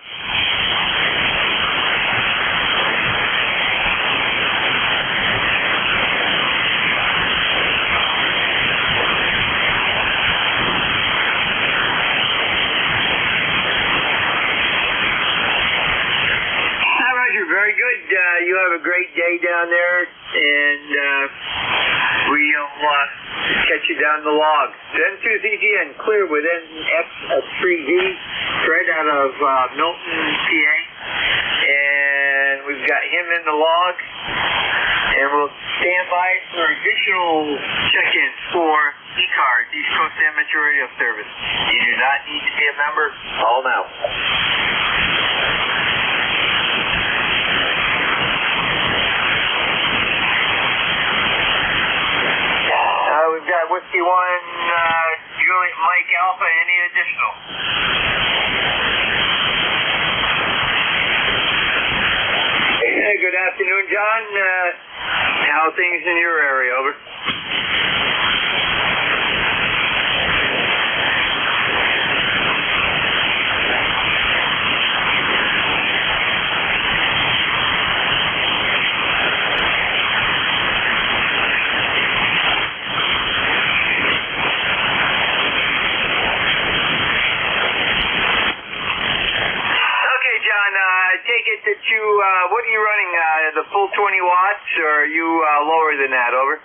Very good. You have a great day down there, and we'll catch you down the log. Then 2 ZGN, clear with NX3D, right out of Milton, PA. And we've got him in the log, and we'll stand by for additional check-ins for ECARS, East Coast Amateur Radio Service. You do not need to be a member. Call now. We've got Whiskey 1, Juliet Mike Alpha, any additional? Hey, good afternoon, John. How are things in your area, over? Take it that you, what are you running, the full 20 watts, or are you lower than that, over?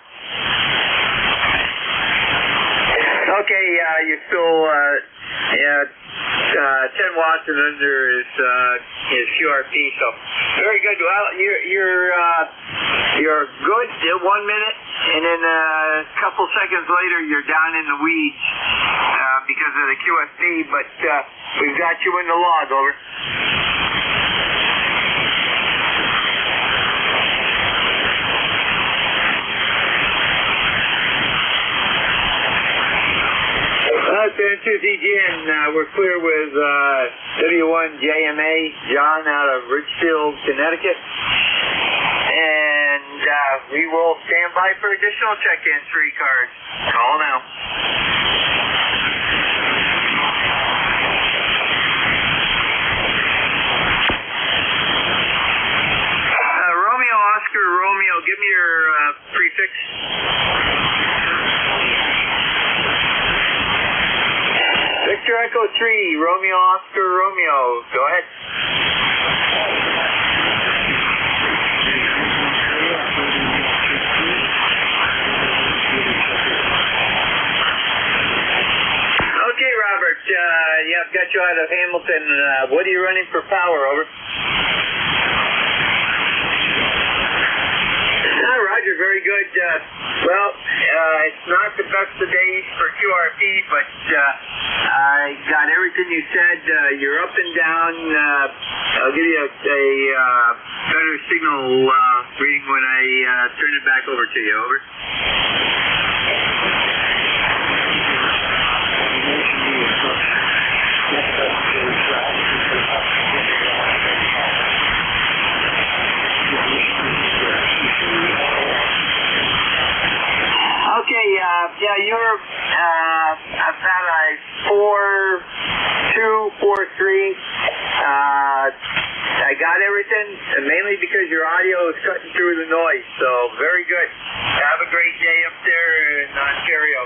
Okay, you're still, 10 watts and under is QRP, so very good. Well, you're good 1 minute, and then a couple seconds later you're down in the weeds because of the QSB, but we've got you in the log, over. San 2 ZGN, we're clear with W1JMA, John out of Ridgefield, Connecticut. And we will stand by for additional check-ins for ECARS. Call now. Romeo, Oscar, Romeo, give me your prefix. Victor Echo 3, Romeo, Oscar, Romeo. Go ahead. Okay, Robert. Yeah, I've got you out of Hamilton. What are you running for power, over? Roger, very good. Well, it's not the best of days for QRP, but I got everything you said. You're up and down. I'll give you a better signal reading when I turn it back over to you. Over. Okay, yeah, you're about a I got everything, mainly because your audio is cutting through the noise, so very good. Have a great day up there in Ontario.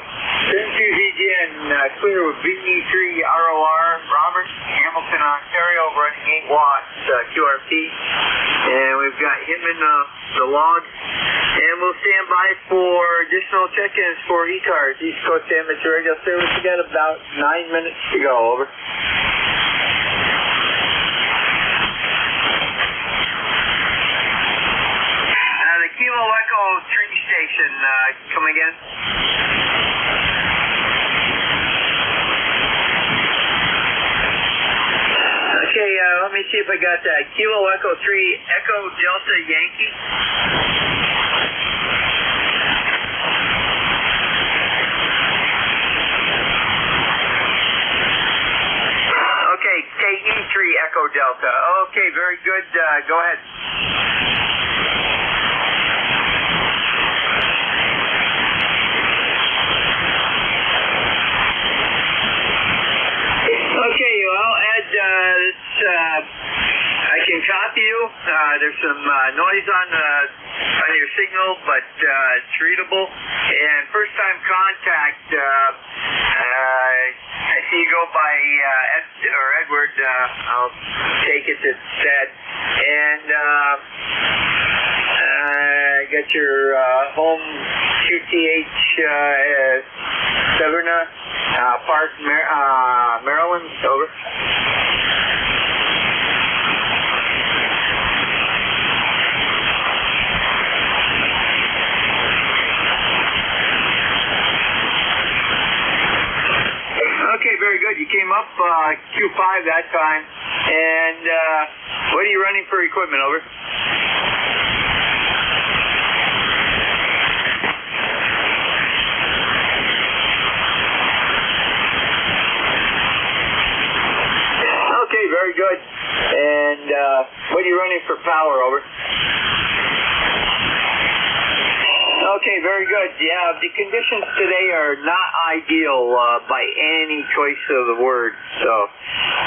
10-2ZGN, clear with BE3ROR, Robert, Hamilton, Ontario, running 8 watts QRP. And we've got him in the log. And we'll stand by for additional check-ins for ECARS, East Coast Amateur Radio Service. We got about 9 minutes to go, over. The Kilo Echo 3 station, come again? Okay, let me see if I got that. Kilo Echo 3, Echo Delta Yankee. Okay, KE3 Echo Delta. Okay, very good. Go ahead. Okay, well, Ed, I can copy you. There's some noise on your signal, but it's readable. And first time contact, I see you go by Edward. I'll take it that's said. And I got your home QTH Severna Park, Maryland. Over. Okay, very good. You came up Q5 that time. And what are you running for equipment, over? Okay, very good. And what are you running for power, over? Okay, very good. Yeah, the conditions today are not ideal by any choice of the word. So,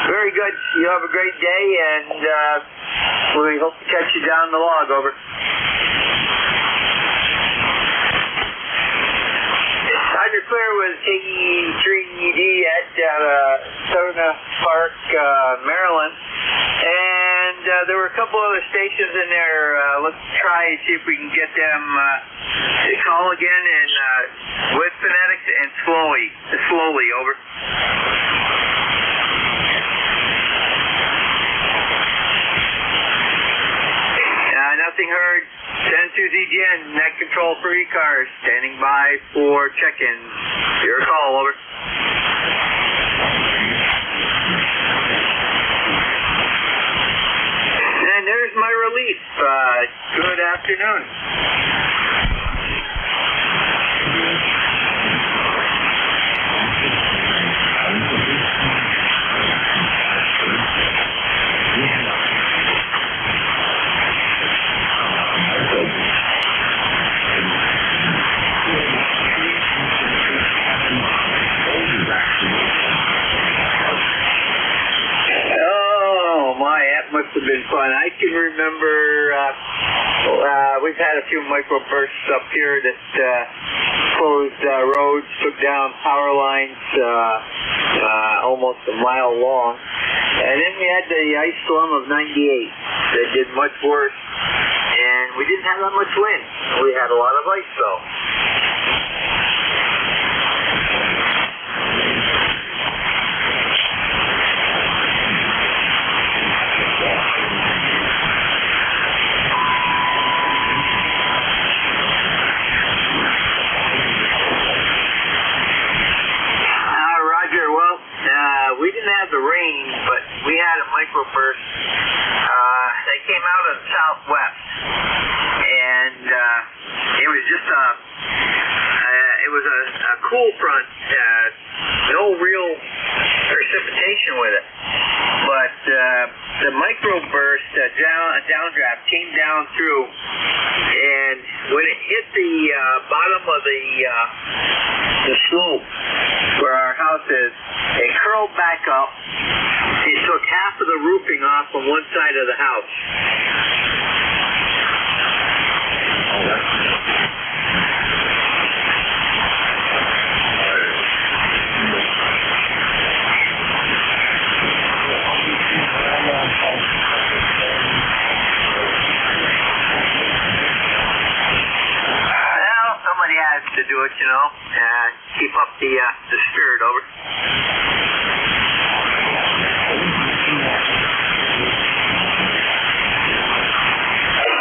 very good. You have a great day, and we hope to catch you down the log, over. Roger, clear with KE3ED at Severna Park, Maryland. And there were a couple other stations in there. Let's try and see if we can get them to call again and with phonetics and slowly, over. Nothing heard. 10-2ZGN, net control for ECARS, standing by for check-in. Your call, over. And there's my relief. Good afternoon. Must have been fun. I can remember we've had a few microbursts up here that closed roads, took down power lines almost a mile long. And then we had the ice storm of 98 that did much worse. And we didn't have that much wind. We had a lot of ice, though. We didn't have the rain, but we had a microburst. They came out of the southwest, and it was just a cool front. No real precipitation with it. But the microburst downdraft came down through, and when it hit the bottom of the slope where our house is, it curled back up. It took half of the roofing off on one side of the house. To do it, you know, keep up the spirit over.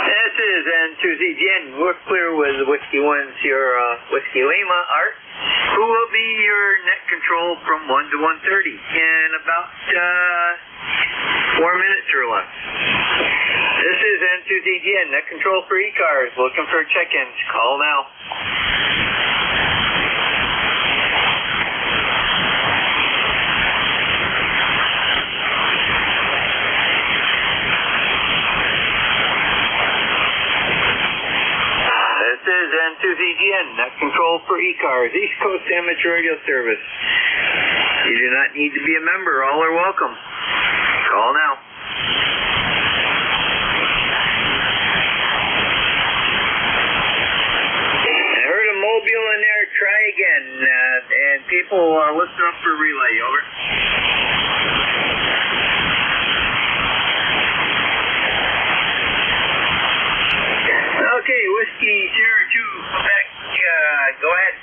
This is N2ZGN. We're clear with Whiskey 1's your Whiskey Lima, Art. Who will be your net control from 1 to 1:30 in about 4 minutes or less. This is N2ZGN, net control for ECARS. Looking for check-ins. Call now. This is N2ZGN, net control for ECARS, East Coast Amateur Radio Service. You do not need to be a member. All are welcome. Call now. I heard a mobile in there. Try again. And people listen up for relay. Over. Okay, Whiskey 02, Quebec. Go ahead.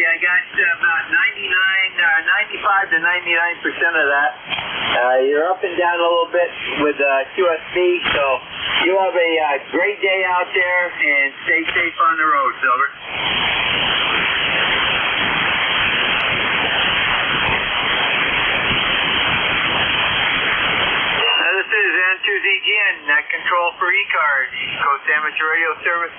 I got about 95 to 99% of that. You're up and down a little bit with QSB, so you have a great day out there and stay safe on the road, Silver. This is N2ZGN, net control for ECARS, East Coast Amateur Radio Service.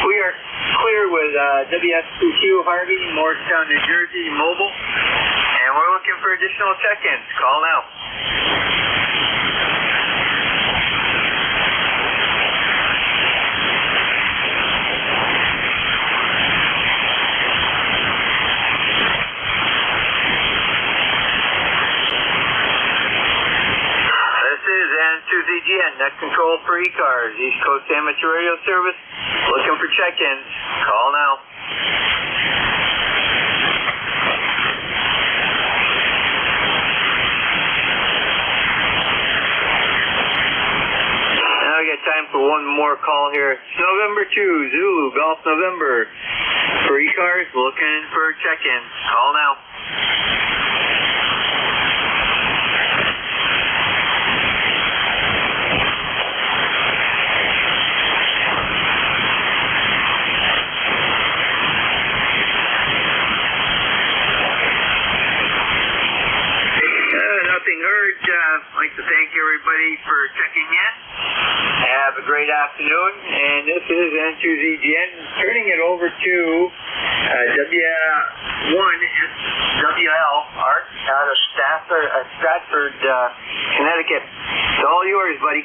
We are clear with WSPQ Harvey, Morristown, New Jersey, mobile, and we're looking for additional check-ins. Call now. N2ZGN, net control for ECARS, East Coast Amateur Radio Service. Looking for check-ins. Call now. Now we got time for one more call here. It's November 2, Zulu, Golf November. For ECARS, looking for check-ins. Call now. I'd like to thank everybody for checking in. Have a great afternoon. And this is N2ZGN. Turning it over to W1SWL, Art, out of Stratford, Connecticut. It's all yours, buddy.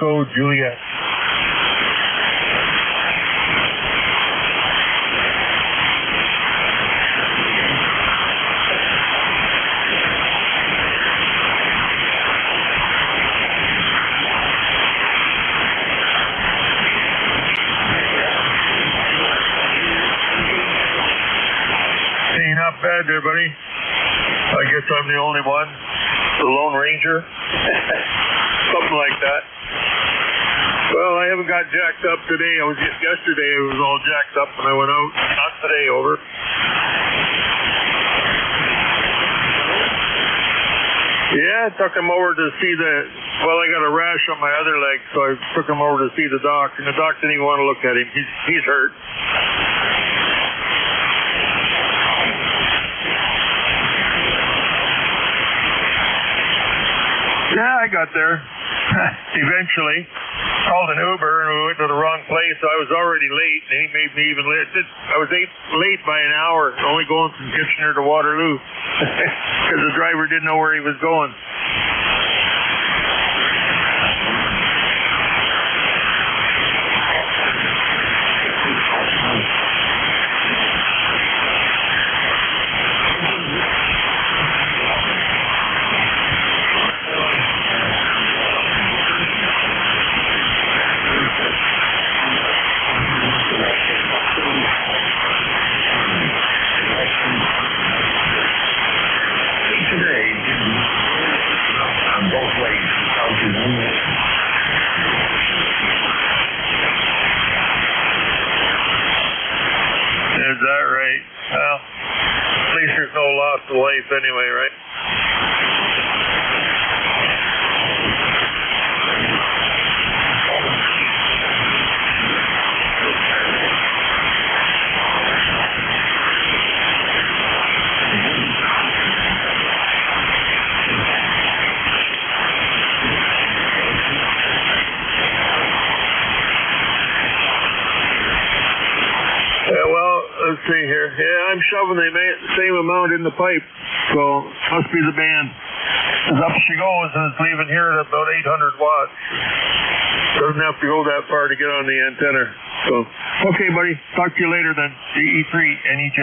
Echo Juliet. Hey, not bad there, buddy. I guess I'm the only one. The Lone Ranger. Something like that. Well, I haven't got jacked up today. Yesterday it was all jacked up when I went out. Not today, over. Yeah, I took him over to see I got a rash on my other leg, so I took him over to see the doc, and the doc didn't even want to look at him. He's hurt. Yeah, I got there. Eventually. Called an Uber and we went to the wrong place, so I was already late, and he made me even late. I was late by an hour, only going from Kitchener to Waterloo, because the driver didn't know where he was going. Is that right? Well, at least there's no loss of life anyway, right? Let's see here. Yeah, I'm shoving the same amount in the pipe, so must be the band. As up she goes, and it's leaving here at about 800 watts. Doesn't have to go that far to get on the antenna. So, okay, buddy. Talk to you later then. DE3 NEJ.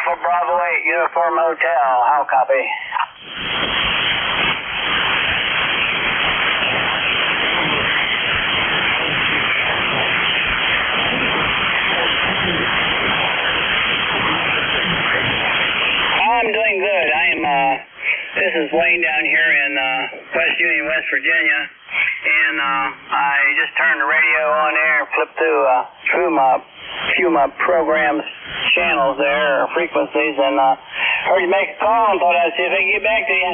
Bravo 8, Uniform Hotel. How copy? I'm doing good. This is Wayne down here in West Union, West Virginia, and I just turned the radio on there and flipped through a few of my programs, channels there, or frequencies, and heard you make a call and thought I'd see if I could get back to you.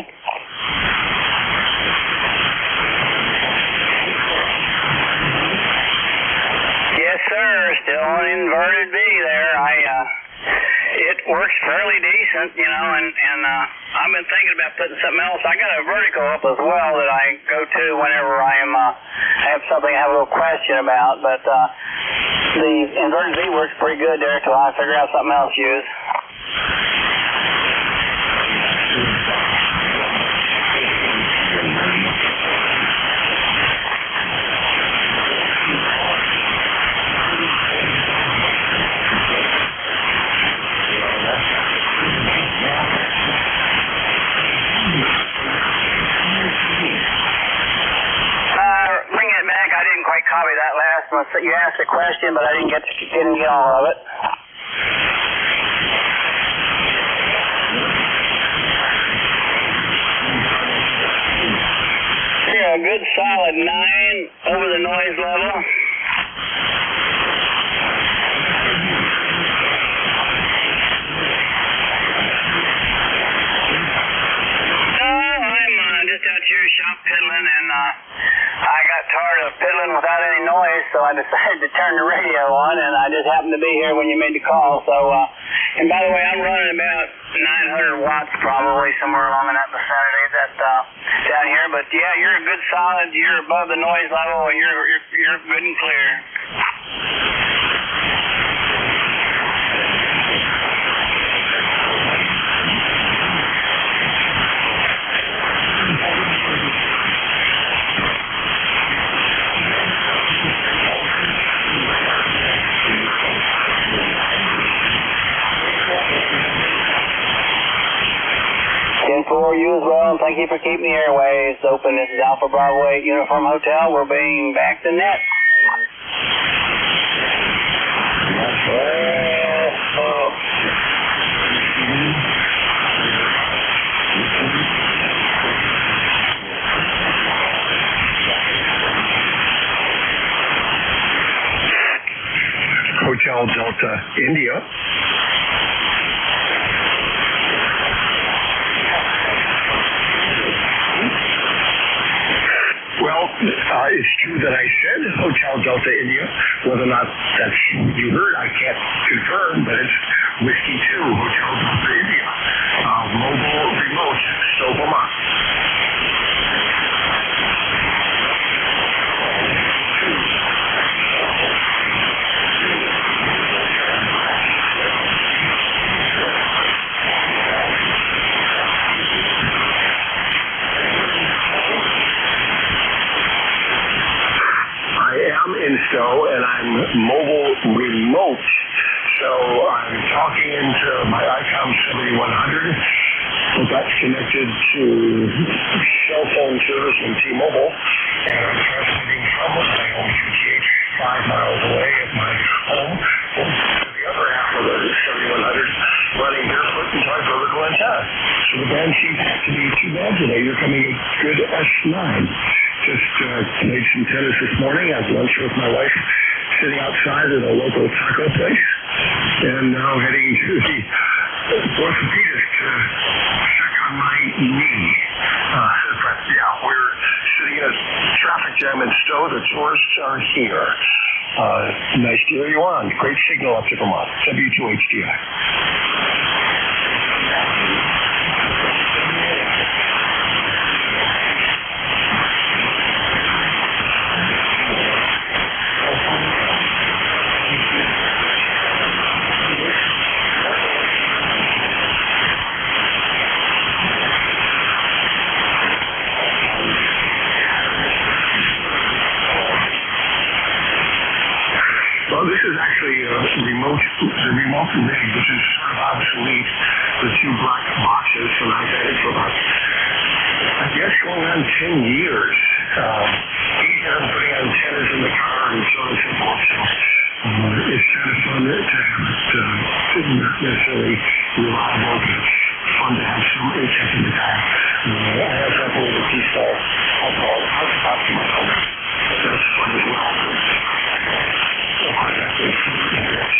Yes, sir. Still on inverted B there. It works fairly decent, you know, and I've been thinking about putting something else. I got a vertical up as well that I go to whenever I have something I have a little question about, but the inverted V works pretty good there till I figure out something else to use. Copy that last one. So you asked a question, but I didn't get all of it. Here, a good solid 9 over the noise level. I'm just out here shop piddling, and I got tired of piddling without any noise, so I decided to turn the radio on, and I just happened to be here when you made the call. So, and by the way, I'm running about 900 watts probably somewhere along in that vicinity down here. But yeah, you're a good solid. You're above the noise level, and you're good and clear. 10-4, you as well, and thank you for keeping the airways open. This is Alpha Bravo 8 Uniform Hotel. We're being back to net. Hotel Delta India. Well, it's true that I said Hotel Delta India. Whether or not that's you heard, I can't confirm, but it's Whiskey 2, Hotel Delta India. Mobile remote, so Vermont. And I'm mobile remote, so I'm talking into my ICOM 7100, but that's connected to cell phone service from T-Mobile, and I'm transmitting from my home QTH 5 miles away at my home to the other half of the 7100, running barefoot and tied vertical antenna. So the band seems to be too bad today. You're coming a good S9. Just played some tennis this morning, had lunch with my wife, sitting outside at a local taco place, and now heading to the orthopedist to check on my knee. But yeah, we're sitting in a traffic jam in Stowe. The tourists are here. Nice to hear you on. Great signal up to Vermont. W2HDI. This is actually the remote rig, which is sort of obsolete. The two black boxes, and I've had it for about, I guess, going on 10 years. Easy on putting antennas in the car and so on and so forth. So it's kind of fun to have it, not necessarily reliable, but it's fun to have some check in the car. I have that little piece of, I'll call it hotspot to my home. That's fun as well.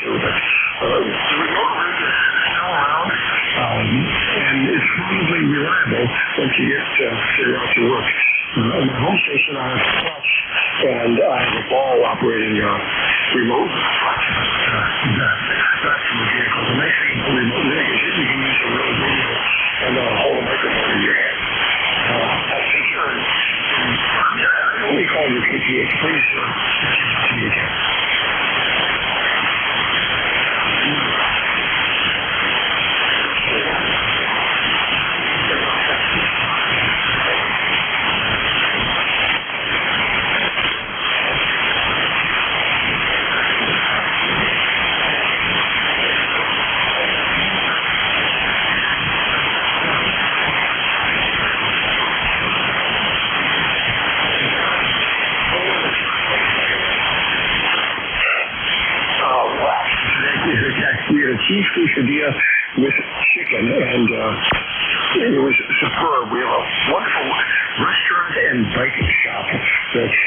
The remote rig is still around, and it's reasonably reliable once you get figure out your work. On my home station, I have clutch, and I have a ball operating remote. That's from the vehicle. The nice thing about remote mitigation is you can use a real radio and hold a microphone in your hand. That's secure. I only call you KTH. Please to me again. We had a cheese quesadilla with chicken, and it was superb. We have a wonderful restaurant and biking shop that's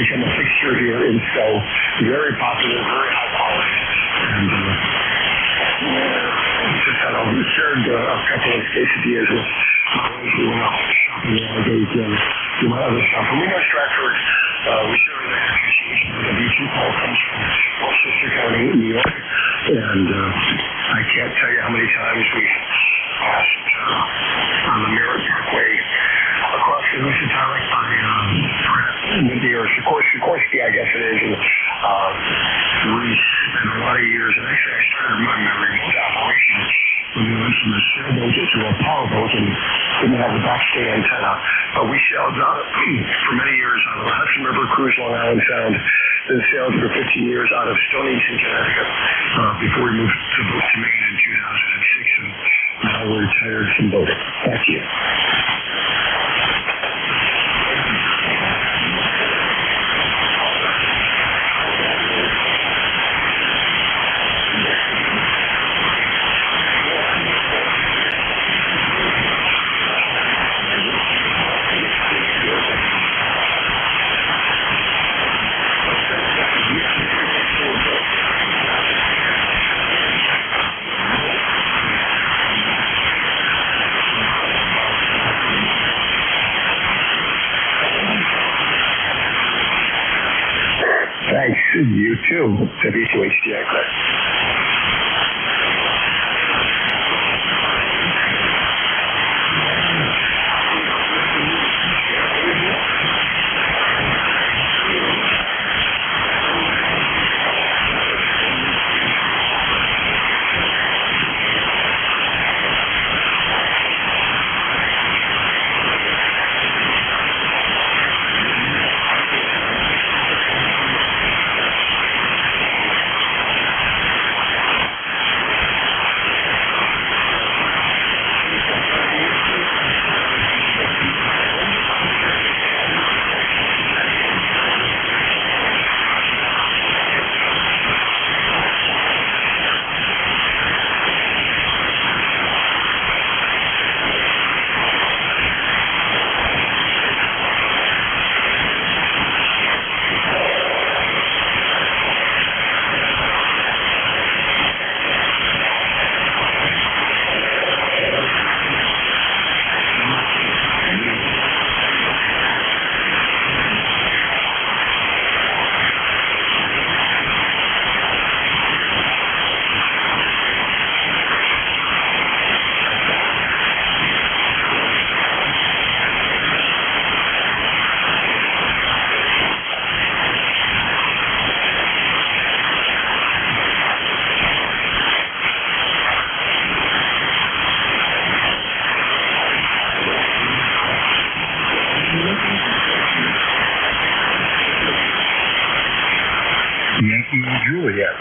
become a fixture here in Stowe. Very popular, very high quality. And just had shared a couple of quesadillas with my wife. We went out shopping the other day to my other shop. And we know Stratford. We share an appreciation for the BT call comes from Westchester County, New York. And I can't tell you how many times we passed on the Merritt Parkway across the Housatonic by or Sikorsky, I guess it is. And we spent a lot of years, and actually I started my remote operation when we went from a sailboat to a powerboat and didn't have the backstay antenna. But we sailed for many years on the Hudson River Cruise, Long Island Sound, then sailed for 15 years out of Stonington, Connecticut, before we moved to Maine in 2006, and now we're retired from boating. Thank you. Thanks. You too. WQHDI Class. Juliet.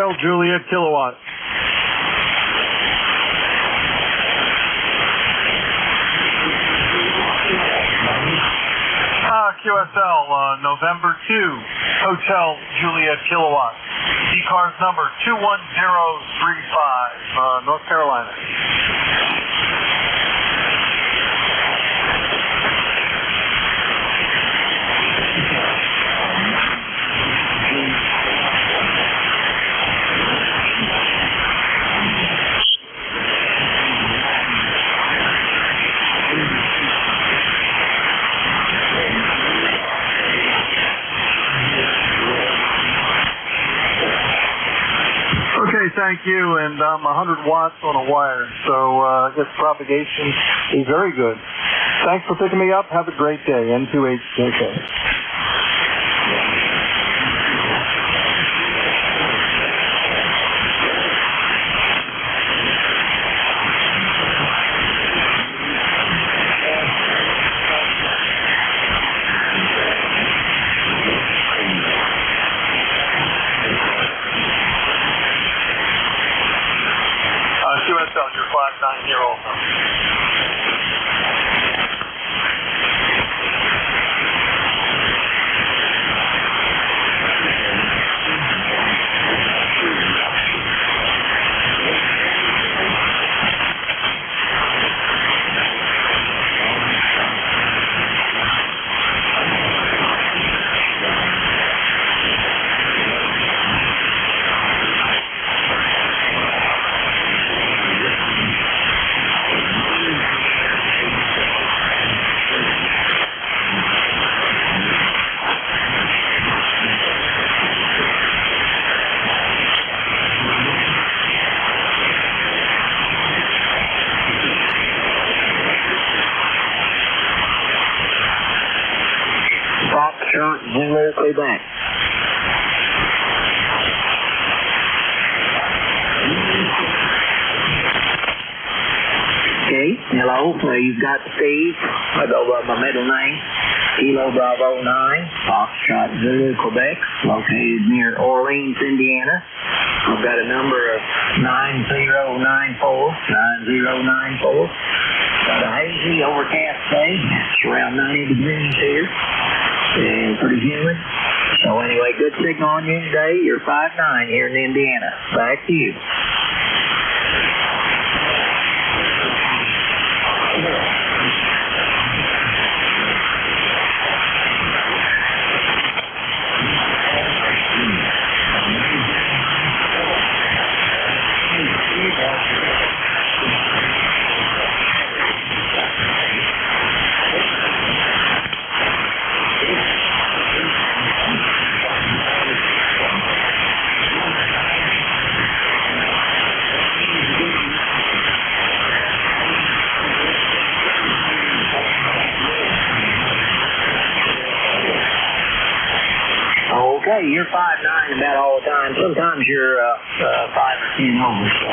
Hotel Juliet Kilowatt. QSL, November 2, Hotel Juliet Kilowatt. ECARS number 21035, North Carolina. Okay, thank you, and 100 watts on a wire, so I guess propagation is very good. Thanks for picking me up. Have a great day. N2HJK. QSL, your 590. Foxtrot Zulu, Quebec. Okay, hello, you've got Steve. I go by my middle name. Kilo Bravo 9, Foxtrot Zulu, Quebec, located near Orleans, Indiana. I've got a number of 9094. Got a hazy, overcast day. It's around 90 degrees here. And pretty humid. So anyway, good signal on you today. You're 5'9" here in Indiana. Back to you. Okay, you're 5'9" about all the time. Sometimes you're 5 or 10 over. So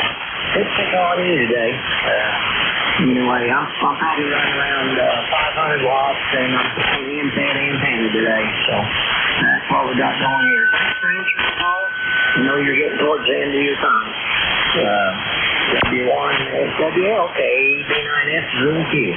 good signal on you today. Anyway, I'm probably running around 500 watts, and I'm putting antenna today. So that's what we got going here. I know you're getting towards the end of your time. W1 SWL, B9S Zulu Q.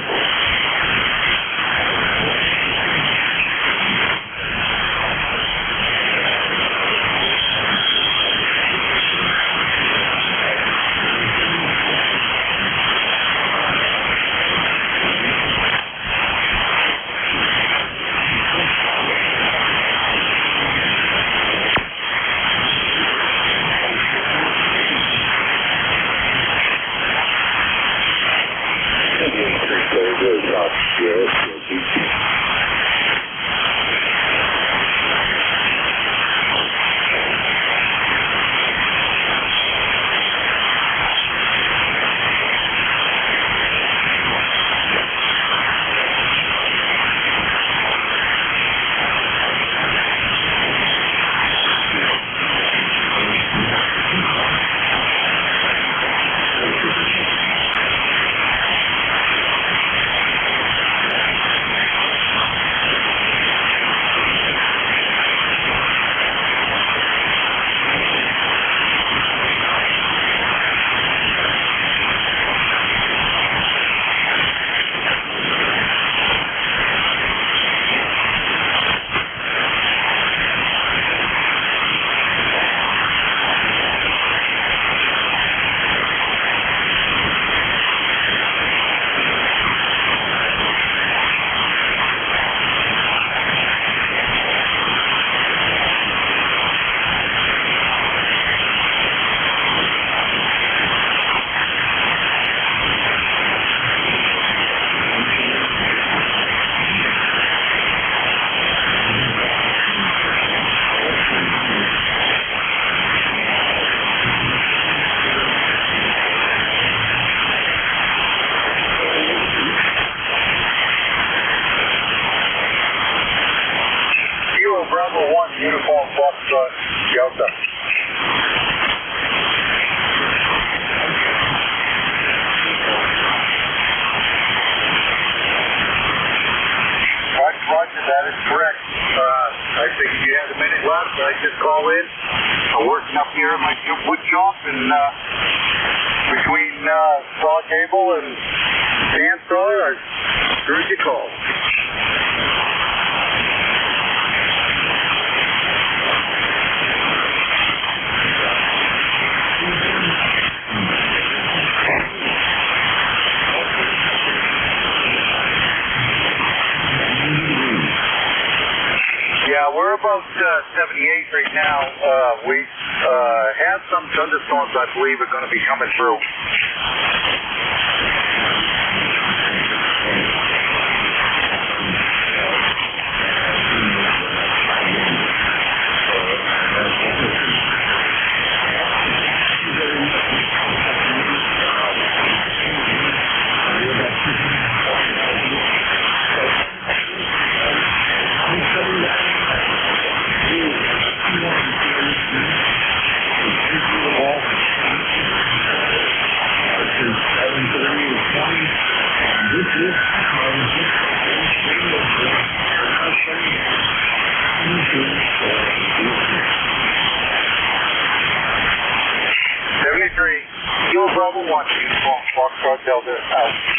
I just call in. I'm working up here in my wood shop and between saw table and bandsaw, I heard you call. Yeah, we're about 78 right now. We have some thunderstorms, I believe, are going to be coming through. Kilo Bravo 1, uniform, Foxtrot Delta, out.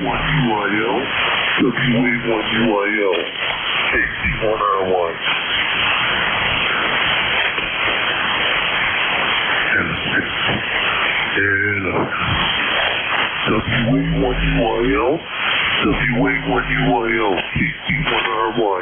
WA1UIL, WA1UIL, KC1RY. WA1UIL, WA1UIL, KC1RY.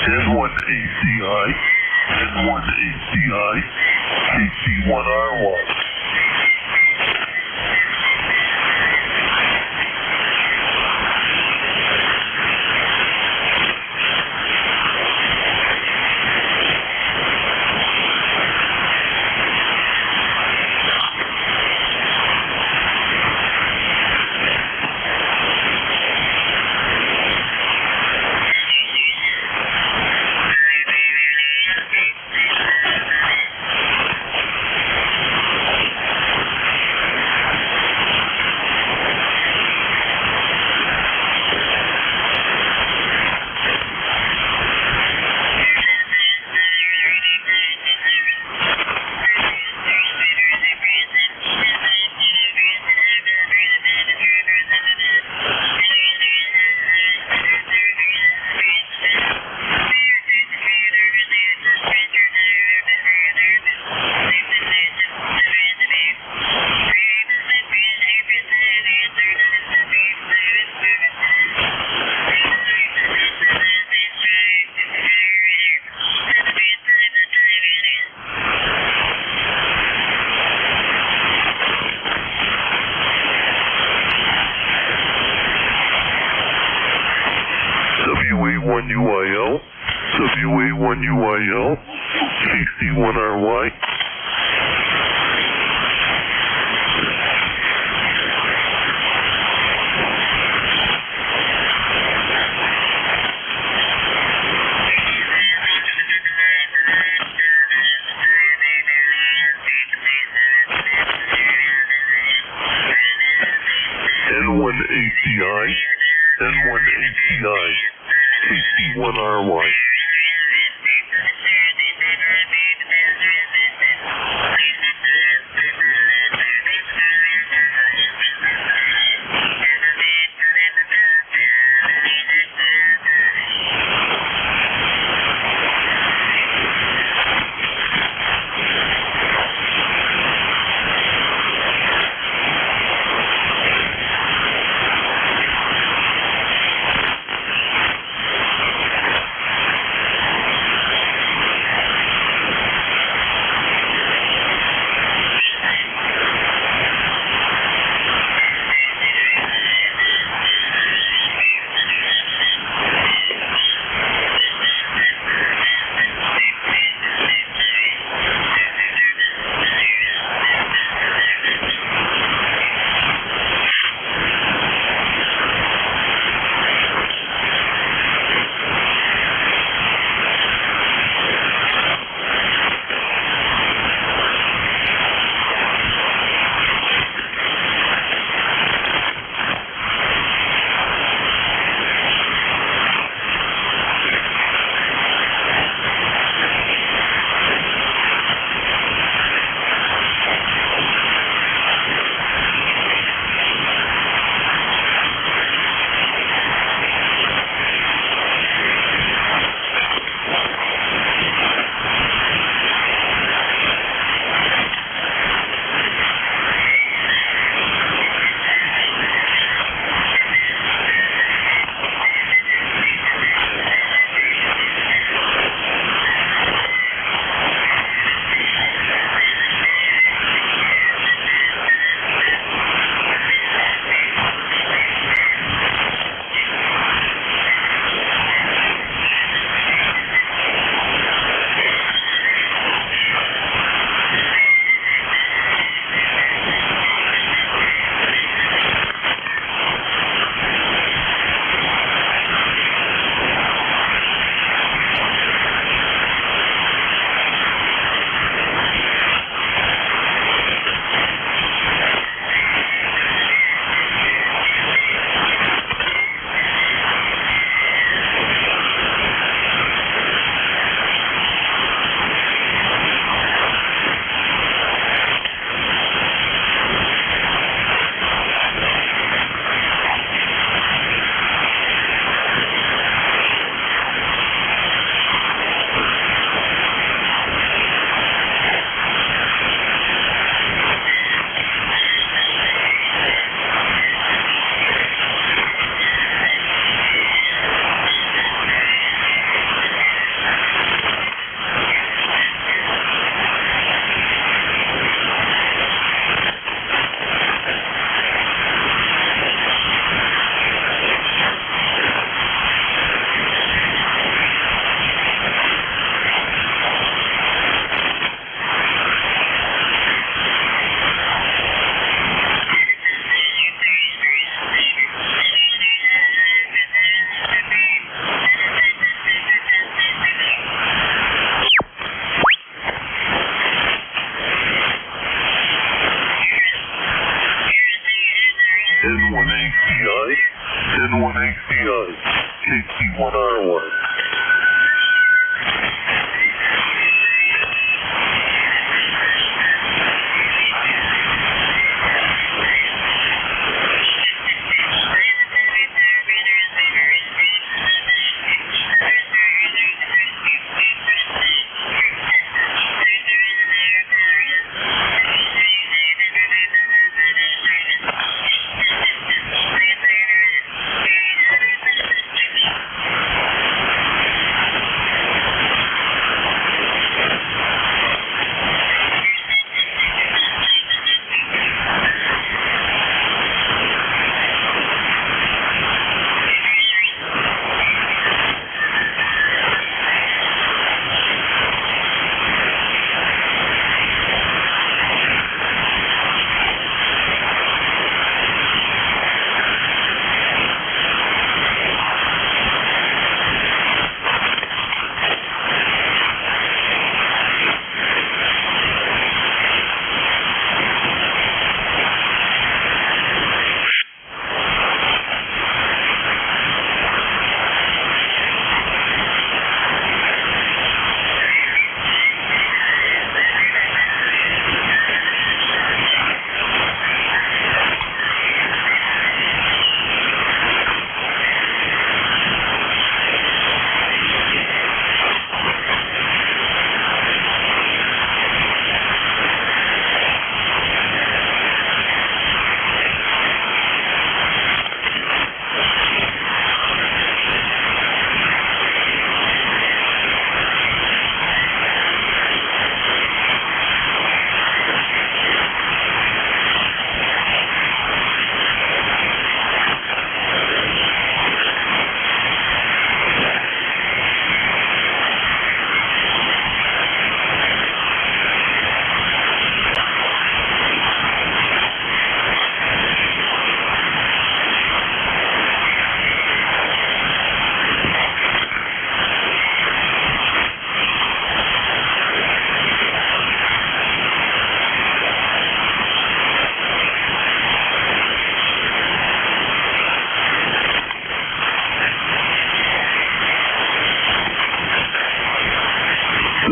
N1ACI, N1ACI, KC1RY. WA1UIL, WA1UIL, KC1RY. N1ACI, N1ACI, KC1RY. KC1R1.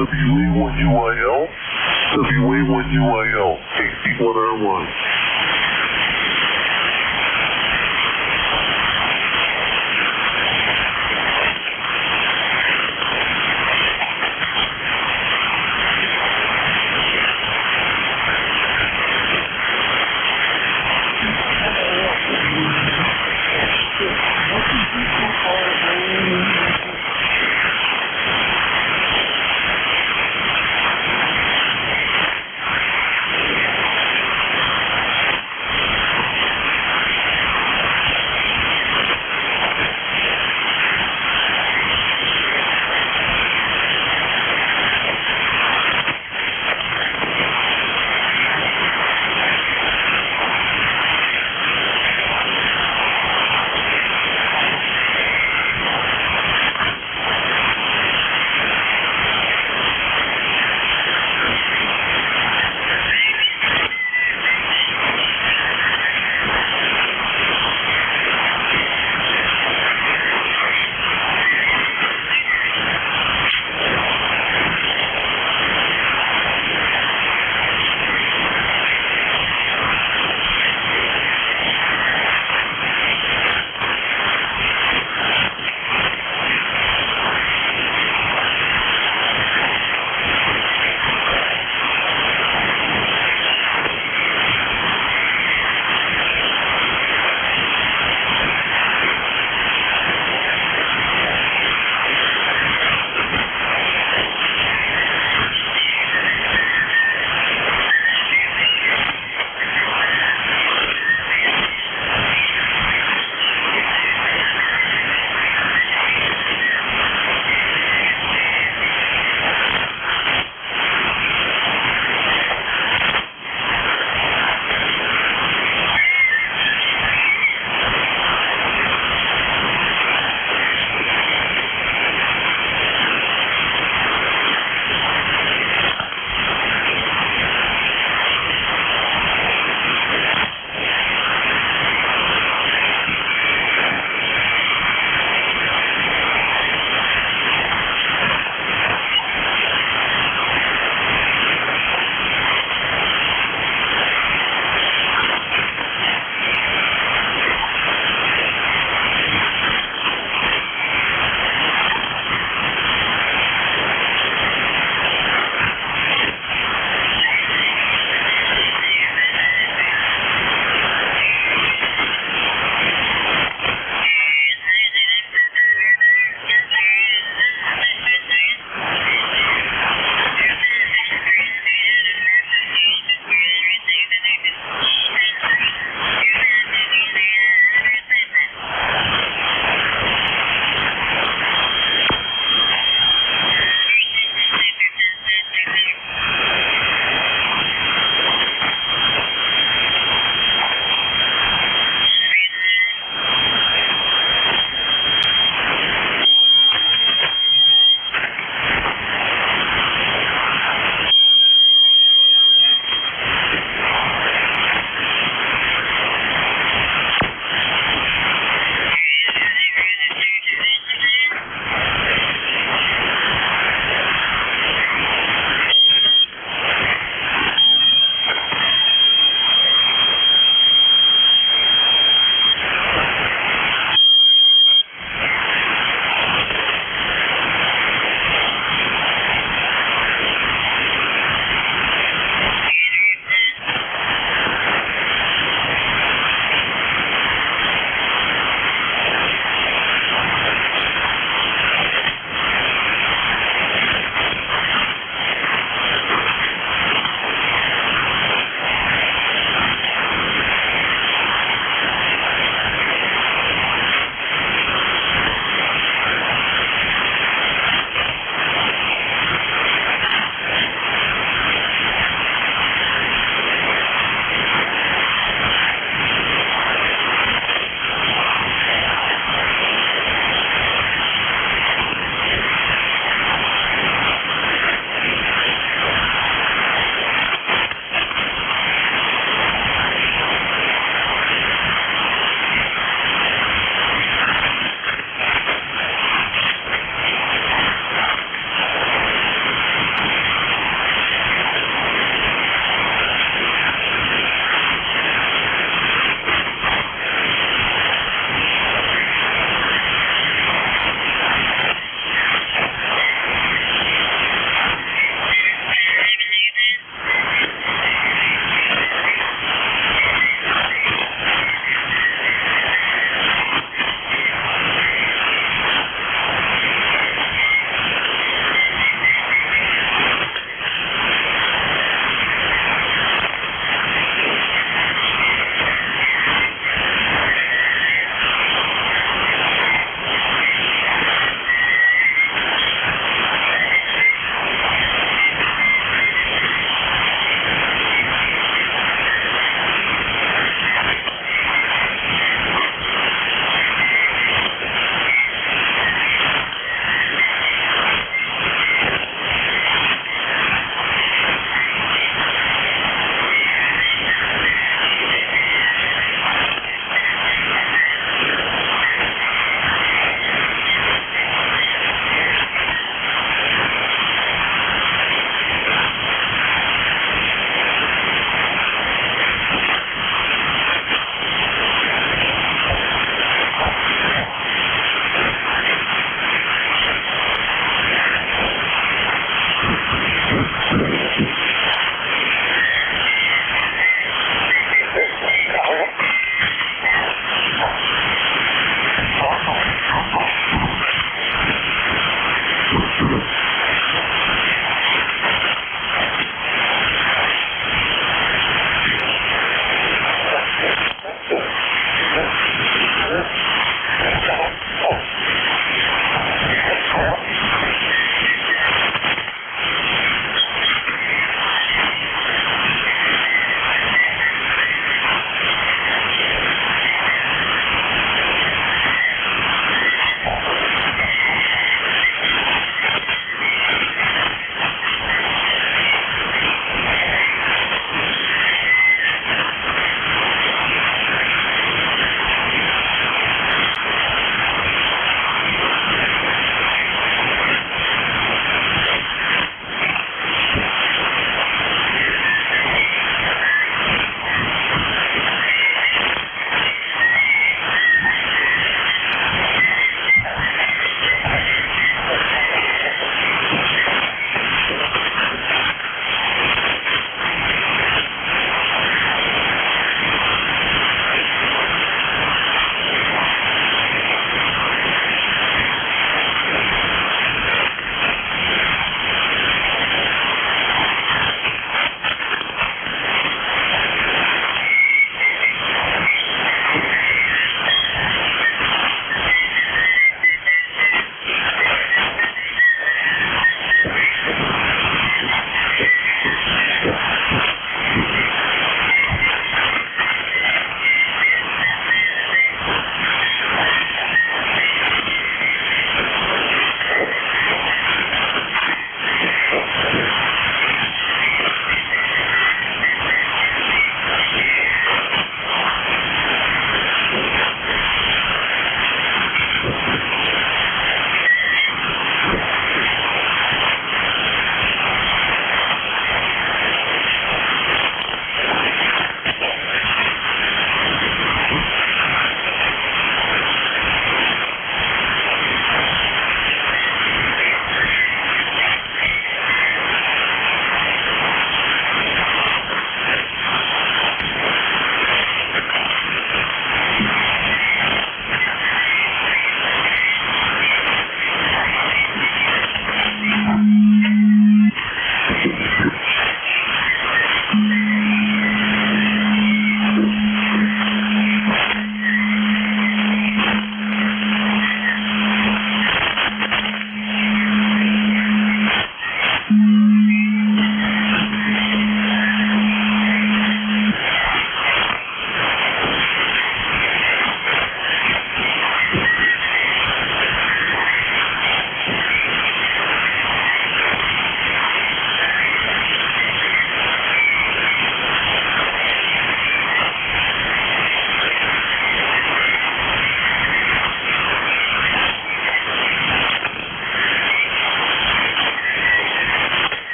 WA1UIL, WA1UIL, KC1R1.